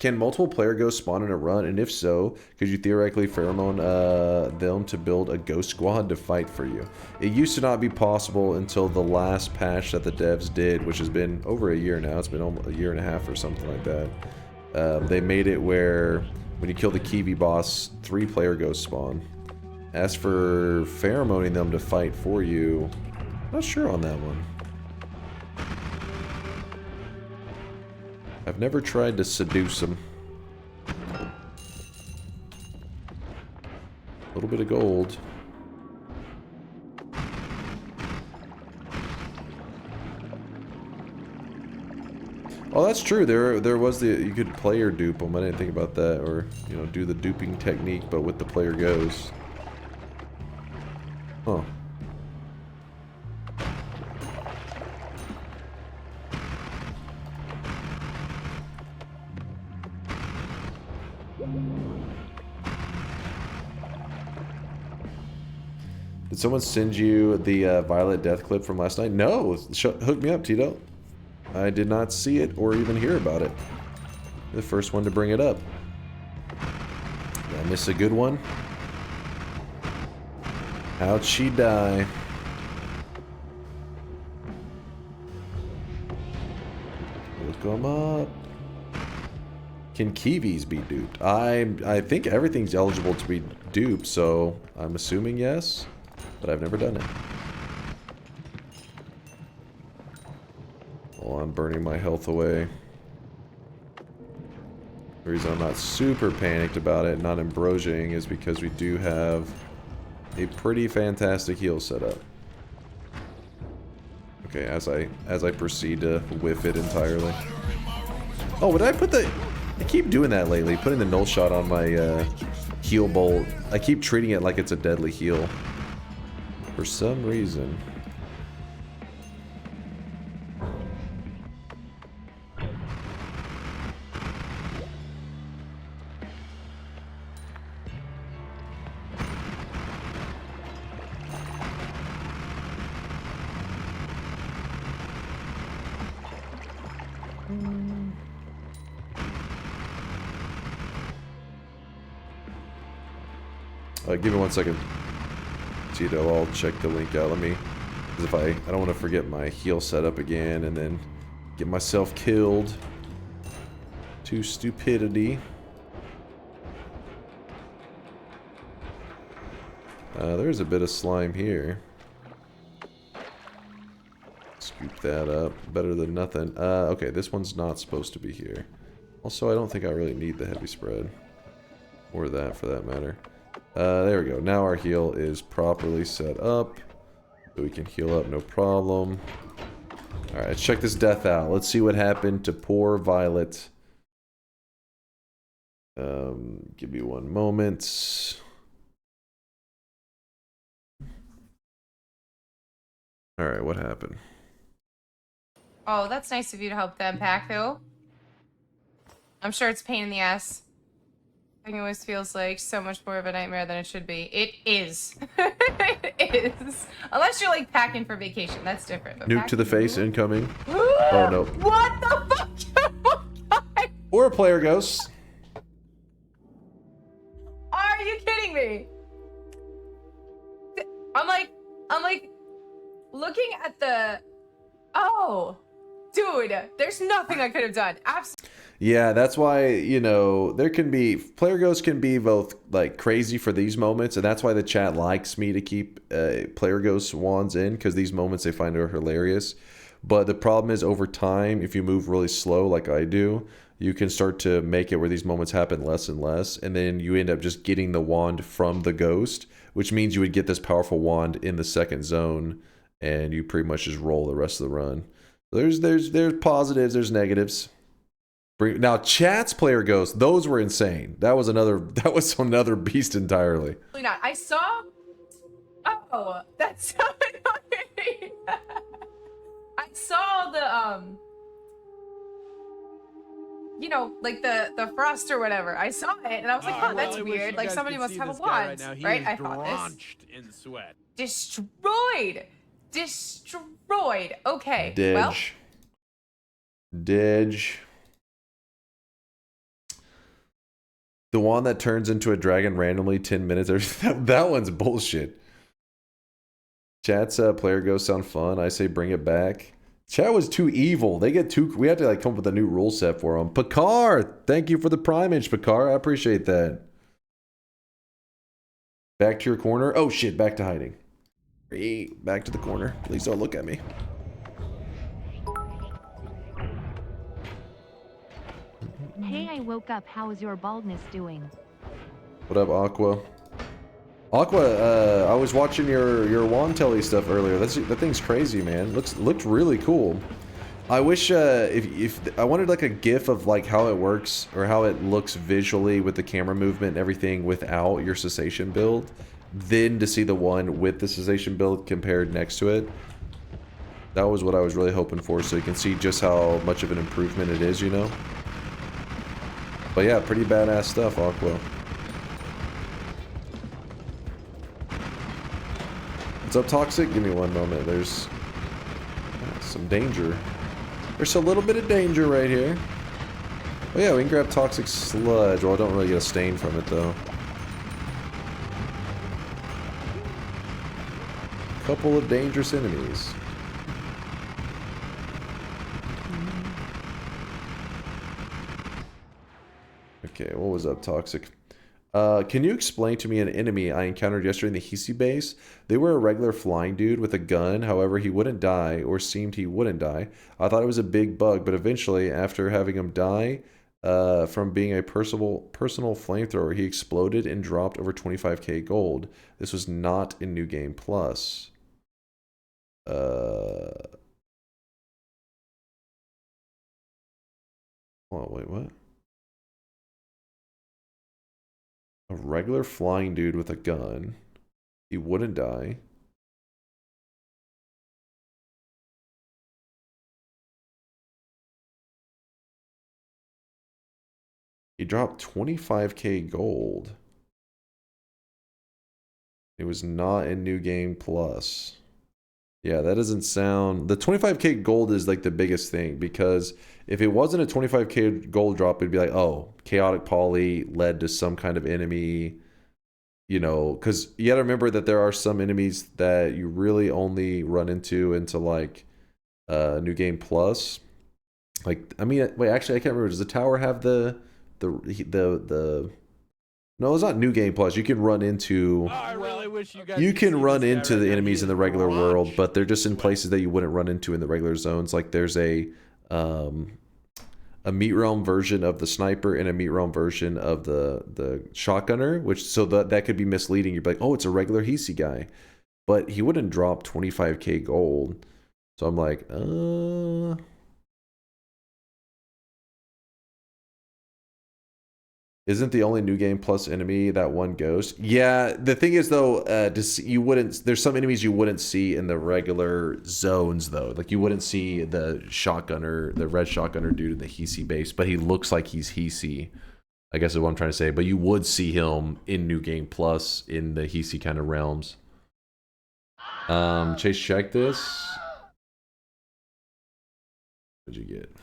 Can multiple player ghosts spawn in a run? And if so, could you theoretically pheromone them to build a ghost squad to fight for you? It used to not be possible until the last patch that the devs did, which has been over a year now. It's been almost a year and a half or something like that. They made it where when you kill the Kiwi boss, 3 player ghosts spawn. As for pheromoning them to fight for you, not sure on that one. I've never tried to seduce them. A little bit of gold. Oh, that's true. There was you could player dupe them. I didn't think about that, or you know, do the duping technique, but with the player goes. Huh. Did someone send you the Violet Death clip from last night? No! Hook me up, Tito. I did not see it or even hear about it. The first one to bring it up. Did I miss a good one? How'd she die? Look 'em up. Can Kiwis be duped? I think everything's eligible to be duped, so I'm assuming yes, but I've never done it. Well, I'm burning my health away. The reason I'm not super panicked about it, not ambrosiaing, is because we do have a pretty fantastic heal setup. Okay, as I proceed to whiff it entirely. Oh, did I put the... I keep doing that lately, putting the null shot on my heal bolt. I keep treating it like it's a deadly heal. For some reason. Give me 1 second. Tito, I'll check the link out. Let me, because I don't want to forget my heal setup again and then get myself killed to stupidity. There's a bit of slime here. Scoop that up. Better than nothing. Okay, this one's not supposed to be here. Also, I don't think I really need the heavy spread. Or that, for that matter. There we go. Now our heal is properly set up. So we can heal up, no problem. Alright, let's check this death out. Let's see what happened to poor Violet. Give me 1 moment. Alright, what happened? Oh, that's nice of you to help them pack, though. I'm sure it's a pain in the ass. It always feels like so much more of a nightmare than it should be. It is. It is. Unless you're like packing for vacation, that's different. But Nuke to the face incoming. Oh no. What the fuck? Or a player ghost. Are you kidding me? I'm like looking at the. Oh, dude, there's nothing I could have done. Absolutely. Yeah, that's why, you know, there can be... Player ghosts can be both, like, crazy for these moments, and that's why the chat likes me to keep player ghost wands in, because these moments they find are hilarious. But the problem is, over time, if you move really slow, like I do, you can start to make it where these moments happen less and less, and then you end up just getting the wand from the ghost, which means you would get this powerful wand in the second zone, and you pretty much just roll the rest of the run. There's positives, there's negatives. Now, chat's player ghosts, those were insane. That was another beast entirely. Not. I saw. Oh, that's so annoying. I saw the you know, like the frost or whatever. I saw it and I was like, oh, that's weird. Like somebody must have a wand, right? I thought this. In sweat. Destroyed. Okay. Didge. Well. Didge. The one that turns into a dragon randomly 10 minutes. That one's bullshit. Chat's player ghosts sound fun. I say bring it back. Chat was too evil. They get too... We have to like come up with a new rule set for them. Picard! Thank you for the primage, Picard. I appreciate that. Back to your corner. Oh shit, back to hiding. Back to the corner. Please don't look at me. Hey, I woke up. How is your baldness doing? What up, Aqua? Aqua, I was watching your wand telly stuff earlier. That thing's crazy, man. Looked really cool. I wish if I wanted like a GIF of like how it works or how it looks visually with the camera movement and everything without your cessation build, then to see the one with the cessation build compared next to it. That was what I was really hoping for, so you can see just how much of an improvement it is, you know. But yeah, pretty badass stuff, Aqua. What's up, Toxic? Give me 1 moment. There's some danger. There's a little bit of danger right here. Oh yeah, we can grab toxic sludge. Well, I don't really get a stain from it though. Couple of dangerous enemies. Okay, what was up, Toxic? Can you explain to me an enemy I encountered yesterday in the Hisi base? They were a regular flying dude with a gun, however he wouldn't die, or seemed he wouldn't die. I thought it was a big bug, but eventually, after having him die from being a personal flamethrower, he exploded and dropped over 25k gold. This was not in New Game Plus. Oh, wait, what? A regular flying dude with a gun. He wouldn't die. He dropped 25k gold. It was not in New Game Plus. Yeah, that doesn't sound... The 25k gold is like the biggest thing, because if it wasn't a 25k gold drop, it'd be like, oh, chaotic poly led to some kind of enemy, you know, because you gotta remember that there are some enemies that you really only run into like New Game Plus. Like, I mean, wait, actually, I can't remember. Does the tower have the No, it's not New Game Plus. You can run into... Oh, I really wish you guys You could can see run this guy into right the now. enemies He in the is regular world, launched. but they're just in places that you wouldn't run into in the regular zones. Like there's a meat realm version of the sniper and a meat realm version of the shotgunner, which so that could be misleading. You'd be like, oh, it's a regular Hisi guy, but he wouldn't drop 25k gold. So I'm like, Isn't the only New Game Plus enemy that one ghost? Yeah, the thing is though, you wouldn't. There's some enemies you wouldn't see in the regular zones though. Like you wouldn't see the shotgunner, the red shotgunner dude in the Hisi base, but he looks like he's Hisi. I guess is what I'm trying to say. But you would see him in New Game Plus in the Hisi kind of realms. Chase, check this. What'd you get?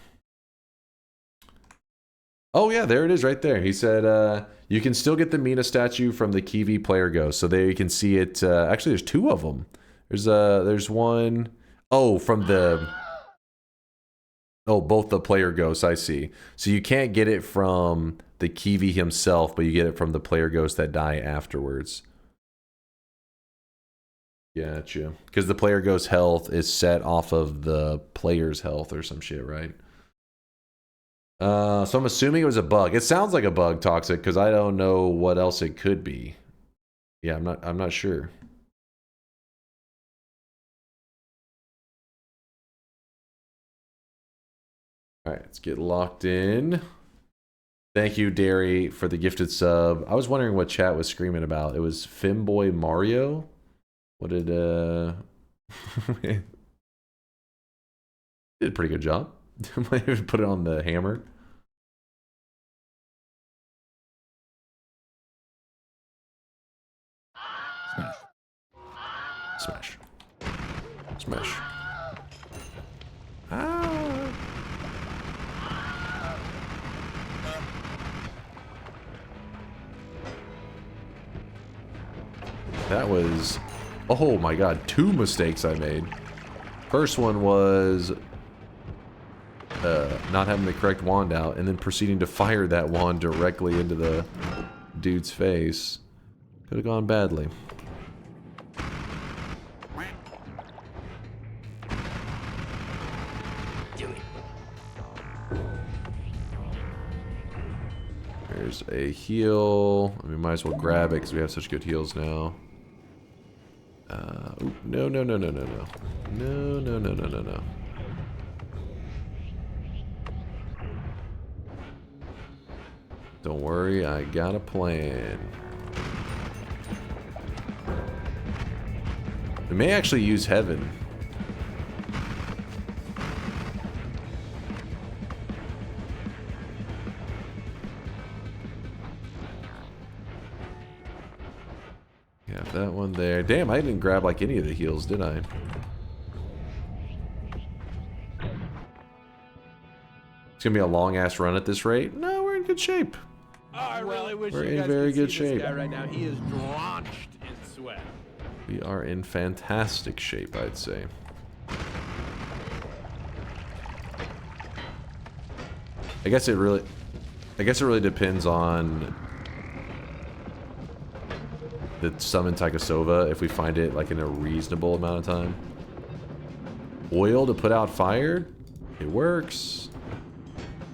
Oh yeah, there it is right there. He said you can still get the Mina statue from the Kiwi player ghost. So there you can see it. Actually, there's two of them. There's one. Oh, from the... Oh, both the player ghosts, I see. So you can't get it from the Kiwi himself, but you get it from the player ghosts that die afterwards. Gotcha. Because the player ghost's health is set off of the player's health or some shit, right? So I'm assuming it was a bug. It sounds like a bug, Toxic, because I don't know what else it could be. Yeah, I'm not sure. Alright, let's get locked in. Thank you, Derry, for the gifted sub. I was wondering what chat was screaming about. It was Femboy Mario? What did did a pretty good job. Put it on the hammer. Smash. Smash. Ah. That was... Oh my god, 2 mistakes I made. First one was... not having the correct wand out, and then proceeding to fire that wand directly into the dude's face. Could have gone badly. There's a heal. We might as well grab it because we have such good heals now. No. No. Don't worry, I got a plan. We may actually use heaven. Got that one there. Damn, I didn't grab like any of the heals, did I? Let's gonna be a long ass run at this rate. No, we're in good shape. Oh, I really wish We're you in guys very could good see shape. this guy right now. He is drenched in sweat. We are in fantastic shape, I'd say. I guess it really depends on the summon Taikasova if we find it like in a reasonable amount of time. Oil to put out fire, it works.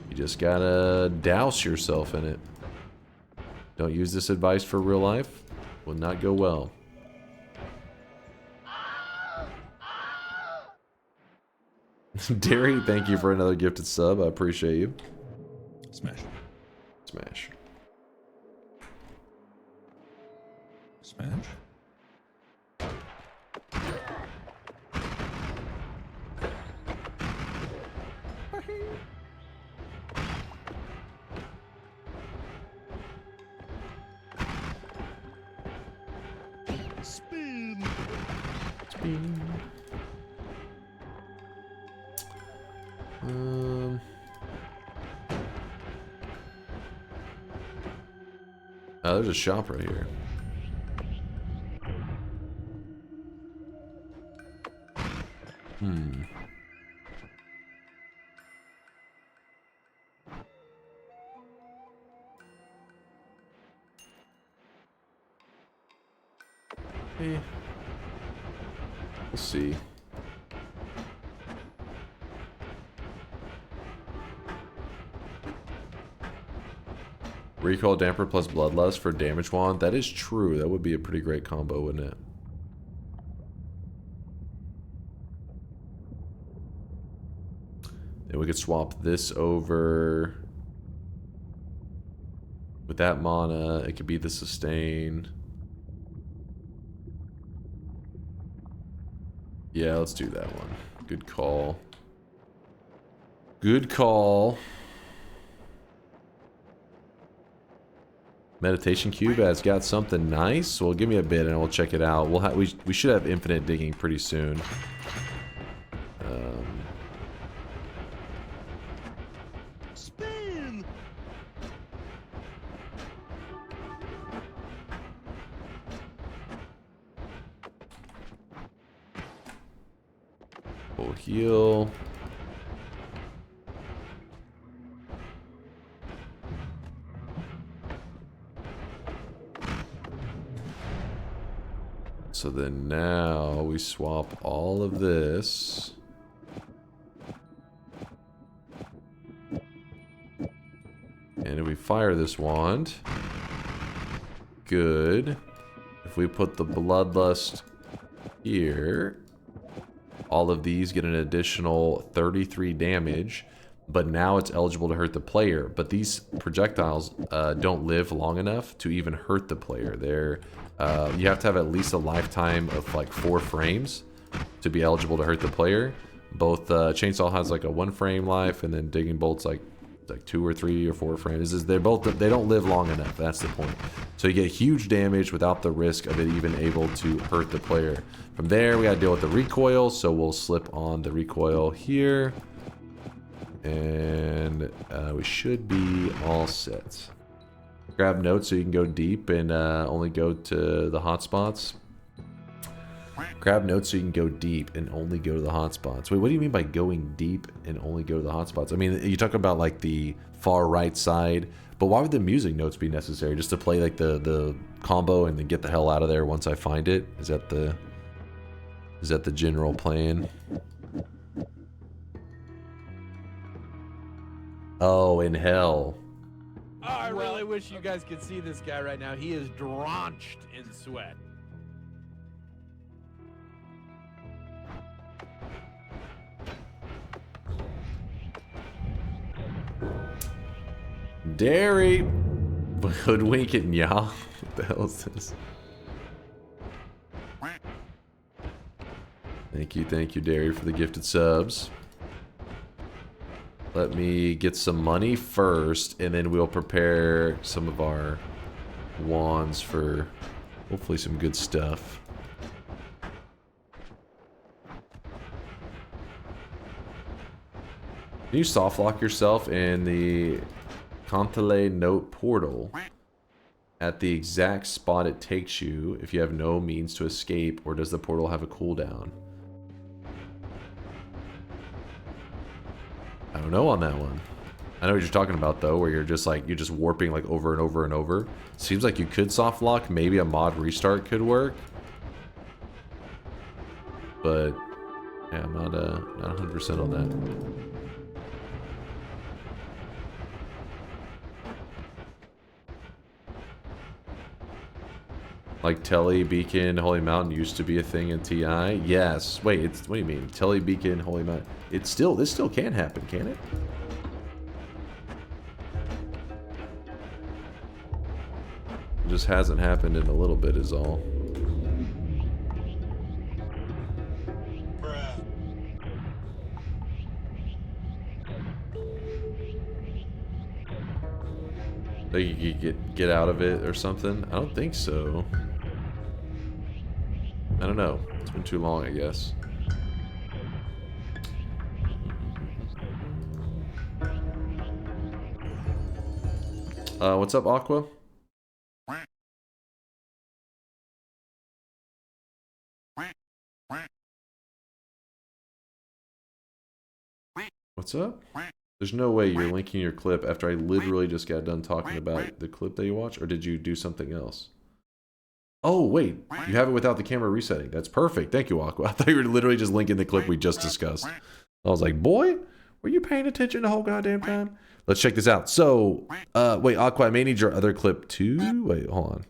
You just gotta douse yourself in it. Don't use this advice for real life. Will not go well. Derry, thank you for another gifted sub. I appreciate you. Smash. Smash. Smash. Spin. Spin. Oh, there's a shop right here. We'll see. Recoil damper plus bloodlust for damage wand. That is true. That would be a pretty great combo, wouldn't it? Then we could swap this over with that mana. It could be the sustain. Yeah, let's do that one. Good call. Good call. Meditation Cube has got something nice. Well, give me a bit and we'll check it out. We should have infinite digging pretty soon. Spin. We'll heal. So then now we swap all of this. And if we fire this wand, good. If we put the bloodlust here, all of these get an additional 33 damage, but now it's eligible to hurt the player. But these projectiles don't live long enough to even hurt the player. You have to have at least a lifetime of like 4 frames to be eligible to hurt the player. Both Chainsaw has like a 1 frame life, and then Digging Bolt's like 2 or 3 or 4 frames. They don't live long enough. That's the point. So you get huge damage without the risk of it even able to hurt the player. From there, we got to deal with the recoil. So we'll slip on the recoil here, and we should be all set. Grab notes so you can go deep and only go to the hotspots. Grab notes so you can go deep and only go to the hotspots. Wait, what do you mean by going deep and only go to the hotspots? I mean, you talk about like the far right side, but why would the music notes be necessary? Just to play like the combo and then get the hell out of there once I find it? Is that the general plan? Oh, in hell. Oh, I really wish you guys could see this guy right now. He is drenched in sweat. Derry! Hoodwinking, y'all. What the hell is this? Thank you, Derry, for the gifted subs. Let me get some money first, and then we'll prepare some of our wands for hopefully some good stuff. Can you soft lock yourself in the Contele Note portal at the exact spot it takes you if you have no means to escape, or does the portal have a cooldown? I don't know on that one. I know what you're talking about though, where you're just warping like over and over and over. Seems like you could soft lock. Maybe a mod restart could work, but yeah, I'm not 100% on that. Like Telly, Beacon, Holy Mountain used to be a thing in TI. Yes. Wait, what do you mean? Telly, Beacon, Holy Mountain. This still can happen, can it? It just hasn't happened in a little bit is all. Think you could get out of it or something? I don't think so. I don't know. It's been too long, I guess. What's up, Aqua? What's up? There's no way you're linking your clip after I literally just got done talking about the clip that you watched, or did you do something else? Oh, wait. You have it without the camera resetting. That's perfect. Thank you, Aqua. I thought you were literally just linking the clip we just discussed. I was like, boy, were you paying attention the whole goddamn time? Let's check this out. So, wait, Aqua, I may need your other clip too. Wait, hold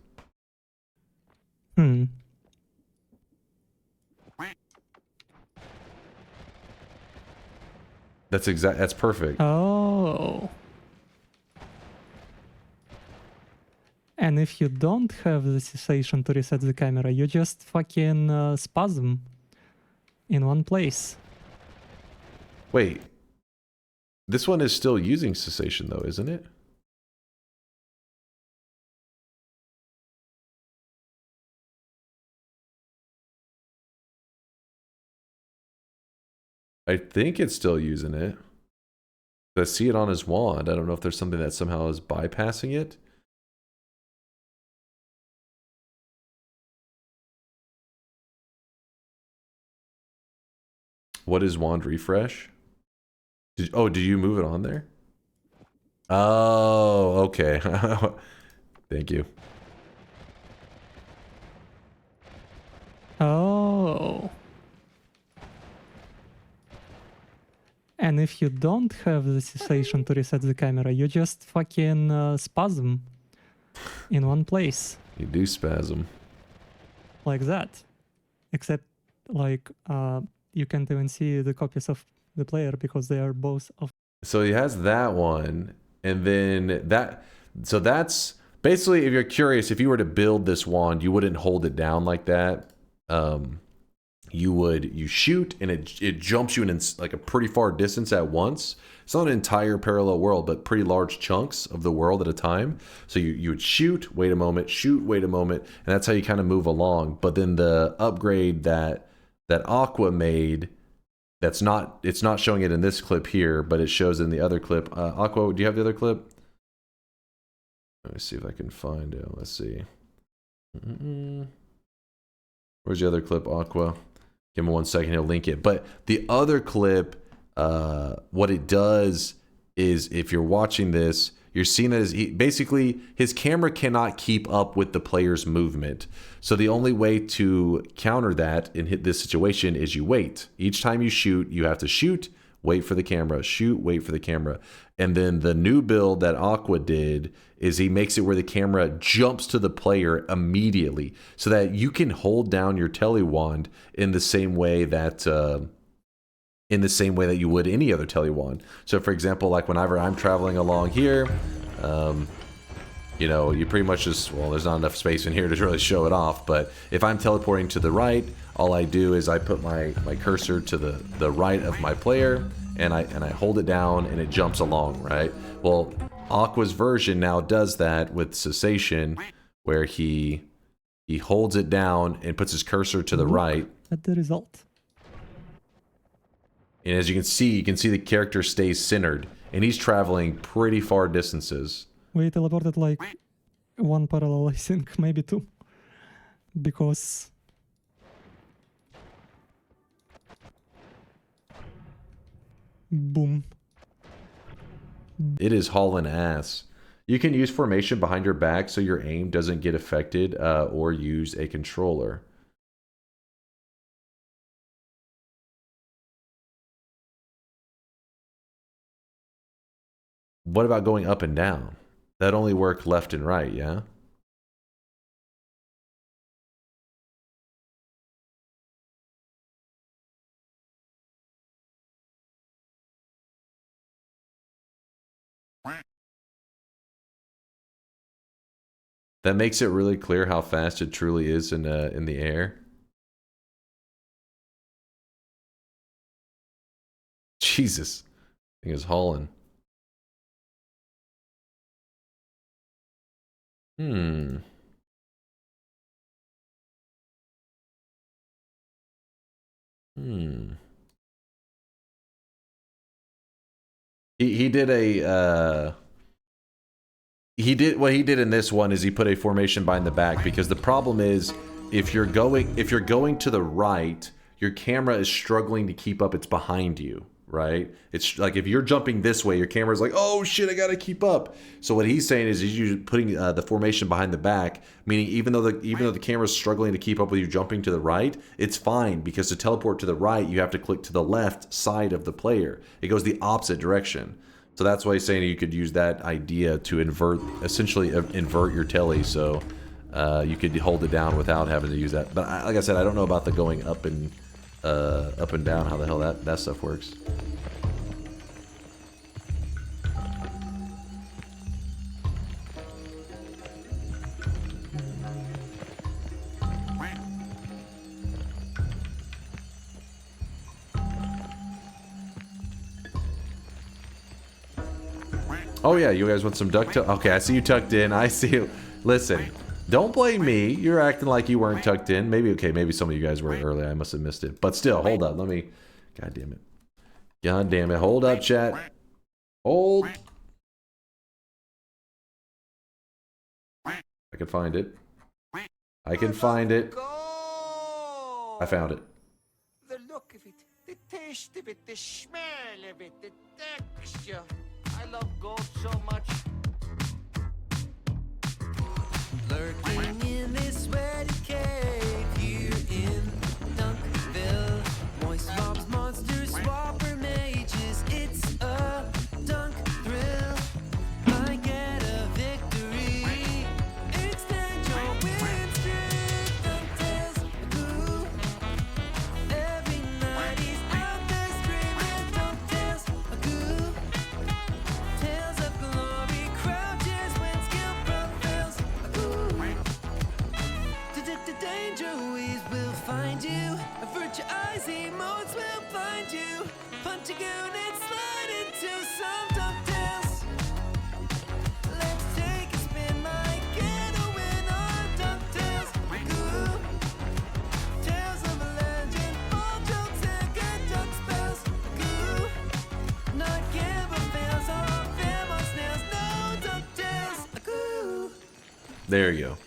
on. That's perfect. Oh. And if you don't have the cessation to reset the camera, you just fucking spasm in one place. Wait. This one is still using cessation though, isn't it? I think it's still using it. I see it on his wand. I don't know if there's something that somehow is bypassing it. What is wand refresh? Did you move it on there? Oh, okay. Thank you. Oh. And if you don't have the cessation to reset the camera, you just fucking spasm in one place. You do spasm. Like that. Except, like, you can't even see the copies of the player because they are both off. So he has that one, and then that. So that's basically, if you're curious, if you were to build this wand, you wouldn't hold it down like that. You shoot and it jumps you in like a pretty far distance at once. It's not an entire parallel world, but pretty large chunks of the world at a time. So you would shoot, wait a moment, shoot, wait a moment, and that's how you kind of move along. But then the upgrade that Aqua made, it's not showing it in this clip here, but it shows in the other clip. Aqua, do you have the other clip? Let me see if I can find it. Let's see. Where's the other clip, Aqua? Give him 1 second, he'll link it. But the other clip, what it does is, if you're watching this, you're seeing that basically his camera cannot keep up with the player's movement. So the only way to counter that and hit this situation is you wait. Each time you shoot, you have to shoot, wait for the camera, shoot, wait for the camera. And then the new build that Aqua did is he makes it where the camera jumps to the player immediately, so that you can hold down your tele wand in the same way that you would any other tele wand. So for example, like whenever I'm traveling along here, you know, you pretty much just, well, there's not enough space in here to really show it off, but if I'm teleporting to the right, all I do is I put my cursor to the right of my player, and I hold it down and it jumps along, right? Well, Aqua's version now does that with cessation, where he holds it down and puts his cursor to the right. At the result. And as you can see the character stays centered, and he's traveling pretty far distances. We teleported like one parallel, I think, maybe two. Because... Boom. It is hauling ass. You can use formation behind your back so your aim doesn't get affected, or use a controller. What about going up and down? That only work left and right, yeah? That makes it really clear how fast it truly is in the air. Jesus, thing is hauling. Hmm. Hmm. He did a he did what he did in this one is he put a formation behind the back, because the problem is if you're going to the right, your camera is struggling to keep up. It's behind you, right? It's like if you're jumping this way, your camera's like, oh shit, I gotta keep up. So what he's saying is he's usually putting the formation behind the back, meaning even though the camera's struggling to keep up with you jumping to the right, it's fine, because to teleport to the right, you have to click to the left side of the player. It goes the opposite direction. So that's why he's saying you could use that idea to essentially invert your telly, so you could hold it down without having to use that. But like I said, I don't know about the going up and down, how the hell that stuff works. Oh yeah, you guys want some duck tail? Okay, I see you tucked in. I see you. Listen, don't blame me. You're acting like you weren't tucked in. Maybe some of you guys were early. I must have missed it. But still, hold up. Let me... God damn it. God damn it. Hold up, chat. Hold. I can find it. I can find it. I found it. The look of it, the taste of it, the smell of it, the texture. I love gold so much. Lurking in this sweaty cave here in Dunkville. Moist mobs, monsters, swapper mages. It's a dunk thrill. I get a victory. It's Daniel Winstreet. Dunktails, goo. Every night he's out there screaming. Dunktails, goo. Tales of glory crouches when skill prevails. The danger ways will find you. Avert your eyes, emotes will find you. Punch a goon and slide into some ducktails. Let's take a spin like get a win on ducktails. Goo. Tales of a legend, all jokes and good duck spells. Goo. Not gamble fails, all fam on snails, no ducktails. Goo. There you go.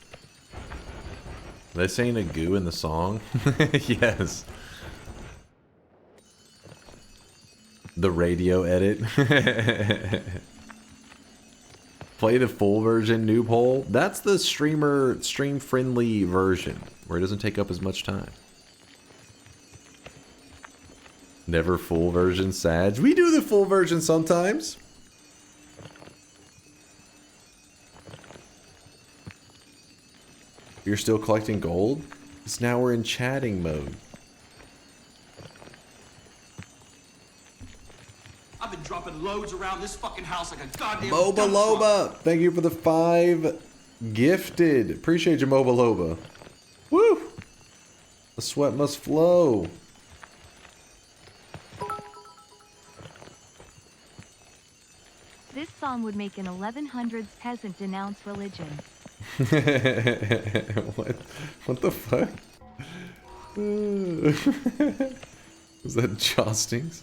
They saying a goo in the song? Yes. The radio edit. Play the full version, noob hole. That's the stream friendly version where it doesn't take up as much time. Never full version, Sag. We do the full version sometimes. You're still collecting gold? Because now we're in chatting mode. I've been dropping loads around this fucking house like a goddamn Moba dump truck. Loba! Thank you for the 5 gifted. Appreciate you, Moba Loba. Woo! The sweat must flow. This song would make an 1100s peasant denounce religion. What the fuck? Was that Jostings?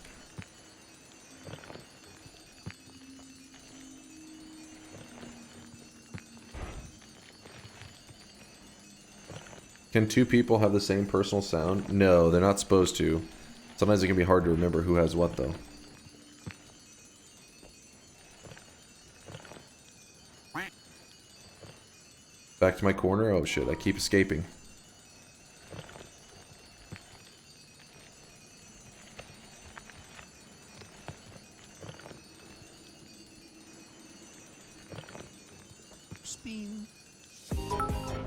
Can two people have the same personal sound? No, they're not supposed to. Sometimes it can be hard to remember who has what, though. Back to my corner? Oh shit, I keep escaping.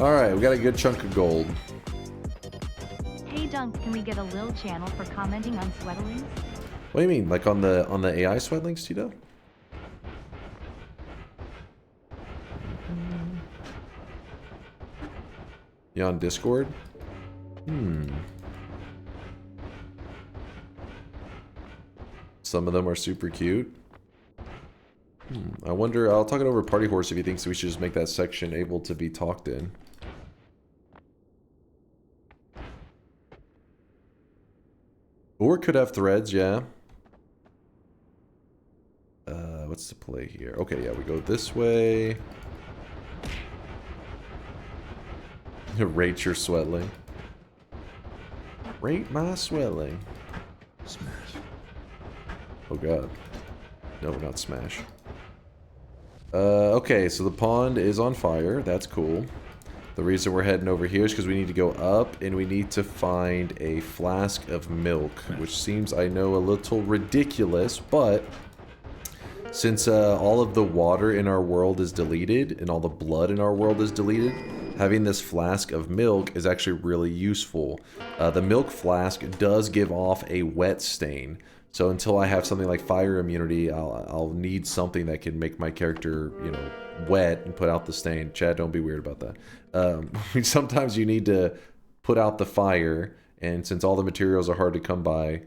Alright, we got a good chunk of gold. Hey Dunk, can we get a little channel for commenting on Sweatlings? What do you mean? Like on the AI Sweatlings, Tito? You on Discord? Some of them are super cute. I wonder, I'll talk it over Party Horse if he thinks we should just make that section able to be talked in. Or could have threads, yeah. What's the play here? Okay, yeah, we go this way. Rate your Sweatling. Rate my Sweatling. Smash. Oh god. No, not smash. Okay, so the pond is on fire. That's cool. The reason we're heading over here is because we need to go up and we need to find a flask of milk, which seems, I know, a little ridiculous, but since all of the water in our world is deleted and all the blood in our world is deleted, having this flask of milk is actually really useful. The milk flask does give off a wet stain. So until I have something like fire immunity, I'll need something that can make my character, you know, wet and put out the stain. Chad, don't be weird about that. Sometimes you need to put out the fire, and since all the materials are hard to come by,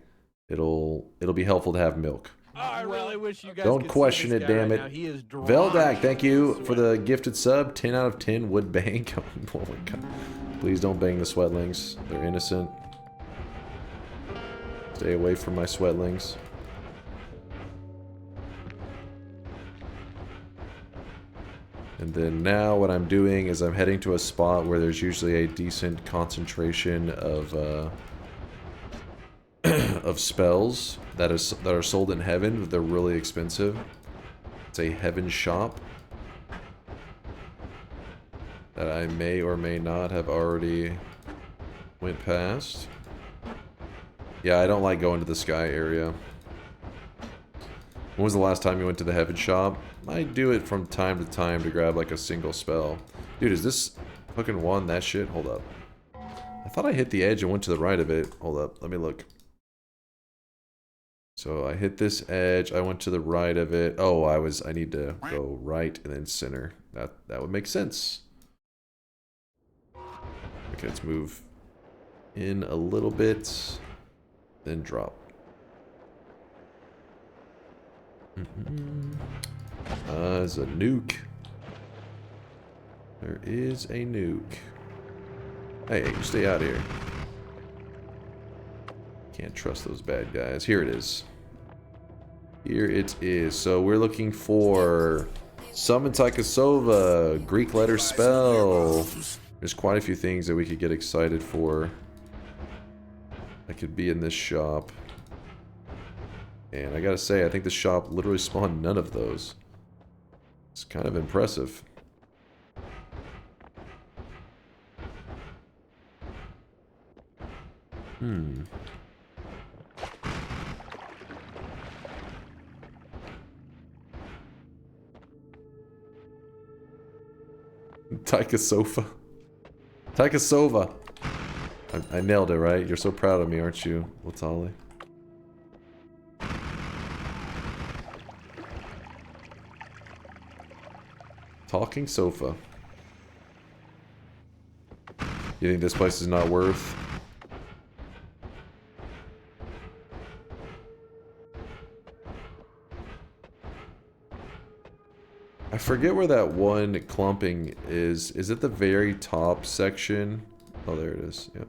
it'll be helpful to have milk. Oh, I really wish you guys Don't question it, damn it. Veldak, thank you for the gifted sub. 10 out of 10 would bang. Oh my god. Please don't bang the Sweatlings. They're innocent. Stay away from my Sweatlings. And then now what I'm doing is I'm heading to a spot where there's usually a decent concentration of of spells that are sold in heaven, but they're really expensive. It's a heaven shop that I may or may not have already went past. Yeah, I don't like going to the sky area. When was the last time you went to the heaven shop? I do it from time to time to grab like a single spell. Dude, is this fucking one that shit? Hold up. I thought I hit the edge and went to the right of it. Hold up, let me look. So I hit this edge, I went to the right of it. Oh, I need to go right and then center. That would make sense. Okay, let's move in a little bit, then drop. There's a nuke. There is a nuke. Hey, you stay out of here. Can't trust those bad guys. Here it is. Here it is. So we're looking for Summon Tychosova, Greek letter spell. There's quite a few things that we could get excited for. That could be in this shop. And I gotta say, I think the shop literally spawned none of those. It's kind of impressive. Tychosova. Tychosova. I nailed it, right? You're so proud of me, aren't you, Latali? Talking sofa. You think this place is not worth? I forget where that one clumping is. Is it the very top section? Oh, there it is. Yep.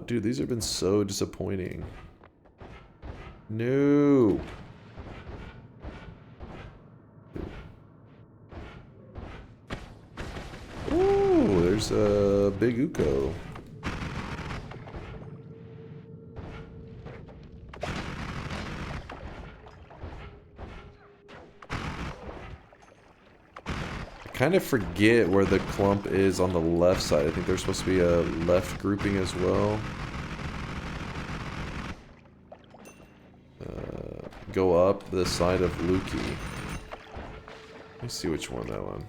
Dude, these have been so disappointing. No. Ooh, there's a big Uko. I kind of forget where the clump is on the left side. I think there's supposed to be a left grouping as well. Go up the side of Lukey. Let me see which one that one.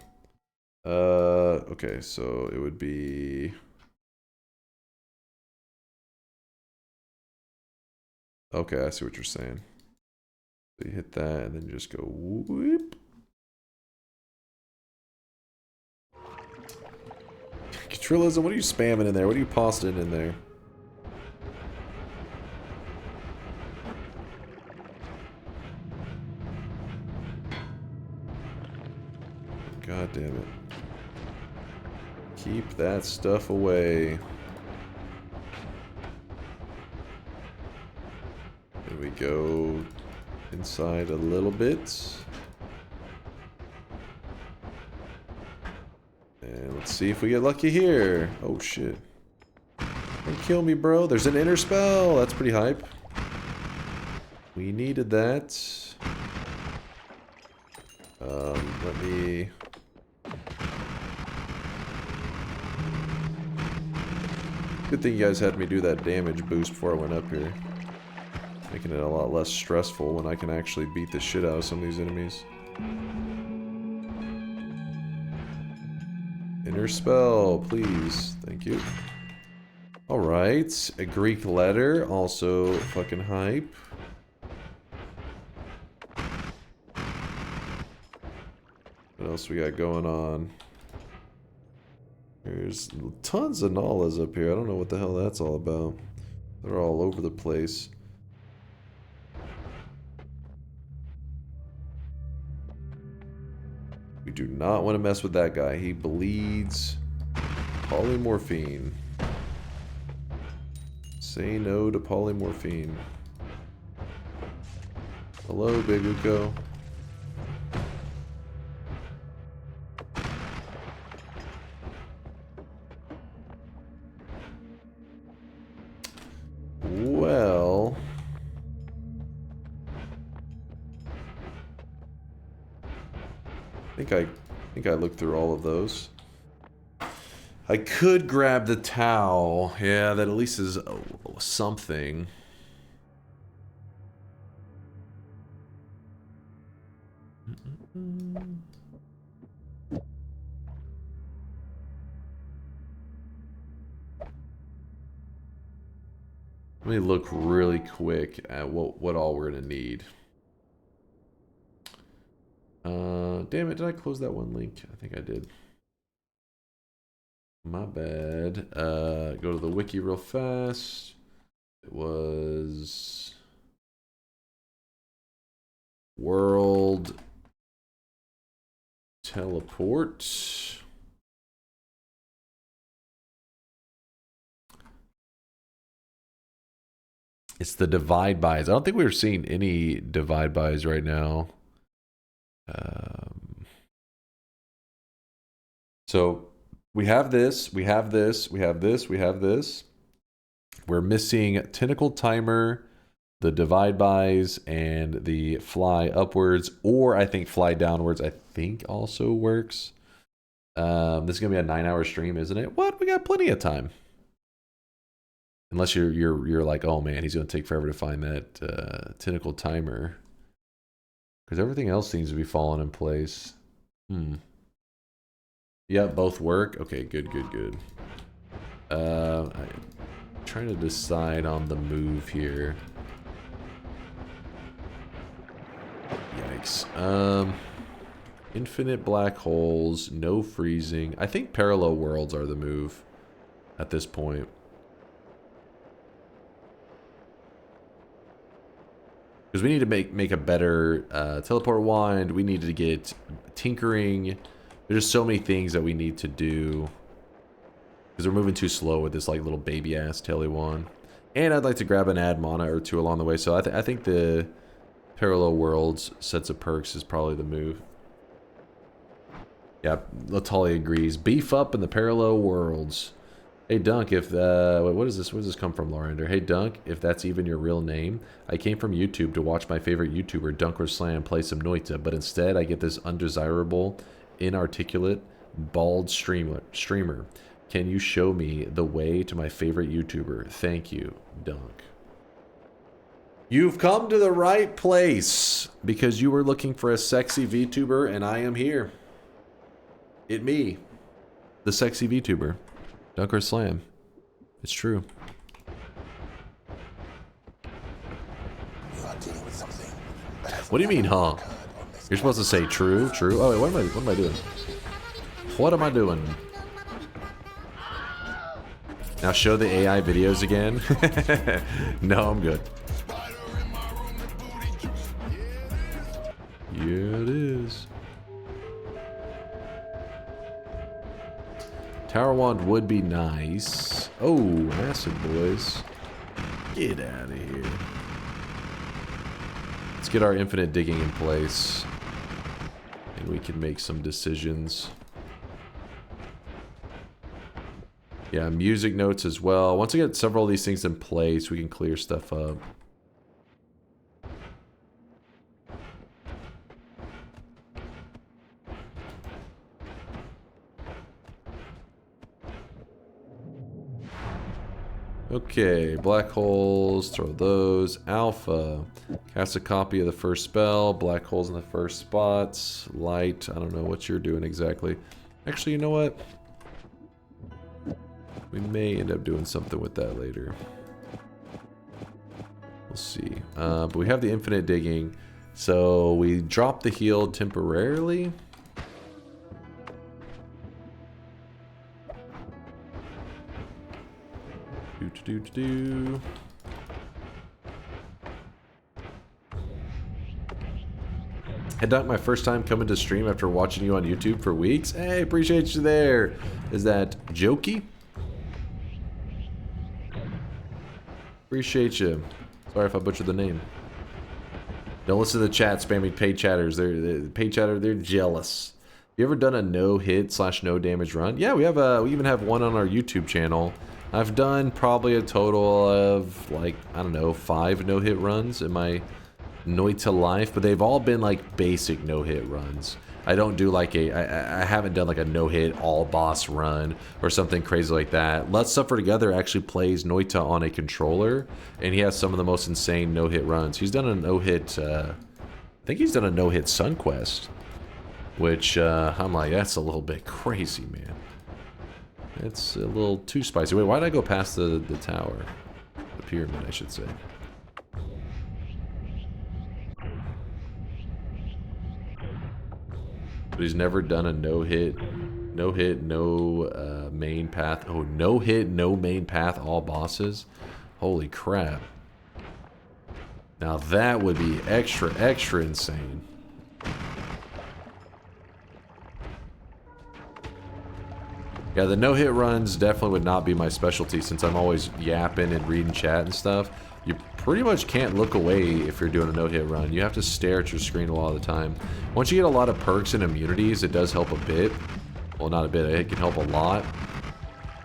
Okay, so it would be... Okay, I see what you're saying. So you hit that and then you just go whoop. Trillism, what are you spamming in there? What are you posting in there? God damn it. Keep that stuff away. There we go. Inside a little bit. And let's see if we get lucky here. Oh shit. Don't kill me, bro. There's an inner spell. That's pretty hype. We needed that. Let me... Good thing you guys had me do that damage boost before I went up here. Making it a lot less stressful when I can actually beat the shit out of some of these enemies. Inner spell, please. Thank you. Alright. A Greek letter. Also fucking hype. What else we got going on? There's tons of Nalas up here. I don't know what the hell that's all about. They're all over the place. We do not want to mess with that guy. He bleeds polymorphine. Say no to polymorphine. Hello, Big Uko. Well, I think I looked through all of those. I could grab the towel. Yeah, that at least is something. Let me look really quick at what all we're gonna need. Damn it, did I close that one link? I think I did. My bad. Go to the wiki real fast. It was world teleport. It's the divide buys. I don't think we're seeing any divide buys right now. So we have this, we have this, we have this, we have this. We're missing Tentacle Timer, the divide buys, and the fly upwards, or I think fly downwards, I think also works. This is gonna be a 9-hour stream, isn't it? What? We got plenty of time. Unless you're like, oh man, he's gonna take forever to find that Tentacle Timer. Because everything else seems to be falling in place. Yeah, both work. Okay, good, good, good. I'm trying to decide on the move here. Yikes. Infinite black holes, no freezing. I think parallel worlds are the move at this point. Because we need to make a better teleport wand. We need to get tinkering. There's just so many things that we need to do. Because we're moving too slow with this like little baby ass tele wand. And I'd like to grab an ad mana or two along the way. So I think the parallel worlds sets of perks is probably the move. Yeah, Latali agrees. Beef up in the parallel worlds. Hey Dunk, if wait, what is this? Where does this come from, Larander? Hey Dunk, if that's even your real name, I came from YouTube to watch my favorite YouTuber DunkOrSlam play some Noita, but instead I get this undesirable, inarticulate, bald streamer. Can you show me the way to my favorite YouTuber? Thank you, Dunk. You've come to the right place because you were looking for a sexy VTuber, and I am here. It me, the sexy VTuber. DunkOrSlam. It's true. What do you mean, huh? You're supposed to say true, true. Oh wait, what am I doing? What am I doing? Now show the AI videos again. No, I'm good. Yeah, it is. Tower wand would be nice. Oh, acid boys. Get out of here. Let's get our infinite digging in place. And we can make some decisions. Yeah, music notes as well. Once we get several of these things in place, we can clear stuff up. Okay, black holes, throw those. Alpha, cast a copy of the first spell. Black holes in the first spots. Light, I don't know what you're doing exactly. Actually, you know what? We may end up doing something with that later. We'll see. But we have the infinite digging. So we drop the heal temporarily. Do. Hey Dunk, my first time coming to stream after watching you on YouTube for weeks. Hey, appreciate you there. Is that Jokey? Appreciate you. Sorry if I butchered the name. Don't listen to the chat spamming paid chatters. They're jealous. You ever done a no hit / no damage run? Yeah, we even have one on our YouTube channel. I've done probably a total of, like, I don't know, 5 no-hit runs in my Noita life, but they've all been, like, basic no-hit runs. I don't do, like, I haven't done, like, a no-hit all-boss run or something crazy like that. Let's Suffer Together actually plays Noita on a controller, and he has some of the most insane no-hit runs. He's done a no-hit, I think he's done a no-hit Sunquest, which, I'm like, that's a little bit crazy, man. It's a little too spicy. Wait, why did I go past the tower? The pyramid, I should say. But he's never done a no-hit, no main path. Oh, no-hit, no main path, all bosses? Holy crap. Now that would be extra, extra insane. Yeah, the no-hit runs definitely would not be my specialty since I'm always yapping and reading chat and stuff. You pretty much can't look away if you're doing a no-hit run. You have to stare at your screen a lot of the time. Once you get a lot of perks and immunities, it does help a bit. Well, not a bit. It can help a lot.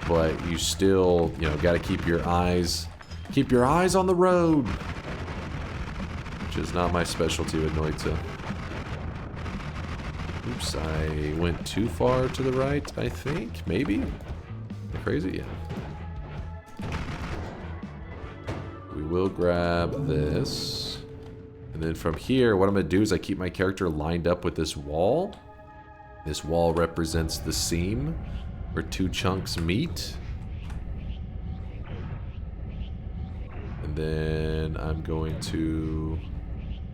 But you still, you know, got to keep your eyes on the road. Which is not my specialty with Noita. Oops, I went too far to the right, I think. Maybe? Crazy? Yeah. We will grab this. And then from here, what I'm going to do is I keep my character lined up with this wall. This wall represents the seam where 2 chunks meet. And then I'm going to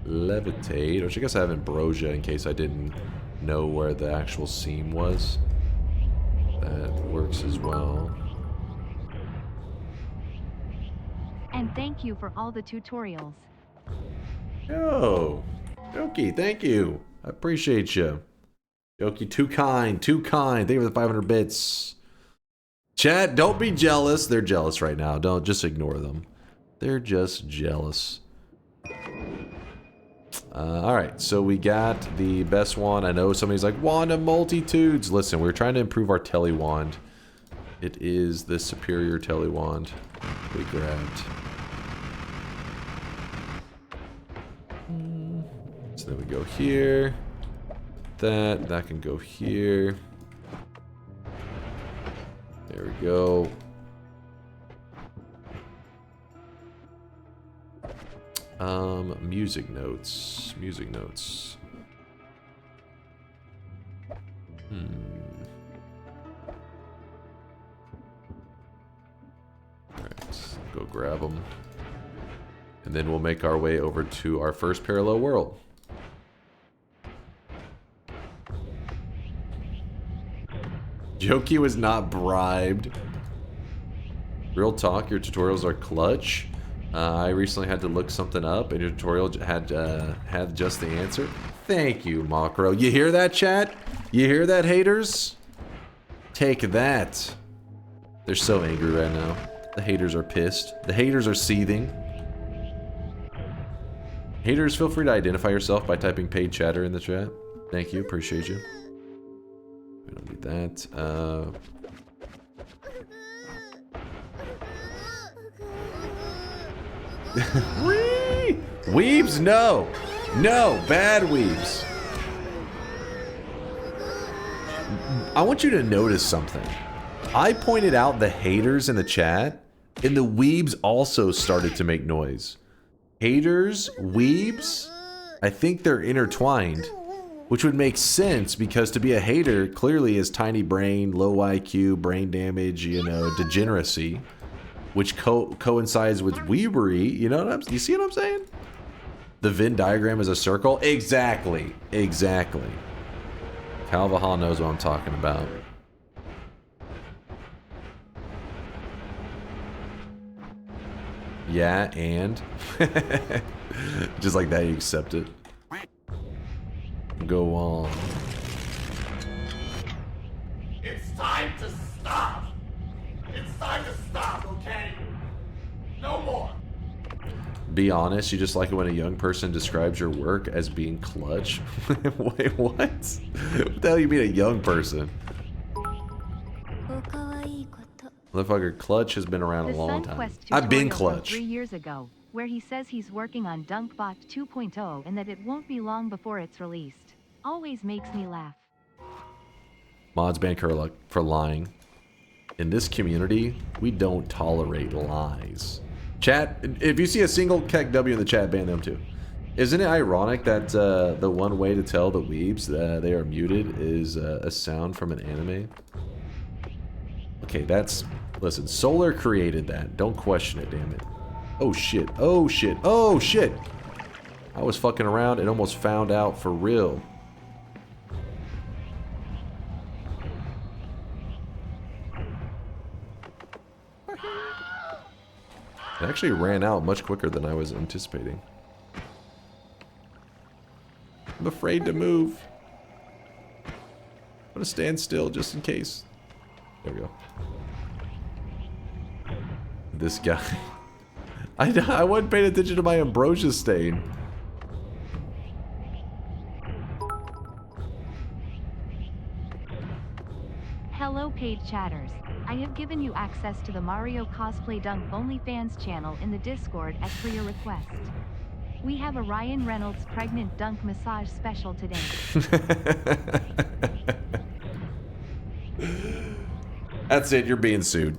levitate, which I guess I have ambrosia in case I didn't know where the actual seam was. That works as well. And thank you for all the tutorials. Yo, Jokey, thank you. I appreciate you. Jokey, too kind, too kind. Thank you for the 500 bits. Chat, don't be jealous. They're jealous right now. Don't just ignore them. They're just jealous. All right, so we got the best wand. I know somebody's like, wand of multitudes. Listen, we're trying to improve our telly wand. It is the superior telly wand we grabbed. So then we go here. That can go here. There we go. Music notes. Music notes. Alright, go grab them. And then we'll make our way over to our first parallel world. Jokey was not bribed. Real talk, your tutorials are clutch. I recently had to look something up, and your tutorial had just the answer. Thank you, Makro. You hear that, chat? You hear that, haters? Take that. They're so angry right now. The haters are pissed. The haters are seething. Haters, feel free to identify yourself by typing paid chatter in the chat. Thank you, appreciate you. We don't need that. Weebs, no! No, bad weebs. I want you to notice something. I pointed out the haters in the chat, and the weebs also started to make noise. Haters, weebs, I think they're intertwined, which would make sense because to be a hater clearly is tiny brain, low IQ, brain damage, you know, degeneracy, which coincides with weebery. You know what you see what I'm saying? The Venn diagram is a circle. Exactly. Exactly. Calvaha knows what I'm talking about. Yeah, and just like that, you accept it. Go on. It's time to stop. It's time to stop, okay? No more. Be honest, you just like it when a young person describes your work as being clutch. Wait, what? What the hell you mean a young person? Motherfucker, Clutch has been around a long time. I've been Clutch. 3 years ago, where he says he's working on DunkBot 2.0 and that it won't be long before it's released. Always makes me laugh. Mods ban Kurluk for lying. In this community, we don't tolerate lies. Chat, if you see a single Keck W in the chat, ban them too. Isn't it ironic that the one way to tell the weebs that they are muted is a sound from an anime? Okay, that's... Listen, Solar created that. Don't question it, damn it. Oh shit, oh shit, oh shit! I was fucking around and almost found out for real. It actually ran out much quicker than I was anticipating. I'm afraid to move. I'm gonna stand still just in case. There we go. This guy. I wasn't paying attention to my ambrosia stain. Hello paid chatters. I have given you access to the Mario Cosplay Dunk OnlyFans channel in the Discord as per your request. We have a Ryan Reynolds pregnant dunk massage special today. That's it, you're being sued.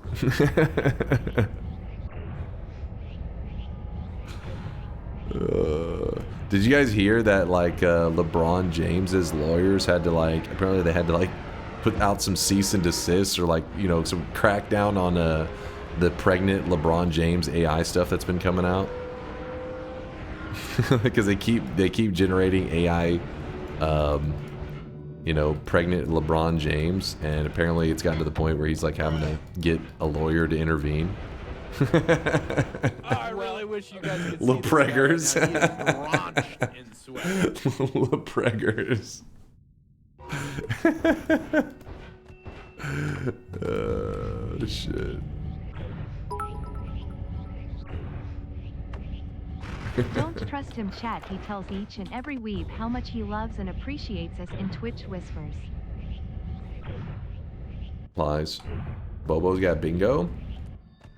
Did you guys hear that like LeBron James's lawyers had to like, apparently they had to like put out some cease and desist or like, you know, some crackdown on the pregnant LeBron James AI stuff that's been coming out? Because they keep generating AI you know, pregnant LeBron James, and apparently it's gotten to the point where he's like having to get a lawyer to intervene. I really wish you guys could see LePreggers. this guy right now. He is drenched in sweat. LePreggers. Oh, shit. Don't Trust him, chat. He tells each and every weeb how much he loves and appreciates us in Twitch whispers. Lies. Bobo's got bingo.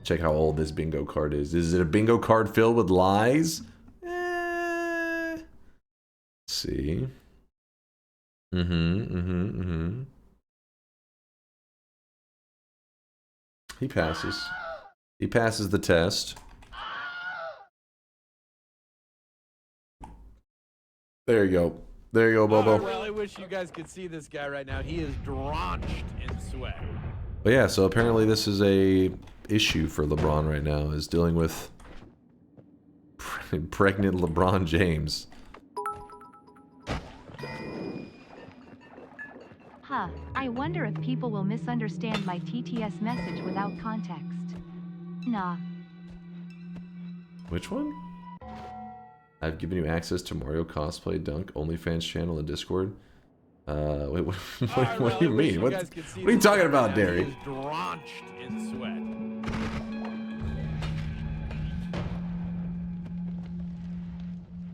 Check how old this bingo card is. Is it a bingo card filled with lies? Let's see. He passes. He passes the test. There you go. There you go, Bobo. I really wish you guys could see this guy right now. He is drenched in sweat. But yeah, so apparently this is a issue for LeBron right now, is dealing with pregnant LeBron James. Huh, I wonder if people will misunderstand my TTS message without context. Nah. Which one? I've given you access to Mario Cosplay Dunk OnlyFans channel in Discord. Wait, what do you mean? What are you talking about, Derry? He is drenched in sweat.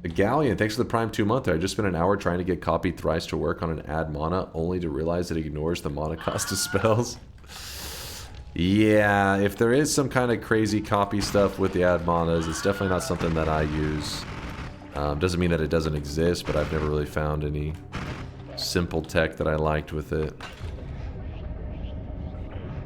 A Galleon, thanks for the Prime 2 month there. I just spent an hour trying to get copied thrice to work on an ad mana, only to realize it ignores the mana cost of spells. Yeah, if there is some kind of crazy copy stuff with the ad manas, it's definitely not something that I use. Doesn't mean that it doesn't exist, but I've never really found any simple tech that I liked with it.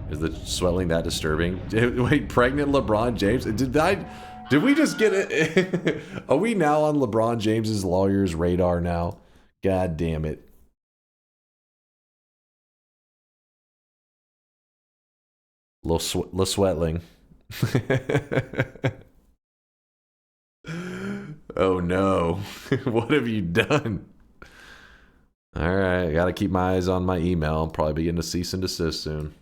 Is the swelling that disturbing? Wait, pregnant LeBron James? Did we just get it? Are we now on LeBron James's lawyer's radar now? God damn it. Sweatling. Oh no. What have you done? Alright, I gotta keep my eyes on my email. I'll probably be getting a cease and desist soon.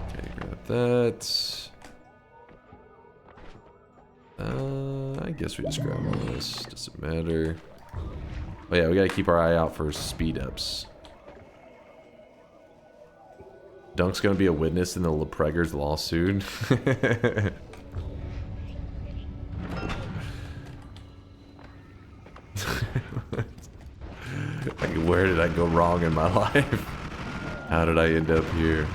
Okay, grab that. I guess we just grab all this. Doesn't matter. Oh yeah, we gotta keep our eye out for speed ups. Dunk's gonna be a witness in the LePregger's lawsuit. Where did I go wrong in my life? How did I end up here?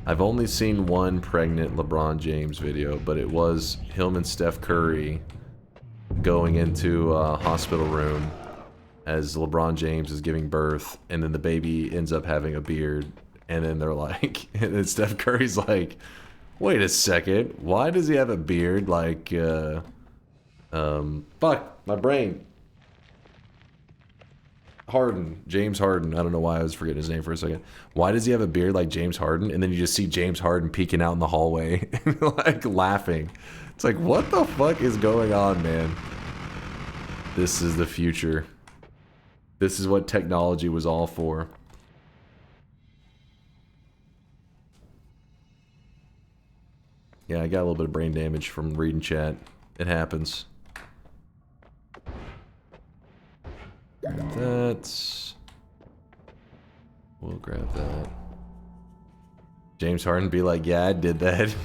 I've only seen one pregnant LeBron James video, but it was him and Steph Curry going into a hospital room as LeBron James is giving birth, and then the baby ends up having a beard, and then they're like, and then Steph Curry's like, wait a second, why does he have a beard? Like, fuck, my brain. Harden, James Harden. I don't know why I was forgetting his name for a second. Why does he have a beard like James Harden? And then you just see James Harden peeking out in the hallway, like laughing. It's like, what the fuck is going on, man? This is the future. This is what technology was all for. Yeah, I got a little bit of brain damage from reading chat. It happens. Grab that. We'll grab that. James Harden be like, yeah, I did that.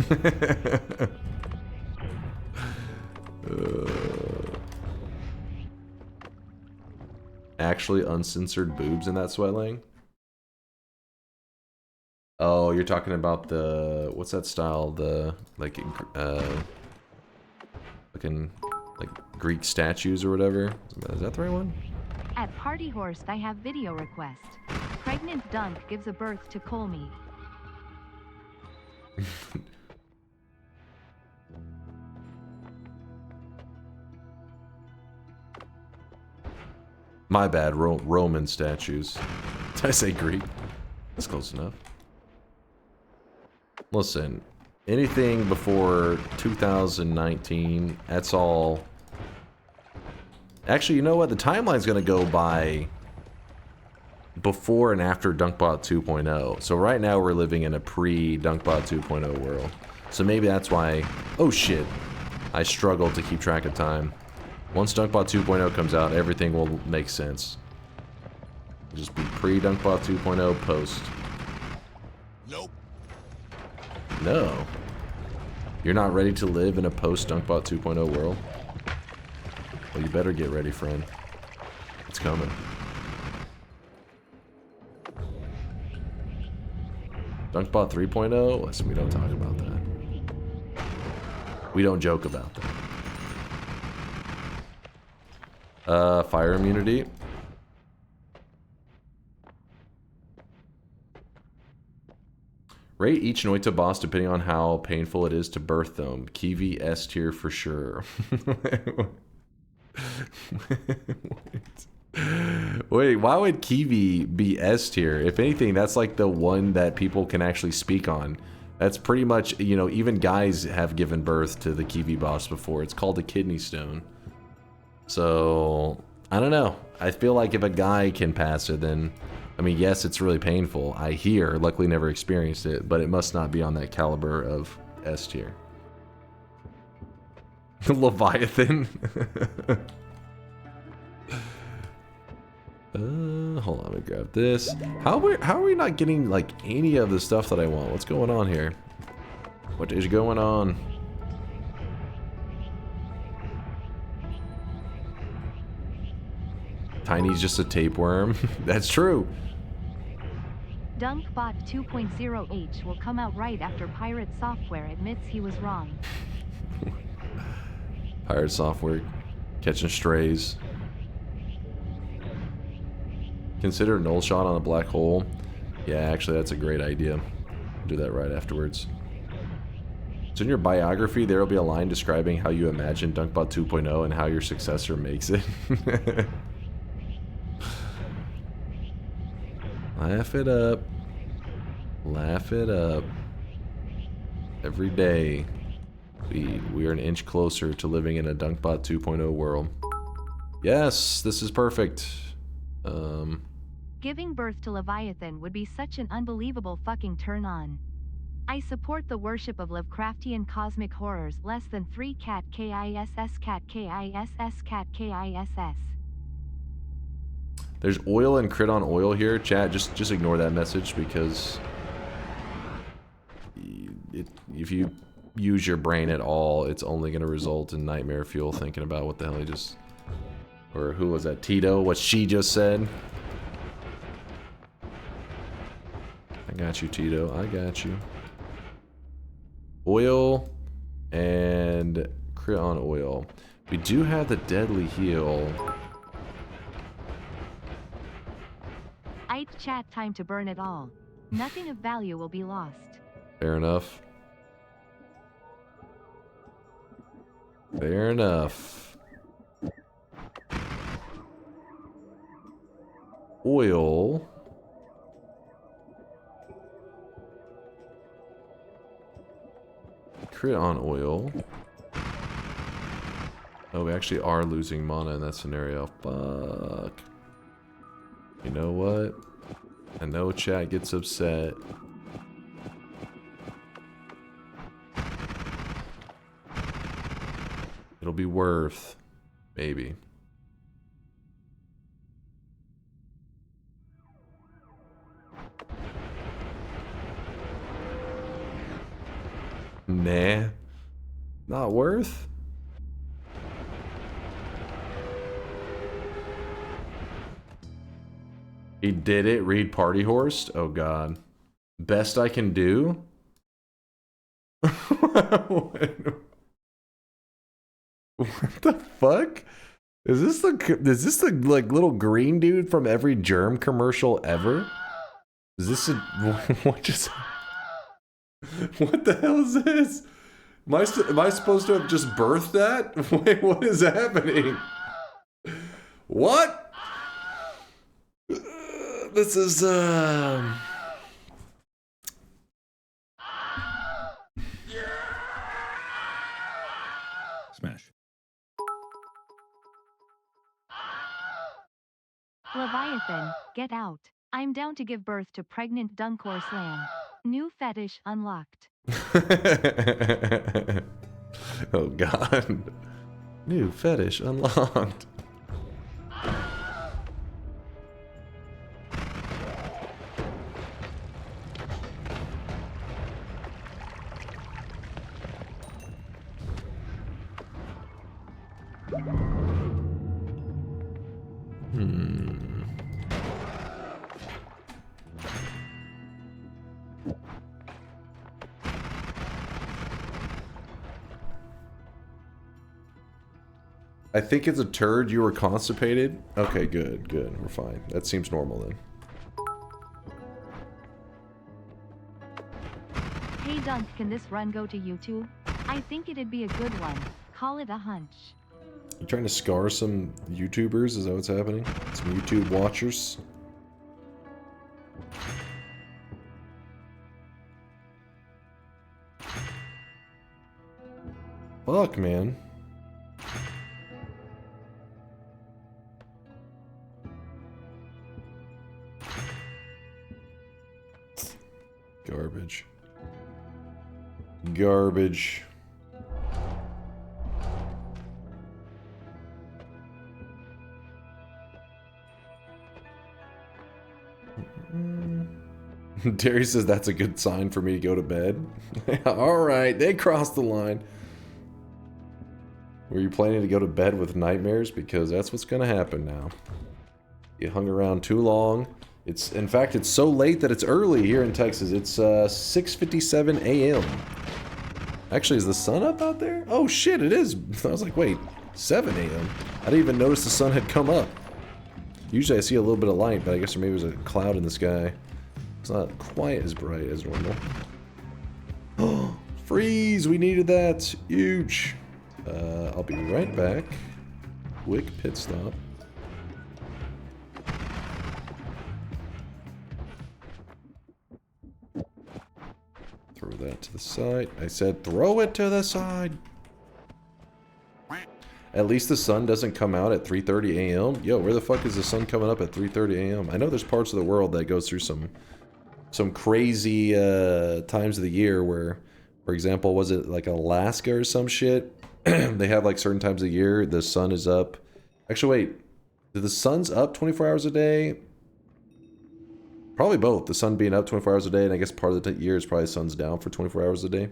Actually uncensored boobs in that sweatling? Oh, you're talking about the, what's that style? The, like, fucking, like, Greek statues or whatever? Is that the right one? At Party Horse, I have video request. Pregnant Dunk gives a birth to Colmy. My bad, Roman statues. Did I say Greek? That's close enough. Listen, anything before 2019, that's all... Actually, you know what? The timeline's gonna go by before and after DunkBot 2.0. So right now we're living in a pre-DunkBot 2.0 world. So maybe that's why... Oh shit. I struggle to keep track of time. Once DunkBot 2.0 comes out, everything will make sense. Just be pre-DunkBot 2.0, post. Nope. No. You're not ready to live in a post-DunkBot 2.0 world? Well, you better get ready, friend. It's coming. DunkBot 3.0? Listen, we don't talk about that. We don't joke about that. Fire immunity. Rate each Noita boss depending on how painful it is to birth them. Kiwi S tier for sure. Wait, why would Kiwi be S tier? If anything, that's like the one that people can actually speak on. That's pretty much, you know, even guys have given birth to the Kiwi boss before. It's called a kidney stone. So, I don't know. I feel like if a guy can pass it, then, I mean, yes, it's really painful. I hear, luckily never experienced it, but it must not be on that caliber of S tier. Leviathan. Hold on, let me grab this. How are we not getting like any of the stuff that I want? What's going on here? What is going on? Tiny's just a tapeworm. That's true. DunkBot 2.0H will come out right after Pirate Software admits he was wrong. Pirate Software catching strays. Consider a null shot on a black hole. Yeah, actually, that's a great idea. Do that right afterwards. So in your biography, there will be a line describing how you imagine DunkBot 2.0 and how your successor makes it. Laugh it up. Laugh it up. Every day, we are an inch closer to living in a DunkBot 2.0 world. Yes, this is perfect. Giving birth to Leviathan would be such an unbelievable fucking turn on. I support the worship of Lovecraftian cosmic horrors less than 3 cat KISS cat KISS cat KISS. There's oil and crit on oil here. Chat, just ignore that message because if you use your brain at all, it's only going to result in nightmare fuel thinking about what the hell he just... Or who was that? Tito? What she just said? I got you, Tito. I got you. Oil and crit on oil. We do have the deadly heal. I'd chat time to burn it all. Nothing of value will be lost. Fair enough. Fair enough. Oil. Crit on oil. Oh, we actually are losing mana in that scenario. Fuck. You know what? I know chat gets upset. It'll be worth, maybe. Nah. Not worth? He did it. Read Party Horse. Oh god. Best I can do? What the fuck? Is this the like little green dude from every germ commercial ever? Is this a what just what the hell is this? Am I supposed to have just birthed that? Wait, what is happening? What? This is Smash. Leviathan, get out. I'm down to give birth to pregnant DunkOrSlam. New fetish unlocked. Oh god. New fetish unlocked. I think it's a turd. You were constipated? Okay, good, good. We're fine. That seems normal then. Hey Dunk, can this run go to YouTube? I think it'd be a good one. Call it a hunch. You trying to scar some YouTubers? Is that what's happening? Some YouTube watchers? Fuck, man. Garbage. Garbage. Terry says that's a good sign for me to go to bed. Alright, they crossed the line. Were you planning to go to bed with nightmares? Because that's what's gonna happen now. You hung around too long. It's, in fact, it's so late that it's early here in Texas. It's 6:57 a.m. Actually, is the sun up out there? Oh shit, it is. I was like, wait, 7 a.m. I didn't even notice the sun had come up. Usually I see a little bit of light, but I guess there maybe was a cloud in the sky. It's not quite as bright as normal. Oh, freeze! We needed that. Huge. I'll be right back. Quick pit stop. Throw that to the side. I said throw it to the side. At least the sun doesn't come out at 3:30 a.m. Yo, where the fuck is the sun coming up at 3:30 a.m.? I know there's parts of the world that goes through some crazy times of the year where, for example, was it like Alaska or some shit? They have like certain times of the year the sun is up. Actually, wait, the sun's up 24 hours a day? Probably both. The sun being up 24 hours a day, and I guess part of the year is probably the sun's down for 24 hours a day.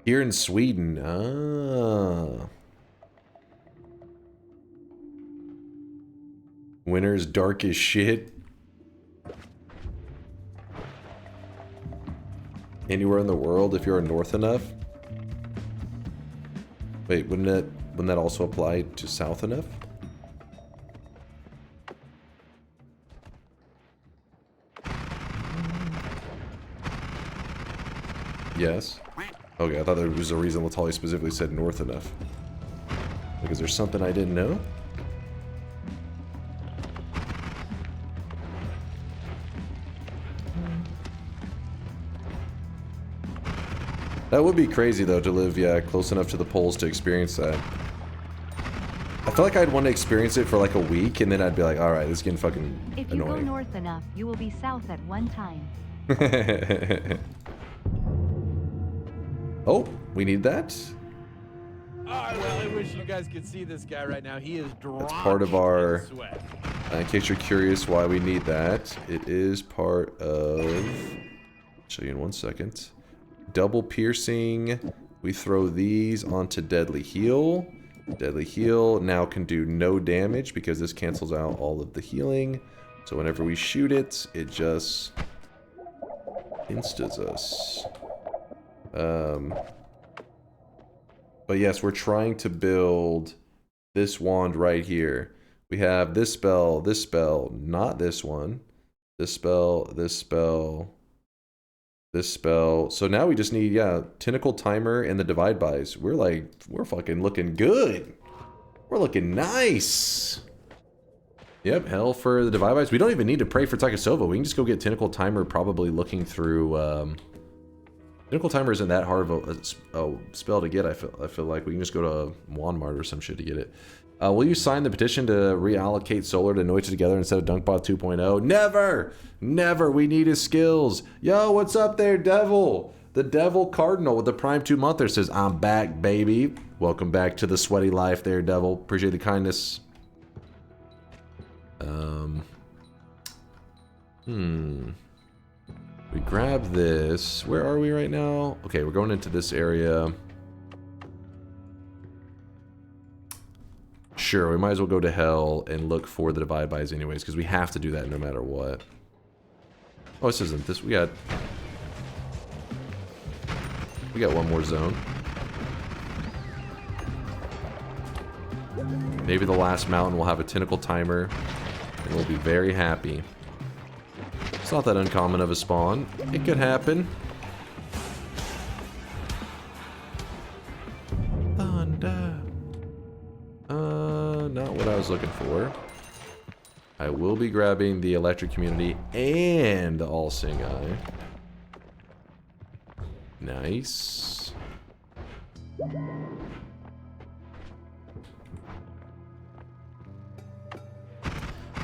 Here in Sweden, Winter's dark as shit. Anywhere in the world if you're north enough. Wait, wouldn't that also apply to south enough? Yes. Okay, I thought there was a reason Latali specifically said north enough. Like, is there something I didn't know? That would be crazy, though, to live, yeah, close enough to the poles to experience that. I feel like I'd want to experience it for like a week, and then I'd be like, alright, this is getting fucking annoying. If you go north enough, you will be south at one time. Oh, we need that. Alright, well, I wish you guys could see this guy right now. He is drenched. That's part of our... in sweat. In case you're curious why we need that, it is part of... I'll show you in 1 second. Double piercing. We throw these onto Deadly Heal. Deadly Heal now can do no damage because this cancels out all of the healing. So whenever we shoot it, it just instas us. But yes, we're trying to build this wand right here. We have this spell, not this one. This spell, this spell, this spell. So now we just need, yeah, Tentacle Timer and the Divide Buys. We're fucking looking good. We're looking nice. Yep, hell for the Divide Buys. We don't even need to pray for Takasova. We can just go get Tentacle Timer probably looking through, Tentacle Timer isn't that hard of a spell to get, I feel like. We can just go to Walmart or some shit to get it. Will you sign the petition to reallocate Solar to Noita together instead of DunkBot 2.0? Never! Never! We need his skills! Yo, what's up there, Devil? The Devil Cardinal with the Prime 2-monther says, I'm back, baby. Welcome back to the sweaty life there, Devil. Appreciate the kindness. We grab this. Where are we right now? Okay, we're going into this area. Sure, we might as well go to hell and look for the divide bys anyways, because we have to do that no matter what. Oh, this isn't this. We got one more zone. Maybe the last mountain will have a tentacle timer, and we'll be very happy. It's not that uncommon of a spawn. It could happen. Thunder. Not what I was looking for. I will be grabbing the electric community and the all-seeing eye. Nice.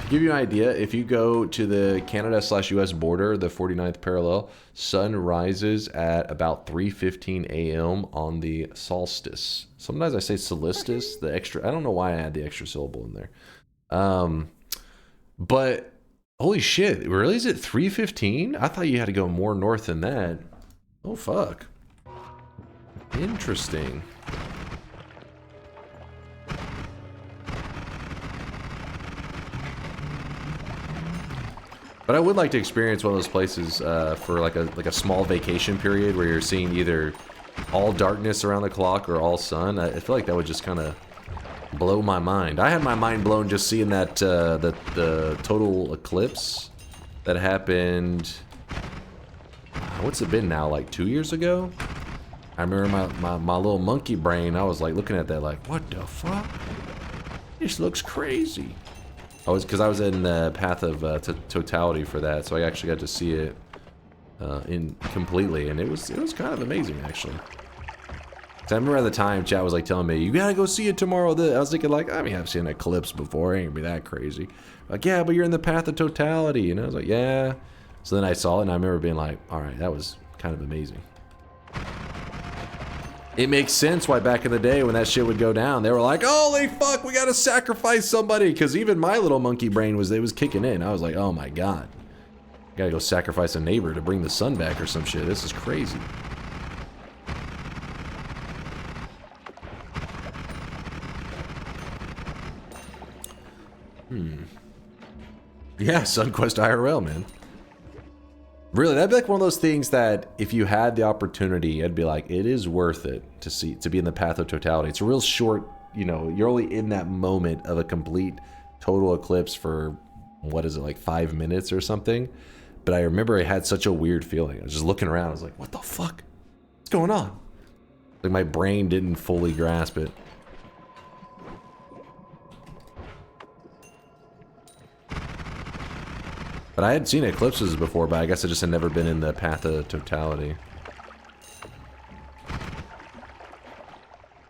To give you an idea, if you go to the Canada/US border, the 49th parallel, sun rises at about 3:15 a.m. on the solstice. Sometimes I say solstice, the extra, I don't know why I had the extra syllable in there. But holy shit, really, is it 3:15? I thought you had to go more north than that. Oh fuck. Interesting. But I would like to experience one of those places for like a small vacation period where you're seeing either all darkness around the clock or all sun. I feel like that would just kind of blow my mind. I had my mind blown just seeing that the total eclipse that happened. What's it been now? Like 2 years ago? I remember my little monkey brain. I was like looking at that like, what the fuck? This looks crazy. Because I was in the path of totality for that, so I actually got to see it in completely, and it was kind of amazing actually. So I remember at the time, chat was like telling me, "You gotta go see it tomorrow." I was thinking like, I mean, I've seen an eclipse before, it ain't gonna be that crazy. Like, yeah, but you're in the path of totality, and I was like, yeah. So then I saw it, and I remember being like, all right, that was kind of amazing. It makes sense why back in the day when that shit would go down, they were like, holy fuck, we gotta sacrifice somebody. Because even my little monkey brain was kicking in. I was like, oh my god. Gotta go sacrifice a neighbor to bring the sun back or some shit. This is crazy. Yeah, SunQuest IRL, man. Really, that'd be like one of those things that if you had the opportunity, I'd be like, it is worth it to be in the path of totality. It's a real short, you know, you're only in that moment of a complete total eclipse for, what is it, like 5 minutes or something? But I remember I had such a weird feeling. I was just looking around, I was like, what the fuck? What's going on? Like my brain didn't fully grasp it. But I had seen eclipses before, but I guess I just had never been in the path of totality.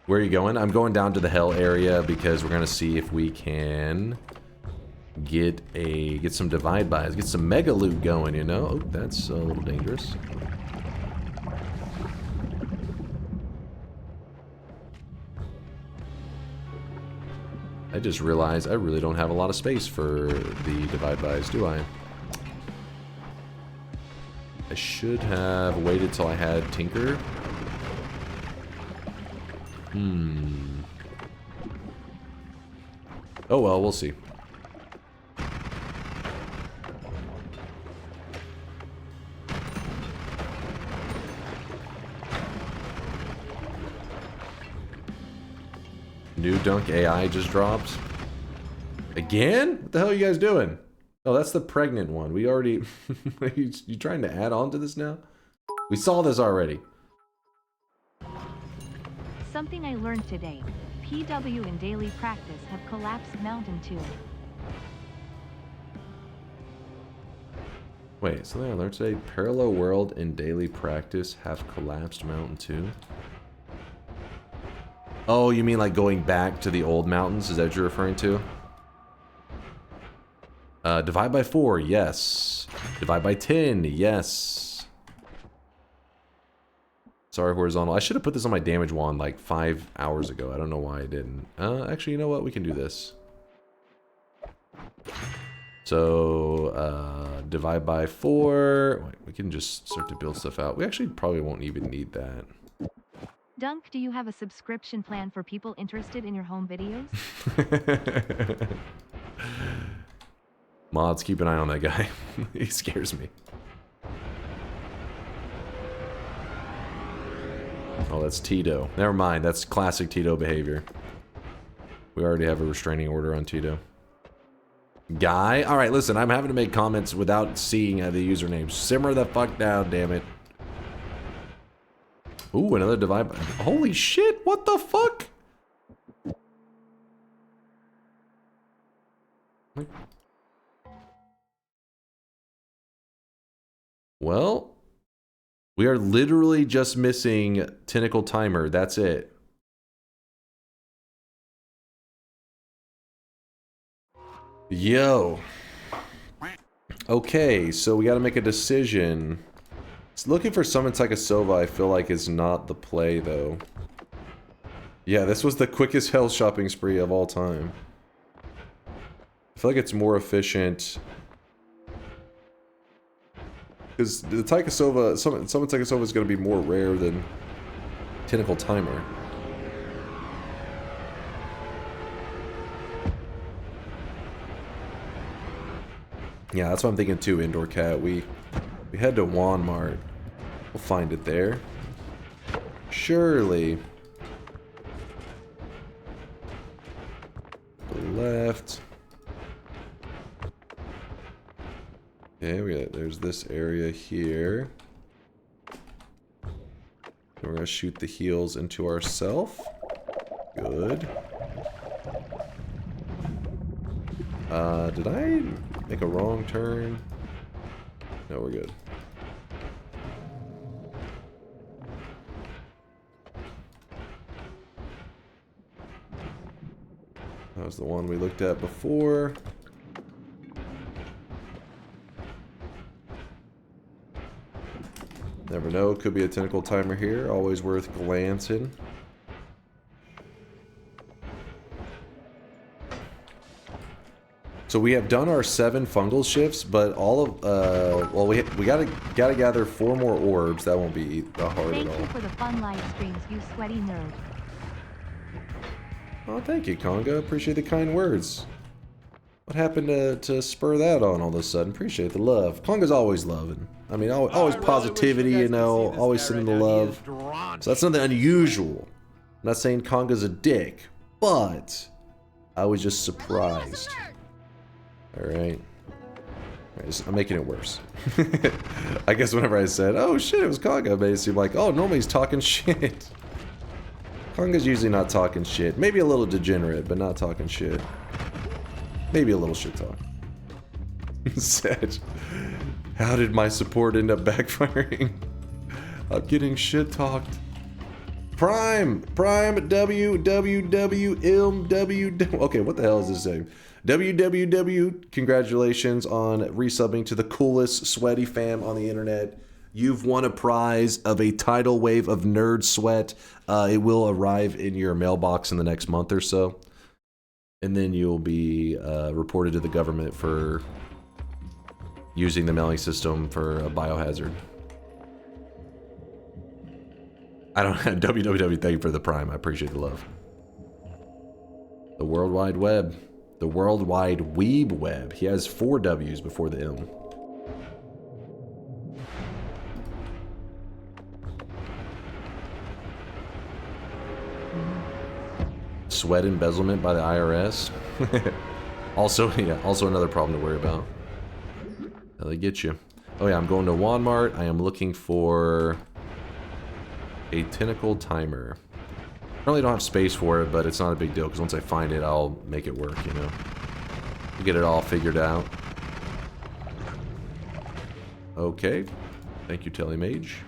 Where are you going? I'm going down to the hell area because we're gonna see if we can get some divide bys, get some mega loot going, you know? Oh, that's a little dangerous. I just realized I really don't have a lot of space for the divide bys, do I? I should have waited till I had Tinker. Oh well, we'll see. New Dunk AI just dropped. Again? What the hell are you guys doing? Oh, that's the pregnant one. We already... you trying to add on to this now? We saw this already. Something I learned today. PW in daily practice have collapsed Mountain 2. Wait, something I learned today? Parallel World in daily practice have collapsed Mountain 2? Oh, you mean like going back to the old mountains? Is that what you're referring to? Divide by 4, yes. Divide by 10, yes. Sorry, horizontal. I should have put this on my damage wand like 5 hours ago. I don't know why I didn't. Actually, you know what? We can do this. So, divide by 4. Wait, we can just start to build stuff out. We actually probably won't even need that. Dunk, do you have a subscription plan for people interested in your home videos? Mods, keep an eye on that guy. He scares me. Oh, that's Tito. Never mind, that's classic Tito behavior. We already have a restraining order on Tito. Guy? Alright, listen, I'm having to make comments without seeing the username. Simmer the fuck down, damn it. Ooh, another divide by... Holy shit, what the fuck? Well, we are literally just missing Tentacle Timer. That's it. Yo. Okay, so we gotta make a decision. Looking for Summon Tychosova, I feel like is not the play, though. Yeah, this was the quickest health shopping spree of all time. I feel like it's more efficient. Because the Tychosova, Summon Tychosova is going to be more rare than Tentacle Timer. Yeah, that's what I'm thinking too, Indoor Cat. We head to Walmart. We'll find it there. Surely. Left. Okay, there's this area here. We're gonna shoot the heals into ourself. Good. Did I make a wrong turn? No, we're good. That was the one we looked at before. Never know, could be a Tentacle Timer here. Always worth glancing. So we have done our 7 fungal shifts, but all of well, we gotta gather 4 more orbs. That won't be hard at all. Thank you for the fun live streams, you sweaty nerd. Oh, thank you, Conga. Appreciate the kind words. What happened to spur that on all of a sudden? Appreciate the love. Conga's always loving. I mean, always positivity, you know, always sending the love. So that's nothing unusual. I'm not saying Conga's a dick, but I was just surprised. Alright. I'm making it worse. I guess whenever I said, oh shit, it was Conga, it made it seem like, oh, normally he's talking shit. Conga's usually not talking shit. Maybe a little degenerate, but not talking shit. Maybe a little shit talk. Sedge. How did my support end up backfiring? I'm getting shit talked. Prime WWWMW. Okay, what the hell is this saying? WWW, congratulations on resubbing to the coolest sweaty fam on the internet. You've won a prize of a tidal wave of nerd sweat. It will arrive in your mailbox in the next month or so. And then you'll be reported to the government for using the mailing system for a biohazard. I don't have WWW, thank you for the prime. I appreciate the love. The World Wide Web. The World Wide Weeb Web. He has 4 W's before the M. Sweat embezzlement by the IRS. Also, yeah, also another problem to worry about. How they get you. Oh yeah, I'm going to Walmart. I am looking for a Tentacle Timer. I really don't have space for it, but it's not a big deal because once I find it, I'll make it work, you know. We'll get it all figured out. Okay. Thank you, Telemage.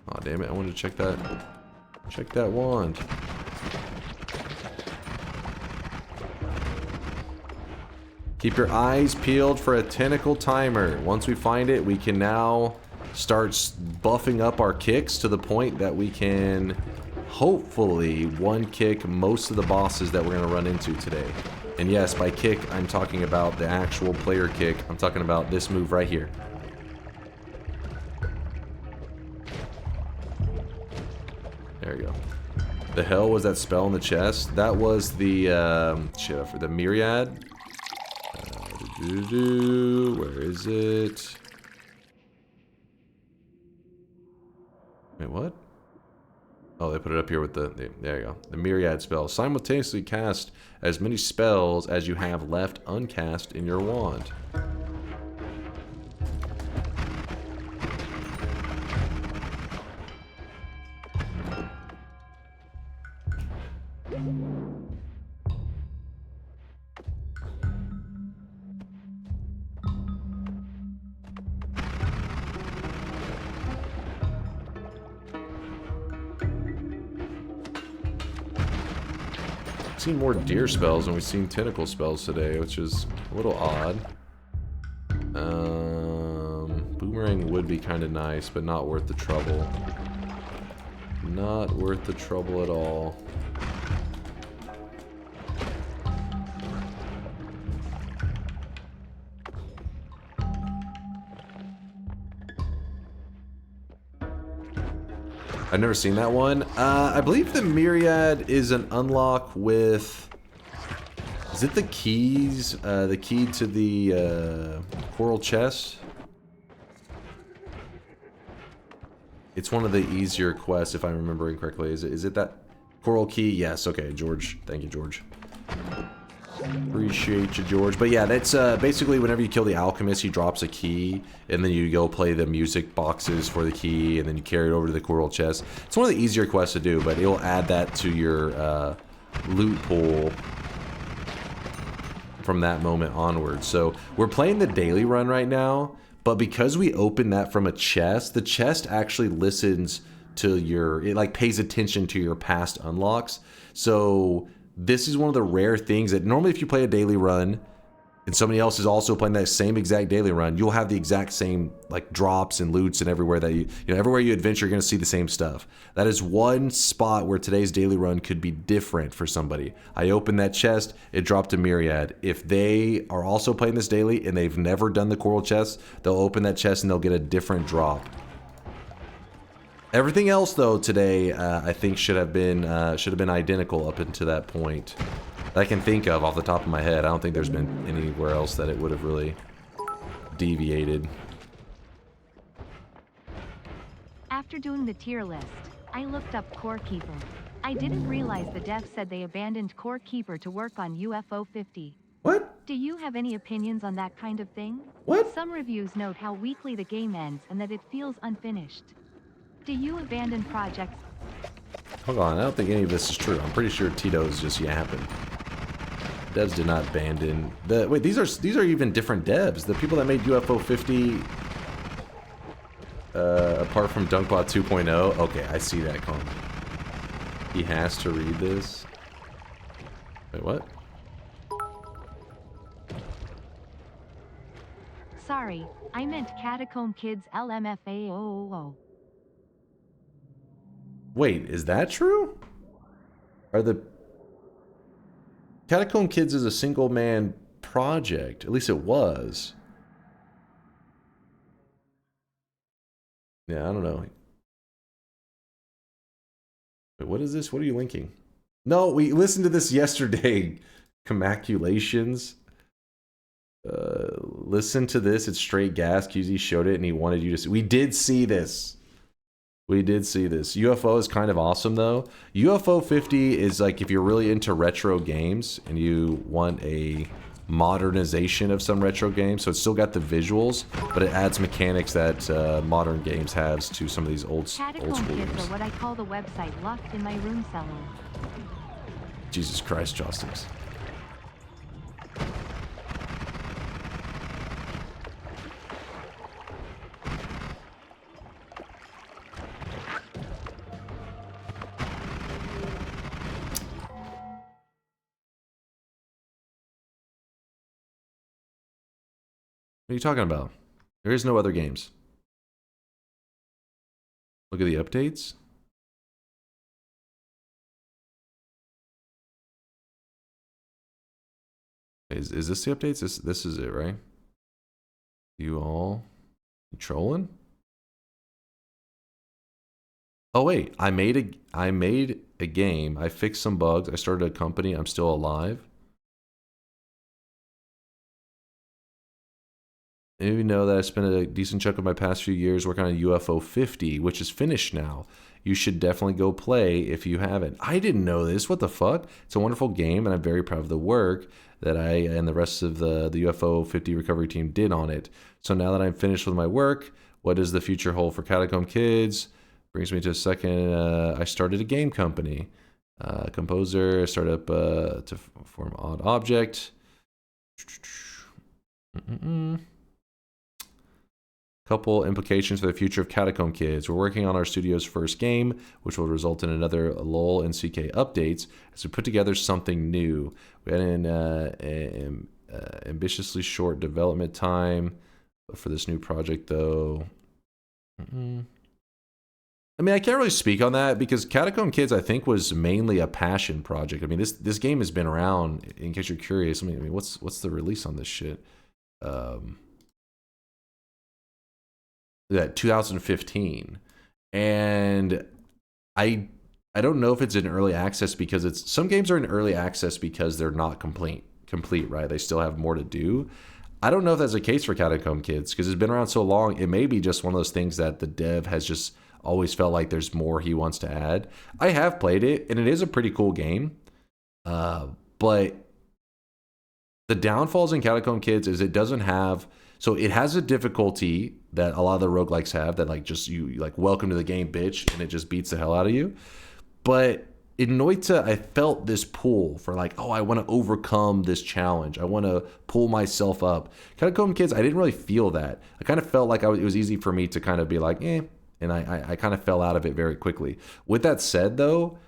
Aw, damn it. I wanted to check that. Check that wand. Keep your eyes peeled for a tentacle timer. Once we find it, we can now start buffing up our kicks to the point that we can hopefully one kick most of the bosses that we're going to run into today. And yes, by kick, I'm talking about the actual player kick. I'm talking about this move right here. There we go. The hell was that spell in the chest? That was the, shit, for the myriad. Where is it? Wait, what? Oh, they put it up here with the there you go. The myriad spell. Simultaneously cast as many spells as you have left uncast in your wand. Seen more deer spells than we've seen tentacle spells today, which is a little odd. Boomerang would be kind of nice, but not worth the trouble. Not worth the trouble at all. I've never seen that one. I believe the myriad is an unlock with... Is it the keys? The key to the coral chest? It's one of the easier quests, if I'm remembering correctly. Is it that coral key? Yes. Okay, George. Thank you, George. Appreciate you, George. But yeah, that's basically whenever you kill the alchemist, he drops a key, and then you go play the music boxes for the key, and then you carry it over to the coral chest. It's one of the easier quests to do, but it'll add that to your loot pool from that moment onward. So we're playing the daily run right now, but because we opened that from a chest, the chest actually listens to your... It like pays attention to your past unlocks. So... This is one of the rare things that normally if you play a daily run and somebody else is also playing that same exact daily run, you'll have the exact same like drops and loots and everywhere that you know, everywhere you adventure, you're going to see the same stuff. That is one spot where today's daily run could be different for somebody. I opened that chest, it dropped a myriad. If they are also playing this daily and they've never done the coral chest, they'll open that chest and they'll get a different drop. Everything else, though, today, I think should have been identical up until that point. That I can think of off the top of my head. I don't think there's been anywhere else that it would have really deviated. After doing the tier list, I looked up Core Keeper. I didn't realize the devs said they abandoned Core Keeper to work on UFO 50. What? Do you have any opinions on that kind of thing? What? Some reviews note how weakly the game ends and that it feels unfinished. Do you abandon projects? Hold on, I don't think any of this is true. I'm pretty sure Tito's just yapping. Devs did not abandon the... Wait, these are even different devs. The people that made UFO 50, apart from DunkBot 2.0. Okay, I see that comment. He has to read this. Wait, what? Sorry, I meant Catacomb Kids LMFAOO. Wait, is that true? Are the... Catacomb Kids is a single-man project. At least it was. Yeah, I don't know. Wait, what is this? What are you linking? No, we listened to this yesterday. Commaculations. Listen to this. It's straight gas. QZ showed it and he wanted you to see. We did see this. We did see this. UFO is kind of awesome, though. UFO 50 is like if you're really into retro games and you want a modernization of some retro games. So it's still got the visuals, but it adds mechanics that modern games have to some of these old school Catacomb games. Kids are what I call the website locked in my room cellar. Jesus Christ, Jostics. What are you talking about? There is no other games. Look at the updates. Is this the updates? This is it, right? You all trolling? Oh wait, I made a game. I fixed some bugs. I started a company. I'm still alive. And you know that I spent a decent chunk of my past few years working on UFO 50, which is finished now. You should definitely go play if you haven't. I didn't know this. What the fuck? It's a wonderful game, and I'm very proud of the work that I and the rest of the UFO 50 recovery team did on it. So now that I'm finished with my work, what does the future hold for Catacomb Kids? Brings me to a second. I started a game company. Composer, startup to form Odd Object. Couple implications for the future of Catacomb Kids. We're working on our studio's first game, which will result in another LOL and CK updates as we put together something new. We had an ambitiously short development time for this new project, though. I mean, I can't really speak on that because Catacomb Kids, I think, was mainly a passion project. I mean, this game has been around. In case you're curious, I mean, what's the release on this shit? That 2015, and I don't know if it's in early access because it's some games are in early access because they're not complete, right? They still have more to do. I don't know if that's the case for Catacomb Kids because it's been around so long. It may be just one of those things that the dev has just always felt like there's more he wants to add. I have played it, and it is a pretty cool game, but the downfalls in Catacomb Kids is it doesn't have. So it has a difficulty that a lot of the roguelikes have that like just you like welcome to the game, bitch, and it just beats the hell out of you. But in Noita, I felt this pull for like, oh, I want to overcome this challenge. I want to pull myself up. Catacomb Kids, I didn't really feel that. I kind of felt like it was easy for me to kind of be like, eh, and I kind of fell out of it very quickly. With that said, though,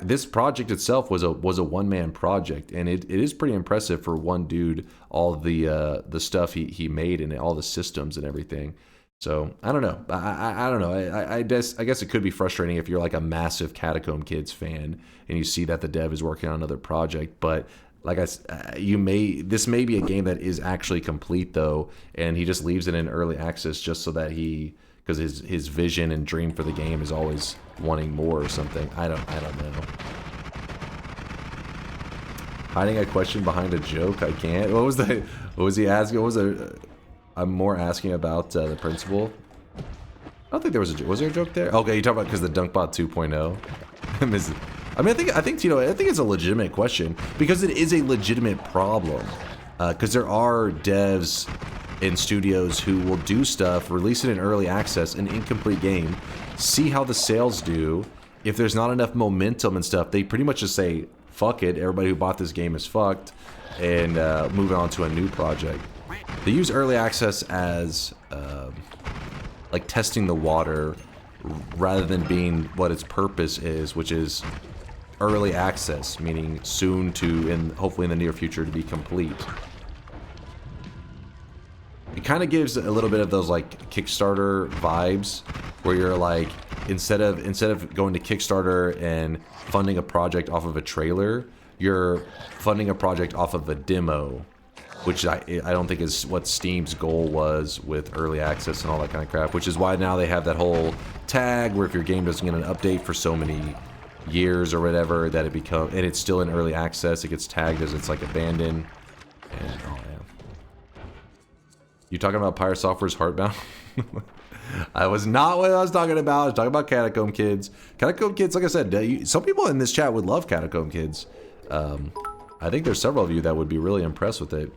this project itself was a one-man project, and it is pretty impressive for one dude, all the stuff he made and all the systems and everything. So I don't know. I don't know. I guess it could be frustrating if you're like a massive Catacomb Kids fan and you see that the dev is working on another project. But like this may be a game that is actually complete though, and he just leaves it in early access just so that because his vision and dream for the game is always wanting more or something. I don't know. Hiding a question behind a joke, I can't. What was he asking? I'm more asking about the principal. I don't think there was a joke. Was there a joke there? Okay, you talk about because the DunkBot 2.0. I mean, I think Tito, I think it's a legitimate question because it is a legitimate problem. Because there are devs in studios who will do stuff, release it in early access, an incomplete game, see how the sales do. If there's not enough momentum and stuff, they pretty much just say, fuck it, everybody who bought this game is fucked, and move on to a new project. They use early access as like testing the water rather than being what its purpose is, which is early access, meaning soon to, and hopefully in the near future, to be complete. It kind of gives a little bit of those like Kickstarter vibes, where you're like, instead of going to Kickstarter and funding a project off of a trailer, you're funding a project off of a demo, which I don't think is what Steam's goal was with early access and all that kind of crap, which is why now they have that whole tag where if your game doesn't get an update for so many years or whatever, that and it's still in early access, it gets tagged as it's like abandoned. And oh man. You talking about Pyre Software's Heartbound? I was not what I was talking about. I was talking about Catacomb Kids. Catacomb Kids, like I said, some people in this chat would love Catacomb Kids. I think there's several of you that would be really impressed with it.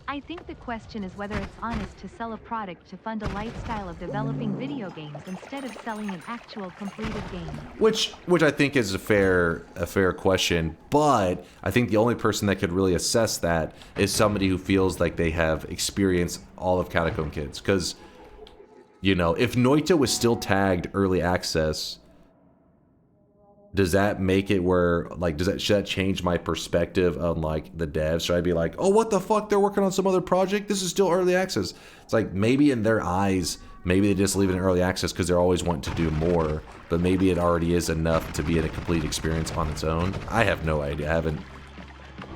I think the question is whether it's honest to sell a product to fund a lifestyle of developing video games instead of selling an actual completed game. Which I think is a fair question, but I think the only person that could really assess that is somebody who feels like they have experienced all of Catacomb Kids. Because, you know, if Noita was still tagged early access, does that make it where, like, should that change my perspective on, like, the devs? Should I be like, oh, what the fuck, they're working on some other project? This is still early access. It's like, maybe in their eyes, maybe they just leave it in early access because they're always wanting to do more, but maybe it already is enough to be in a complete experience on its own. I have no idea. I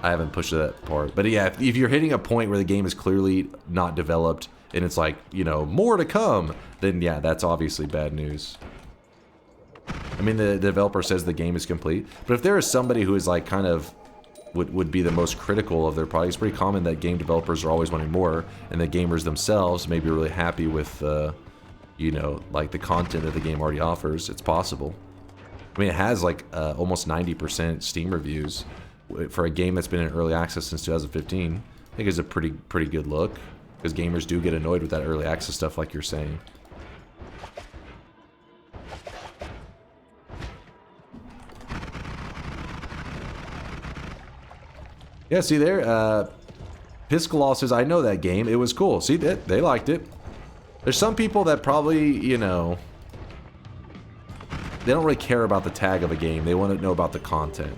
haven't pushed that part. But yeah, if you're hitting a point where the game is clearly not developed and it's like, you know, more to come, then yeah, that's obviously bad news. I mean, the developer says the game is complete, but if there is somebody who is like kind of would be the most critical of their product, it's pretty common that game developers are always wanting more, and the gamers themselves may be really happy with, you know, like the content that the game already offers. It's possible. I mean, it has like almost 90% Steam reviews for a game that's been in early access since 2015. I think it's a pretty good look, because gamers do get annoyed with that early access stuff, like you're saying. Yeah, see there, Piscalaw says, I know that game, it was cool. See, they liked it. There's some people that probably, you know, they don't really care about the tag of a game. They want to know about the content.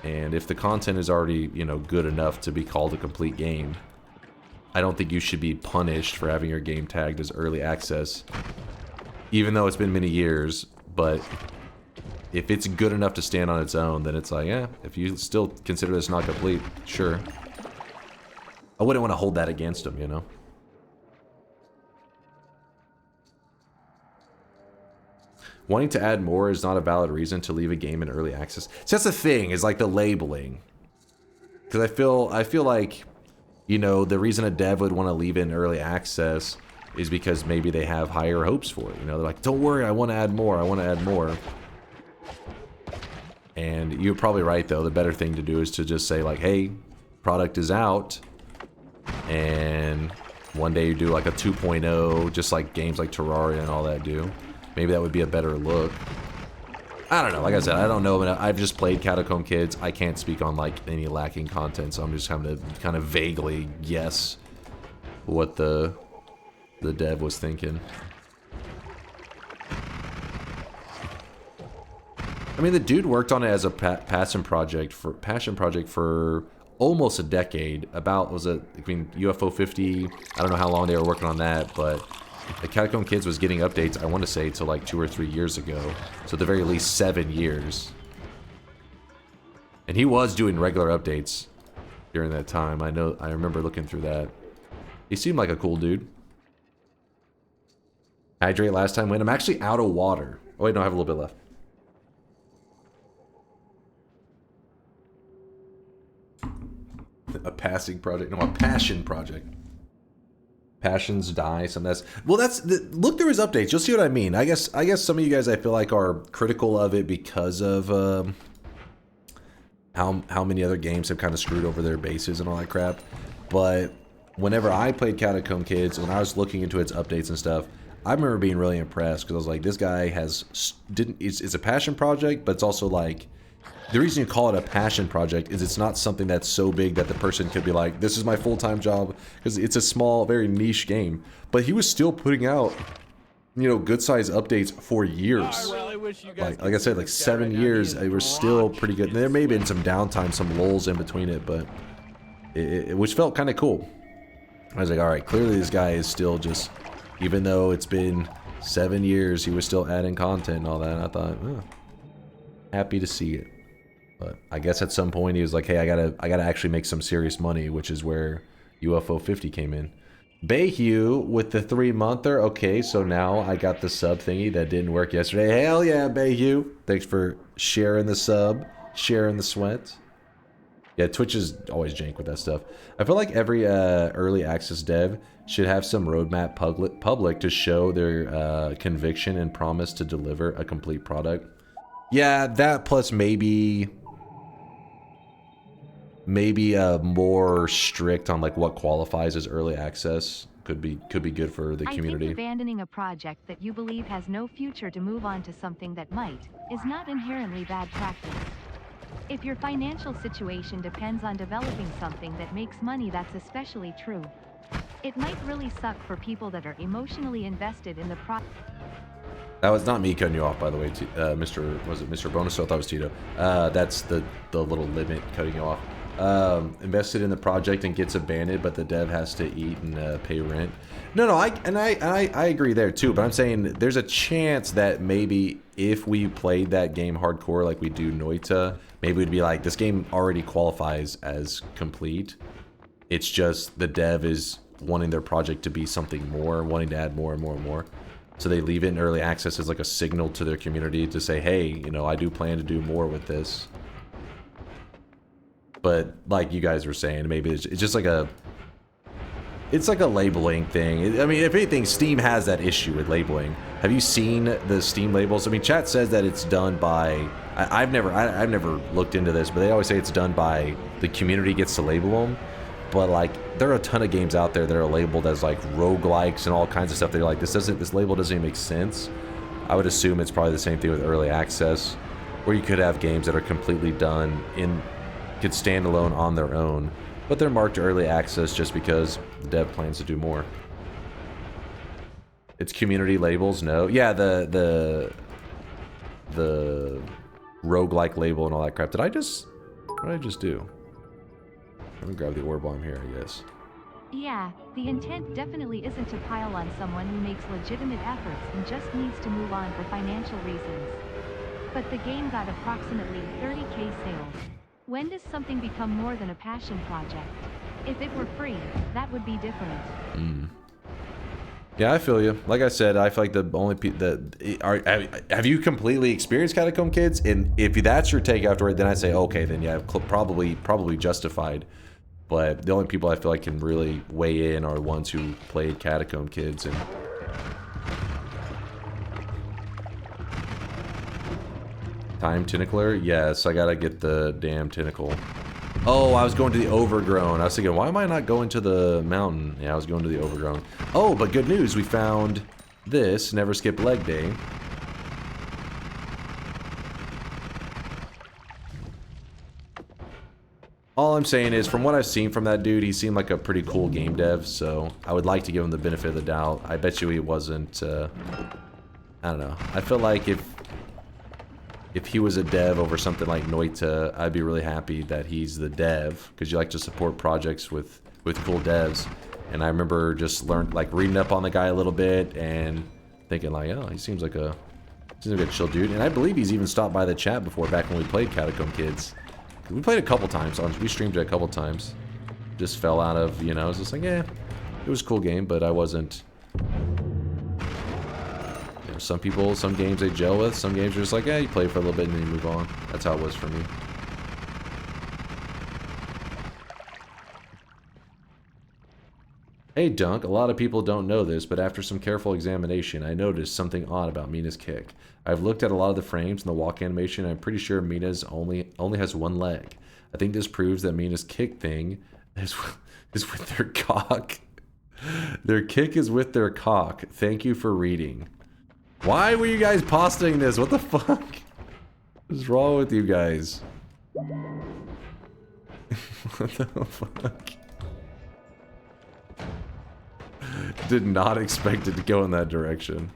And if the content is already, you know, good enough to be called a complete game, I don't think you should be punished for having your game tagged as early access, even though it's been many years. But if it's good enough to stand on its own, then it's like, yeah, if you still consider this not complete, sure. I wouldn't want to hold that against them, you know? Wanting to add more is not a valid reason to leave a game in early access. So that's the thing, is like the labeling. Because I feel like, you know, the reason a dev would want to leave it in early access is because maybe they have higher hopes for it. You know, they're like, don't worry, I want to add more, I want to add more. And you're probably right, though. The better thing to do is to just say, like, hey, product is out. And one day you do, like, a 2.0, just like games like Terraria and all that do. Maybe that would be a better look. I don't know. Like I said, I don't know. But I've just played Catacomb Kids. I can't speak on, like, any lacking content. So I'm just kind of vaguely guess what the dev was thinking. I mean, the dude worked on it as a passion project for almost a decade. UFO 50, I don't know how long they were working on that, but the Catacomb Kids was getting updates, I want to say, till like 2 or 3 years ago. So at the very least 7 years. And he was doing regular updates during that time. I remember looking through that. He seemed like a cool dude. Hydrate last time win. I'm actually out of water. Oh wait, no, I have a little bit left. A passing project, no, a passion project. Passions die, some that's well. Look through his updates. You'll see what I mean. I guess some of you guys I feel like are critical of it because of how many other games have kind of screwed over their bases and all that crap. But whenever I played Catacomb Kids, when I was looking into its updates and stuff, I remember being really impressed because I was like, this guy it's a passion project, but it's also like, the reason you call it a passion project is it's not something that's so big that the person could be like, this is my full-time job, because it's a small, very niche game. But he was still putting out, you know, good-sized updates for years. I really wish you guys like I said, like 7 years, it was still pretty good. And there may have been some downtime, some lulls in between it, but which felt kind of cool. I was like, all right, clearly this guy is still just, even though it's been 7 years, he was still adding content and all that. And I thought, oh, happy to see it. But I guess at some point he was like, hey, I gotta actually make some serious money, which is where UFO 50 came in. Bayhue with the 3-monther. Okay, so now I got the sub thingy that didn't work yesterday. Hell yeah, Bayhue. Thanks for sharing the sub, sharing the sweat. Yeah, Twitch is always jank with that stuff. I feel like every early access dev should have some roadmap public to show their conviction and promise to deliver a complete product. Yeah, that plus maybe more strict on like what qualifies as early access could be good for the community. I think abandoning a project that you believe has no future to move on to something that might is not inherently bad practice. If your financial situation depends on developing something that makes money, that's especially true. It might really suck for people that are emotionally invested in the project. That was not me cutting you off, by the way, was it Mr. Bonus? I thought it was Tito. That's the little limit cutting you off. Invested in the project and gets abandoned, but the dev has to eat and pay rent. No, I agree there too. But I'm saying there's a chance that maybe if we played that game hardcore like we do Noita, maybe we'd be like, this game already qualifies as complete. It's just the dev is wanting their project to be something more, wanting to add more and more and more. So they leave it in early access as like a signal to their community to say, hey, you know, I do plan to do more with this. But like you guys were saying, maybe it's just like it's like a labeling thing. I mean, if anything, Steam has that issue with labeling. Have you seen the Steam labels? I mean, chat says that it's done by, I've never looked into this, but they always say it's done by the community gets to label them. But like, there are a ton of games out there that are labeled as like roguelikes and all kinds of stuff. They're like, this label doesn't even make sense. I would assume it's probably the same thing with early access, where you could have games that are completely done could stand alone on their own, but they're marked early access just because the dev plans to do more. It's community labels, no. Yeah, the roguelike label and all that crap. What did I just do? Let me grab the orb while I'm here, I guess. Yeah, the intent definitely isn't to pile on someone who makes legitimate efforts and just needs to move on for financial reasons. But the game got approximately 30K sales. When does something become more than a passion project? If it were free, that would be different. Yeah, I feel you. Like I said, I feel like the only have you completely experienced Catacomb Kids? And if that's your take afterward, then I say okay, then yeah, probably justified. But the only people I feel like can really weigh in are the ones who played Catacomb Kids. And time tentacler? Yes, I gotta get the damn tentacle. Oh, I was going to the overgrown. I was thinking, why am I not going to the mountain? Yeah, I was going to the overgrown. Oh, but good news, we found this. Never skip leg day. All I'm saying is, from what I've seen from that dude, he seemed like a pretty cool game dev, so I would like to give him the benefit of the doubt. I bet you he wasn't, I don't know. I feel like if he was a dev over something like Noita, I'd be really happy that he's the dev, because you like to support projects with cool devs. And I remember just reading up on the guy a little bit and thinking like, oh, he seems like a chill dude. And I believe he's even stopped by the chat before, back when we played Catacomb Kids. We played a couple times, we streamed it a couple times. Just fell out of, you know, it's just like, yeah, it was a cool game, but I wasn't. You know, some people, some games they gel with, some games are just like, yeah, you play for a little bit and then you move on. That's how it was for me. Hey Dunk, a lot of people don't know this, but after some careful examination, I noticed something odd about Mina's kick. I've looked at a lot of the frames and the walk animation, and I'm pretty sure Mina's only has one leg. I think this proves that Mina's kick thing is with their cock. Their kick is with their cock. Thank you for reading. Why were you guys posting this? What the fuck? What is wrong with you guys? What the fuck? Did not expect it to go in that direction.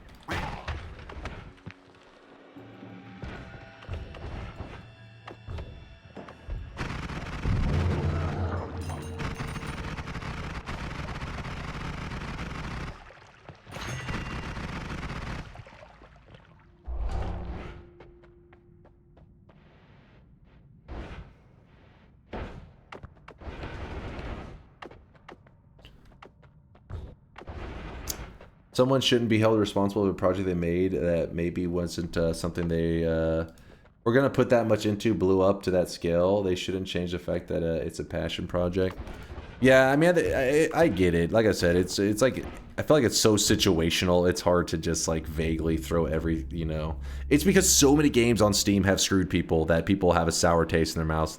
Someone shouldn't be held responsible for a project they made that maybe wasn't something they were going to put that much into, blew up to that scale. They shouldn't change the fact that it's a passion project. Yeah, I mean, I get it. Like I said, it's like, I feel like it's so situational. It's hard to just like vaguely throw every, you know. It's because so many games on Steam have screwed people that people have a sour taste in their mouth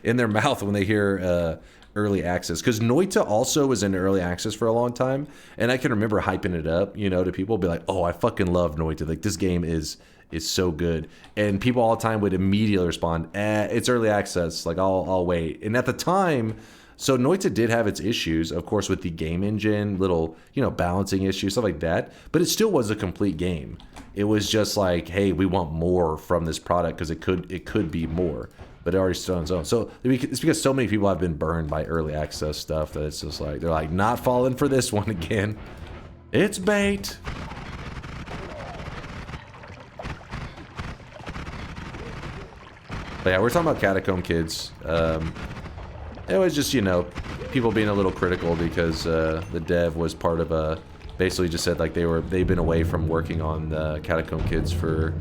in their mouth when they hear early access, because Noita also was in early access for a long time, and I can remember hyping it up, you know, to people, be like, oh, I fucking love Noita, like this game is so good, and people all the time would immediately respond, it's early access, like I'll wait. And at the time, So Noita did have its issues, of course, with the game engine, little, you know, balancing issues, stuff like that. But it still was a complete game. It was just like, hey, we want more from this product because it could be more. But it already stood on its own. So it's because so many people have been burned by early access stuff that it's just like, they're like, not falling for this one again. It's bait. But yeah, we're talking about Catacomb Kids. It was just, you know, people being a little critical because the dev was part of a, basically just said like they've been away from working on the Catacomb Kids for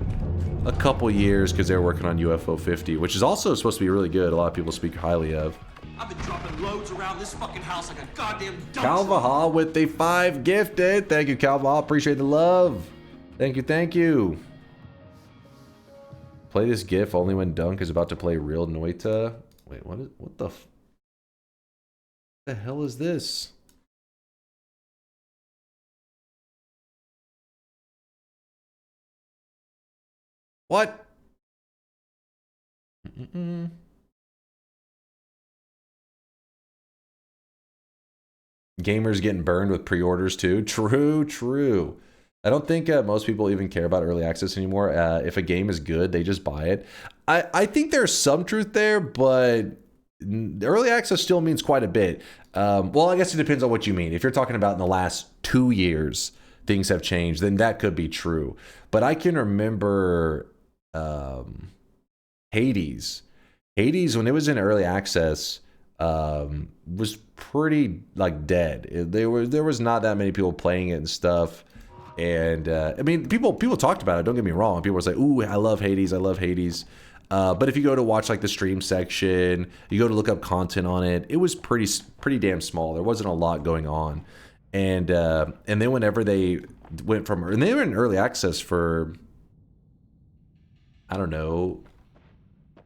a couple years because they were working on UFO 50, which is also supposed to be really good. A lot of people speak highly of. I've been dropping loads around this fucking house like a goddamn dump. Calvahal with the 5 gifted. Thank you, Calvahal. Appreciate the love. Thank you, thank you. Play this GIF only when Dunk is about to play real Noita. Wait, what the hell is this? What? Gamers getting burned with pre-orders too. True, true. I don't think most people even care about early access anymore. If a game is good, they just buy it. I think there's some truth there, but early access still means quite a bit. Well, I guess it depends on what you mean. If you're talking about in the last 2 years, things have changed, then that could be true. But I can remember Hades. Hades, when it was in early access, was pretty like dead. There was not that many people playing it and stuff. And I mean, people talked about it. Don't get me wrong. People were like, "Ooh, I love Hades. I love Hades." But if you go to watch like the stream section, you go to look up content on it, it was pretty damn small. There wasn't a lot going on. And then whenever they went from, and they were in early access for, I don't know,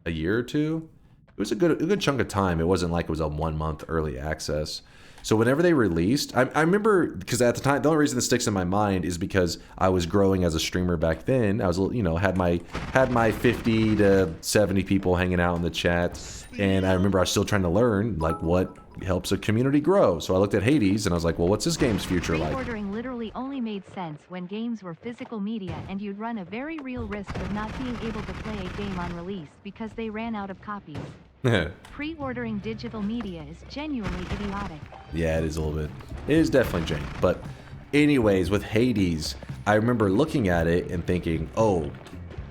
a year or two. It was a good chunk of time. It wasn't like it was a 1 month early access. So whenever they released, I remember, because at the time, the only reason this sticks in my mind is because I was growing as a streamer back then. I was, you know, had my 50 to 70 people hanging out in the chat, and I remember I was still trying to learn like what helps a community grow. So I looked at Hades and I was like, well, what's this game's future like? Pre-ordering literally only made sense when games were physical media, and you'd run a very real risk of not being able to play a game on release because they ran out of copies. Pre-ordering digital media is genuinely idiotic. Yeah, it is a little bit. It is definitely jank. But anyways, with Hades, I remember looking at it and thinking, oh,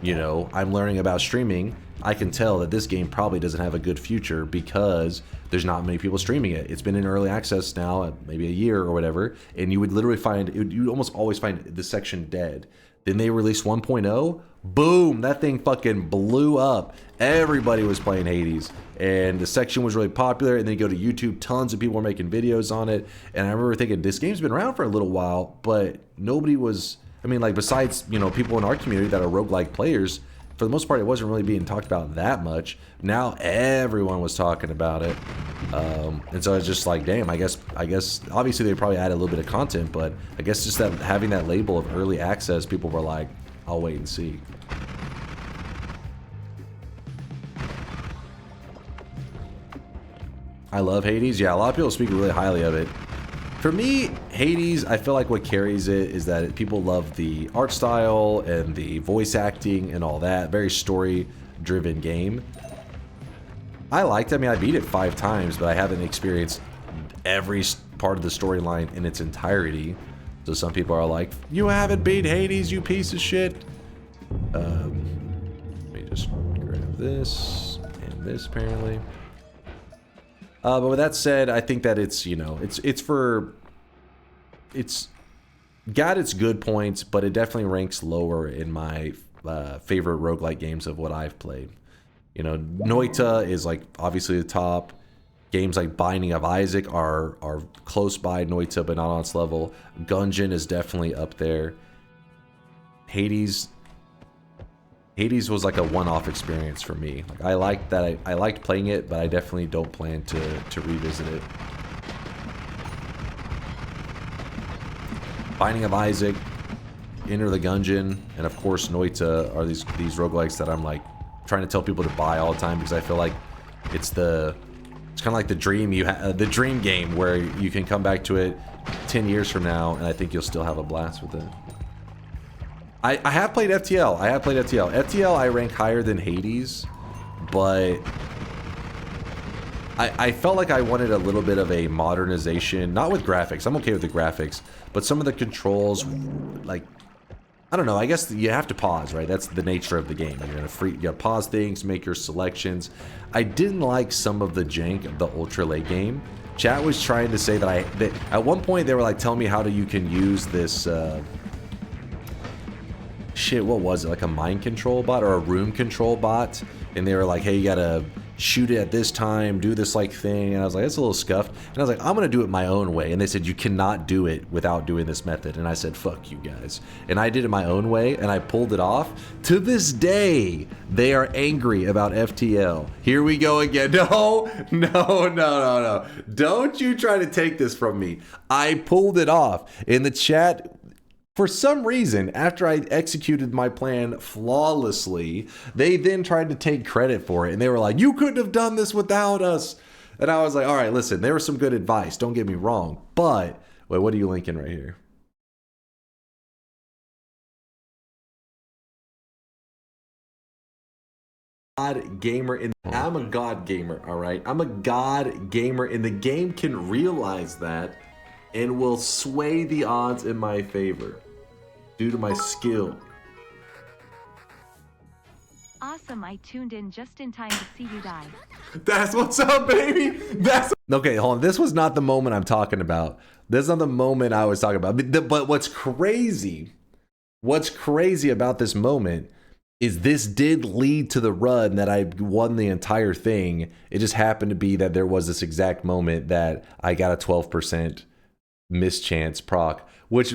you know, I'm learning about streaming. I can tell that this game probably doesn't have a good future because there's not many people streaming it. It's been in early access now, maybe a year or whatever, and you would literally find, you'd almost always find the section dead. Then they released 1.0, boom, that thing fucking blew up. Everybody was playing Hades, and the section was really popular, and then you go to YouTube, tons of people were making videos on it, and I remember thinking, this game's been around for a little while, but nobody was, I mean, like, besides, you know, people in our community that are roguelike players, for the most part, it wasn't really being talked about that much. Now everyone was talking about it, and so it's just like, damn. I guess obviously they probably added a little bit of content, but I guess just that having that label of early access, people were like, I'll wait and see. I love Hades. Yeah, a lot of people speak really highly of it. For me, Hades, I feel like what carries it is that people love the art style and the voice acting and all that. Very story-driven game. I liked it. I mean, I beat it 5 times, but I haven't experienced every part of the storyline in its entirety. So some people are like, you haven't beat Hades, you piece of shit. Let me just grab this and this, apparently. But with that said, I think that it's, you know, it's got its good points, but it definitely ranks lower in my favorite roguelike games of what I've played. You know, Noita is like obviously the top. Games like Binding of Isaac are close by Noita, but not on its level. Gungeon is definitely up there. Hades was like a one-off experience for me. Like I liked that. I liked playing it, but I definitely don't plan to revisit it. Binding of Isaac, Enter the Gungeon, and of course Noita are these roguelikes that I'm like trying to tell people to buy all the time because I feel like it's the It's kind of like the dream the dream game where you can come back to it 10 years from now, and I think you'll still have a blast with it. I have played FTL. I have played FTL. FTL I rank higher than Hades, but I felt like I wanted a little bit of a modernization, not with graphics. I'm okay with the graphics, but some of the controls, like, I don't know. I guess you have to pause, right? That's the nature of the game. You gotta pause things, make your selections. I didn't like some of the jank of the ultra late game. Chat was trying to say that at one point they were like telling me how you can use this shit, what was it, like a mind control bot or a room control bot, and they were like, hey, you gotta shoot it at this time, do this like thing, and I was like, that's a little scuffed, and I was like, I'm gonna do it my own way, and they said you cannot do it without doing this method, and I said, fuck you guys, and I did it my own way, and I pulled it off. To this day they are angry about FTL. Here we go again. No, don't you try to take this from me. I pulled it off. In the chat, for some reason, after I executed my plan flawlessly, they then tried to take credit for it. And they were like, you couldn't have done this without us. And I was like, all right, listen, there was some good advice. Don't get me wrong. But, wait, what are you linking right here? God gamer I'm a god gamer, all right? I'm a god gamer, and the game can realize that and will sway the odds in my favor due to my skill. Awesome, I tuned in just in time to see you die. That's what's up, baby. That's okay. Hold on. This was not the moment I'm talking about. This is not the moment I was talking about. But what's crazy about this moment is this did lead to the run that I won the entire thing. It just happened to be that there was this exact moment that I got a 12% mischance proc, which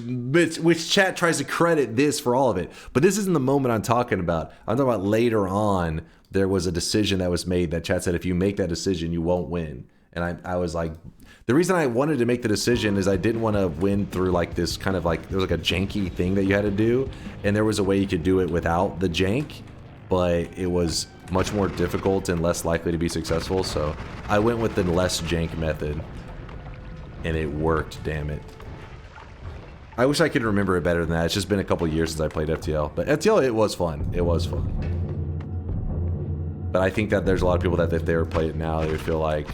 chat tries to credit this for all of it, but this isn't the moment I'm talking about. I'm talking about later on. There was a decision that was made that chat said if you make that decision you won't win, and I was like, the reason I wanted to make the decision is I didn't want to win through like this kind of like, there was like a janky thing that you had to do, and there was a way you could do it without the jank, but it was much more difficult and less likely to be successful, so I went with the less jank method. And it worked, damn it. I wish I could remember it better than that. It's just been a couple years since I played FTL. But FTL, it was fun. It was fun. But I think that there's a lot of people that if they were playing it now, they would feel like,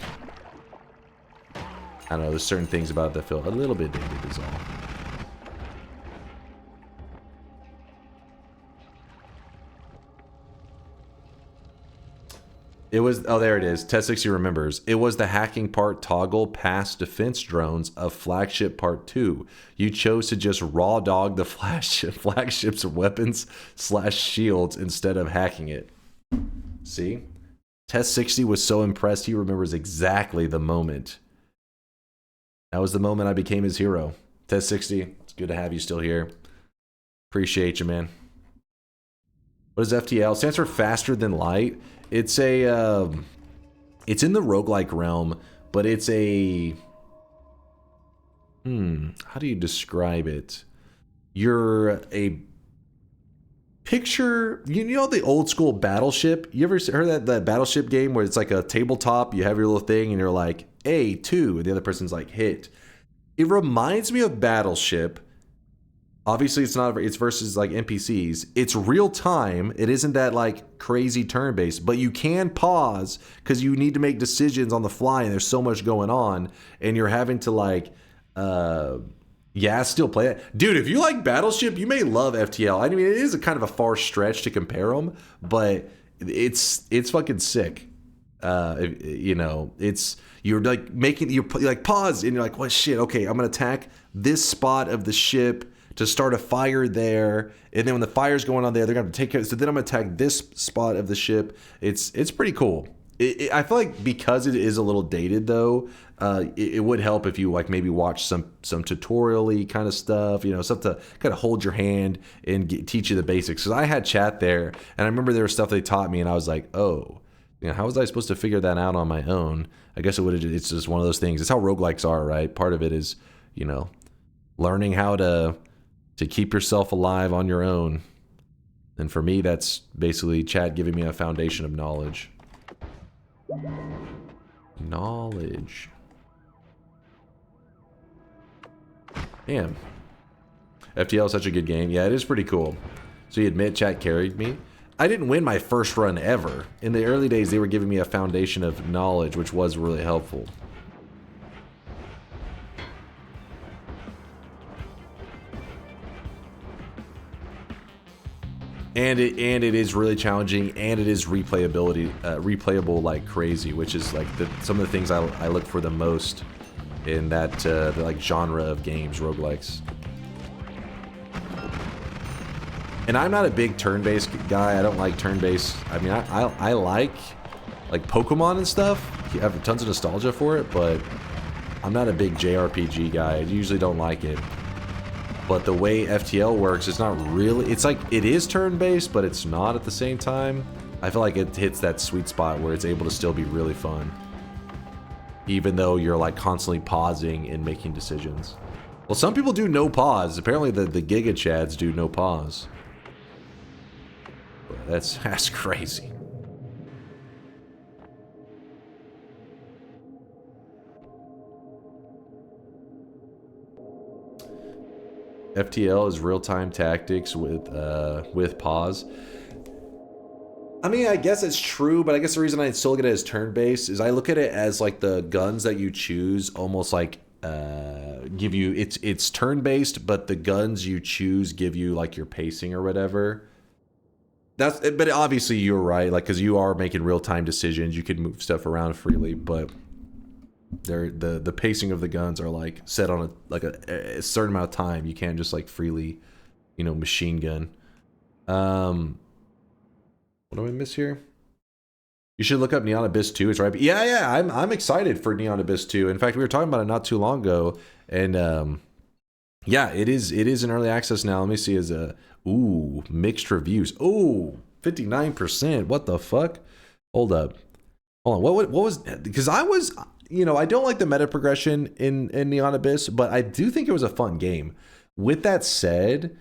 I don't know, there's certain things about it that feel a little bit dated is all. It was, oh, there it is. Test 60 remembers. It was the hacking part toggle past defense drones of Flagship Part 2. You chose to just raw dog the flagship's weapons / shields instead of hacking it. See? Test 60 was so impressed he remembers exactly the moment. That was the moment I became his hero. Test 60, it's good to have you still here. Appreciate you, man. What is FTL? It stands for faster than light. It's a, it's in the roguelike realm, but it's a, how do you describe it? You're a picture, you know the old school Battleship? You ever heard that Battleship game where it's like a tabletop, you have your little thing and you're like, A2, and the other person's like, hit. It reminds me of Battleship. Obviously, it's not, it's versus like NPCs. It's real time. It isn't that like crazy turn-based, but you can pause because you need to make decisions on the fly and there's so much going on and you're having to like, yeah, still play it. Dude, if you like Battleship, you may love FTL. I mean, it is a kind of a far stretch to compare them, but it's fucking sick. You know, it's, you're like making, you're like pause and you're like, what shit, okay, I'm gonna attack this spot of the ship to start a fire there, and then when the fire's going on there, they're gonna take care. So then I'm gonna attack this spot of the ship. It's pretty cool. I feel like because it is a little dated though, it would help if you like maybe watch some tutorial-y kind of stuff, you know, stuff to kind of hold your hand and teach you the basics. Because I had chat there, and I remember there was stuff they taught me, and I was like, oh, you know, how was I supposed to figure that out on my own? I guess it's just one of those things. It's how roguelikes are, right? Part of it is, you know, learning how to keep yourself alive on your own. And for me, that's basically chat giving me a foundation of knowledge. Knowledge. Damn. FTL is such a good game. Yeah, it is pretty cool. So you admit chat carried me? I didn't win my first run ever. In the early days, they were giving me a foundation of knowledge, which was really helpful. And it is really challenging, and it is replayable like crazy, which is like some of the things I look for the most in that the, like genre of games, roguelikes. And I'm not a big turn-based guy. I don't like turn-based. I mean, I like Pokemon and stuff. I have tons of nostalgia for it, but I'm not a big JRPG guy. I usually don't like it. But the way FTL works, it's not really... It's like, it is turn-based, but it's not at the same time. I feel like it hits that sweet spot where it's able to still be really fun. Even though you're like constantly pausing and making decisions. Well, some people do no pause. Apparently the Giga Chads do no pause. That's crazy. FTL is real-time tactics with pause. I mean, I guess it's true, but I guess the reason I still look at it as turn-based is I look at it as like the guns that you choose almost like give you it's turn-based, but the guns you choose give you like your pacing or whatever. But obviously you're right, like because you are making real-time decisions, you can move stuff around freely, but the pacing of the guns are like set on a certain amount of time. You can't just like freely, you know, machine gun. What do I miss here? You should look up Neon Abyss 2. It's right. Yeah. I'm excited for Neon Abyss 2. In fact, we were talking about it not too long ago, and yeah, it is in early access now. Let me see. As a mixed reviews. 59%. What the fuck? Hold up. Hold on. What was? Because I was, you know, I don't like the meta progression in Neon Abyss, but I do think it was a fun game. With that said,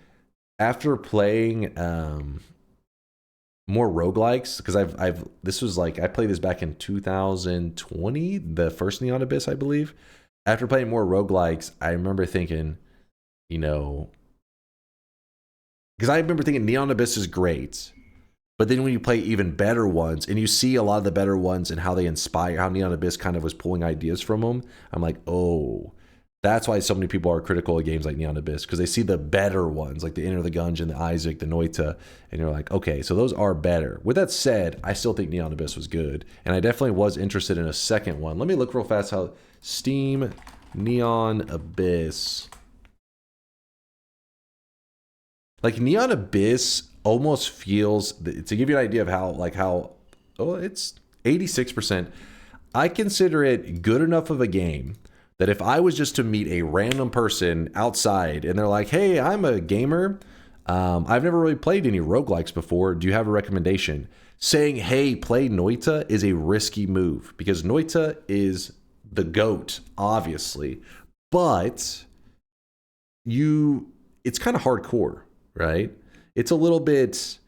after playing more roguelikes, because this was like, I played this back in 2020, the first Neon Abyss, I believe. After playing more roguelikes, I remember thinking, you know, because I remember thinking Neon Abyss is great, but then when you play even better ones, and you see a lot of the better ones and how they inspire, how Neon Abyss kind of was pulling ideas from them, I'm like, oh, that's why so many people are critical of games like Neon Abyss, because they see the better ones, like the Enter the Gungeon, the Isaac, the Noita, and you're like, okay, so those are better. With that said, I still think Neon Abyss was good, and I definitely was interested in a second one. Let me look real fast how Steam Neon Abyss. Like Neon Abyss almost feels, to give you an idea of how it's 86%. I consider it good enough of a game that if I was just to meet a random person outside and they're like, hey, I'm a gamer, I've never really played any roguelikes before, do you have a recommendation? Saying, hey, play Noita is a risky move, because Noita is the GOAT, obviously, but it's kind of hardcore, right? It's a little bit,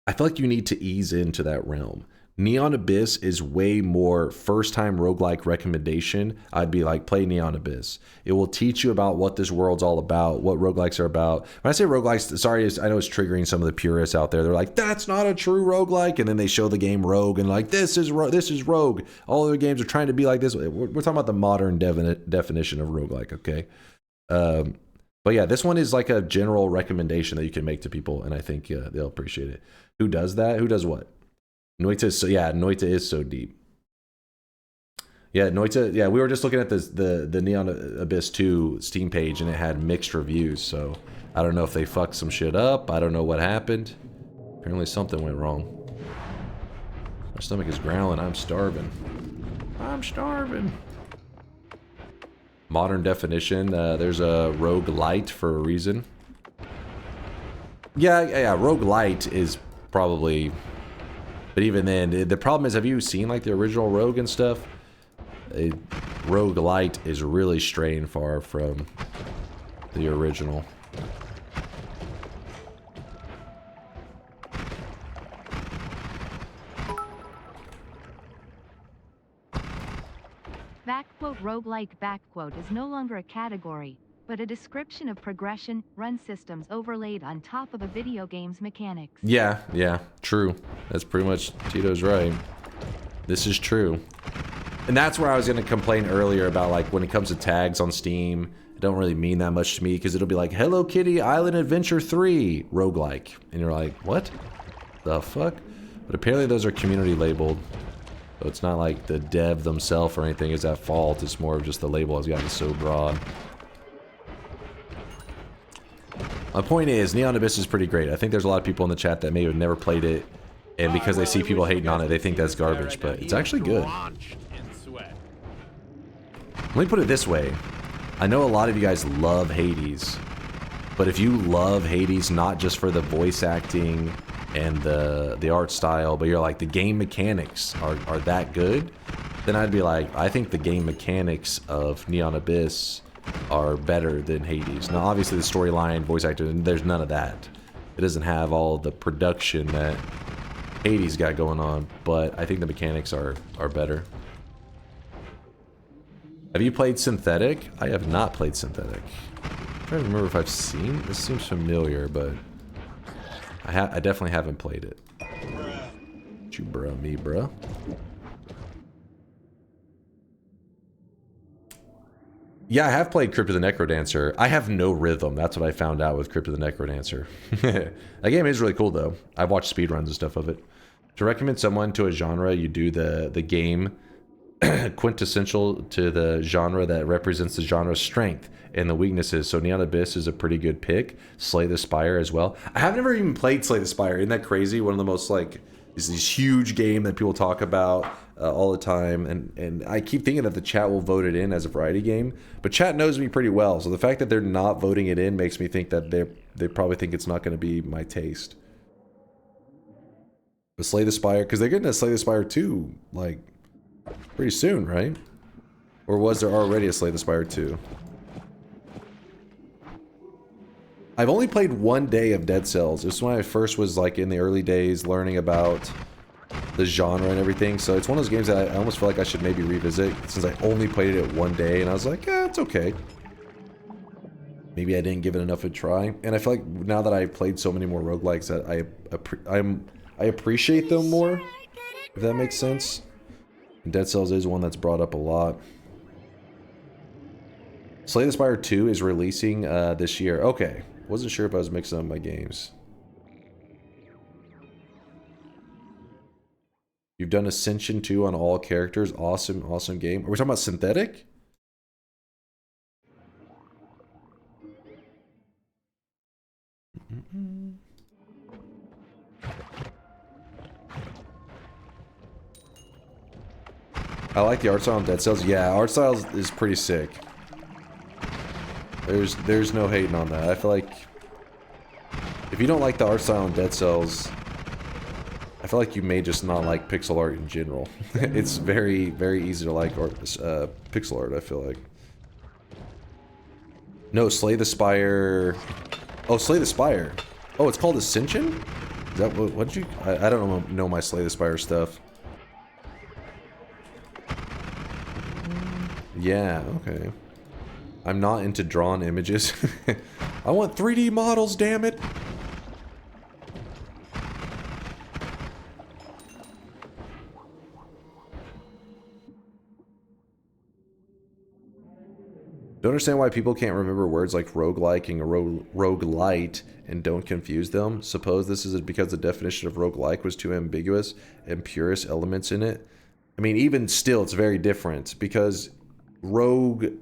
I feel like you need to ease into that realm. Neon Abyss is way more first-time roguelike recommendation. I'd be like, play Neon Abyss. It will teach you about what this world's all about, what roguelikes are about. When I say roguelikes, sorry, I know it's triggering some of the purists out there. They're like, that's not a true roguelike, and then they show the game Rogue, and like, this is Rogue. All other games are trying to be like this. We're talking about the modern definition of roguelike, okay? But yeah, this one is like a general recommendation that you can make to people, and I think they'll appreciate it. Who does that? Who does what? Noita is so deep. Yeah, Noita, yeah, we were just looking at the Neon Abyss 2 Steam page, and it had mixed reviews, so I don't know if they fucked some shit up. I don't know what happened. Apparently something went wrong. My stomach is growling. I'm starving. I'm starving. Modern definition, there's a roguelite for a reason. Yeah, roguelite is probably... But even then, the problem is, have you seen like the original Rogue and stuff? Roguelite is really straying far from the original. Roguelike is no longer a category, but a description of progression, run systems overlaid on top of a video game's mechanics. Yeah, true. That's pretty much, Tito's right. This is true. And that's where I was going to complain earlier about, like, when it comes to tags on Steam, it don't really mean that much to me, because it'll be like, Hello Kitty Island Adventure 3 roguelike. And you're like, what the fuck? But apparently those are community labeled. So it's not like the dev themselves or anything is at fault. It's more of just the label has gotten so broad. My point is, Neon Abyss is pretty great. I think there's a lot of people in the chat that may have never played it, and because they see people hating on it, they think that's garbage, but it's actually good. Let me put it this way. I know a lot of you guys love Hades, but if you love Hades not just for the voice acting and the art style, but you're like, the game mechanics are that good, then I'd be like, I think the game mechanics of Neon Abyss are better than Hades. Now, obviously, the storyline, voice acting, there's none of that. It doesn't have all the production that Hades got going on, but I think the mechanics are better. Have you played Synthetic? I have not played Synthetic. I'm trying to remember if I've seen. This seems familiar, but I definitely haven't played it. You bruh, me bruh. Yeah, I have played Crypt of the Necrodancer. I have no rhythm. That's what I found out with Crypt of the Necrodancer. That game is really cool, though. I've watched speedruns and stuff of it. To recommend someone to a genre, you do the game quintessential to the genre that represents the genre's strength and the weaknesses. So Neon Abyss is a pretty good pick. Slay the Spire as well. I have never even played Slay the Spire. Isn't that crazy? One of the most, like, is this huge game that people talk about all the time, and I keep thinking that the chat will vote it in as a variety game, but chat knows me pretty well, so the fact that they're not voting it in makes me think that they probably think it's not going to be my taste. But Slay the Spire, because they're getting a Slay the Spire 2, like, pretty soon, right? Or was there already a Slay the Spire 2? I've only played one day of Dead Cells. This is when I first was, like, in the early days learning about the genre and everything, so it's one of those games that I almost feel like I should maybe revisit, since I only played it one day, and I was like, it's okay. Maybe I didn't give it enough a try, and I feel like now that I've played so many more roguelikes that I appreciate them more, if that makes sense. And Dead Cells is one that's brought up a lot. Slay the Spire 2 is releasing this year. Okay, wasn't sure if I was mixing up my games. You've done Ascension 2 on all characters. Awesome, awesome game. Are we talking about Synthetic? I like the art style on Dead Cells. Yeah, art style is pretty sick. There's no hating on that. I feel like if you don't like the art style on Dead Cells, I feel like you may just not like pixel art in general. It's very, very easy to like art, pixel art, I feel like. No, Slay the Spire. Oh, Slay the Spire. Oh, it's called Ascension? Is that what did you... I don't know my Slay the Spire stuff. Yeah, okay. I'm not into drawn images. I want 3D models, damn it! Don't understand why people can't remember words like roguelike and roguelite and don't confuse them. Suppose this is because the definition of roguelike was too ambiguous and purist elements in it. I mean, even still, it's very different because roguelike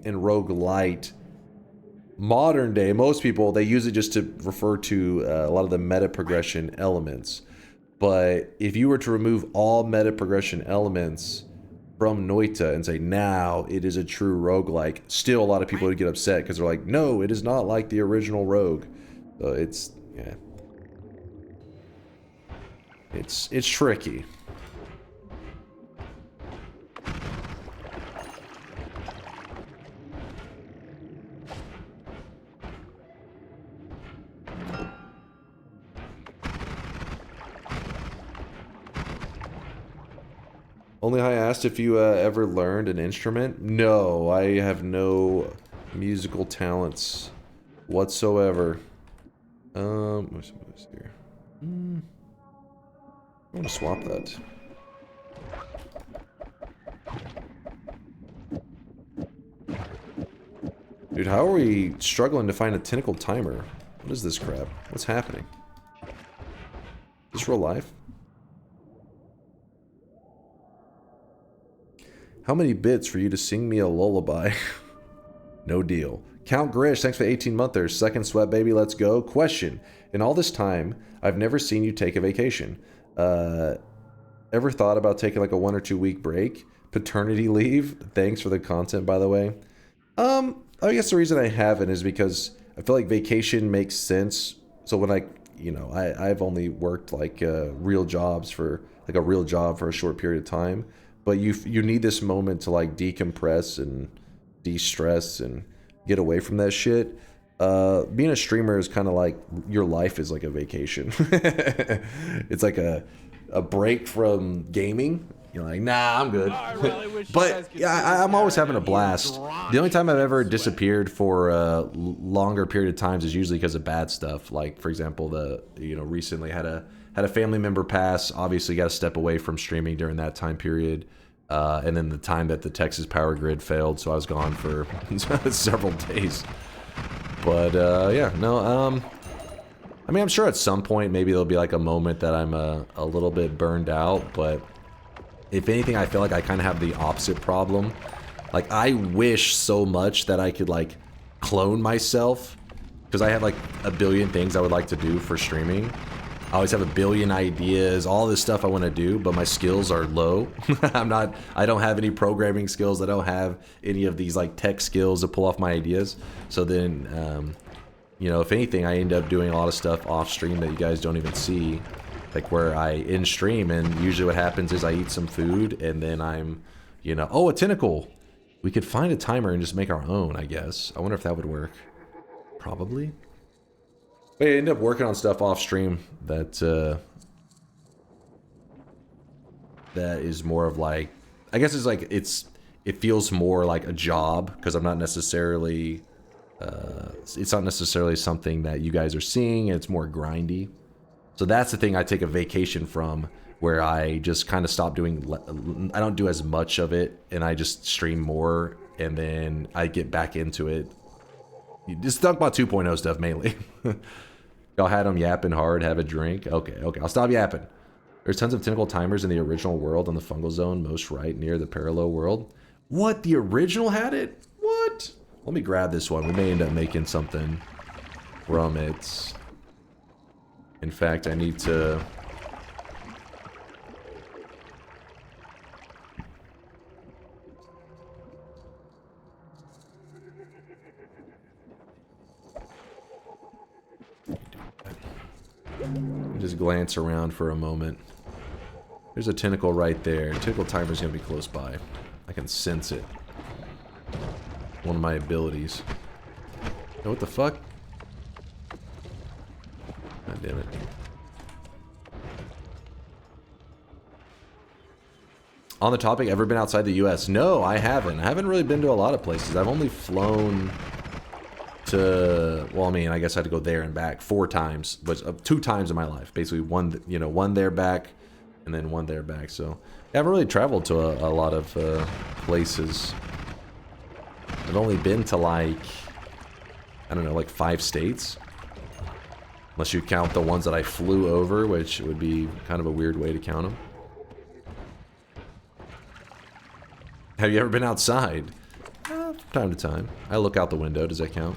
and roguelite, modern day, most people, they use it just to refer to a lot of the meta progression elements. But if you were to remove all meta progression elements from Noita and say, now it is a true roguelike, still a lot of people would get upset because they're like, no, it is not like the original Rogue. So it's, yeah. It's tricky. Only I asked if you ever learned an instrument. No, I have no musical talents whatsoever. What's here? I want to swap that. Dude, how are we struggling to find a tentacle timer? What is this crap? What's happening? Is this real life? How many bits for you to sing me a lullaby? No deal. Count Grish, thanks for 18 monthers. Second sweat, baby, let's go. Question. In all this time, I've never seen you take a vacation. Ever thought about taking like a 1 or 2 week break? Paternity leave? Thanks for the content, by the way. I guess the reason I haven't is because I feel like vacation makes sense. So when I've only worked like real jobs for like a real job for a short period of time. But you need this moment to like decompress and de-stress and get away from that shit. Being a streamer is kind of like your life is like a vacation. It's like a break from gaming. You're like, nah, I'm good. But yeah, I'm always having a blast. The only time I've ever disappeared for a longer period of times is usually because of bad stuff. Like, for example, recently had a family member pass. Obviously, got to step away from streaming during that time period. And then the time that the Texas power grid failed, so I was gone for several days. But yeah, no. I mean, I'm sure at some point maybe there'll be like a moment that I'm a little bit burned out, but if anything, I feel like I kind of have the opposite problem. Like, I wish so much that I could, like, clone myself. Because I have, like, a billion things I would like to do for streaming. I always have a billion ideas, all this stuff I want to do, but my skills are low. I don't have any programming skills. I don't have any of these, like, tech skills to pull off my ideas. So then, if anything, I end up doing a lot of stuff off stream that you guys don't even see. Like where I in stream, and usually what happens is I eat some food and then I'm, oh, a tentacle. We could find a timer and just make our own, I guess. I wonder if that would work. Probably. But I end up working on stuff off stream that is more of like, I guess it's like it feels more like a job because I'm not necessarily it's not necessarily something that you guys are seeing. It's more grindy. So that's the thing I take a vacation from, where I just kind of stop doing, I don't do as much of it, and I just stream more, and then I get back into it. Just DunkBot 2.0 stuff, mainly. Y'all had them yapping hard, have a drink. Okay, I'll stop yapping. There's tons of tentacle timers in the original world on the fungal zone, most right near the parallel world. What? The original had it? What? Let me grab this one. We may end up making something from it. In fact, I need to... just glance around for a moment. There's a tentacle right there. Tentacle timer's gonna be close by. I can sense it. One of my abilities. Oh, what the fuck? God damn it. On the topic, ever been outside the US? No, I haven't. I haven't really been to a lot of places. I've only flown to, well, I mean, I guess I had to go there and back 4 times, but 2 times in my life. Basically one there back, and then one there back. So I haven't really traveled to a lot of places. I've only been to like, I don't know, like 5 states. Unless you count the ones that I flew over, which would be kind of a weird way to count them. Have you ever been outside? From time to time. I look out the window. Does that count?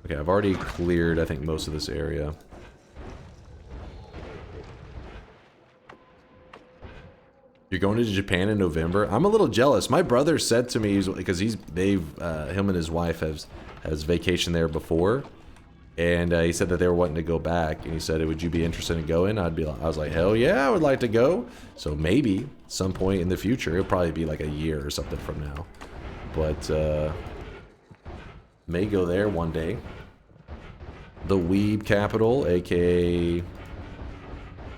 Okay, I've already cleared, I think, most of this area. You're going to Japan in November? I'm a little jealous. My brother said to me, because him and his wife has vacationed there before. And he said that they were wanting to go back, and he said, "Would you be interested in going?" I was like, "Hell yeah, I would like to go." So maybe some point in the future, it'll probably be like a year or something from now, but may go there one day. The Weeb capital, aka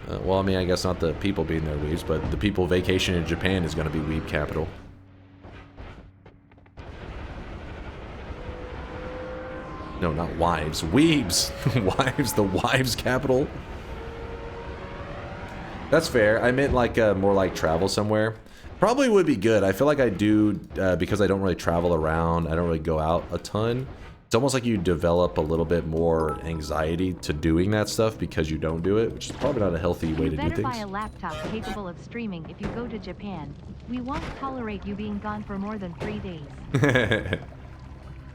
Well, I mean, I guess not the people being there weebs, but the people vacationing in Japan is going to be weeb capital. No, not wives. Weebs! Wives, the wives capital. That's fair. I meant like more like travel somewhere. Probably would be good. I feel like I do, because I don't really travel around, I don't really go out a ton. It's almost like you develop a little bit more anxiety to doing that stuff because you don't do it, which is probably not a healthy way to do You better things. buy a laptop capable of streaming if you go to Japan. We won't tolerate you being gone for more than 3 days.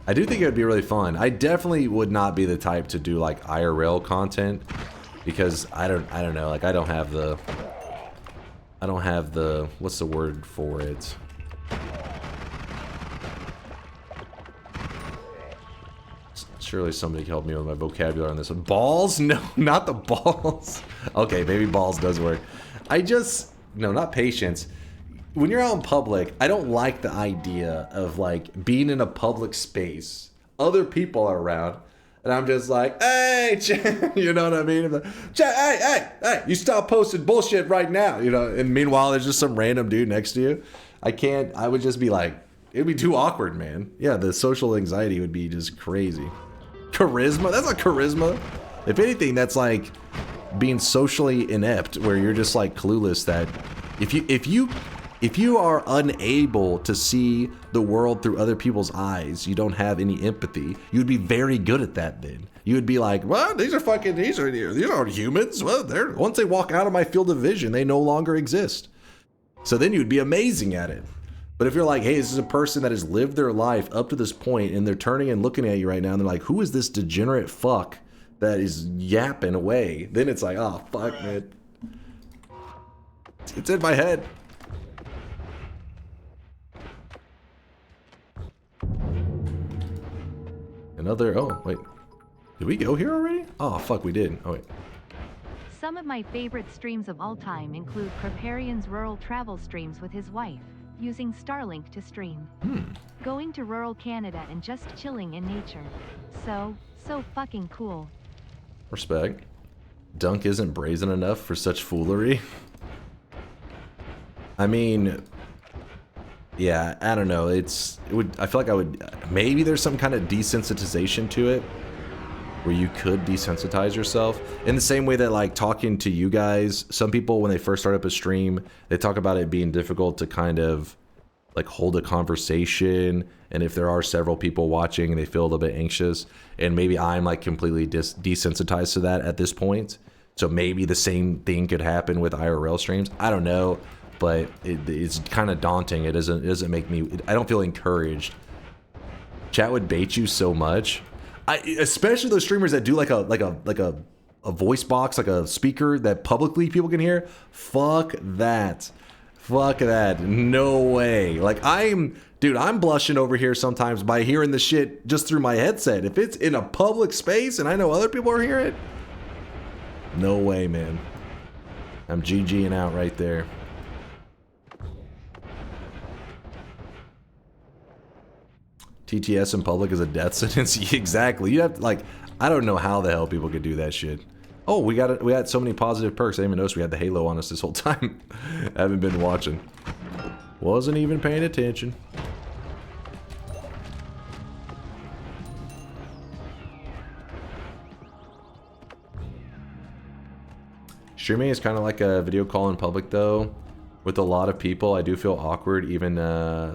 I do think it would be really fun. I definitely would not be the type to do like IRL content because I don't know, like I don't have the what's the word for it? Surely somebody can help me with my vocabulary on this one. Balls? No, not the balls. Okay, maybe balls does work. No, not patience. When you're out in public, I don't like the idea of like being in a public space. Other people are around, and I'm just like, hey, you know what I mean? Like, hey, you stop posting bullshit right now, you know? And meanwhile, there's just some random dude next to you. I would just be like, it'd be too awkward, man. Yeah, the social anxiety would be just crazy. Charisma? That's not charisma. If anything, that's like being socially inept, where you're just like clueless that if you are unable to see the world through other people's eyes, you don't have any empathy. You'd be very good at that then. You would be like, well, these aren't humans. Well, once they walk out of my field of vision, they no longer exist. So then you'd be amazing at it. But if you're like, hey, this is a person that has lived their life up to this point, and they're turning and looking at you right now, and they're like, who is this degenerate fuck that is yapping away? Then it's like, oh, fuck, man. It's in my head. Another, oh, wait. Did we go here already? Oh, fuck, we did. Oh, wait. Some of my favorite streams of all time include Preparian's rural travel streams with his wife, using Starlink to stream. Going to rural Canada and just chilling in nature. So fucking cool. Respect. Dunk isn't brazen enough for such foolery. I mean, yeah, I don't know. I feel like I would, maybe there's some kind of desensitization to it, where you could desensitize yourself in the same way that like talking to you guys, some people when they first start up a stream, they talk about it being difficult to kind of like hold a conversation, and if there are several people watching, they feel a little bit anxious, and maybe I'm like completely desensitized to that at this point. So maybe the same thing could happen with IRL streams. I don't know, but it's kind of daunting. It doesn't make me, I don't feel encouraged. Chat would bait you so much. Especially those streamers that do like a voice box, like a speaker that publicly people can hear. Fuck that. Fuck that. No way. Like I'm blushing over here sometimes by hearing the shit just through my headset. If it's in a public space and I know other people are hearing it, no way, man. I'm GGing out right there. TTS in public is a death sentence. Exactly. You have to, like, I don't know how the hell people could do that shit. Oh, we had so many positive perks. I didn't even notice we had the halo on us this whole time. I haven't been watching. Wasn't even paying attention. Streaming is kind of like a video call in public though. With a lot of people, I do feel awkward even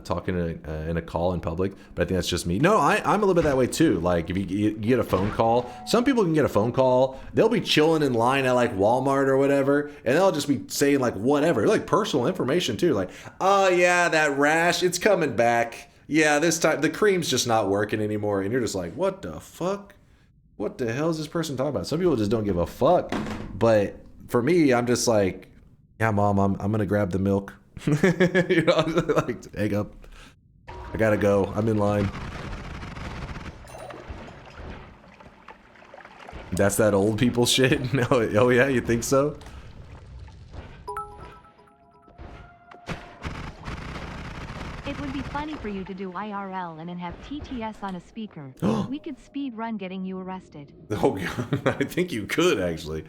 talking in a call in public, but I think that's just me. No, I'm a little bit that way too. Like if you get a phone call, some people can get a phone call, they'll be chilling in line at like Walmart or whatever, and they'll just be saying like whatever, like personal information too. Like, oh yeah, that rash, it's coming back. Yeah, this time the cream's just not working anymore. And you're just like, what the fuck? What the hell is this person talking about? Some people just don't give a fuck. But for me, I'm just like, yeah, Mom, I'm gonna grab the milk. You know, like, egg up. I gotta go. I'm in line. That's that old people shit? No, oh yeah, you think so? It would be funny for you you to do IRL and then have TTS on a speaker. We could speed run getting you arrested. Oh god, I think you could actually.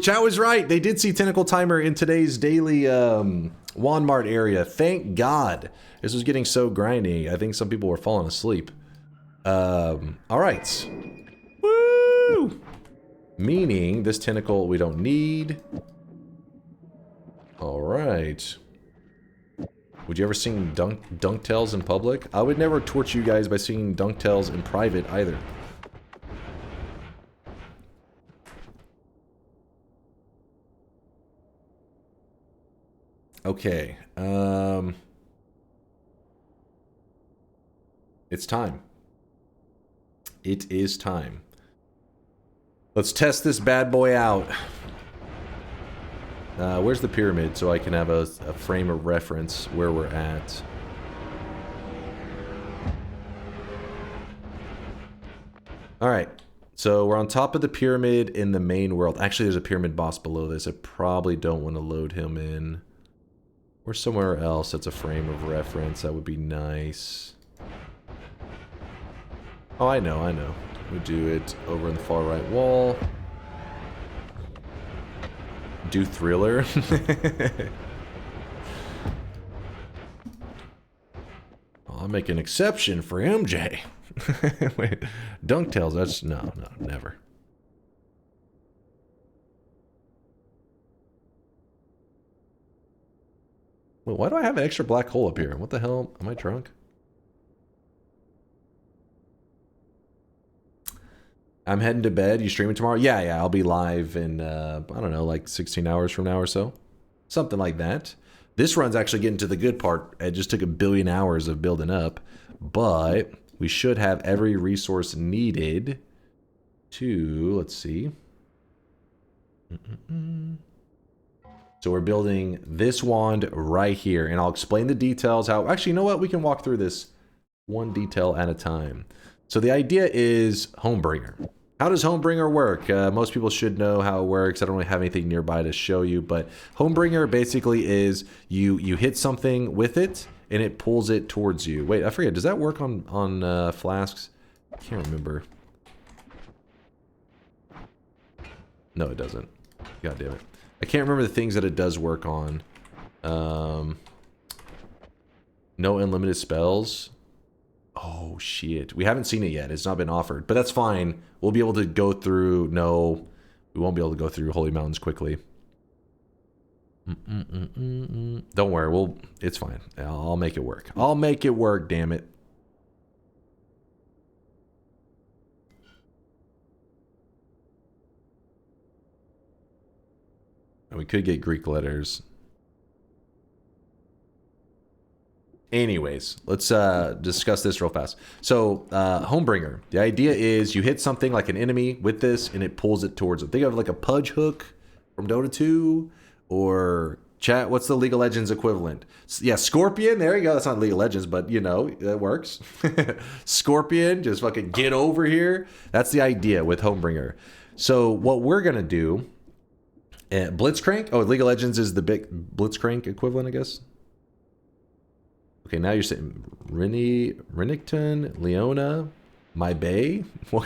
Chat was right. They did see Tentacle Timer in today's daily Walmart area. Thank God. This was getting so grindy. I think some people were falling asleep. All right. Woo! Meaning this tentacle we don't need. All right. Would you ever sing dunk tails in public? I would never torture you guys by singing dunk tails in private either. Okay. It's time. It is time. Let's test this bad boy out. Where's the pyramid so I can have a frame of reference where we're at? Alright, so we're on top of the pyramid in the main world. Actually, there's a pyramid boss below this. I probably don't want to load him in. Or somewhere else that's a frame of reference. That would be nice. Oh, I know. We do it over in the far right wall. Do Thriller. I'll make an exception for MJ. Wait, Dunktails, that's no, never. Wait, why do I have an extra black hole up here? What the hell? Am I drunk? I'm heading to bed. You streaming tomorrow? Yeah, I'll be live in, I don't know, like 16 hours from now or so. Something like that. This run's actually getting to the good part. It just took 1 billion hours of building up. But we should have every resource needed to, let's see. So we're building this wand right here. And I'll explain the details how... Actually, you know what? We can walk through this one detail at a time. So the idea is Homebringer. How does Homebringer work? Most people should know how it works. I don't really have anything nearby to show you, but Homebringer basically is you hit something with it and it pulls it towards you. Wait, I forget. Does that work on flasks? I can't remember. No, it doesn't. God damn it. I can't remember the things that it does work on. No unlimited spells. Oh, shit. We haven't seen it yet. It's not been offered. But that's fine. We'll be able to go through... No, we won't be able to go through Holy Mountains quickly. Don't worry. It's fine. I'll make it work. I'll make it work, damn it. And we could get Greek letters. Anyways, let's discuss this real fast. So, Homebringer. The idea is you hit something like an enemy with this, and it pulls it towards it. Think of it like a pudge hook from Dota 2, or chat. What's the League of Legends equivalent? Yeah, Scorpion. There you go. That's not League of Legends, but you know that works. Scorpion, just fucking get over here. That's the idea with Homebringer. So what we're gonna do, Blitzcrank. Oh, League of Legends is the big Blitzcrank equivalent, I guess. Okay, now you're saying Renington, Leona, My Bay. All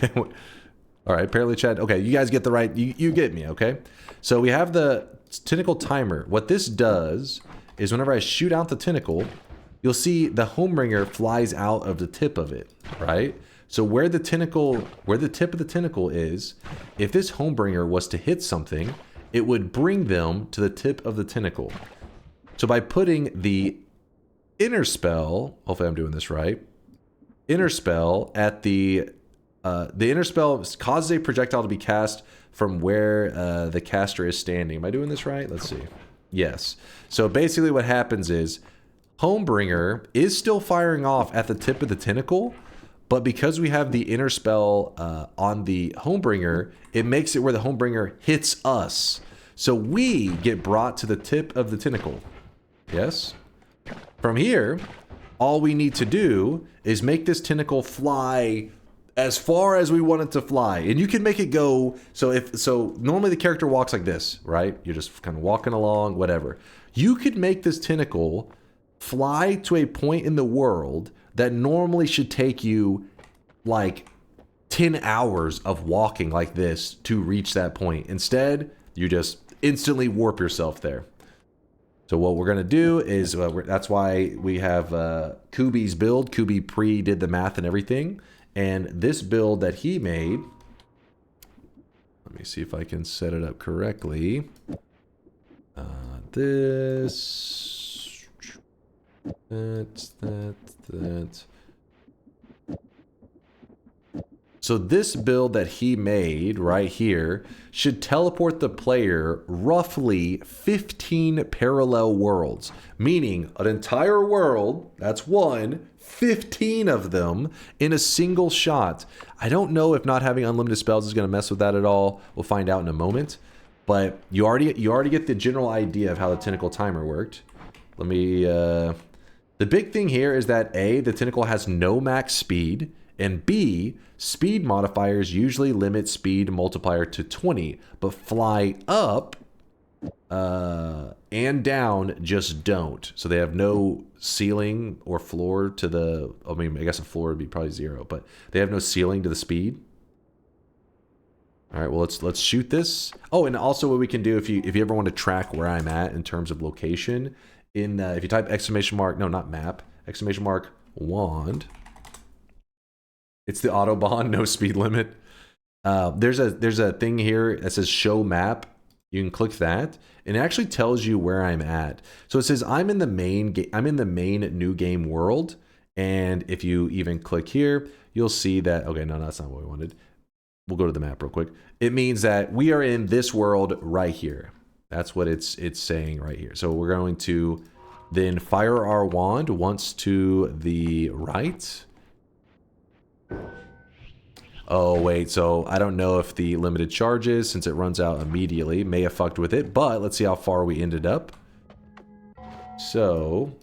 right, apparently Chad. Okay, you guys get the right. You get me. Okay, so we have the tentacle timer. What this does is whenever I shoot out the tentacle, you'll see the Homebringer flies out of the tip of it. Right. So where the tip of the tentacle is, if this Homebringer was to hit something, it would bring them to the tip of the tentacle. So by putting the inner spell, hopefully I'm doing this right, inner spell at the inner spell causes a projectile to be cast from where the caster is standing. Am I doing this right? Let's see. Yes. So basically what happens is Homebringer is still firing off at the tip of the tentacle, but because we have the inner spell on the Homebringer, it makes it where the Homebringer hits us. So we get brought to the tip of the tentacle. Yes? From here, all we need to do is make this tentacle fly as far as we want it to fly. And you can make it go, so normally the character walks like this, right? You're just kind of walking along, whatever. You could make this tentacle fly to a point in the world that normally should take you like 10 hours of walking like this to reach that point. Instead, you just instantly warp yourself there. So what we're going to do is, that's why we have Kubi's build. Kubi pre-did the math and everything. And this build that he made, let me see if I can set it up correctly. That. So this build that he made right here should teleport the player roughly 15 parallel worlds, meaning an entire world, that's 15 of them in a single shot. I don't know if not having unlimited spells is going to mess with that at all. We'll find out in a moment. But you already get the general idea of how the tentacle timer worked. Let me... the big thing here is that A, the tentacle has no max speed, and B, speed modifiers usually limit speed multiplier to 20, but fly up and down just don't. So they have no ceiling or floor to the... I mean, I guess a floor would be probably 0, but they have no ceiling to the speed. All right, well, let's shoot this. Oh, and also what we can do if you ever want to track where I'm at in terms of location, if you type exclamation mark, no, not map, exclamation mark wand, it's the Autobahn, no speed limit. There's a thing here that says show map. You can click that, and it actually tells you where I'm at. So it says I'm in the main new game world, and if you even click here, you'll see that. Okay, no, that's not what we wanted. We'll go to the map real quick. It means that we are in this world right here. That's what it's saying right here. So we're going to then fire our wand once to the right. Oh, wait. So I don't know if the limited charges, since it runs out immediately, may have fucked with it. But let's see how far we ended up. So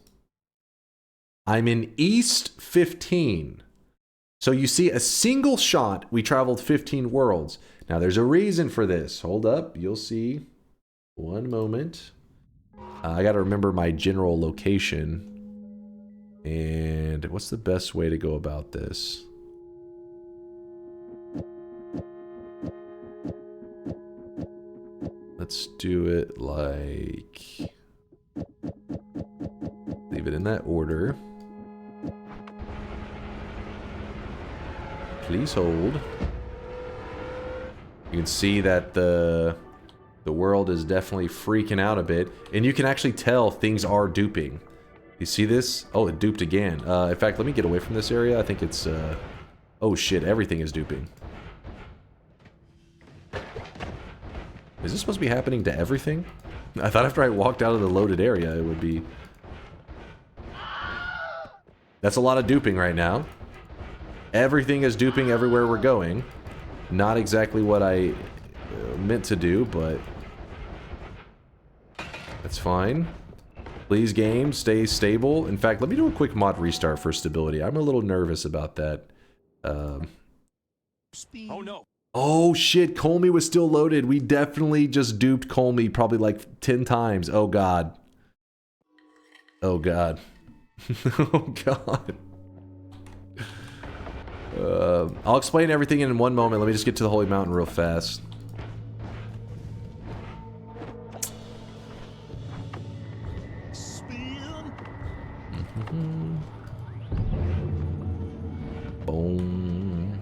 I'm in East 15. So you see, a single shot, we traveled 15 worlds. Now, there's a reason for this. Hold up. You'll see. One moment. I got to remember my general location. And what's the best way to go about this? Let's do it like... leave it in that order. Please hold. You can see that the world is definitely freaking out a bit, and you can actually tell things are duping. You see this? Oh, it duped again. In fact, let me get away from this area. I think it's oh shit, everything is duping. Is this supposed to be happening to everything? I thought after I walked out of the loaded area it would be... That's a lot of duping right now. Everything is duping everywhere we're going. Not exactly what I meant to do, but that's fine. Please, game, stay stable. In fact, let me do a quick mod restart for stability. I'm a little nervous about that. Oh no. Oh shit, Colmy was still loaded. We definitely just duped Colmy probably like 10 times. Oh god. Oh god. Oh god. I'll explain everything in one moment. Let me just get to the Holy Mountain real fast. Boom.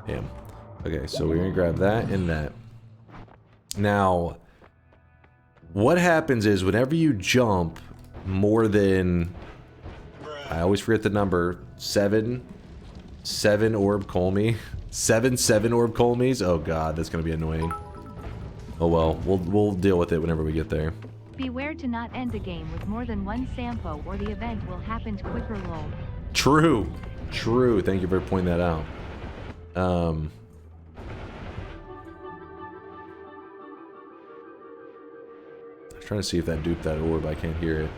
Damn. Okay, so we're gonna grab that and that. Now, what happens is whenever you jump more than... I always forget the number. 7 orb Colmy. 7 orb Colmies. Oh god, that's gonna be annoying. Oh well, we'll deal with it whenever we get there. Beware to not end the game with more than one Sampo or the event will happen quicker lol. True. True. Thank you for pointing that out. I was trying to see if that duped that orb. I can't hear it.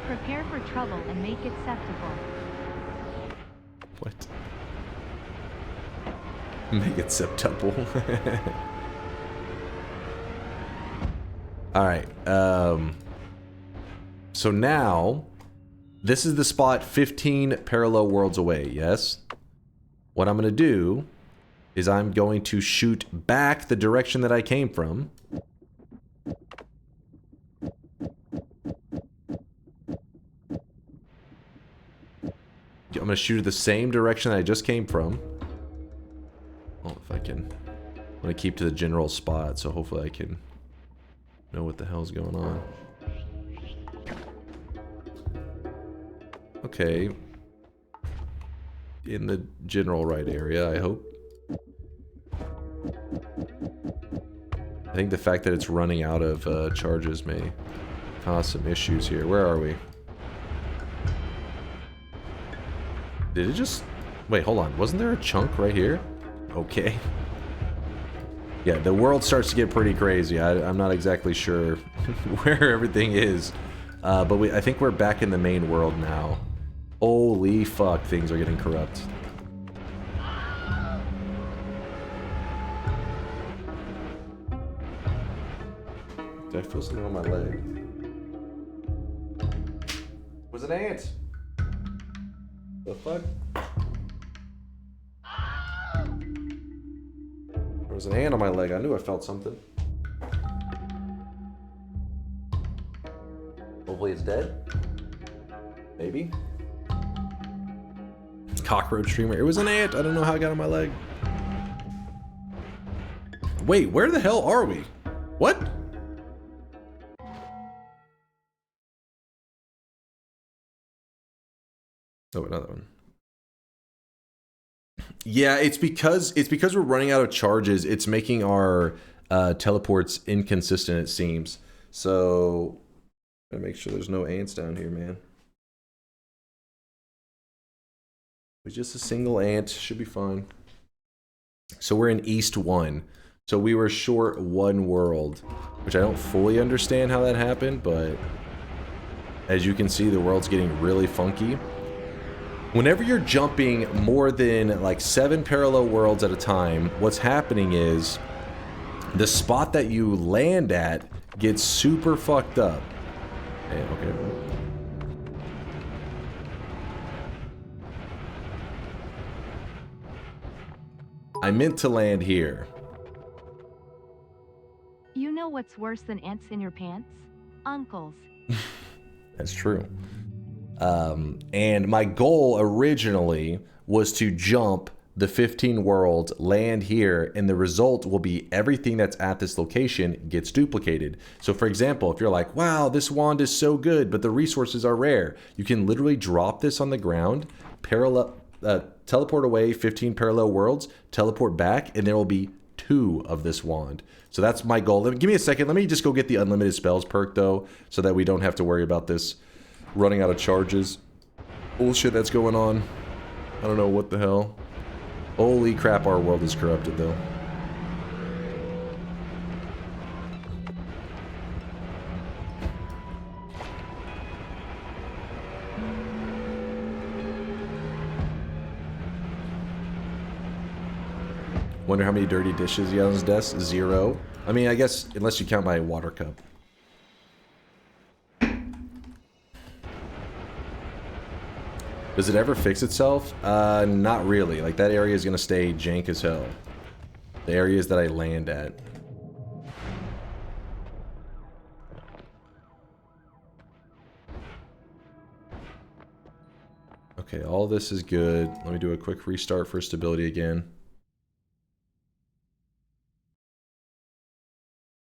Prepare for trouble and make it acceptable. What? Make it acceptable. All right. So now, this is the spot 15 parallel worlds away, yes? What I'm going to do is I'm going to shoot back the direction that I came from. I'm going to shoot it the same direction that I just came from. Oh, if I can. I'm going to keep to the general spot, so hopefully I can know what the hell's going on. Okay. In the general right area, I hope. I think the fact that it's running out of charges may cause some issues here. Where are we? Did it just... Wait, hold on. Wasn't there a chunk right here? Okay. Yeah, the world starts to get pretty crazy. I'm not exactly sure where everything is. But I think we're back in the main world now. Holy fuck, things are getting corrupt. Did I feel something on my leg? It was an ant! The fuck? There was an ant on my leg. I knew I felt something. Hopefully it's dead. Maybe. Cockroach streamer. It was an ant. I don't know how it got on my leg. Wait, where the hell are we? What? Oh, another one. Yeah, it's because we're running out of charges. It's making our teleports inconsistent, it seems. So, gotta make sure there's no ants down here, man. It's just a single ant, should be fine. So we're in East 1. So we were short 1 world, which I don't fully understand how that happened, but as you can see, the world's getting really funky. Whenever you're jumping more than like 7 parallel worlds at a time, what's happening is the spot that you land at gets super fucked up. Hey, okay. I meant to land here. You know what's worse than ants in your pants? Uncles. That's true. And my goal originally was to jump the 15 worlds, land here, and the result will be everything that's at this location gets duplicated. So for example, if you're like, wow, this wand is so good, but the resources are rare, you can literally drop this on the ground, teleport away 15 parallel worlds, teleport back, and there will be 2 of this wand. So that's my goal. Give me a second. Let me just go get the unlimited spells perk though, so that we don't have to worry about this running out of charges bullshit that's going on. I don't know what the hell. Holy crap, our world is corrupted though. Wonder how many dirty dishes he has on his desk? 0. I mean, I guess unless you count my water cup. Does it ever fix itself? Not really. Like, that area is going to stay jank as hell. The areas that I land at. Okay, all this is good. Let me do a quick restart for stability again.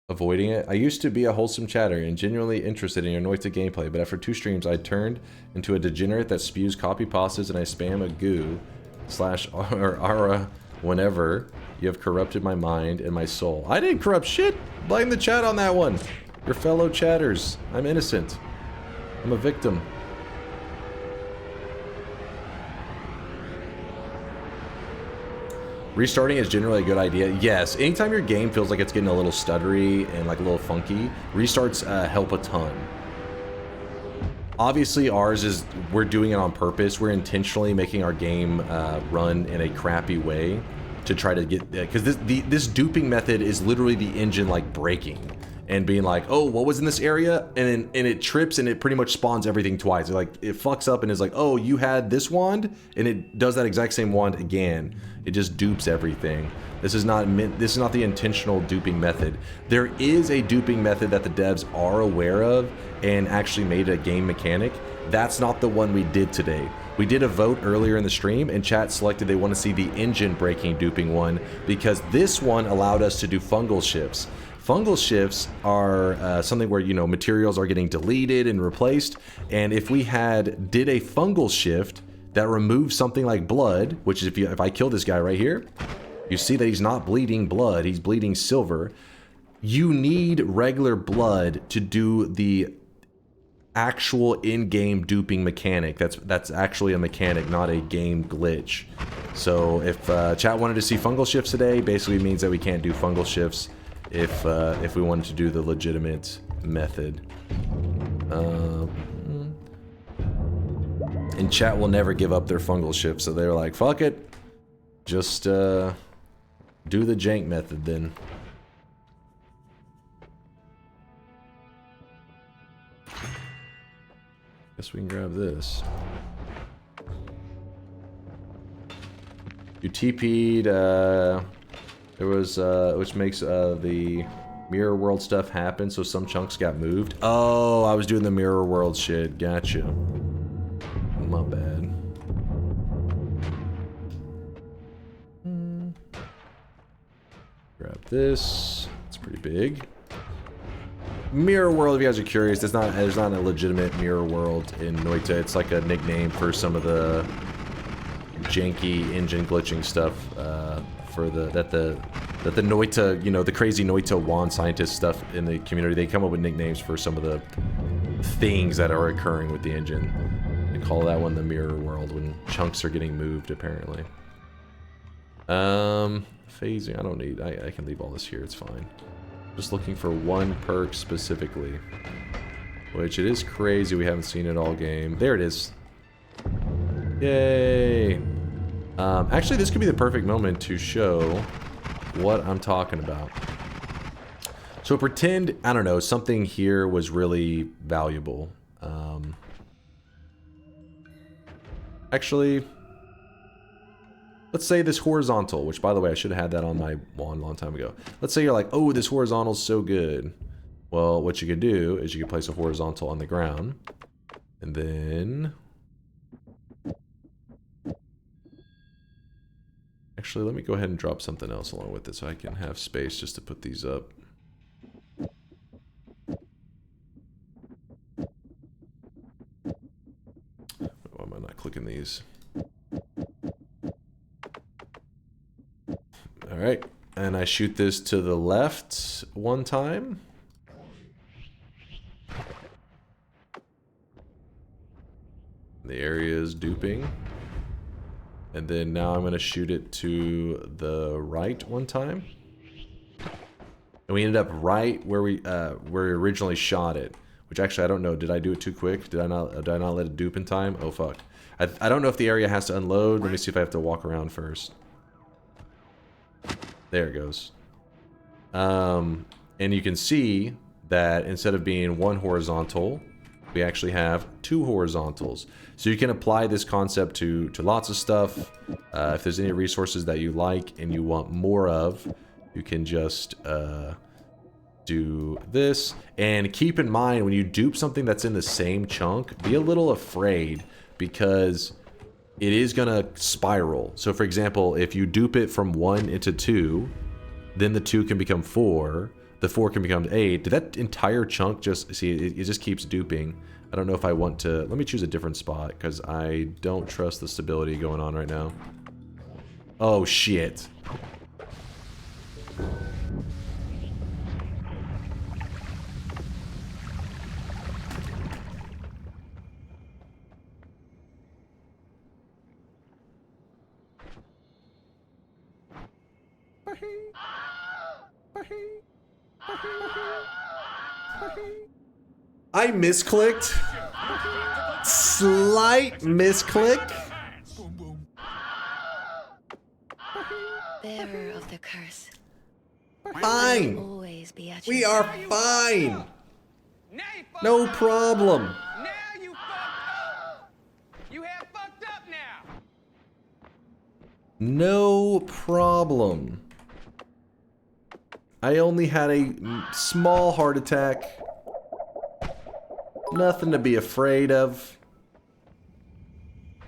Avoiding it. I used to be a wholesome chatter and genuinely interested in your Noita gameplay, but after 2 streams I turned into a degenerate that spews copy pastas and I spam a goo / or ara whenever. You have corrupted my mind and my soul. I didn't corrupt shit! Blame the chat on that one! Your fellow chatters. I'm innocent. I'm a victim. Restarting is generally a good idea. Yes, anytime your game feels like it's getting a little stuttery and like a little funky, restarts help a ton. Obviously ours is, we're doing it on purpose. We're intentionally making our game run in a crappy way to try to get, because this duping method is literally the engine like breaking. and being like, oh, what was in this area? And it trips and it pretty much spawns everything twice. It fucks up and is like, oh, you had this wand, and it does that exact same wand again. It just dupes everything. This is not the intentional duping method. There is a duping method that the devs are aware of and actually made a game mechanic. That's not the one we did today. We did a vote earlier in the stream, and chat selected they want to see the engine breaking duping one because this one allowed us to do fungal shifts. Fungal shifts are something where, you know, materials are getting deleted and replaced, and if we did a fungal shift that removes something like blood, which is if I kill this guy right here, you see that he's not bleeding blood, he's bleeding silver. You need regular blood to do the actual in-game duping mechanic. That's actually a mechanic, not a game glitch. So if chat wanted to see fungal shifts today, basically means that we can't do fungal shifts if we wanted to do the legitimate method. And chat will never give up their fungal shifts, so they're like, fuck it, just do the jank method then. Guess we can grab this. You TP'd, there was, which makes the mirror world stuff happen, so some chunks got moved. Oh, I was doing the mirror world shit, gotcha. My bad. Grab this, it's pretty big. Mirror world, if you guys are curious, there's not a legitimate mirror world in Noita. It's like a nickname for some of the janky engine glitching stuff that the Noita, you know, the crazy Noita wand scientist stuff in the community. They come up with nicknames for some of the things that are occurring with the engine. They call that one the mirror world when chunks are getting moved, apparently. Phasing, I don't need, I can leave all this here, it's fine. Just looking for one perk specifically, which it is crazy we haven't seen it all game. There it is. Yay. Actually, this could be the perfect moment to show what I'm talking about. So pretend, I don't know, something here was really valuable. Actually, let's say this horizontal, which by the way, I should have had that on my wand a long time ago. Let's say you're like, oh, this horizontal's so good. Well, what you could do is you could place a horizontal on the ground, and then... Actually, let me go ahead and drop something else along with it so I can have space just to put these up. Why am I not clicking these? Alright, and I shoot this to the left one time. The area is duping. And then now I'm going to shoot it to the right one time. And we ended up right where we originally shot it. Which actually, I don't know. Did I do it too quick? Did I not let it dupe in time? Oh, fuck. I don't know if the area has to unload. Let me see if I have to walk around first. There it goes. And you can see that instead of being one horizontal, we actually have two horizontals. So you can apply this concept to lots of stuff. If there's any resources that you like and you want more of, you can just do this. And keep in mind, when you dupe something that's in the same chunk, be a little afraid because it is gonna spiral. So for example, if you dupe it from 1 into 2, then the 2 can become 4, the 4 can become 8. Did that entire chunk just, see, it just keeps duping. I don't know if I want to, let me choose a different spot, because I don't trust the stability going on right now. Oh shit. I misclicked. Slight misclick. Bearer of the curse. Fine. Always be at We your are side. fine. No problem. Now you fucked up. You have fucked up now. No problem. I only had a small heart attack. Nothing to be afraid of.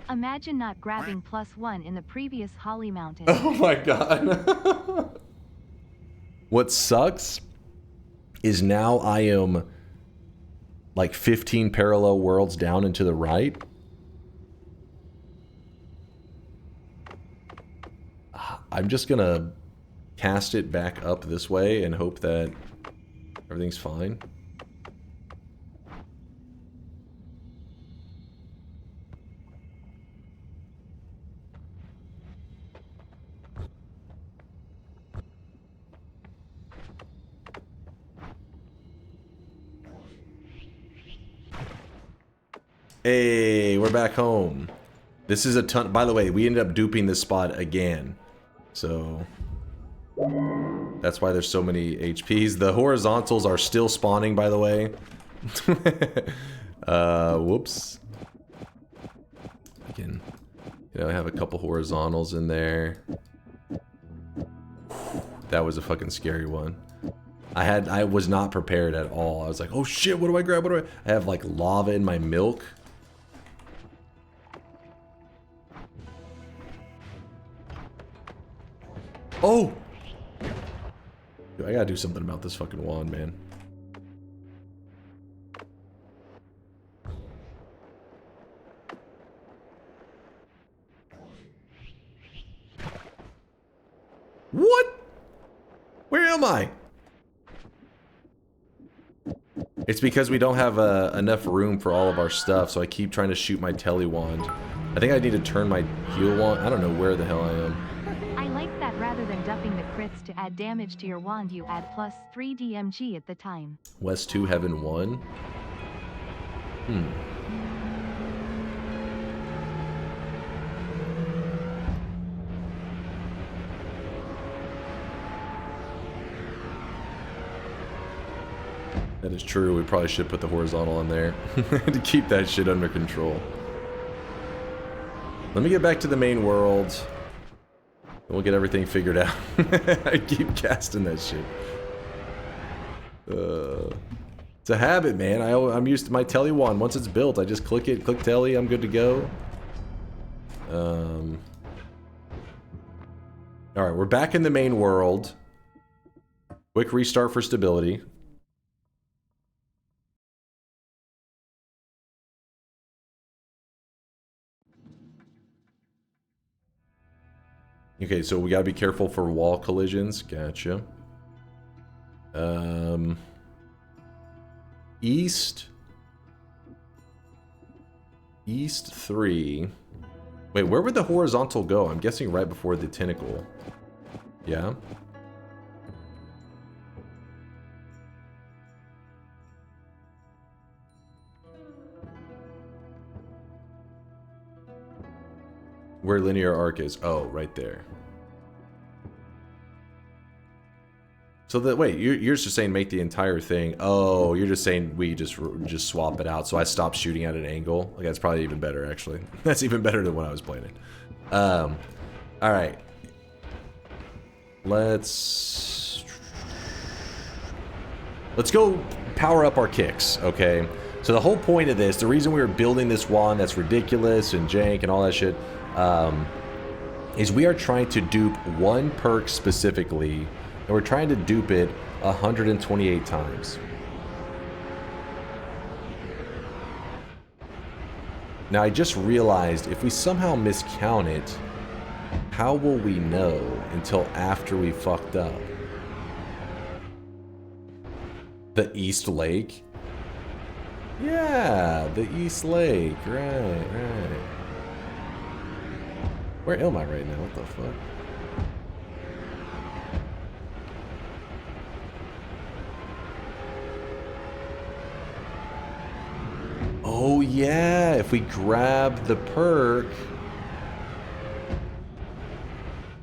Imagine not grabbing +1 in the previous Holly Mountain. Oh my god. What sucks is now I am like 15 parallel worlds down and to the right. I'm just gonna cast it back up this way and hope that everything's fine. Hey, we're back home. This is a ton. By the way, we ended up duping this spot again. So that's why there's so many HPs. The horizontals are still spawning, by the way. Whoops. I can, have a couple horizontals in there. That was a fucking scary one. I was not prepared at all. I was like, oh shit, what do I grab? I have like lava in my milk. Oh! Dude, I gotta do something about this fucking wand, man. What? Where am I? It's because we don't have enough room for all of our stuff, so I keep trying to shoot my tele wand. I think I need to turn my heal wand. I don't know where the hell I am. I like that rather than dumping the crits to add damage to your wand, you add +3 DMG at the time. West 2, Heaven 1. That is true. We probably should put the horizontal in there to keep that shit under control. Let me get back to the main world. We'll get everything figured out. I keep casting that shit. It's a habit, man. I'm used to my tele wand. Once it's built, I just click it, click tele, I'm good to go. Alright, we're back in the main world. Quick restart for stability. Okay, so we gotta be careful for wall collisions. Gotcha. East 3. Wait, where would the horizontal go? I'm guessing right before the tentacle. Yeah. Where linear arc is. Oh, right there. So that, wait, you're just saying make the entire thing. Oh, you're just saying we just swap it out. So I stopped shooting at an angle. Like, that's probably even better, actually. That's even better than when I was playing it. All right. Let's go power up our kicks, okay? So the whole point of this, the reason we were building this wand that's ridiculous and jank and all that shit, is we are trying to dupe one perk specifically, and we're trying to dupe it 128 times. Now I just realized if we somehow miscount it, how will we know until after we fucked up? The East Lake? Yeah, the East Lake, right. Where am I right now? What the fuck? Oh yeah, if we grab the perk.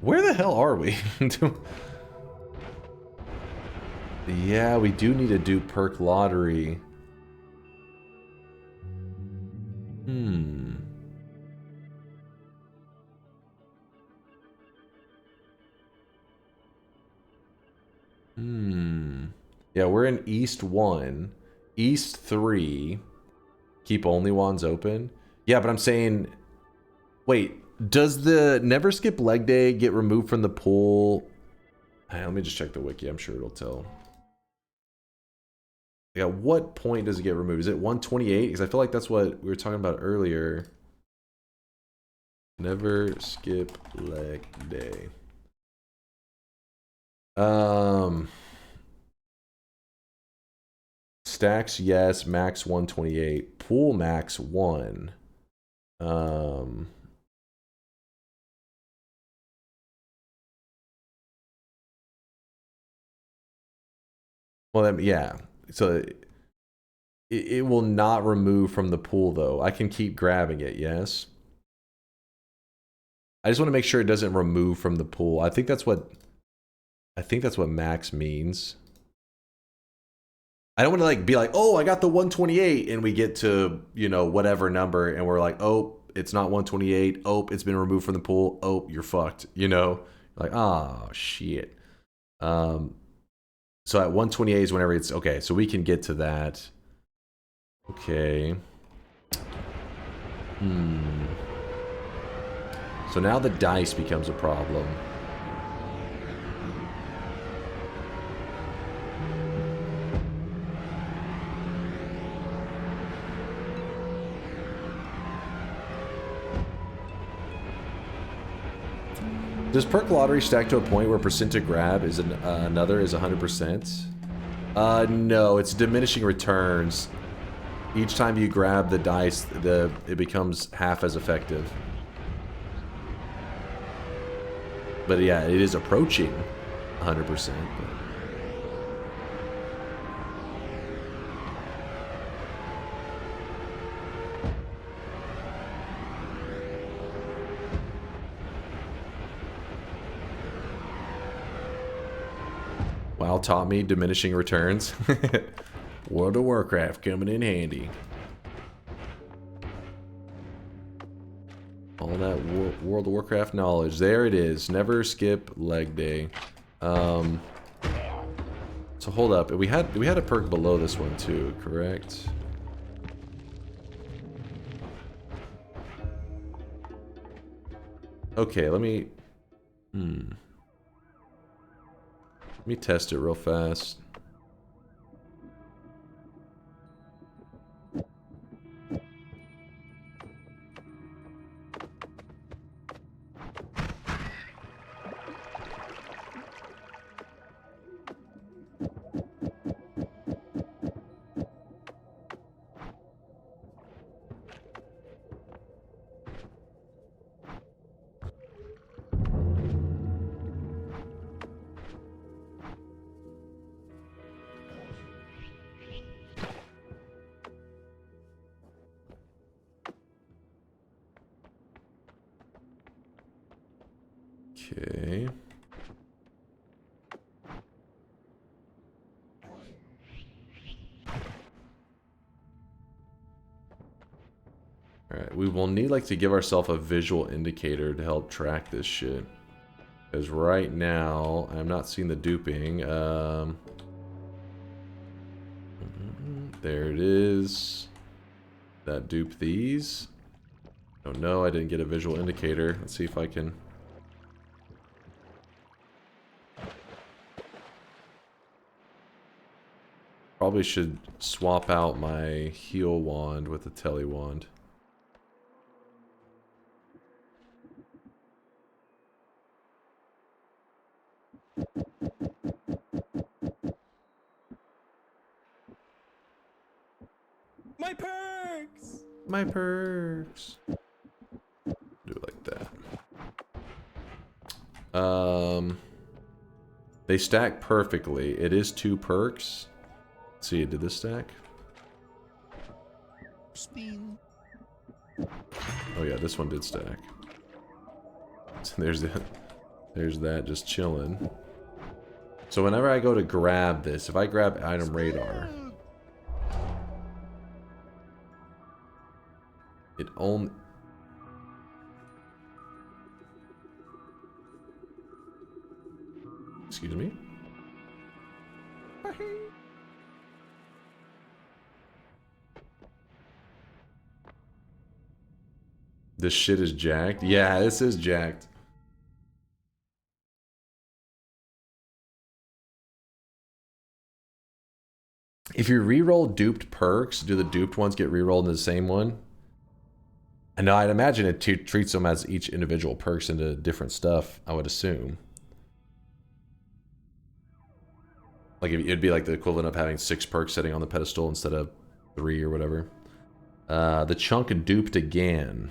Where the hell are we? Yeah, we do need to do perk lottery. Yeah, we're in East 1. East 3. Keep only wands open. Yeah, but I'm saying... Wait, does the never skip leg day get removed from the pool? Hey, let me just check the wiki. I'm sure it'll tell. Yeah, what point does it get removed? Is it 128? Because I feel like that's what we were talking about earlier. Never skip leg day. Stacks, yes. Max 128. Pool max 1. Well, then, yeah. So it will not remove from the pool, though. I can keep grabbing it, yes? I just want to make sure it doesn't remove from the pool. I think that's what max means. I don't want to like be like, oh, I got the 128, and we get to, you know, whatever number, and we're like, oh, it's not 128. Oh, it's been removed from the pool. Oh, you're fucked. You know, like, oh shit. So at 128 is whenever it's okay. So we can get to that. Okay. So now the dice becomes a problem. Does perk lottery stack to a point where percent to grab is another is 100%? No, it's diminishing returns. Each time you grab the dice, it becomes half as effective. But yeah, it is approaching 100%. WoW taught me diminishing returns. World of Warcraft coming in handy. All that World of Warcraft knowledge. There it is. Never skip leg day. So hold up. We had a perk below this one too, correct? Okay, let me test it real fast. Okay. Alright, we will need like to give ourselves a visual indicator to help track this shit. Because right now, I'm not seeing the duping. There it is. That dupe these. Oh no, I didn't get a visual indicator. Let's see if I can... Probably should swap out my heal wand with the tele wand. My perks! My perks. Do it like that. They stack perfectly. It is 2 perks. Let's see, did this stack? Spin. Oh yeah, this one did stack. So there's that just chilling. So whenever I go to grab this, if I grab item radar, it only... Excuse me? This shit is jacked? Yeah, this is jacked. If you reroll duped perks, do the duped ones get rerolled in the same one? And no, I'd imagine it treats them as each individual perks into different stuff, I would assume. Like, it'd be like the equivalent of having 6 perks sitting on the pedestal instead of 3 or whatever. The chunk duped again.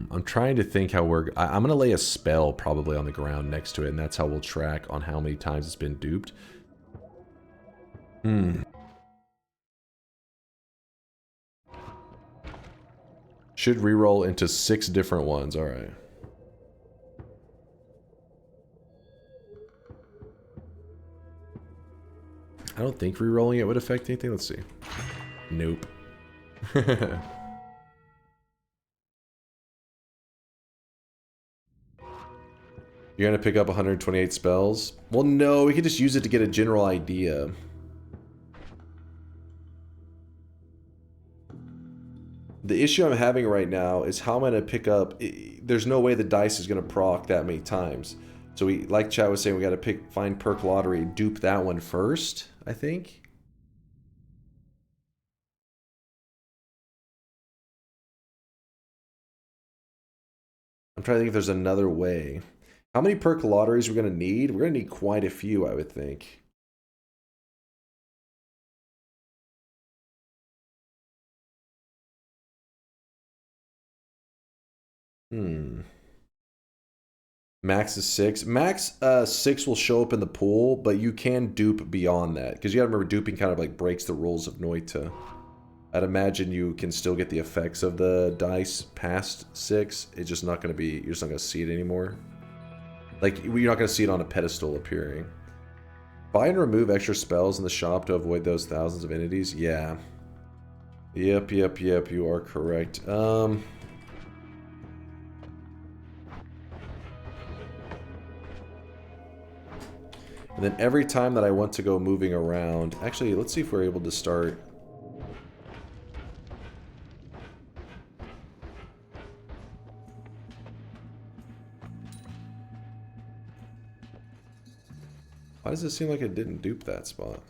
I'm trying to think how I'm going to lay a spell probably on the ground next to it, and that's how we'll track on how many times it's been duped. Should reroll into 6 different ones. Alright. I don't think rerolling it would affect anything. Let's see. Nope. You're gonna pick up 128 spells? Well, no, we could just use it to get a general idea. The issue I'm having right now is how I'm gonna pick up... There's no way the dice is gonna proc that many times. So we, like chat was saying, we gotta find perk lottery, dupe that one first, I think. I'm trying to think if there's another way. How many perk lotteries we're going to need? We're going to need quite a few, I would think. Max is 6. Max 6 will show up in the pool, but you can dupe beyond that. Because you gotta remember, duping kind of like breaks the rules of Noita. I'd imagine you can still get the effects of the dice past 6. It's just not going to be... You're just not going to see it anymore. Like, you're not going to see it on a pedestal appearing. Buy and remove extra spells in the shop to avoid those thousands of entities? Yeah. Yep, you are correct. And then every time that I want to go moving around... Actually, let's see if we're able to start... Why does it seem like it didn't dupe that spot?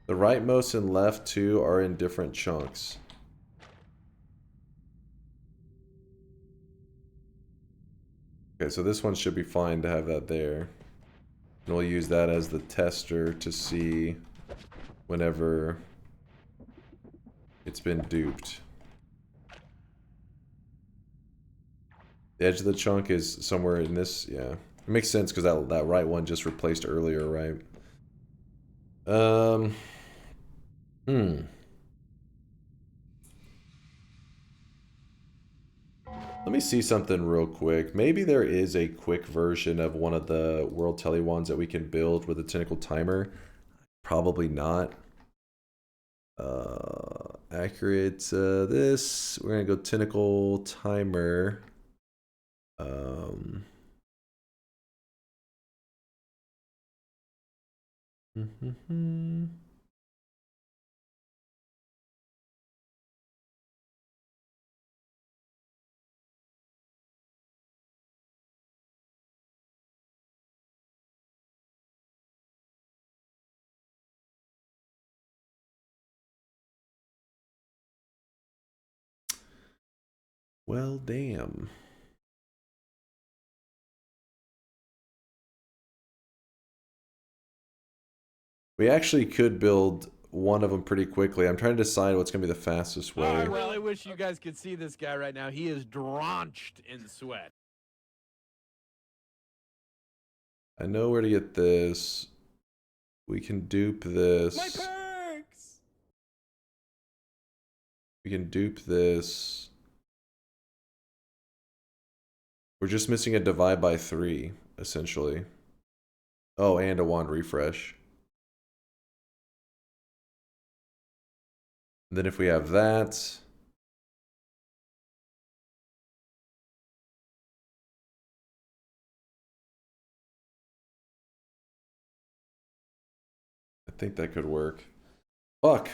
The rightmost and left two are in different chunks. Okay, so this one should be fine to have that there. And we'll use that as the tester to see whenever it's been duped. The edge of the chunk is somewhere in this, yeah. It makes sense because that right one just replaced earlier, right? Let me see something real quick. Maybe there is a quick version of one of the World Telly ones that we can build with a tentacle timer. Probably not. Accurate. This. We're going to go tentacle timer. Well, damn. We actually could build one of them pretty quickly. I'm trying to decide what's going to be the fastest way. I really wish you guys could see this guy right now. He is drenched in sweat. I know where to get this. We can dupe this. My perks! We can dupe this. We're just missing a divide by 3, essentially. Oh, and a wand refresh. And then if we have that... I think that could work. Fuck.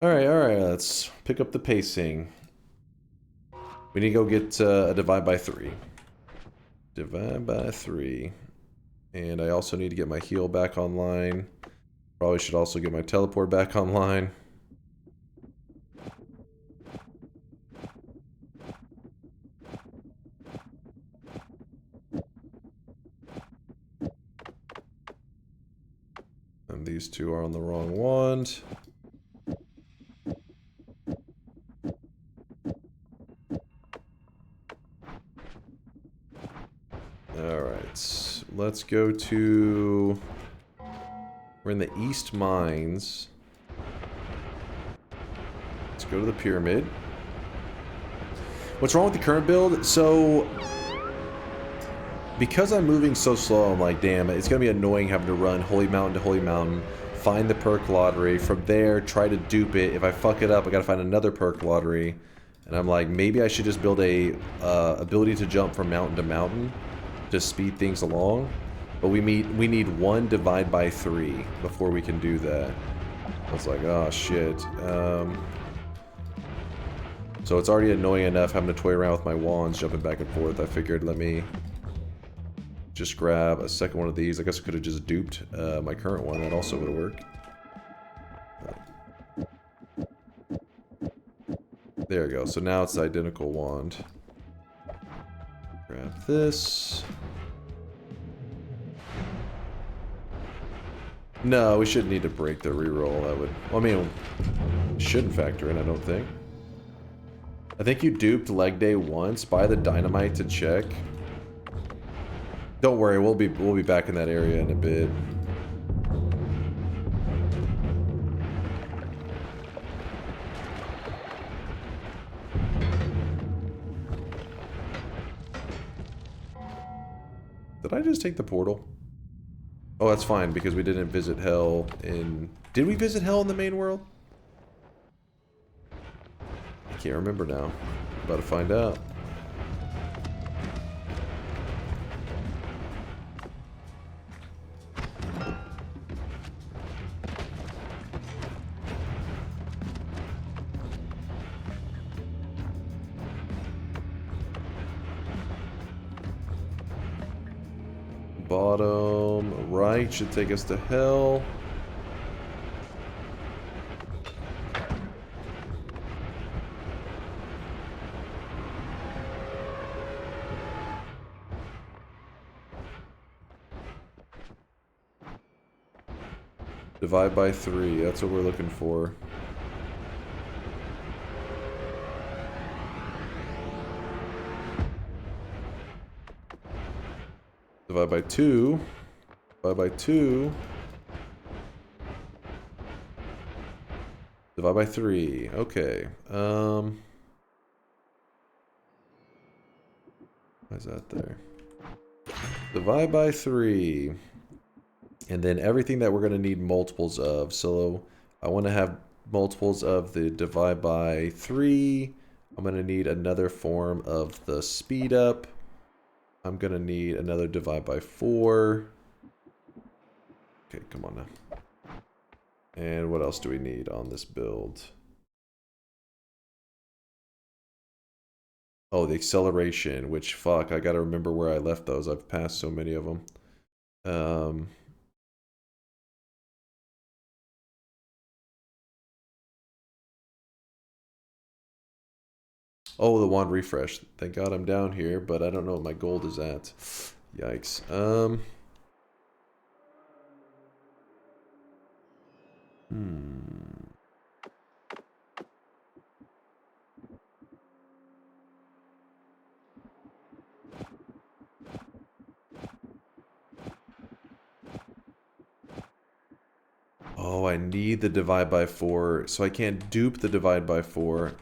Alright, let's pick up the pacing. We need to go get a divide by 3. Divide by 3. And I also need to get my heal back online. Probably should also get my teleport back online. And these two are on the wrong wand. Alright, let's go to... We're in the East Mines. Let's go to the pyramid. What's wrong with the current build? So... Because I'm moving so slow, I'm like, damn, it's gonna be annoying having to run Holy Mountain to Holy Mountain, find the perk lottery, from there, try to dupe it. If I fuck it up, I gotta find another perk lottery. And I'm like, maybe I should just build a ability to jump from mountain to mountain to speed things along. But we need 1 divide by 3 before we can do that. I was like, oh shit. So it's already annoying enough having to toy around with my wands, jumping back and forth. I figured, let me just grab a second one of these. I guess I could have just duped my current one. That also would have worked. There we go. So now it's the identical wand. Grab this. No, we shouldn't need to break the reroll. That would... Well, I mean, shouldn't factor in, I don't think. I think you duped leg day once. Buy the dynamite to check. Don't worry, we'll be back in that area in a bit. Did I just take the portal? Oh, that's fine, because we didn't visit Hell in... Did we visit Hell in the main world? I can't remember now. About to find out. Bottom right should take us to Hell. Divide by 3, that's what we're looking for. Divide by 2. Divide by 2. Divide by 3. Okay. Why is that there? Divide by 3. And then everything that we're going to need multiples of. So I want to have multiples of the divide by 3. I'm going to need another form of the speed up. I'm going to need another divide by 4. Okay, come on now. And what else do we need on this build? Oh, the acceleration, which, fuck, I gotta remember where I left those. I've passed so many of them. Oh, the wand refresh. Thank God I'm down here, but I don't know what my gold is at. Yikes. Oh, I need the divide by 4, so I can't dupe the divide by 4.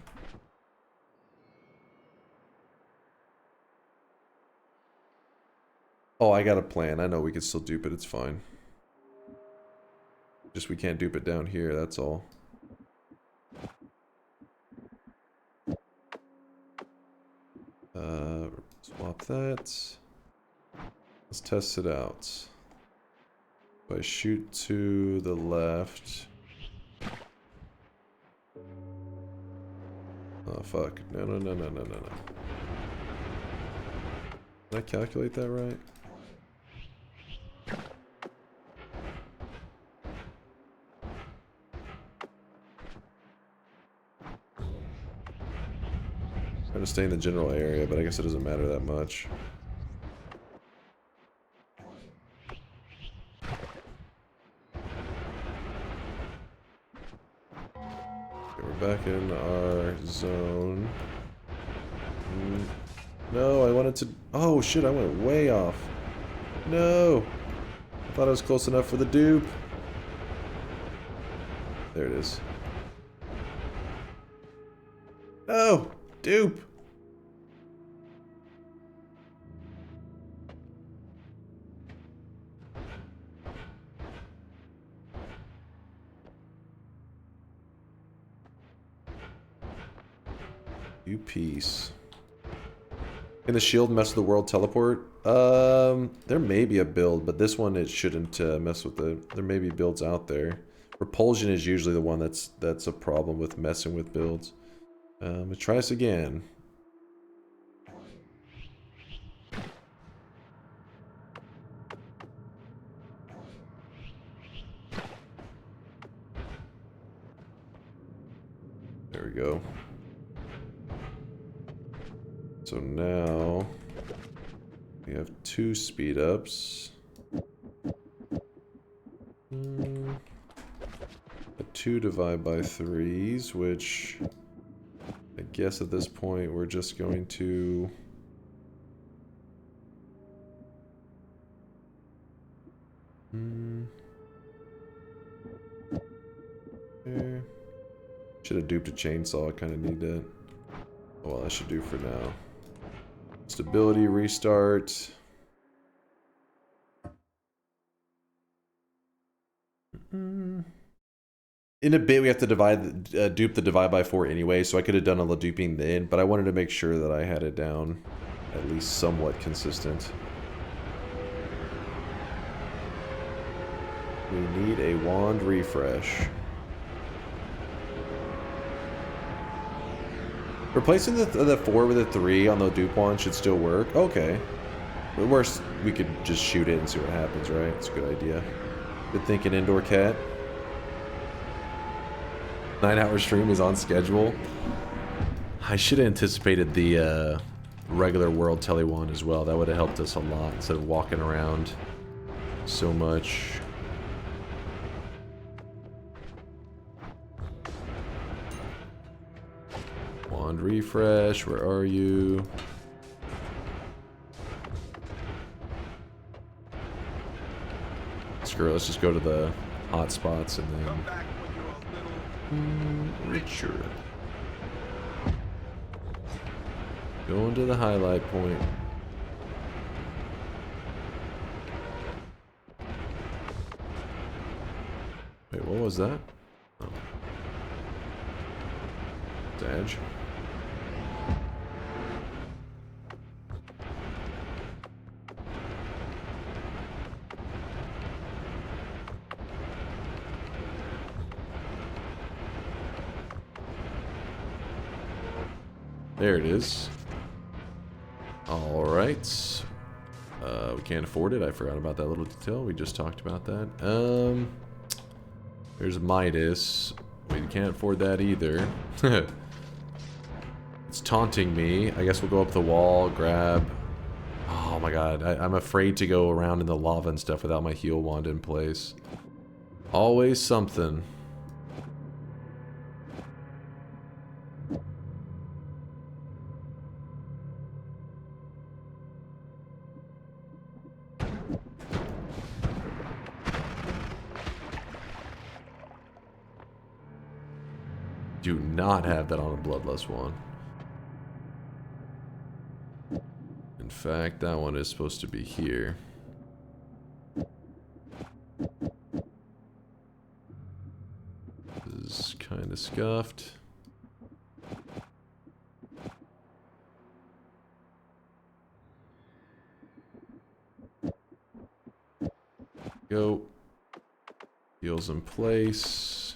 Oh, I got a plan. I know we can still dupe it. It's fine. Just we can't dupe it down here, that's all. Swap that. Let's test it out. If I shoot to the left. Oh, fuck. No, no, no, no, no, no, no. Did I calculate that right? Trying to stay in the general area, but I guess it doesn't matter that much. Okay, we're back in our zone. No, I wanted to... Oh shit, I went way off. No! I thought I was close enough for the dupe. There it is. No! Dupe! You piece. Can the shield mess with the world teleport? There may be a build, but this one it shouldn't mess with the... There may be builds out there. Repulsion is usually the one that's a problem with messing with builds. Let's try this again. There we go. So now we have 2 speed ups. 2 divide by 3s, which I guess at this point we're just going to there. Should have duped a chainsaw, I kinda need that. Oh, well, that should do for now. Stability restart. In a bit, we have to dupe the divide by 4 anyway, so I could have done a little duping then, but I wanted to make sure that I had it down at least somewhat consistent. We need a wand refresh. Replacing the 4 with a 3 on the dupe wand should still work. Okay. But worst, we could just shoot it and see what happens, right? It's a good idea. Good thinking, Indoor Cat. 9-hour stream is on schedule. I should have anticipated the regular world tele wand as well. That would have helped us a lot instead of walking around so much. Wand refresh, where are you? Screw it, let's just go to the hot spots and then... Richer. Going to the highlight point. Wait, what was that? Oh. Edge. There it is. Alright. We can't afford it. I forgot about that little detail. We just talked about that. There's Midas. We can't afford that either. It's taunting me. I guess we'll go up the wall, grab... Oh my god. I'm afraid to go around in the lava and stuff without my heal wand in place. Always something. Do not have that on a Bloodlust one. In fact, that one is supposed to be here. This is kind of scuffed. Go. Heals in place.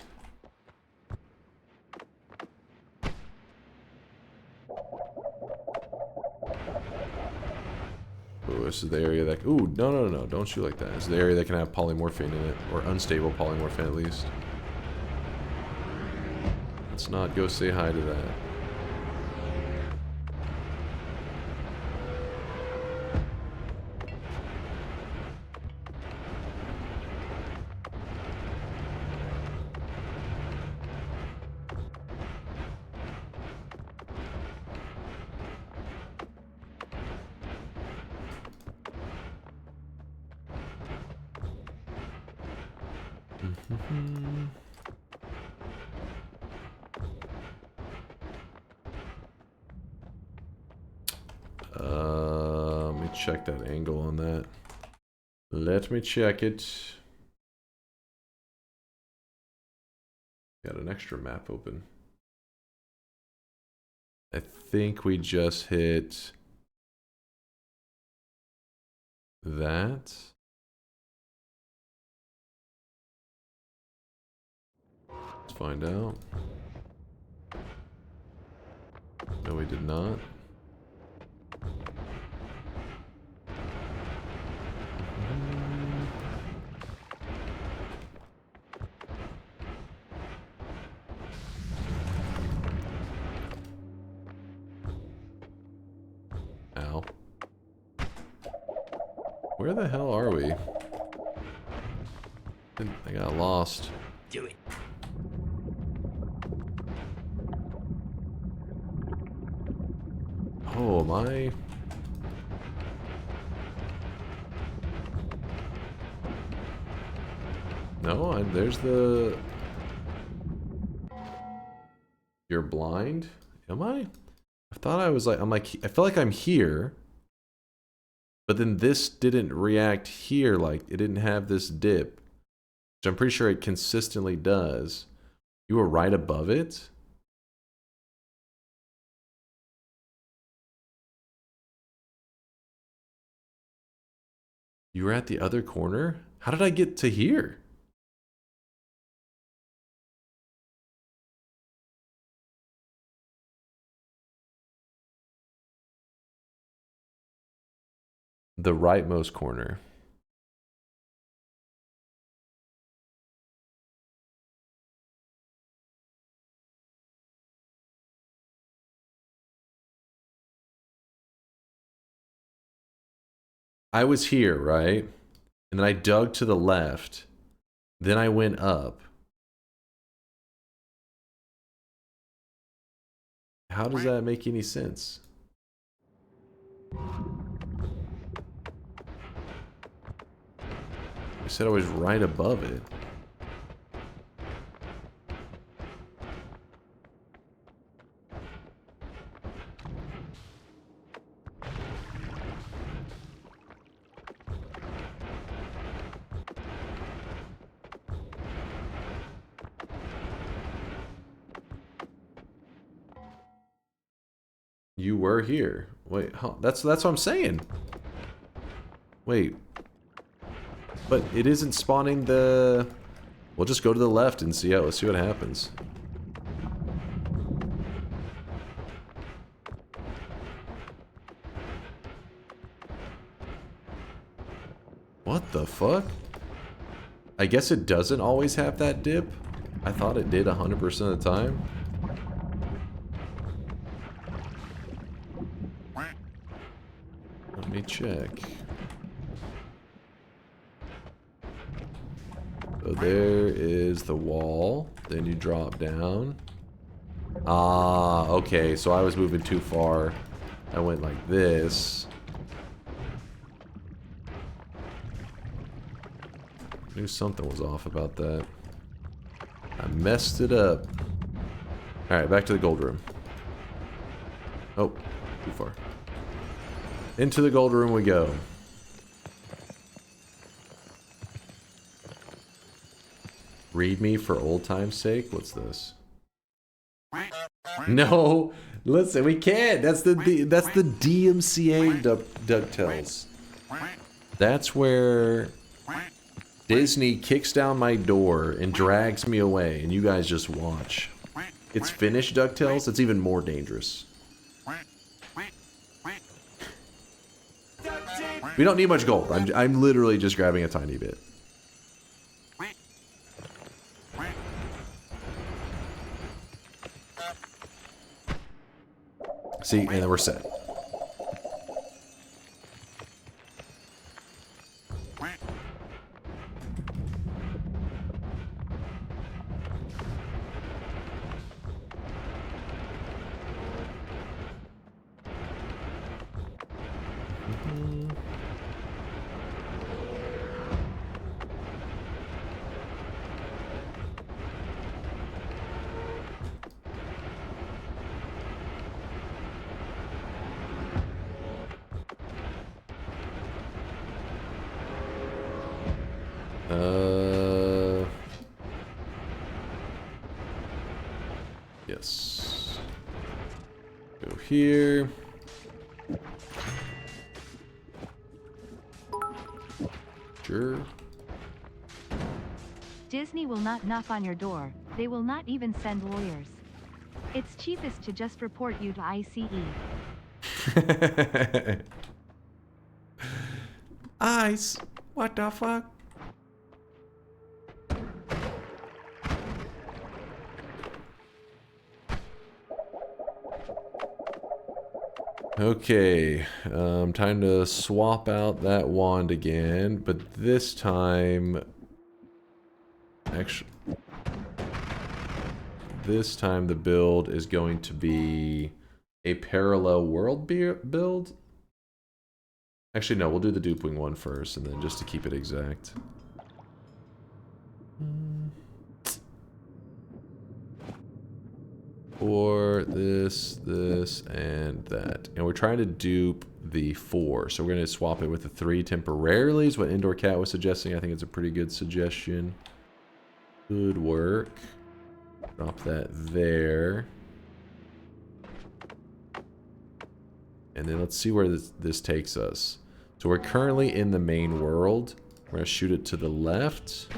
Oh, this is the area that... Ooh, no, don't shoot like that. This is the area that can have polymorphine in it. Or unstable polymorphine, at least. Let's not go say hi to that. Let me check that angle on that. Let me check it. Got an extra map open. I think we just hit that. Let's find out. No, we did not. Ow. Where the hell are we? I got lost. Do it. Oh, am I? No, there's the... You're blind? Am I? I thought I was like, I feel like I'm here. But then this didn't react here, like, it didn't have this dip. Which I'm pretty sure it consistently does. You were right above it? You were at the other corner? How did I get to here? The rightmost corner. I was here, right? And then I dug to the left. Then I went up. How does that make any sense? I said I was right above it. You were here. Wait, that's what I'm saying. Wait. But it isn't spawning the... We'll just go to the left and see let's see what happens. What the fuck? I guess it doesn't always have that dip. I thought it did 100% of the time. Let me check. So there is the wall. Then you drop down. Ah, okay. So I was moving too far. I went like this. Knew something was off about that. I messed it up. Alright, back to the gold room. Oh, too far. Into the gold room we go. Read me for old time's sake? What's this? No! Listen, we can't! That's the DMCA DuckTales. That's where Disney kicks down my door and drags me away, and you guys just watch. It's finished DuckTales, it's even more dangerous. We don't need much gold. I'm literally just grabbing a tiny bit. See, and then we're set. Yes. Go here. Sure. Disney will not knock on your door. They will not even send lawyers. It's cheapest to just report you to ICE. Ice? What the fuck? Okay, time to swap out that wand again, but this time, actually, this time the build is going to be a parallel world build. Actually, no, we'll do the duping one first, and then just to keep it exact. Or this, and that. And we're trying to dupe the 4. So we're going to swap it with the 3 temporarily, is what Indoor Cat was suggesting. I think it's a pretty good suggestion. Good work. Drop that there. And then let's see where this takes us. So we're currently in the main world. We're going to shoot it to the left.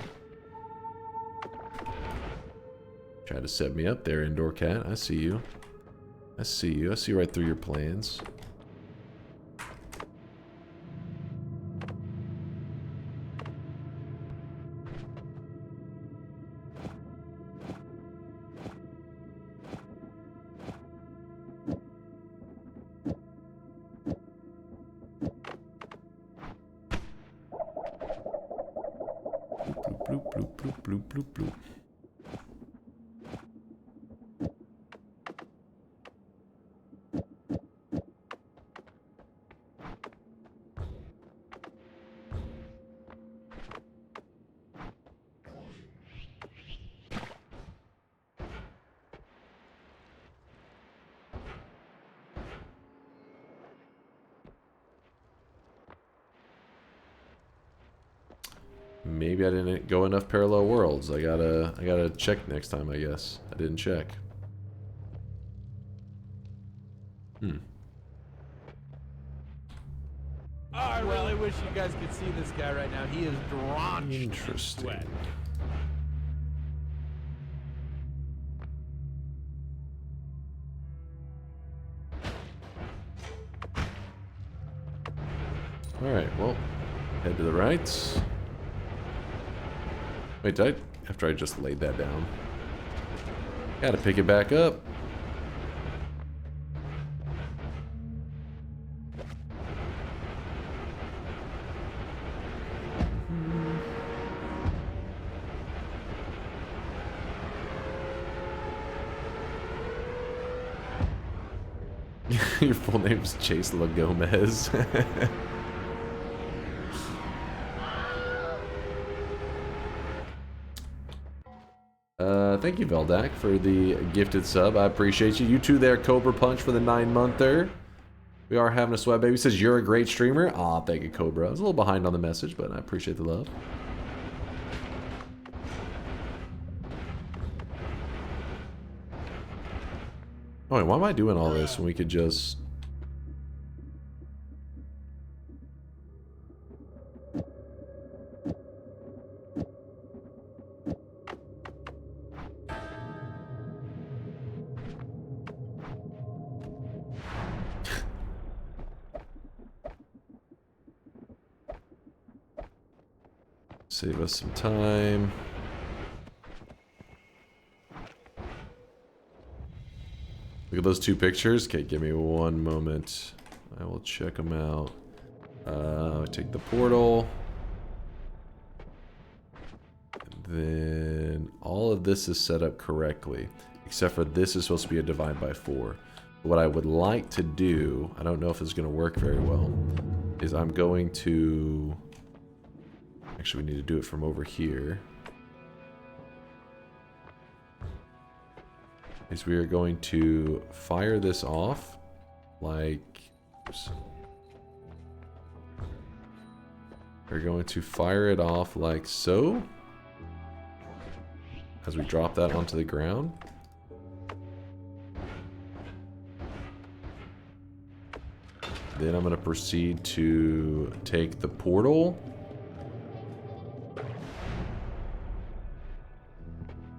Try to set me up there, Indoor Cat. I see you. I see you. I see right through your plans. Bloop, bloop, bloop, bloop, bloop, bloop. Maybe I didn't go enough parallel worlds. I gotta check next time, I guess. I didn't check. I really wish you guys could see this guy right now. He is drenched in Interesting. sweat. Alright, well, head to the right. Wait, did I? After I just laid that down. Gotta pick it back up. Your full name's Chase La Gomez. Thank you, Veldak, for the gifted sub. I appreciate you. You too there, Cobra Punch, for the 9-monther. We are having a sweat baby. Says you're a great streamer. Aw, thank you, Cobra. I was a little behind on the message, but I appreciate the love. Oh, wait, why am I doing all this when we could just... Save us some time. Look at those two pictures. Okay, give me one moment. I will check them out. Take the portal. And then all of this is set up correctly. Except for this is supposed to be a divide by 4. What I would like to do, I don't know if it's going to work very well, is I'm going to... Actually, we need to do it from over here. Is we are going to fire this off like... Oops. We're going to fire it off like so. As we drop that onto the ground. Then I'm going to proceed to take the portal.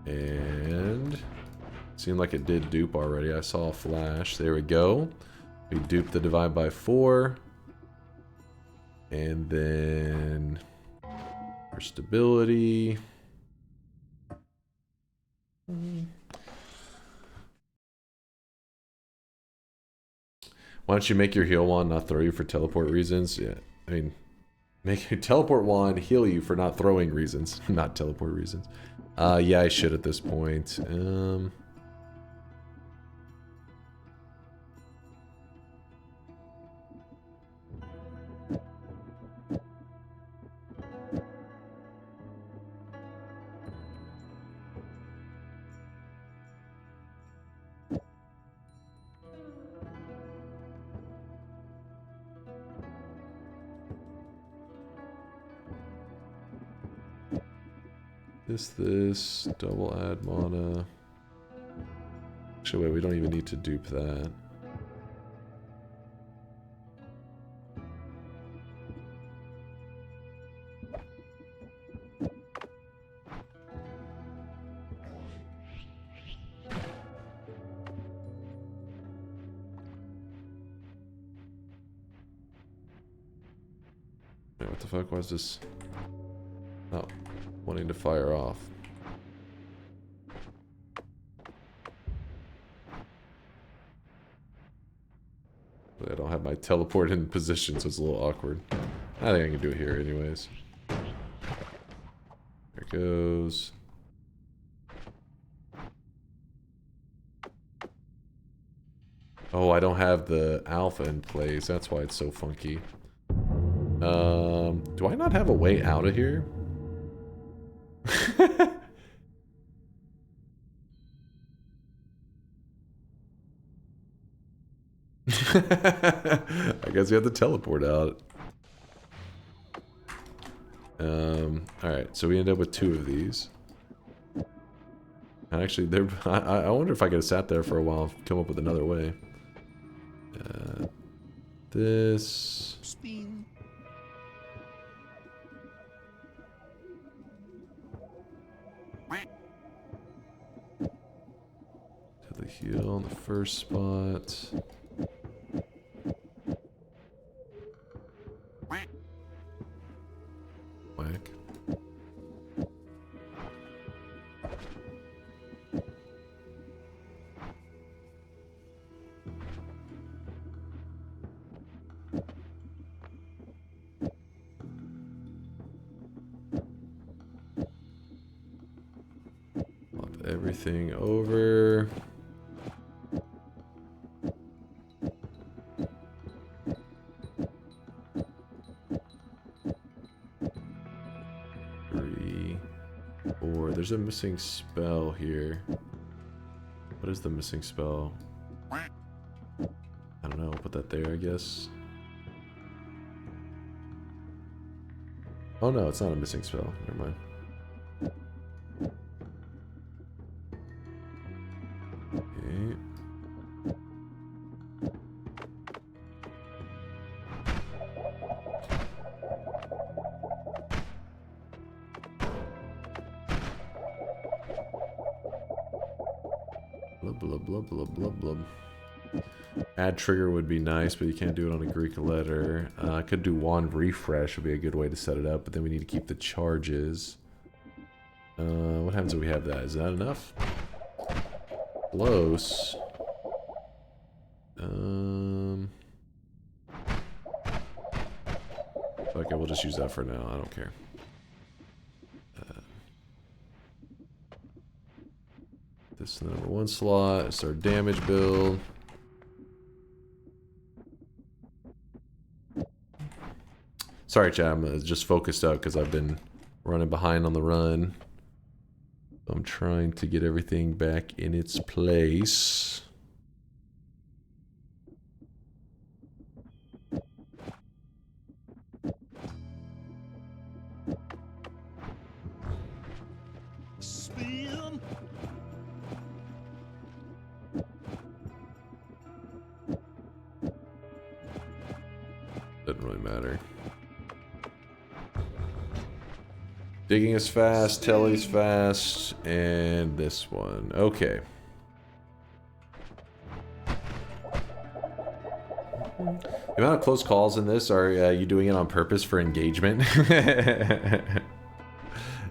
And seemed like it did dupe already. I saw a flash. There we go. We duped the divide by 4. And then our stability. Why don't you make your heal wand not throw you for teleport reasons? Yeah, I mean, make your teleport wand heal you for not throwing reasons, not teleport reasons. Yeah, I should at this point. This, double add mana. Actually, wait, we don't even need to dupe that. Wait, what the fuck was this? Oh. Wanting to fire off. But I don't have my teleport in position, so it's a little awkward. I think I can do it here anyways. There it goes. Oh, I don't have the alpha in place. That's why it's so funky. Do I not have a way out of here? I guess we have to teleport out. Alright, so we end up with 2 of these. And actually, I wonder if I could have sat there for a while and come up with another way. This... Spin. The heal on the first spot. Whack. Flop everything over. There's a missing spell here. What is the missing spell? I don't know. Put that there, I guess. Oh no, it's not a missing spell. Never mind. Okay. Blub, blub, blub, blub, blub, blub. Add trigger would be nice, but you can't do it on a Greek letter. I could do wand refresh would be a good way to set it up, but then we need to keep the charges. What happens if we have that? Is that enough? Close. Okay, we'll just use that for now. I don't care. This is the number 1 slot. It's our damage build. Sorry, chat. I'm just focused out because I've been running behind on the run. I'm trying to get everything back in its place. Spin. Doesn't really matter. Digging is fast, Telly's fast, and this one. Okay. The amount of close calls in this, are you doing it on purpose for engagement?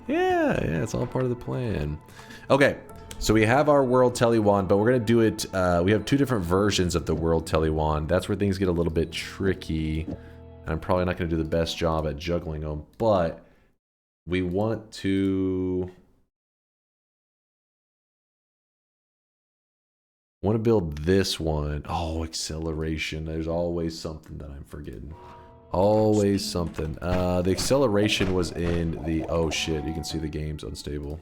Yeah, it's all part of the plan. Okay, so we have our World Telly Wand, but we're going to do it, we have 2 different versions of the World Telly Wand. That's where things get a little bit tricky, and I'm probably not going to do the best job at juggling them, but we want to build this one. Oh, acceleration. There's always something that I'm forgetting. Always something. The acceleration was in the... Oh, shit. You can see the game's unstable.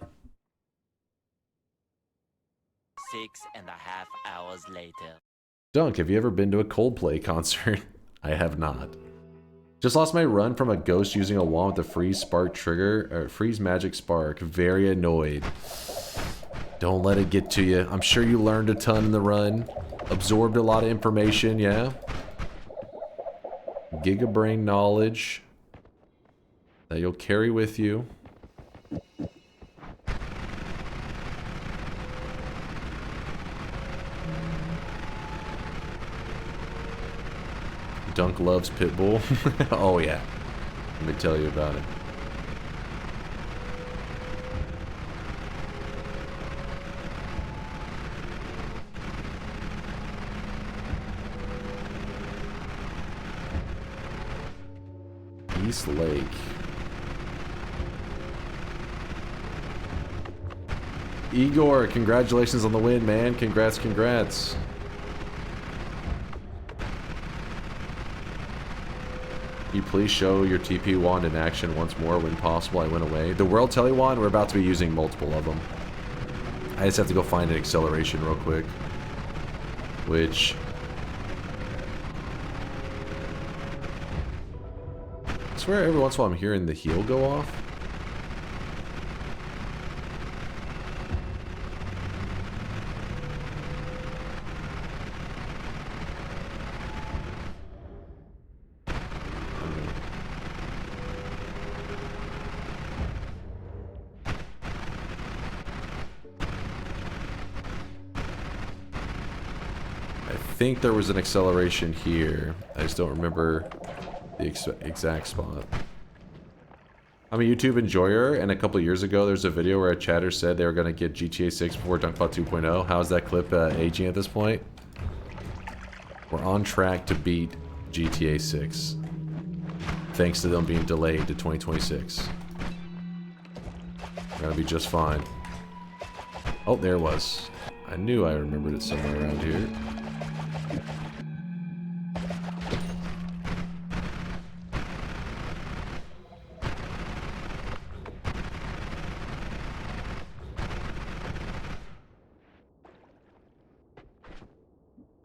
6.5 hours later. Dunk, have you ever been to a Coldplay concert? I have not. Just lost my run from a ghost using a wand with a freeze spark trigger, or freeze magic spark. Very annoyed. Don't let it get to you. I'm sure you learned a ton in the run. Absorbed a lot of information, yeah? Gigabrain knowledge that you'll carry with you. Dunk loves Pitbull. Oh yeah, let me tell you about it. East Lake. Igor, congratulations on the win, man. Congrats, congrats. Can you please show your TP wand in action once more when possible? I went away. The World Telly Wand, we're about to be using multiple of them. I just have to go find an acceleration real quick. Which... I swear every once in a while I'm hearing the heel go off. I think there was an acceleration here. I just don't remember the exact spot. I'm a YouTube enjoyer, and a couple years ago there's a video where a chatter said they were going to get GTA 6 before DunkVod 2.0. How's that clip aging at this point? We're on track to beat GTA 6. Thanks to them being delayed to 2026. We're going to be just fine. Oh, there it was. I knew I remembered it somewhere around here.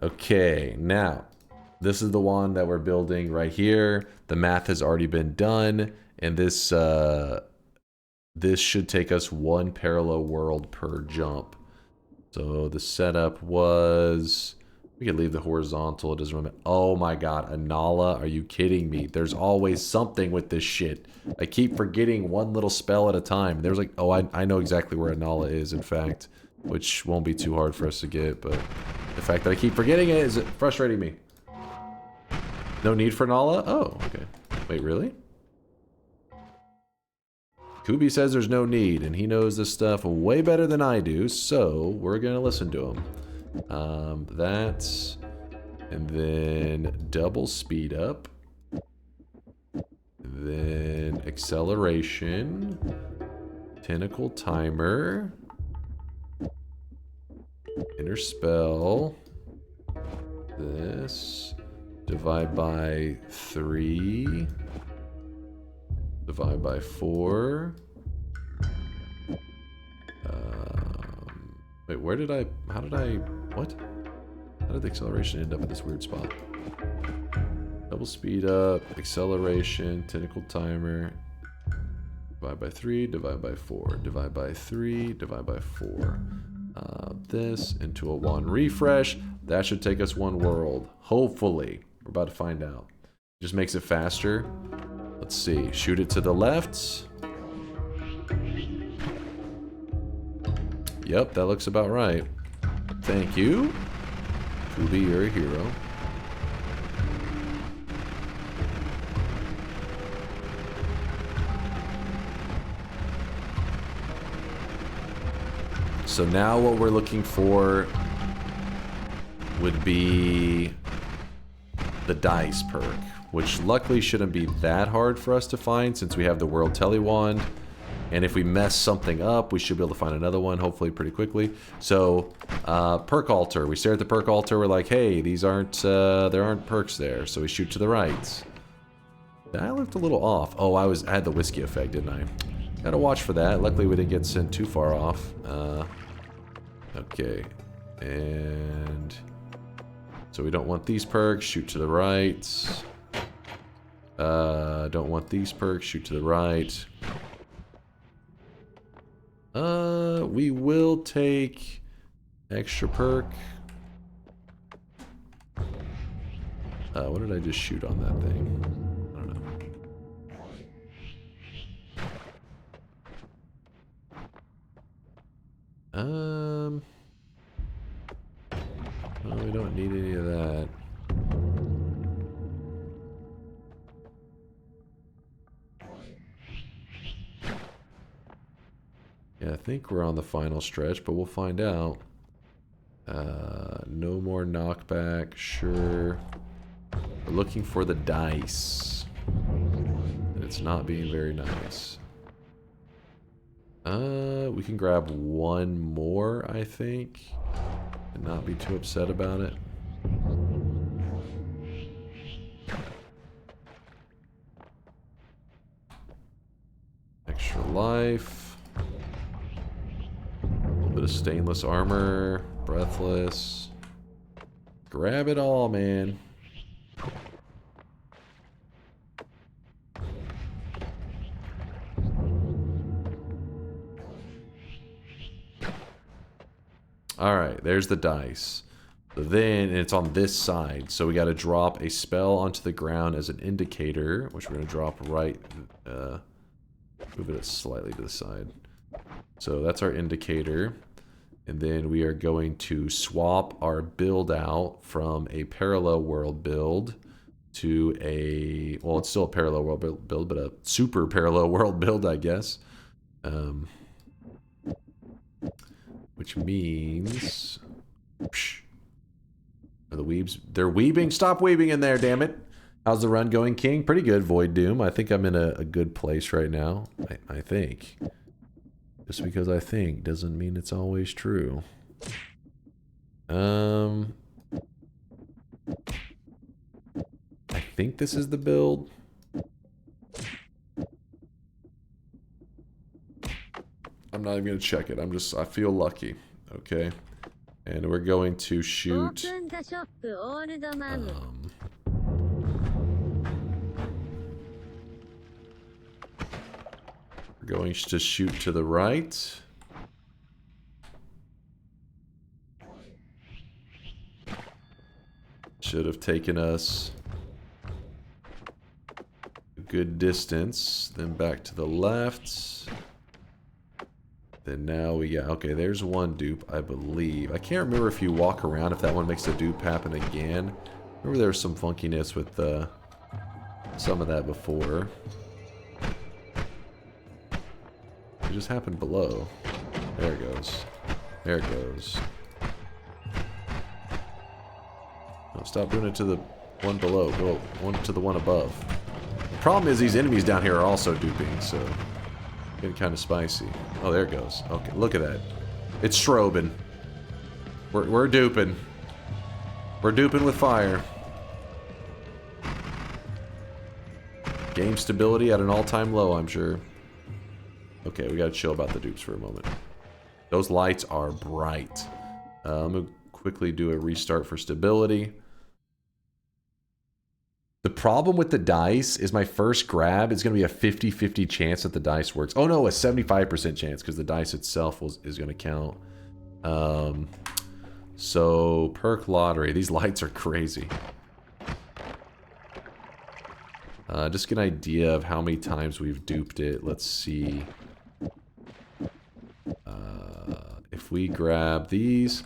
Okay, now this is the one that we're building right here. The math has already been done, and this this should take us 1 parallel world per jump. So the setup was, we could leave the horizontal. It doesn't remember. Oh my god, Anala, are you kidding me? There's always something with this shit. I keep forgetting one little spell at a time. There's like, oh, I know exactly where Anala is, in fact, which won't be too hard for us to get, but the fact that I keep forgetting it is frustrating me. No need for Nala? Oh, okay. Wait, really? Kubi says there's no need, and he knows this stuff way better than I do, so we're gonna listen to him. That, and then double speed up, then acceleration, tentacle timer, inner spell, this, divide by 3, divide by 4. Wait, where did I, what? How did the acceleration end up at this weird spot? Double speed up, acceleration, tentacle timer, divide by 3, divide by 4, divide by 3, divide by 4. This into a 1 refresh. That should take us 1 world. Hopefully. We're about to find out. Just makes it faster. Let's see. Shoot it to the left. Yep, that looks about right. Thank you. Kubi, you're a hero. So now what we're looking for would be the dice perk, which luckily shouldn't be that hard for us to find since we have the World Tele Wand. And if we mess something up, we should be able to find another one, hopefully pretty quickly. So, perk altar. We stare at the perk altar, we're like, hey, these aren't, there aren't perks there. So we shoot to the right. That looked a little off. Oh, I had the whiskey effect, didn't I? Gotta watch for that. Luckily we didn't get sent too far off. Okay. And so we don't want these perks, shoot to the right. Don't want these perks, shoot to the right. We will take extra perk. What did I just shoot on that thing? I don't know. No, we don't need any of that. Yeah, I think we're on the final stretch, but we'll find out. No more knockback, sure. We're looking for the dice. And it's not being very nice. We can grab 1 more, I think. And not be too upset about it. Extra life. Bit of stainless armor, breathless. Grab it all, man. Alright, there's the dice. So then, and it's on this side, so we gotta drop a spell onto the ground as an indicator, which we're gonna drop right, move it slightly to the side. So that's our indicator. And then we are going to swap our build out from a parallel world build to a, well, it's still a parallel world build, but a super parallel world build, I guess. Which means... Are the weebs... They're weebing? Stop weebing in there, damn it! How's the run going, King? Pretty good, Void Doom. I think I'm in a good place right now. I think. Just because I think doesn't mean it's always true. I think this is the build. I'm not even gonna check it. I feel lucky. Okay. And we're going to shoot... we're going to shoot to the right. Should have taken us a good distance. Then back to the left. Then now we got... okay, there's one dupe, I believe. I can't remember if you walk around, if that one makes the dupe happen again. Remember there was some funkiness with some of that before. It just happened below. There it goes. There it goes. No, stop doing it to the one below. Go one to the one above. The problem is these enemies down here are also duping, so... getting kind of spicy. Oh, there it goes. Okay, look at that. It's strobing. We're duping. We're duping with fire. Game stability at an all-time low, I'm sure. Okay, we gotta chill about the dupes for a moment. Those lights are bright. I'm gonna quickly do a restart for stability. The problem with the dice is my first grab is going to be a 50-50 chance that the dice works. Oh no, a 75% chance because the dice itself is going to count. So, perk lottery. These lights are crazy. Just get an idea of how many times we've duped it. Let's see. If we grab these...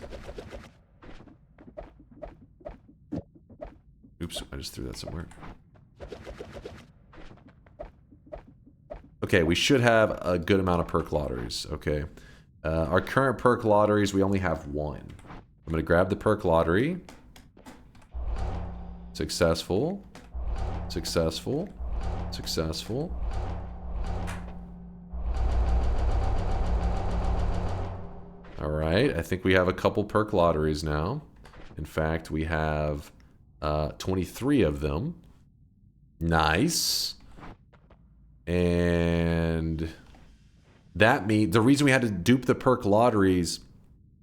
oops, I just threw that somewhere. Okay, we should have a good amount of perk lotteries, okay? Our current perk lotteries, we only have one. I'm going to grab the perk lottery. Successful. Successful. Successful. Alright, I think we have a couple perk lotteries now. In fact, we have... 23 of them. Nice. And that means the reason we had to dupe the perk lotteries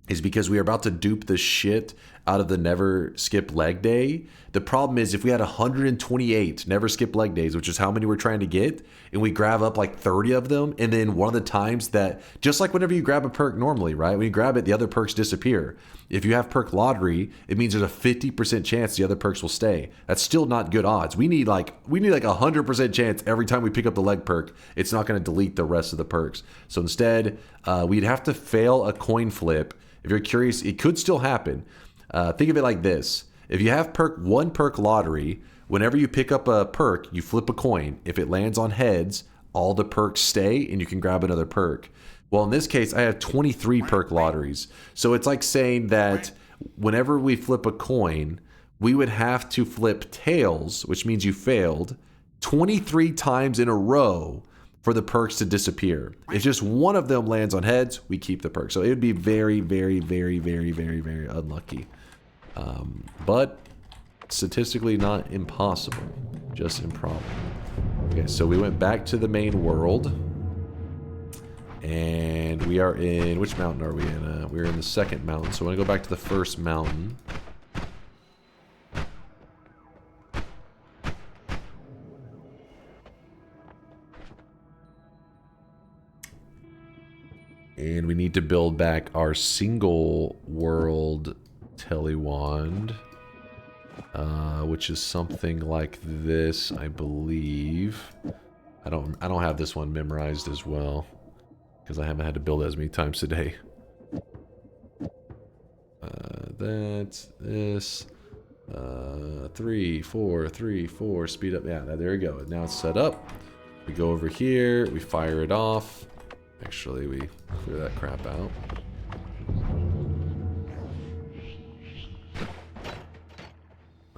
is because we are about to dupe the shit out of the never skip leg day. The problem is if we had 128 never skip leg days, which is how many we're trying to get, and we grab up like 30 of them, and then one of the times that, just like whenever you grab a perk normally, right? When you grab it, the other perks disappear. If you have perk lottery, it means there's a 50% chance the other perks will stay. That's still not good odds. We need like a 100% chance every time we pick up the leg perk, it's not going to delete the rest of the perks. So instead, we'd have to fail a coin flip. If you're curious, it could still happen. Think of it like this. If you have one perk lottery, whenever you pick up a perk, you flip a coin. If it lands on heads, all the perks stay and you can grab another perk. Well, in this case, I have 23 perk lotteries. So it's like saying that whenever we flip a coin, we would have to flip tails, which means you failed, 23 times in a row for the perks to disappear. If just one of them lands on heads, we keep the perk. So it would be very, very, very, very, very, very unlucky. But statistically not impossible, just improbable. Okay, so we went back to the main world. And we are in, which mountain are we in? We're in the second mountain, so I'm gonna go back to the first mountain. And we need to build back our single world telewand, which is something like this, I believe. I don't have this one memorized as well because I haven't had to build it as many times today. That's this. 3, 4, 3, 4. Speed up. Yeah, there we go. Now it's set up. We go over here. We fire it off. Actually, we clear that crap out.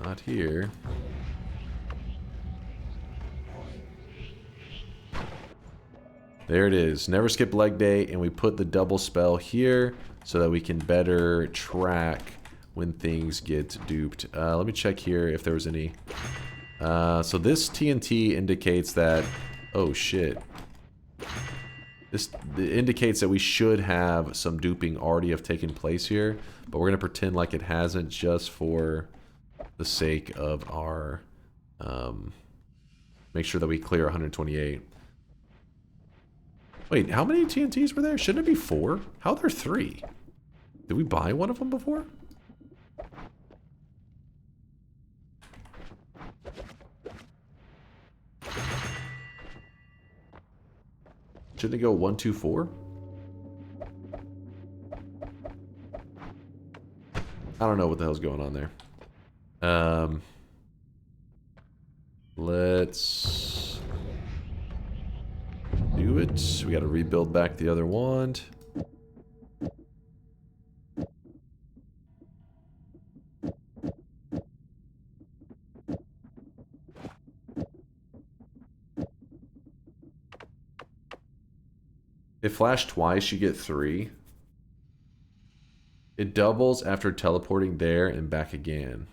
Not here. There it is. Never skip leg day, and we put the double spell here so that we can better track when things get duped. Let me check here if there was any. So this TNT indicates that... oh shit. This indicates that we should have some duping already have taken place here, but we're going to pretend like it hasn't just for the sake of our... make sure that we clear 128. Wait, how many TNTs were there? Shouldn't it be 4? How are there 3? Did we buy one of them before? Shouldn't it go 1, 2, 4? I don't know what the hell's going on there. Let's do it. We got to rebuild back the other wand. If flash twice, you get 3. It doubles after teleporting there and back again.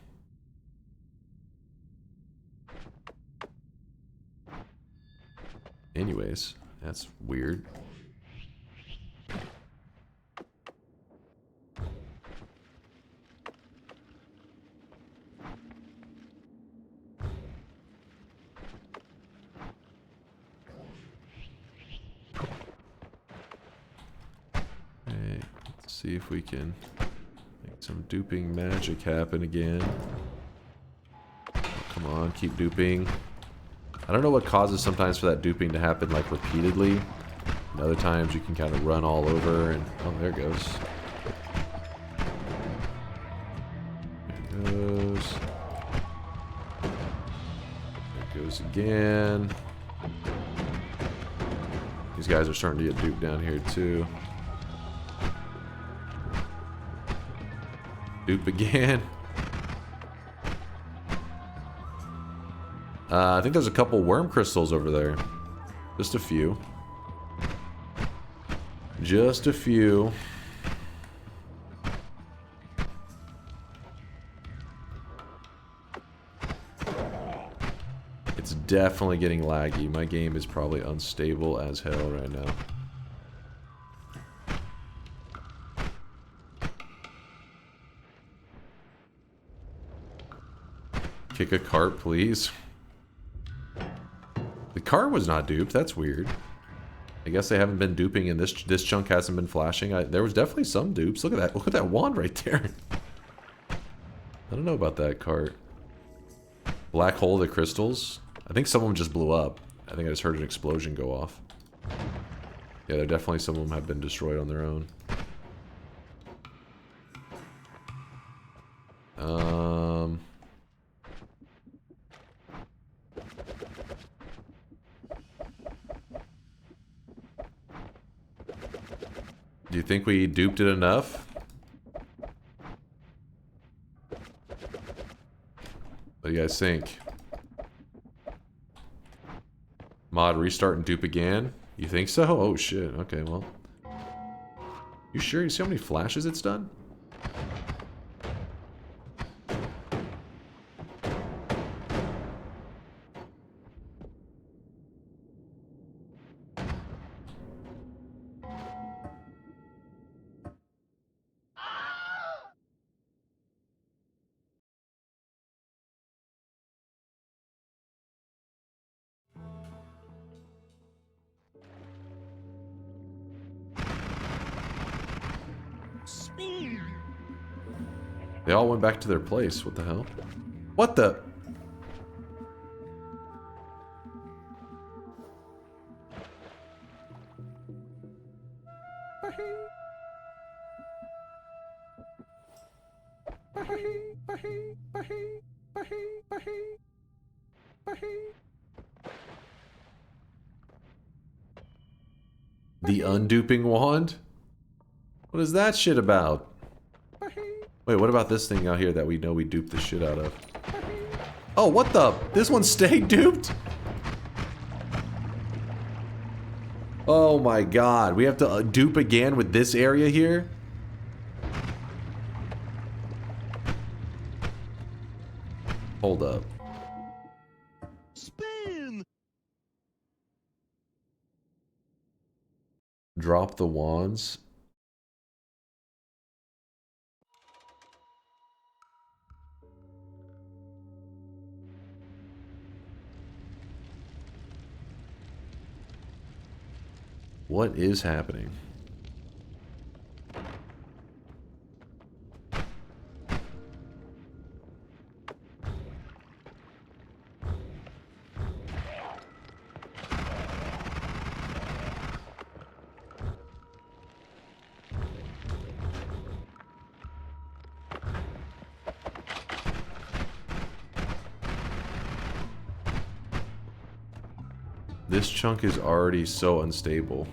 Anyways, that's weird. Okay, let's see if we can make some duping magic happen again. Oh, come on, keep duping. I don't know what causes sometimes for that duping to happen like repeatedly. And other times you can kind of run all over and... Oh, there it goes. There it goes. There it goes again. These guys are starting to get duped down here too. Dupe again. I think there's a couple worm crystals over there. Just a few. Just a few. It's definitely getting laggy. My game is probably unstable as hell right now. Kick a cart, please. The cart was not duped. That's weird. I guess they haven't been duping and this chunk hasn't been flashing. There was definitely some dupes. Look at that. Look at that wand right there. I don't know about that cart. Black hole of the crystals. I think some of them just blew up. I think I just heard an explosion go off. Yeah, there definitely some of them have been destroyed on their own. Do you think we duped it enough? What do you guys think? Mod, restart and dupe again? You think so? Oh shit, okay, well. You sure? You see how many flashes it's done? They all went back to their place. What the hell? What the? The unduping wand? What is that shit about? Wait, what about this thing out here that we know we duped the shit out of? Oh, what the? This one stayed duped? Oh my god. We have to dupe again with this area here? Hold up. drop the wands. What is happening? This chunk is already so unstable.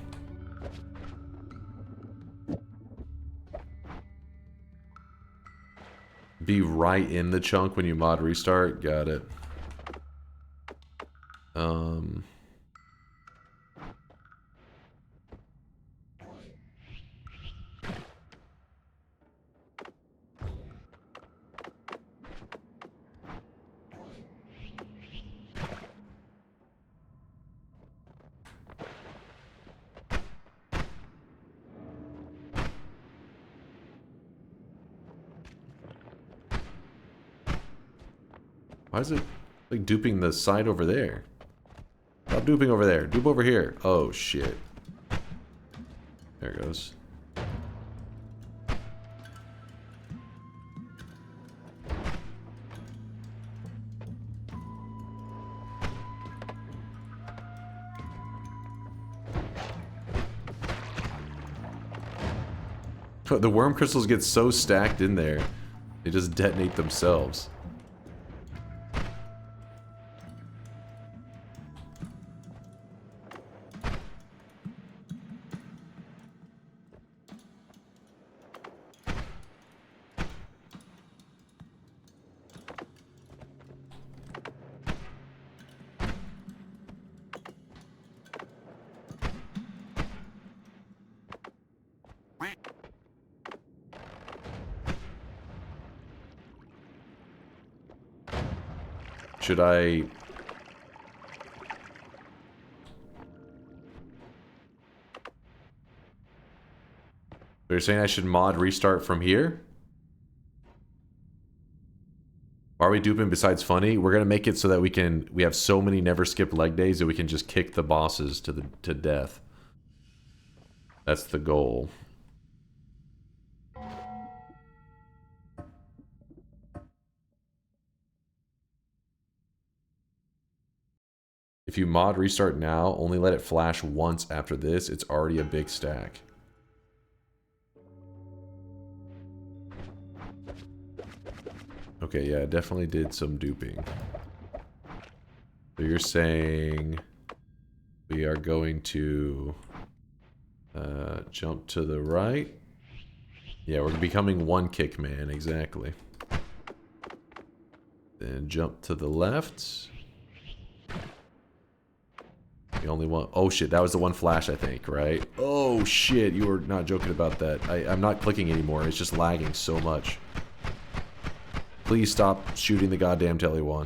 Be right in the chunk when you mod restart. Got it. Why is it like duping the side over there? Stop duping over there. Dupe over here. Oh shit. There it goes. The worm crystals get so stacked in there, they just detonate themselves. Should I... You're saying I should mod restart from here? Why are we duping besides funny? We're gonna make it so that we have so many never skip leg days that we can just kick the bosses to death. That's the goal. If you mod restart now, only let it flash once after this, it's already a big stack. Okay, yeah, definitely did some duping. So you're saying we are going to jump to the right? Yeah, we're becoming one kick man, exactly. Then jump to the left. The only one. Oh shit, that was the one flash, I think, right? Oh shit, you were not joking about that. I'm not clicking anymore, it's just lagging so much. Please stop shooting the goddamn tele one.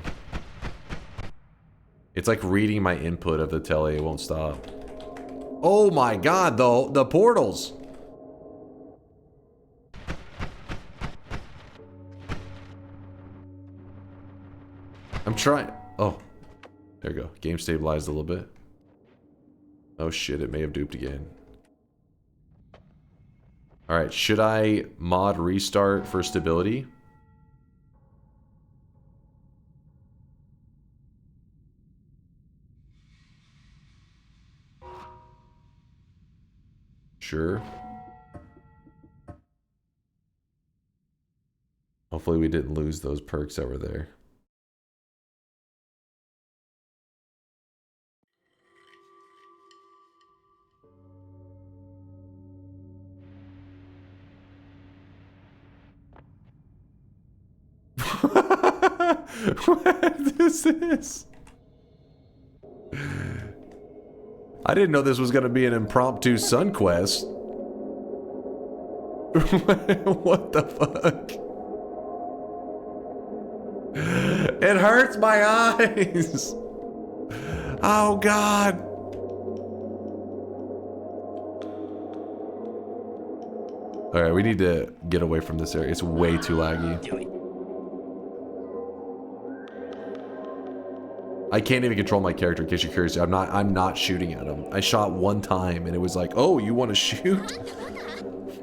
It's like reading my input of the tele, it won't stop. Oh my god, though, the portals! I'm trying. Oh, there we go. Game stabilized a little bit. Oh shit, it may have duped again. Alright, should I mod restart for stability? Sure. Hopefully we didn't lose those perks over there. What is this? I didn't know this was going to be an impromptu sun quest. What the fuck? It hurts my eyes. Oh god. Alright, we need to get away from this area. It's way too laggy. I can't even control my character, in case you're curious. I'm not shooting at him. I shot one time and it was like, oh, you want to shoot?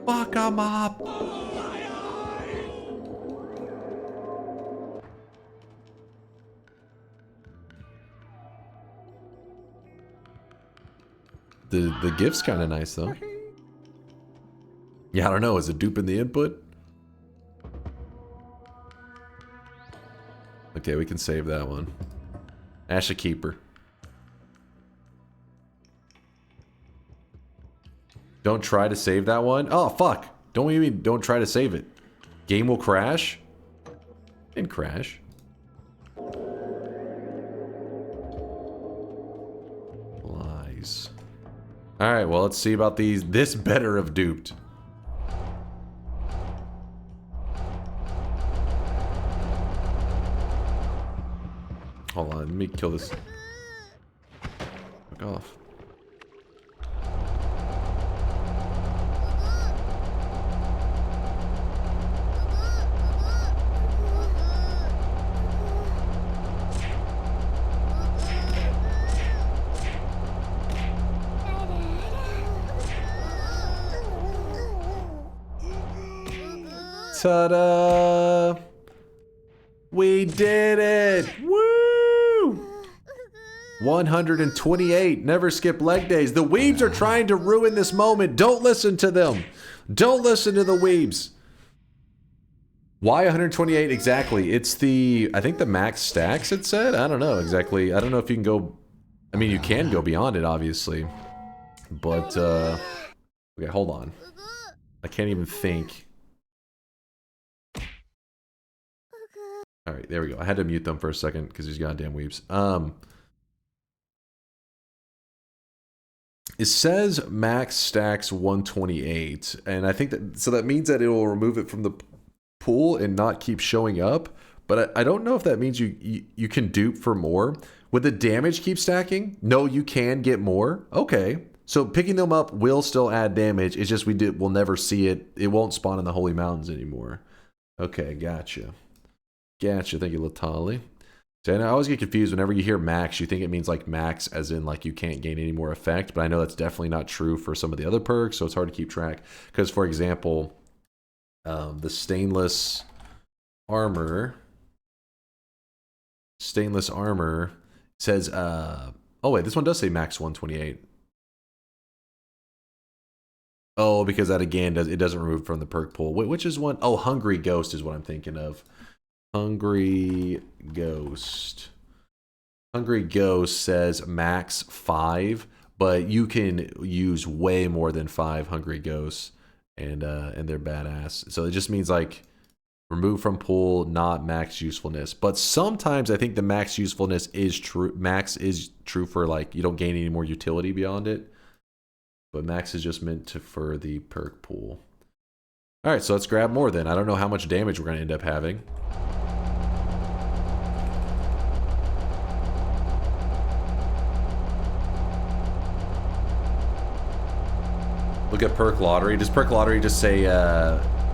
Fuck him up. The gift's kind of nice though. Yeah, I don't know. Is it duping the input? Okay, we can save that one. Asha Keeper. Don't try to save that one. Oh, fuck. Don't try to save it. Game will crash? Didn't crash. Lies. Alright, well, let's see about these. This better have duped. Hold on, let me kill this. Fuck off. Ta-da! We did it! Woo! 128. Never skip leg days. The weebs are trying to ruin this moment. Don't listen to them. Don't listen to the weebs. Why 128 exactly? It's the, I think the max stacks it said? I don't know exactly. I don't know if you can go, I mean, you can go beyond it, obviously. But, okay, hold on. I can't even think. Alright, there we go. I had to mute them for a second because these goddamn weeps. It says max stacks 128, and I think that, so that means that it will remove it from the pool and not keep showing up, but I don't know if that means you can dupe for more. Would the damage keep stacking? No, you can get more. Okay. So picking them up will still add damage. It's just we'll never see it. It won't spawn in the Holy Mountains anymore. Okay, gotcha. Gotcha, thank you, Latali. So I always get confused whenever you hear max, you think it means like max as in like you can't gain any more effect, but I know that's definitely not true for some of the other perks, so it's hard to keep track. Because for example, the stainless armor says, oh wait, this one does say max 128. Oh, because that again, it doesn't remove from the perk pool. Which is one? Oh, Hungry Ghost is what I'm thinking of. Hungry Ghost. Hungry Ghost says max 5, but you can use way more than 5 Hungry Ghosts, and they're badass. So it just means like remove from pool, not max usefulness. But sometimes I think the max usefulness is true. Max is true for like you don't gain any more utility beyond it. But max is just meant for the perk pool. All right, so let's grab more then. I don't know how much damage we're going to end up having. Look at perk lottery. Does perk lottery just say,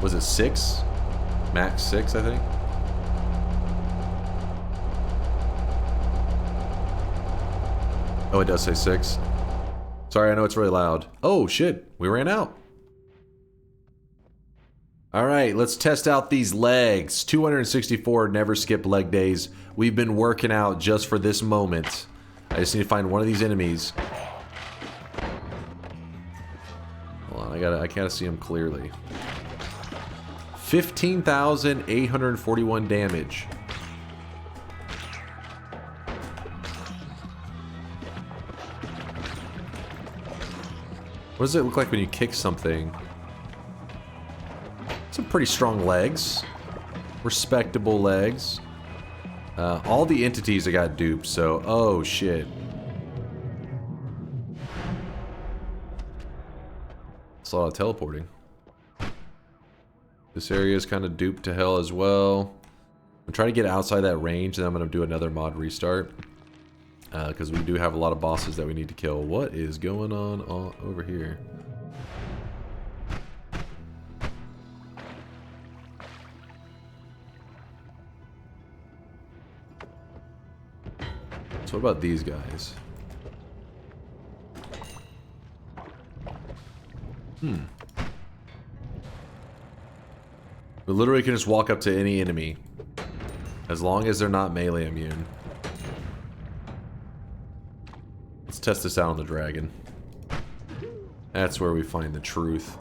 was it 6? Max 6, I think. Oh, it does say 6. Sorry, I know it's really loud. Oh, shit. We ran out. Alright, let's test out these legs. 264 never skip leg days. We've been working out just for this moment. I just need to find one of these enemies. Hold on, I can't see him clearly. 15,841 damage. What does it look like when you kick something? Some pretty strong legs. Respectable legs. All the entities I got duped, so... Oh, shit. It's a lot of teleporting. This area is kind of duped to hell as well. I'm trying to get outside that range, and I'm going to do another mod restart. Because we do have a lot of bosses that we need to kill. What is going on over here? So what about these guys? We literally can just walk up to any enemy. As long as they're not melee immune. Let's test this out on the dragon. That's where we find the truth.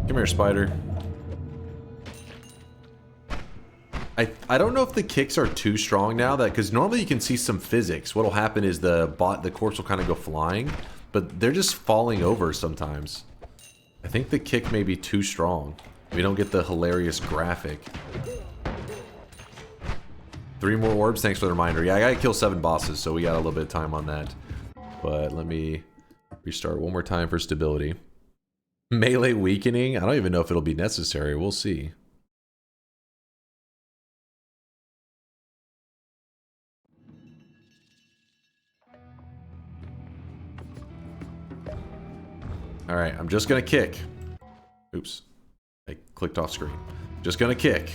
Come here, spider. I don't know if the kicks are too strong now, that because normally you can see some physics. What'll happen is the corpse will kind of go flying, but they're just falling over sometimes. I think the kick may be too strong. We don't get the hilarious graphic. 3 more orbs, thanks for the reminder. Yeah, I gotta kill 7 bosses, so we got a little bit of time on that. But let me restart one more time for stability. Melee weakening? I don't even know if it'll be necessary. We'll see. Alright, I'm just gonna kick. Oops. I clicked off screen. Just gonna kick.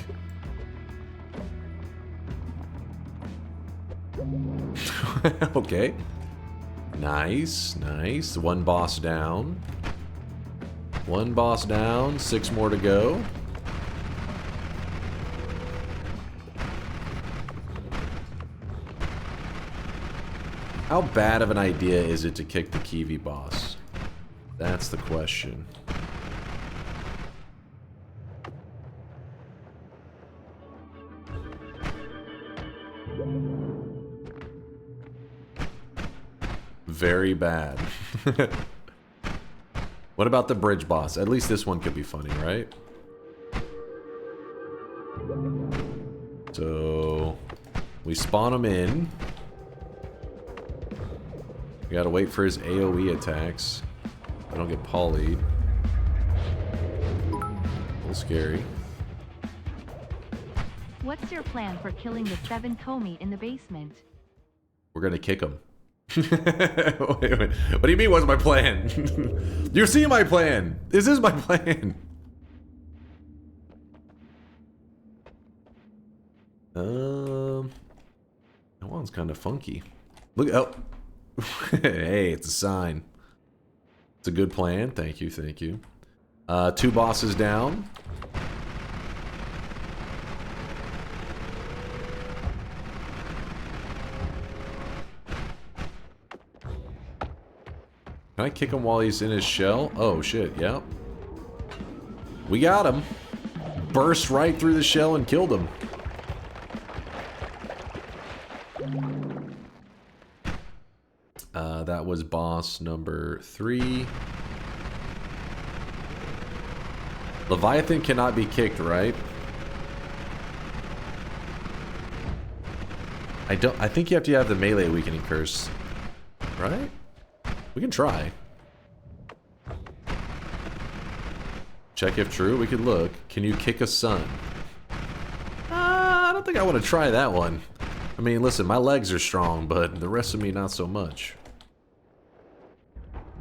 Okay. Nice, nice. 1 boss down. 1 boss down, 6 more to go. How bad of an idea is it to kick the Kiwi boss? That's the question. Very bad. What about the bridge boss? At least this one could be funny, right? So we spawn him in. We gotta wait for his AoE attacks. I don't get polyed. A little scary. What's your plan for killing the 7 Comey in the basement? We're gonna kick him. Wait a minute. What do you mean, what's my plan? You see my plan! This is my plan! That one's kind of funky. Look, oh. Hey, it's a sign. It's a good plan. Thank you, thank you. 2 bosses down. Can I kick him while he's in his shell? Oh shit, yep. We got him. Burst right through the shell and killed him. That was boss number 3. Leviathan cannot be kicked, right? I think you have to have the melee weakening curse. Right? We can try. Check if true. We could look. Can you kick a sun? I don't think I want to try that one. I mean, listen, my legs are strong, but the rest of me not so much.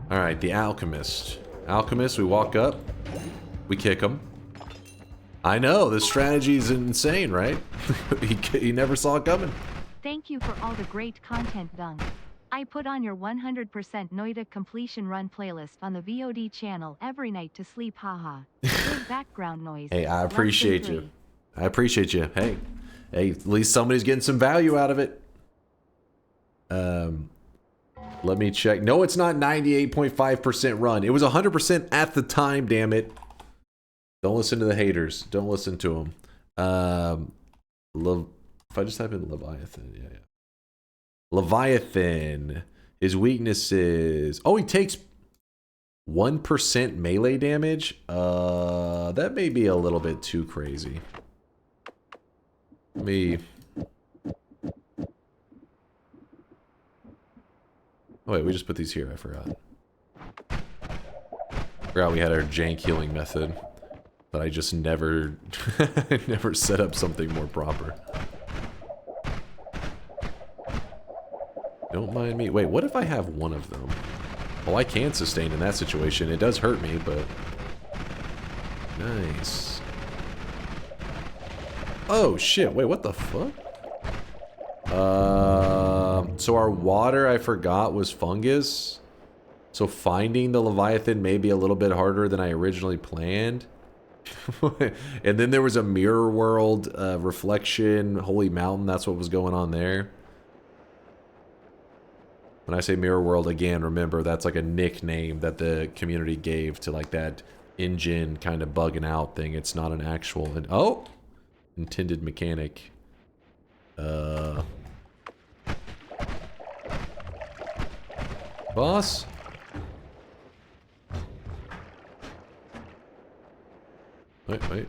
Alright, the alchemist. Alchemist, we walk up. We kick him. I know, this strategy is insane, right? he never saw it coming. Thank you for all the great content, Dunk. I put on your 100% Noita completion run playlist on the VOD channel every night to sleep, haha. Good background noise. Hey, I appreciate you. I appreciate you. Hey, at least somebody's getting some value out of it. Let me check. No, it's not 98.5% run. It was 100% at the time, damn it. Don't listen to the haters. Don't listen to them. If I just type in Leviathan, yeah. Leviathan. His weaknesses. Oh, he takes 1% melee damage? That may be a little bit too crazy. Let me... Oh wait, we just put these here, I forgot. Forgot we had our jank healing method. But I just never... never set up something more proper. Don't mind me. Wait, what if I have one of them? Well, I can sustain in that situation. It does hurt me, but... Nice. Oh shit, wait, what the fuck? So our water, I forgot, was fungus. So finding the Leviathan may be a little bit harder than I originally planned. And then there was a mirror world, reflection, holy mountain, that's what was going on there. When I say mirror world, again, remember, that's like a nickname that the community gave to like that engine kind of bugging out thing. It's not an actual, intended mechanic. Boss? Wait.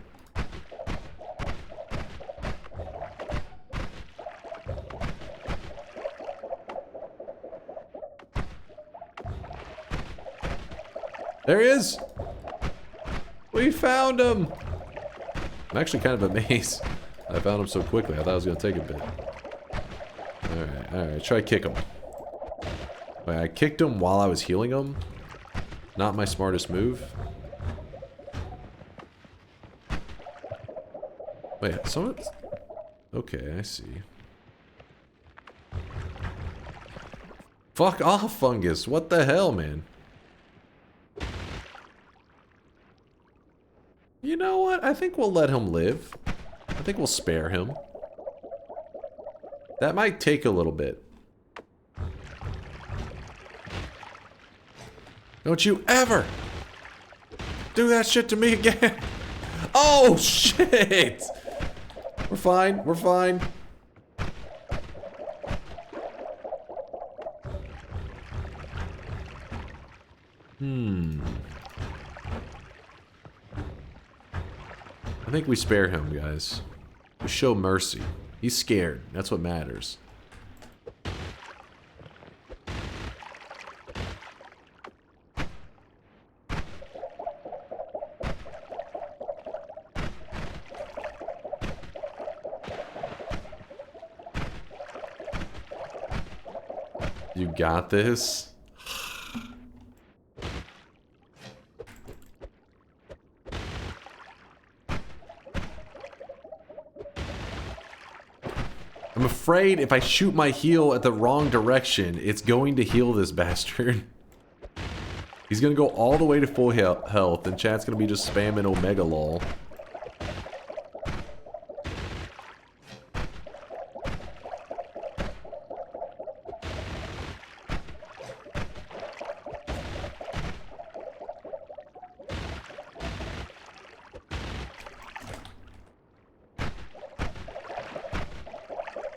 There he is! We found him! I'm actually kind of amazed I found him so quickly. I thought it was going to take a bit. Alright, try to kick him. Wait, I kicked him while I was healing him? Not my smartest move. Wait, someone's... Okay, I see. Fuck off, fungus. What the hell, man? You know what? I think we'll let him live. I think we'll spare him. That might take a little bit. Don't you ever do that shit to me again. Oh, shit. We're fine. We're fine. I think we spare him, guys. We show mercy. He's scared. That's what matters. You got this? I'm afraid if I shoot my heal at the wrong direction, it's going to heal this bastard. He's gonna go all the way to full health, and chat's gonna be just spamming Omega lol.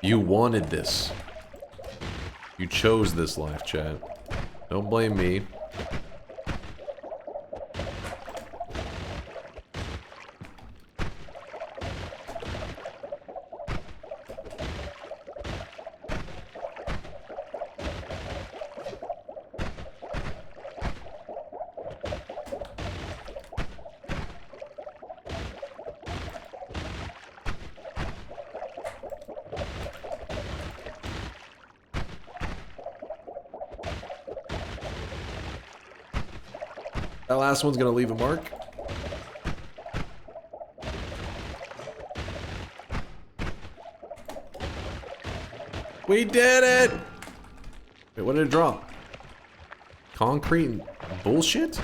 You wanted this. You chose this life, chat. Don't blame me. That last one's gonna leave a mark. We did it! Wait, what did it drop? Concrete bullshit?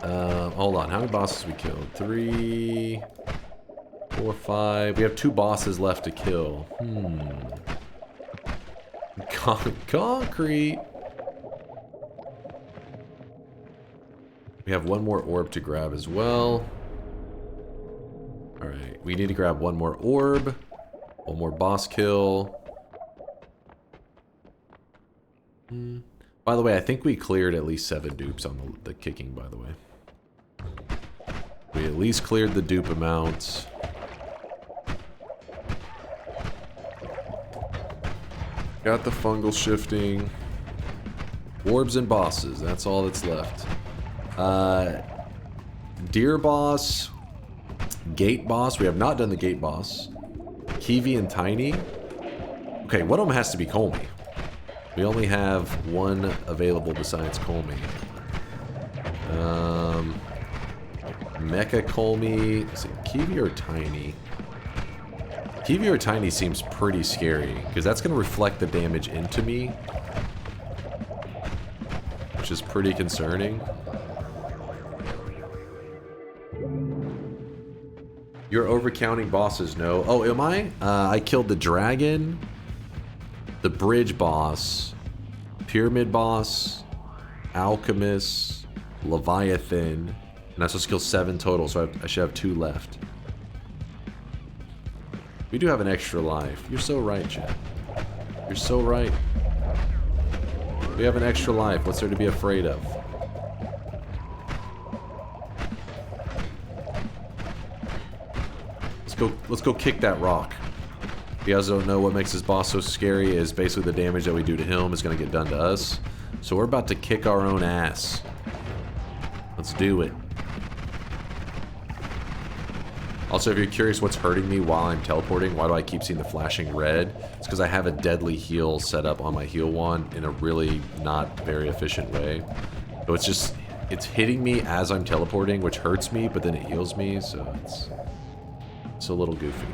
Hold on. How many bosses we killed? 3, 4, 5. We have 2 bosses left to kill. Concrete. We have 1 more orb to grab as well. Alright, we need to grab 1 more orb. 1 more boss kill. By the way, I think we cleared at least 7 dupes on the kicking, by the way. We at least cleared the dupe amount. Got the fungal shifting. Orbs and bosses, that's all that's left. Deer boss, gate boss. We have not done the gate boss. Kiwi and Tiny. Okay, one of them has to be Colmy. We only have 1 available besides Colmy. Mecha Colmy. Is it Kiwi or Tiny? Kiwi or Tiny seems pretty scary, because that's going to reflect the damage into me, which is pretty concerning. You're overcounting bosses, no? Oh, am I? I killed the dragon, the bridge boss, pyramid boss, alchemist, leviathan, and I'm supposed to kill 7 total, so I should have 2 left. We do have an extra life. You're so right, Chad. You're so right. We have an extra life. What's there to be afraid of? Let's go kick that rock. If you guys don't know what makes this boss so scary is basically the damage that we do to him is going to get done to us. So we're about to kick our own ass. Let's do it. Also, if you're curious what's hurting me while I'm teleporting, why do I keep seeing the flashing red? It's because I have a deadly heal set up on my heal wand in a really not very efficient way. So it's hitting me as I'm teleporting, which hurts me, but then it heals me, so it's a little goofy.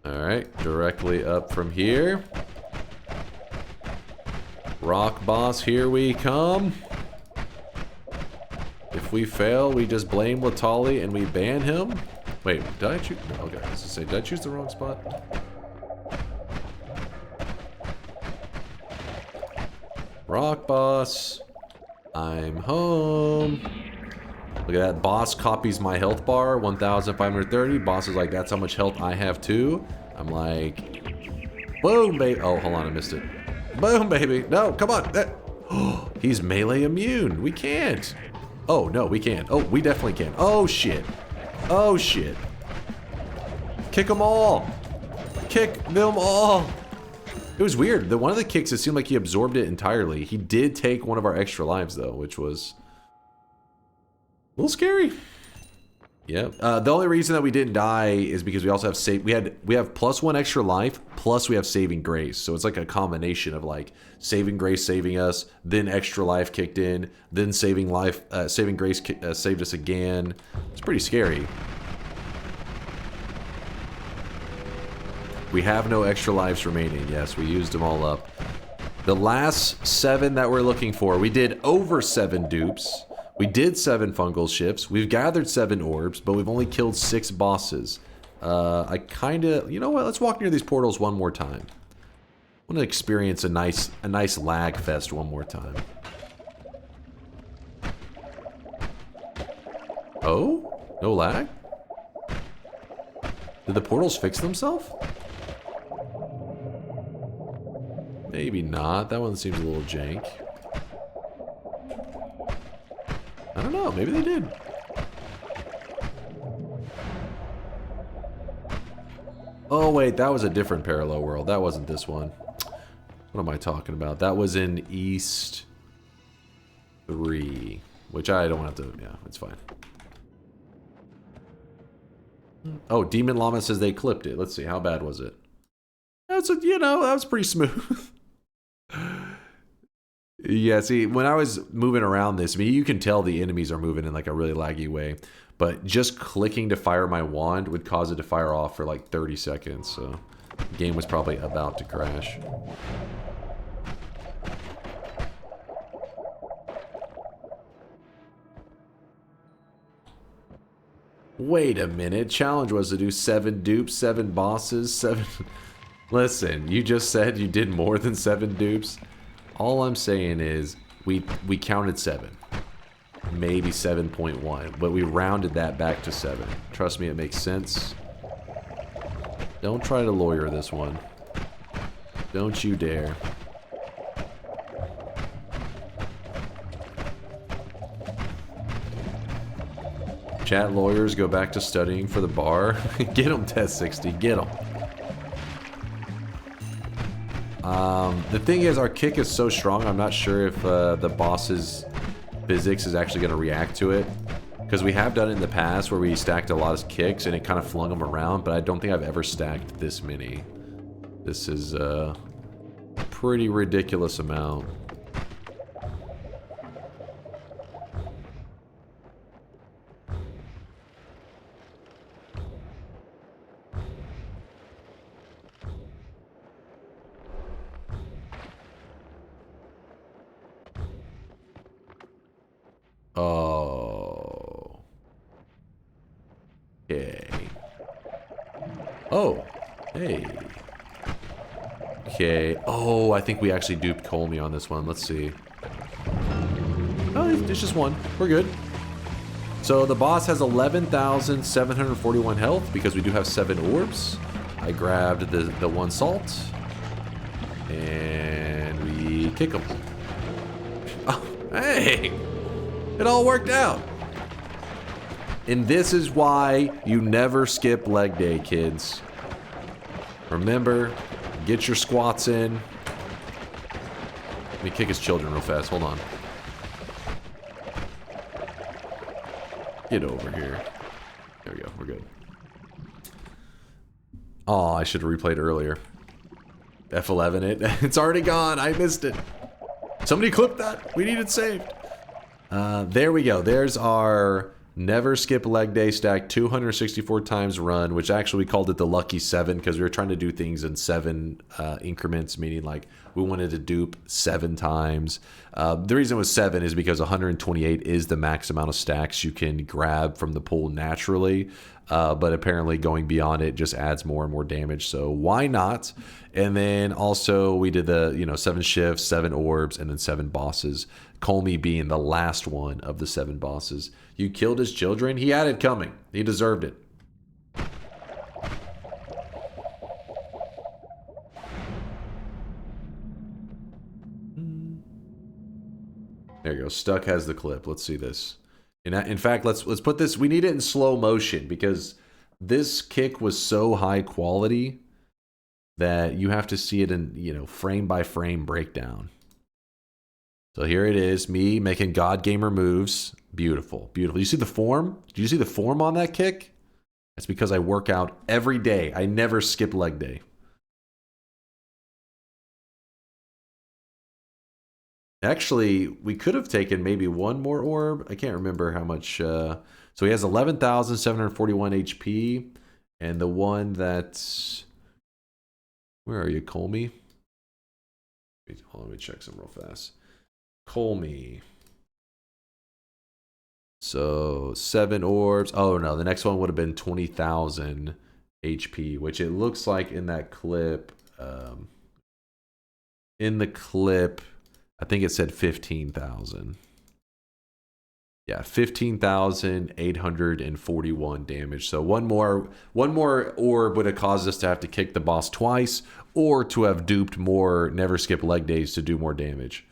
Alright, directly up from here. Rock boss, here we come. If we fail, we just blame Latali and we ban him. Wait, did I choose? No, okay, I was gonna say, did I choose the wrong spot? Rock boss, I'm home. Look at that, boss copies my health bar, 1,530. Boss is like, that's how much health I have too. I'm like, boom, baby. Oh, hold on, I missed it. Boom, baby. No, come on. He's melee immune. We can't. Oh, no, we can't. Oh, we definitely can. Oh, shit. Oh, shit. Kick them all. Kick them all. It was weird. One of the kicks, it seemed like he absorbed it entirely. He did take one of our extra lives, though, which was a little scary. Yeah. The only reason that we didn't die is because we also have save. We have +1 extra life, plus we have saving grace. So it's like a combination of like saving grace saving us, then extra life kicked in, then saving grace saved us again. It's pretty scary. We have no extra lives remaining. Yes, we used them all up. The last 7 that we're looking for, we did over 7 dupes. We did 7 fungal ships. We've gathered 7 orbs, but we've only killed 6 bosses. I kind of, you know what? Let's walk near these portals one more time. I want to experience a nice lag fest one more time. Oh, no lag? Did the portals fix themselves? Maybe not. That one seems a little jank. I don't know. Maybe they did. Oh, wait. That was a different parallel world. That wasn't this one. What am I talking about? That was in East 3. Which I don't have to... Yeah, it's fine. Oh, Demon Llama says they clipped it. Let's see. How bad was it? That's a, you know, that was pretty smooth. Yeah, see, when I was moving around this, I mean, you can tell the enemies are moving in like a really laggy way, but just clicking to fire my wand would cause it to fire off for like 30 seconds, so the game was probably about to crash. Wait a minute, challenge was to do 7 dupes, 7 bosses, 7... Listen, you just said you did more than 7 dupes. All I'm saying is we counted 7. Maybe 7.1, but we rounded that back to 7. Trust me, it makes sense. Don't try to lawyer this one. Don't you dare. Chat lawyers, go back to studying for the bar. Get them, Test 60, get them. The thing is, our kick is so strong, I'm not sure if the boss's physics is actually going to react to it. Because we have done it in the past where we stacked a lot of kicks and it kind of flung them around, but I don't think I've ever stacked this many. This is a pretty ridiculous amount. Oh. Okay. Oh. Hey. Okay. Oh, I think we actually duped Colmy on this one. Let's see. Oh, it's just one. We're good. So the boss has 11,741 health because we do have 7 orbs. I grabbed the 1 salt. And we kick him. Oh, hey! It all worked out. And this is why you never skip leg day, kids. Remember, get your squats in. Let me kick his children real fast. Hold on. Get over here. There we go. We're good. Oh, I should have replayed earlier. F11 it. It's already gone. I missed it. Somebody clip that. We need it saved. There we go. There's our never skip leg day stack 264 times run, which actually we called it the lucky 7 because we were trying to do things in 7 increments, meaning like we wanted to dupe 7 times. The reason it was 7 is because 128 is the max amount of stacks you can grab from the pool naturally. But apparently going beyond it just adds more and more damage. So why not? And then also we did the, 7 shifts, 7 orbs, and then 7 bosses. Colmy being the last one of the 7 bosses. You killed his children? He had it coming. He deserved it. There you go. Stuck has the clip. Let's see this. In fact, let's put this. We need it in slow motion because this kick was so high quality that you have to see it in frame by frame breakdown. So here it is, me making God Gamer moves. Beautiful, beautiful. You see the form? Do you see the form on that kick? That's because I work out every day. I never skip leg day. Actually, we could have taken maybe 1 more orb. I can't remember how much. So he has 11,741 HP. And the one that's... Where are you, Colmy? Hold on, let me check some real fast. Colmy. So 7 orbs. Oh no, the next one would have been 20,000 HP, which it looks like in that clip. In the clip, I think it said 15,000. Yeah, 15,841 damage. So one more orb would have caused us to have to kick the boss twice, or to have duped more never skip leg days to do more damage.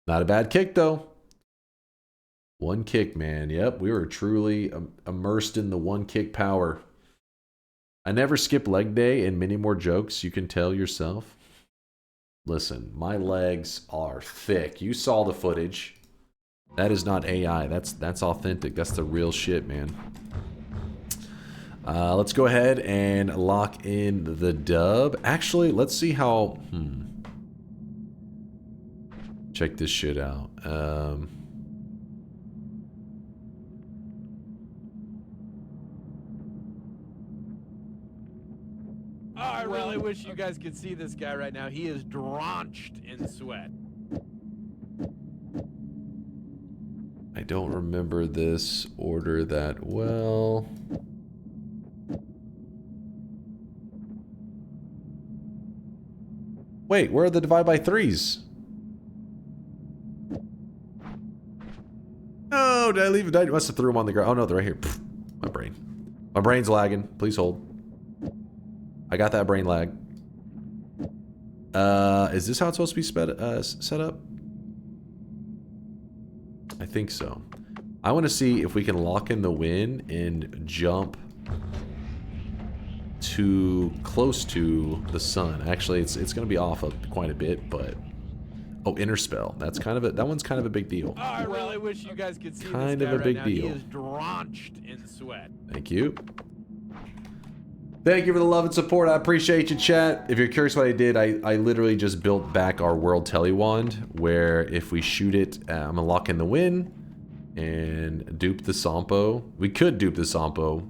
Not a bad kick though. 1 kick, man. Yep, we were truly immersed in the 1 kick power. I never skip leg day, and many more jokes you can tell yourself. Listen, my legs are thick. You saw the footage. That is not AI. That's authentic. That's the real shit, man. Let's go ahead and lock in the dub. Actually, let's see how... Check this shit out. I really wish you guys could see this guy right now. He is drenched in sweat. I don't remember this order that well. Wait, where are the divide by 3s? Oh, did I leave it? I must have threw them on the ground. Oh no, they're right here. Pfft, my brain. My brain's lagging. Please hold. I got that brain lag. Is this how it's supposed to be set up? I think so. I want to see if we can lock in the win and jump too close to the sun. Actually, it's going to be off quite a bit, but Oh, inner spell. That's kind of that one's kind of a big deal. Oh, I really wish you guys could see Kind this of a guy big right now. deal. He is drenched in sweat. Thank you. Thank you for the love and support. I appreciate you, chat. If you're curious what I did, I literally just built back our world telewand, where if we shoot it, I'm gonna lock in the win and dupe the Sampo. We could dupe the Sampo,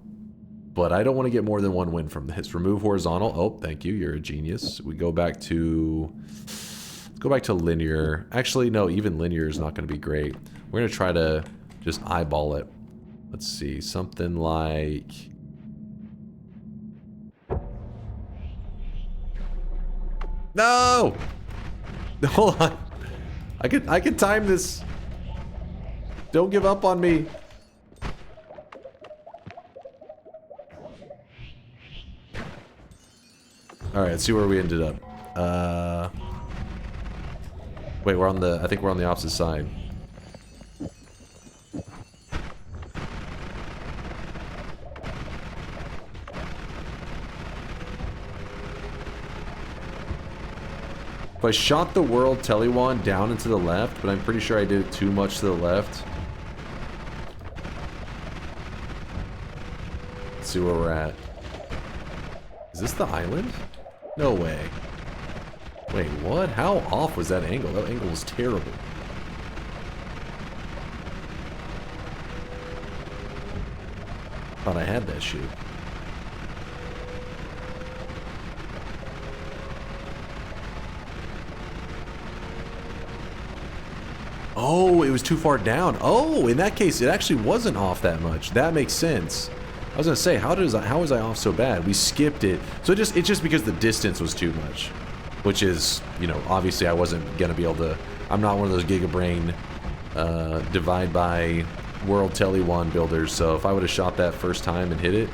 but I don't want to get more than one win from this. Remove horizontal. Oh, thank you. You're a genius. We go back to... Let's go back to linear. Actually, no, even linear is not going to be great. We're going to try to just eyeball it. Let's see. Something like... No! Hold on. I can time this. Don't give up on me. Alright, let's see where we ended up. Wait, we're on the... I think we're on the opposite side. If I shot the world telewand down and to the left, but I'm pretty sure I did it too much to the left. Let's see where we're at. Is this the island? No way. Wait, what? How off was that angle? That angle was terrible. Thought I had that shit. Oh, it was too far down. Oh, in that case, it actually wasn't off that much. That makes sense. I was gonna say, how was I off so bad? We skipped it. So it's just because the distance was too much. Which is, you know, obviously I wasn't gonna be able to... I'm not one of those gigabrain divide by world telewand builders, so if I would have shot that first time and hit it,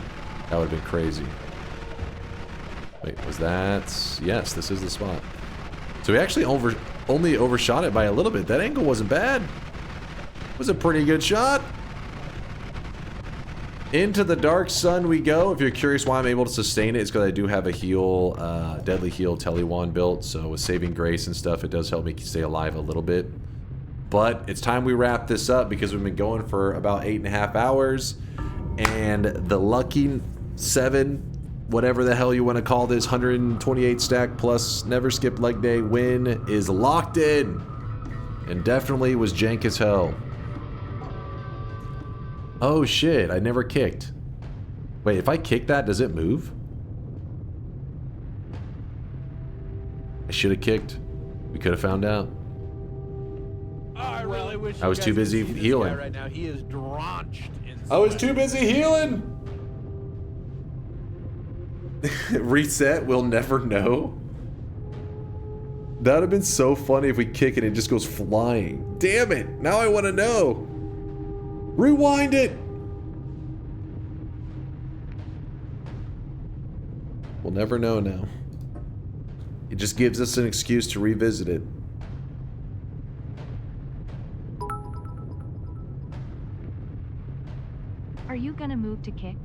that would have been crazy. Wait, was that... Yes, this is the spot. So we actually only overshot it by a little bit. That angle wasn't bad. It was a pretty good shot. Into the dark sun we go. If you're curious why I'm able to sustain it, it's because I do have a heal, deadly heal telewand built. So with saving grace and stuff, it does help me stay alive a little bit. But it's time we wrap this up because we've been going for about 8.5 hours. And the lucky 7, whatever the hell you want to call this, 128 stack plus never skip leg day win is locked in. And definitely was jank as hell. Oh shit, I never kicked. Wait, if I kick that, does it move? I should have kicked. We could have found out. I really wish I was too busy healing. Right now. He is drenched in I was too busy healing! Reset, we'll never know. That would have been so funny if we kick it and it just goes flying. Damn it, now I want to know. Rewind it! We'll never know now. It just gives us an excuse to revisit it. Are you gonna move to kick?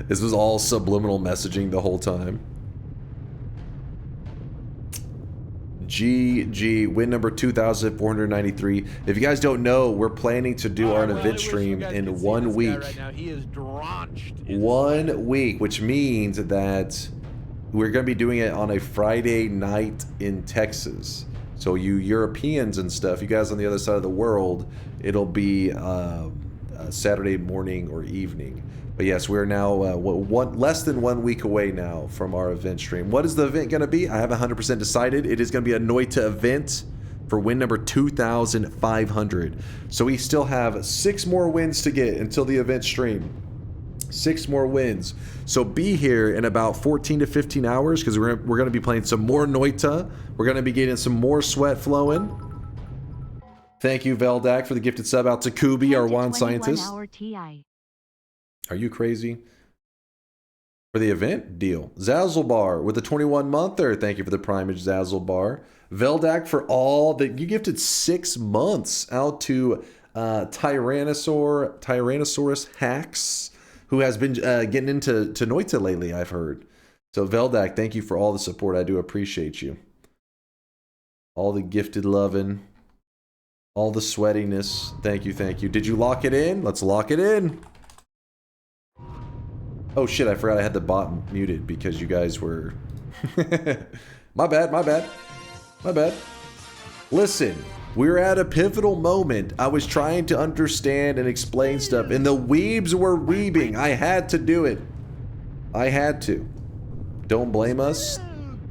This was all subliminal messaging the whole time. GG, win number 2,493. If you guys don't know, we're planning to do our event stream in 1 week. Right now. He is drenched. 1 week, which means that we're going to be doing it on a Friday night in Texas. So you Europeans and stuff, you guys on the other side of the world, it'll be Saturday morning or evening. But yes, we're now less than 1 week away now from our event stream. What is the event going to be? I haven't 100% decided. It is going to be a Noita event for win number 2,500. So we still have 6 more wins to get until the event stream. 6 more wins. So be here in about 14 to 15 hours because we're going to be playing some more Noita. We're going to be getting some more sweat flowing. Thank you, Veldak, for the gifted sub out to Kubi, our wand scientist. Are you crazy? For the event? Deal. Zazzlebar with a 21-monther. Thank you for the primage, Zazzlebar. Veldak for all that you gifted 6 months out to Tyrannosaurus Hacks, who has been getting into Noita lately, I've heard. So Veldak, thank you for all the support. I do appreciate you. All the gifted loving. All the sweatiness. Thank you, thank you. Did you lock it in? Let's lock it in. Oh shit, I forgot I had the bot muted because you guys were... My bad, my bad. My bad. Listen, we're at a pivotal moment. I was trying to understand and explain stuff, and the weebs were weebing. I had to do it. I had to. Don't blame us.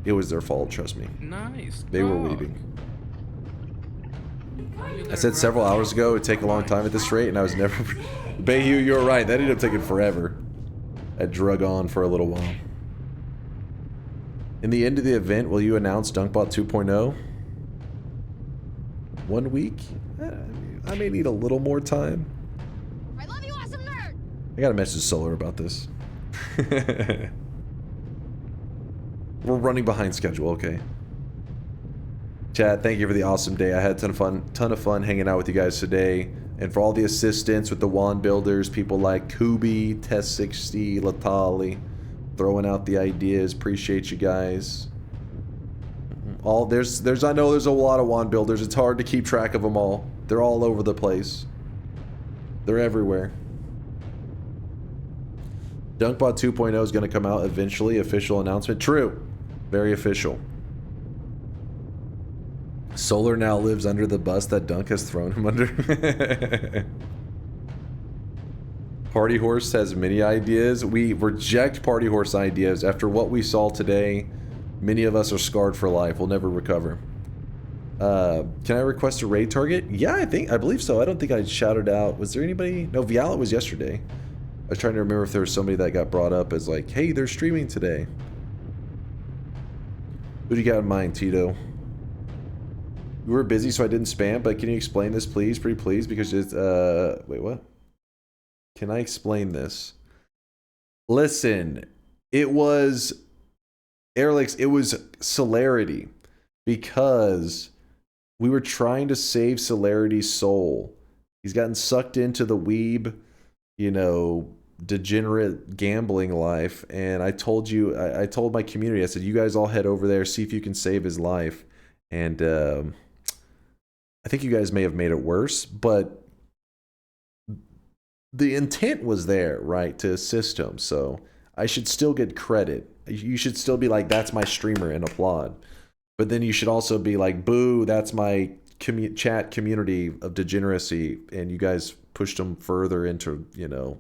It was their fault, trust me. Nice. They were weebing. I said several hours ago it would take a long time at this rate, and I was never... Bayou, you're right. That ended up taking forever. I drug on for a little while. In the end of the event, will you announce DunkBot 2.0? 1 week? I may need a little more time. I love you, awesome nerd. I gotta message Solar about this. We're running behind schedule, okay. Chad, thank you for the awesome day. I had a ton of fun hanging out with you guys today. And for all the assistance with the wand builders, people like Kubi, Test60, Latali, throwing out the ideas. Appreciate you guys. I know there's a lot of wand builders. It's hard to keep track of them all. They're all over the place. They're everywhere. DunkBot 2.0 is going to come out eventually. Official announcement. True. Very official. Solar now lives under the bus that Dunk has thrown him under. Party Horse has many ideas. We reject Party Horse ideas. After what we saw today, many of us are scarred for life. We'll never recover. Can I request a raid target? Yeah, I believe so. I don't think I shouted out. Was there anybody? No, Viala was yesterday. I was trying to remember if there was somebody that got brought up as like, hey, they're streaming today. Who do you got in mind, Tito? We were busy, so I didn't spam, but can you explain this, please? Pretty please, because it's, wait, what? Can I explain this? Listen, it was, Airlix, it was Celerity, because we were trying to save Celerity's soul. He's gotten sucked into the weeb, you know, degenerate gambling life, and I told you, I told my community, I said, you guys all head over there, see if you can save his life, and, I think you guys may have made it worse, but the intent was there, right, to assist him, so I should still get credit. You should still be like, that's my streamer, and applaud. But then you should also be like, boo, that's my chat community of degeneracy, and you guys pushed him further into, you know,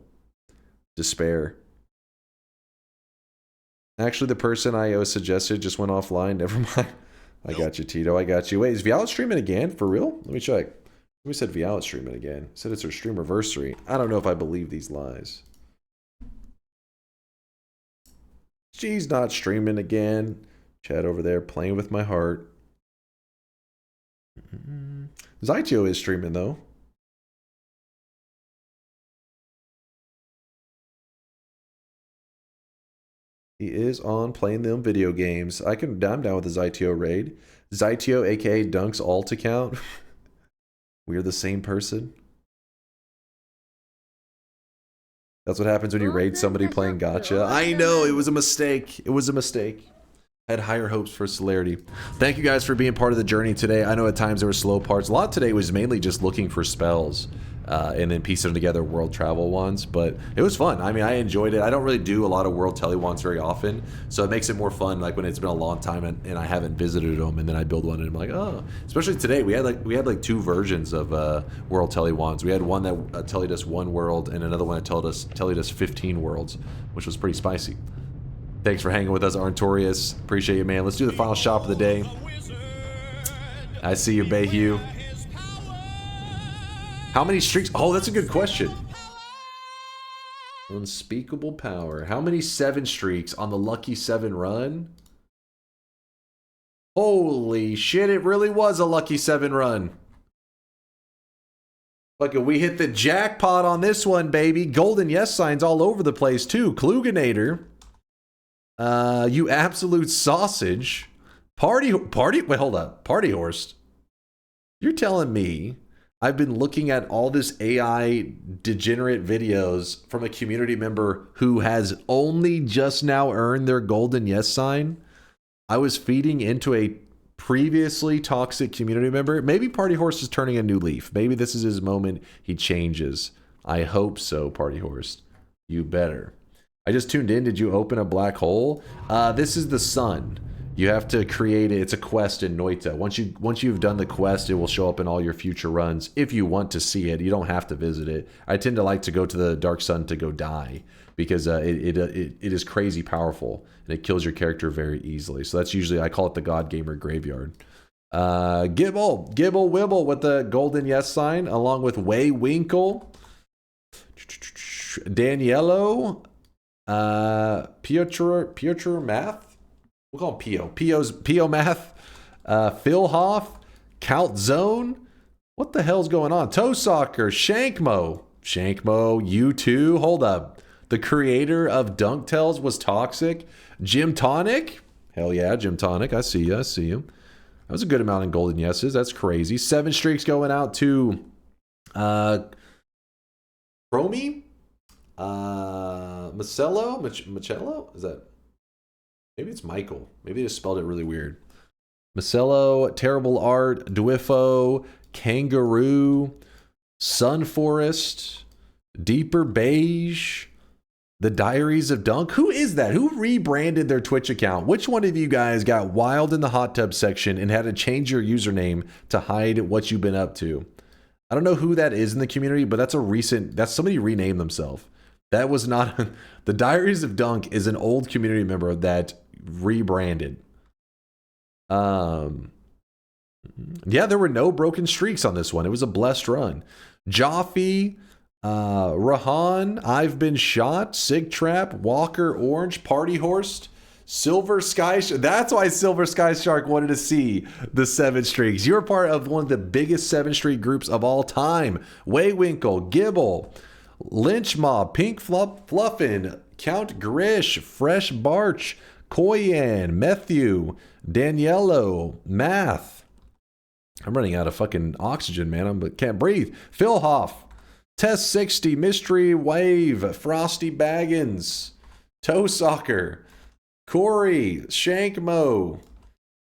despair. Actually, the person I suggested just went offline, never mind. I got you, Tito. I got you. Wait, is Viala streaming again? For real? Let me check. We said Viala streaming again. Said it's her streamiversary. I don't know if I believe these lies. She's not streaming again. Chad over there playing with my heart. Zytio is streaming though. He is on playing them video games. I'm down with the Zytio raid. Zytio, aka Dunk's alt account. We're the same person. That's what happens when you raid somebody playing gacha. I know, it was a mistake. It was a mistake. I had higher hopes for Celerity. Thank you guys for being part of the journey today. I know at times there were slow parts. A lot today was mainly just looking for spells. And then piecing together world travel ones, but it was fun. I mean, I enjoyed it. I don't really do a lot of world tele ones very often, so it makes it more fun. Like when it's been a long time and I haven't visited them, and then I build one and I'm like, oh. Especially today, we had like two versions of world tele ones. We had one that tellied us one world, and another one that tellied us 15 worlds, which was pretty spicy. Thanks for hanging with us, Arntorius. Appreciate you, man. Let's do the final shop of the day. I see you, Bayhue. How many streaks? Oh, that's a good question. Unspeakable power. How many 7 streaks on the lucky 7 run? Holy shit, it really was a lucky 7 run. Look, we hit the jackpot on this one, baby. Golden yes signs all over the place, too. Kluganator. You absolute sausage. Party, wait, hold up. Party horse. You're telling me I've been looking at all this AI degenerate videos from a community member who has only just now earned their golden yes sign. I was feeding into a previously toxic community member. Maybe Party Horse is turning a new leaf. Maybe this is his moment. He changes. I hope so, Party Horse. You better. I just tuned in. Did you open a black hole? This is the sun. You have to create it. It's a quest in Noita. Once you've done the quest, it will show up in all your future runs. If you want to see it, you don't have to visit it. I tend to like to go to the Dark Sun to go die because it is crazy powerful and it kills your character very easily. So that's usually, I call it the God Gamer Graveyard. Gibble Wibble with the golden yes sign, along with Way Winkle, Daniello, Piotr Math. We'll call him P.O. Math. Phil Hoff. Count Zone. What the hell's going on? Toe Soccer. Shankmo, you too. Hold up. The creator of Dunk Tales was toxic. Jim Tonic. Hell yeah, Jim Tonic. I see you. That was a good amount in golden yeses. That's crazy. 7 streaks going out to Chromie. Macello? Is that... Maybe it's Michael. Maybe they just spelled it really weird. Macello, Terrible Art, Dwifo, Kangaroo, Sunforest, Deeper Beige, The Diaries of Dunk. Who is that? Who rebranded their Twitch account? Which one of you guys got wild in the hot tub section and had to change your username to hide what you've been up to? I don't know who that is in the community, but that's somebody renamed themselves. That was not... The Diaries of Dunk is an old community member that rebranded. Yeah, there were no broken streaks on this one. It was a blessed run. Jaffe, Rahan, I've Been Shot, Sig Trap, Walker Orange, Party Horse, Silver Sky. That's why Silver Sky Shark wanted to see the 7 streaks. You're part of one of the biggest 7 streak groups of all time. Waywinkle, Gibble, Lynch Mob, Pink Fluffin, Count Grish, Fresh Barch, Koyan, Matthew, Daniello, Math. I'm running out of fucking oxygen, man. I can't breathe. Phil Hoff, Test 60, Mystery Wave, Frosty Baggins, Toe Soccer, Corey, Shankmo,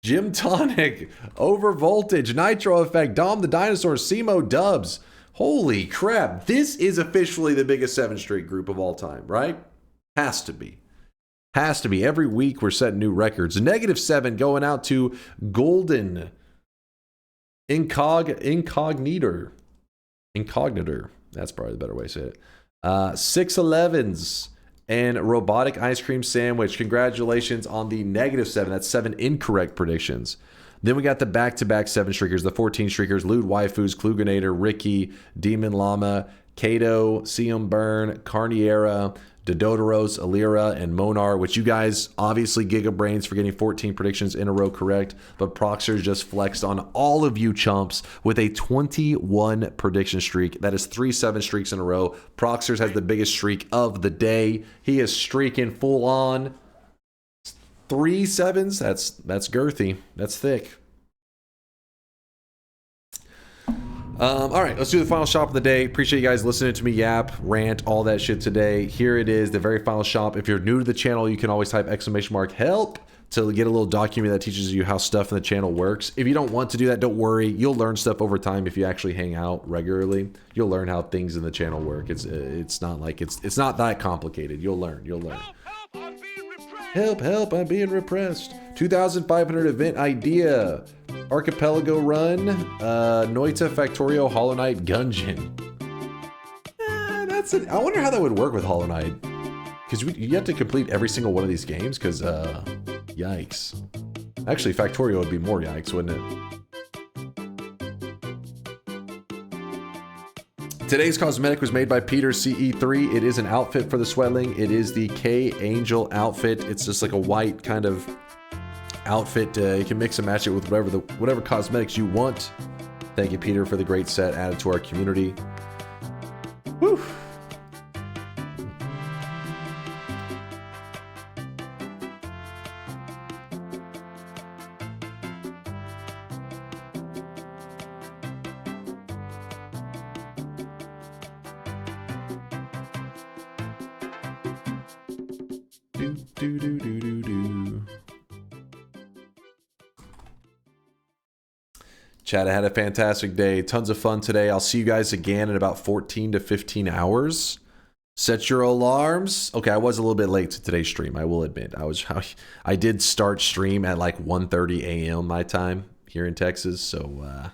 Jim Tonic, Overvoltage, Nitro Effect, Dom the Dinosaur, Simo Dubs. Holy crap. This is officially the biggest 7 streak group of all time, right? Has to be. Every week we're setting new records. -7 going out to Golden Incognitor. That's probably the better way to say it. 611s and Robotic Ice Cream Sandwich. Congratulations on the -7. That's 7 incorrect predictions. Then we got the back-to-back 7 streakers, the 14 streakers, Lewd Waifus, Kluganator, Ricky, Demon Llama, Kato, Siam Burn, Carniera, Dodoros, Alira, and Monar, which you guys obviously Giga Brains for getting 14 predictions in a row correct, but Proxer just flexed on all of you chumps with a 21 prediction streak. That is 3 7 streaks in a row. Proxers has the biggest streak of the day. He is streaking full on. 3 7s. That's girthy. That's thick. All right, let's do the final shop of the day. Appreciate you guys listening to me yap, rant, all that shit today. Here it is, the very final shop. If you're new to the channel, you can always type !help to get a little document that teaches you how stuff in the channel works. If you don't want to do that, don't worry. You'll learn stuff over time if you actually hang out regularly. You'll learn how things in the channel work. It's not like it's not that complicated. You'll learn. Help, I'm being repressed. 2,500 event idea. Archipelago run. Noita Factorio Hollow Knight Gungeon. I wonder how that would work with Hollow Knight. Because you have to complete every single one of these games, because, yikes. Actually, Factorio would be more yikes, wouldn't it? Today's cosmetic was made by Peter CE3. It is an outfit for the Sweatling. It is the K Angel outfit. It's just like a white kind of outfit. You can mix and match it with whatever cosmetics you want. Thank you, Peter, for the great set added to our community. Whew. Chad, I had a fantastic day. Tons of fun today. I'll see you guys again in about 14 to 15 hours. Set your alarms. Okay, I was a little bit late to today's stream, I will admit. I did start stream at like 1:30 a.m. my time here in Texas, so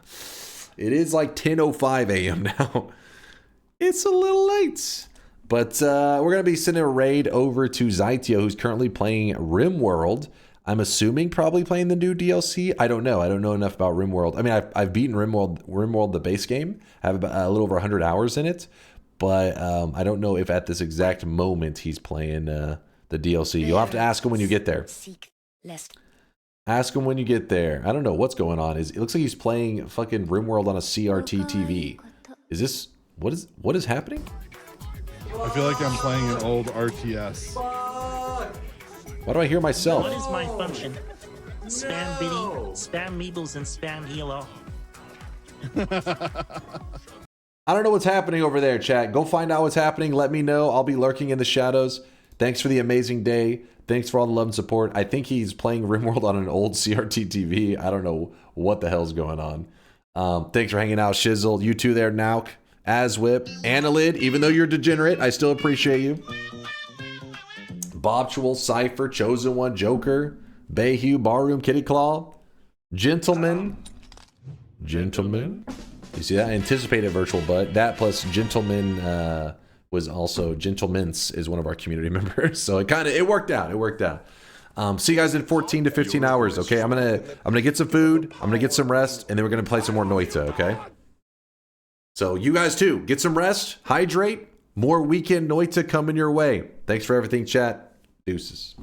it is like 10:05 a.m. now. It's a little late. But we're going to be sending a raid over to Zytio, who's currently playing RimWorld. I'm assuming probably playing the new DLC. I don't know. I don't know enough about RimWorld. I mean, I've beaten RimWorld, the base game. I have about a little over 100 hours in it. But I don't know if at this exact moment he's playing the DLC. You'll have to ask him when you get there. Ask him when you get there. I don't know what's going on. It looks like he's playing fucking RimWorld on a CRT TV. Is this... What is happening? I feel like I'm playing an old RTS. Why do I hear myself? What is my function? Spam Biddy, spam Meebles, and spam Healo. I don't know what's happening over there, chat. Go find out what's happening. Let me know. I'll be lurking in the shadows. Thanks for the amazing day. Thanks for all the love and support. I think he's playing RimWorld on an old CRT TV. I don't know what the hell's going on. Thanks for hanging out, Shizzle. You too there, Nauk, Aswhip, Annalid. Even though you're degenerate, I still appreciate you. Bobtual, Cypher, Chosen One, Joker, Bayhue, Barroom, Kitty Claw, Gentleman. You see that? Anticipated virtual butt. That plus Gentleman was also Gentleman's is one of our community members. So it worked out. It worked out. See you guys in 14 to 15 hours. Okay, I'm gonna get some food. I'm gonna get some rest, and then we're gonna play some more Noita. Okay. So you guys too, get some rest, hydrate. More weekend Noita coming your way. Thanks for everything, chat. Deuces.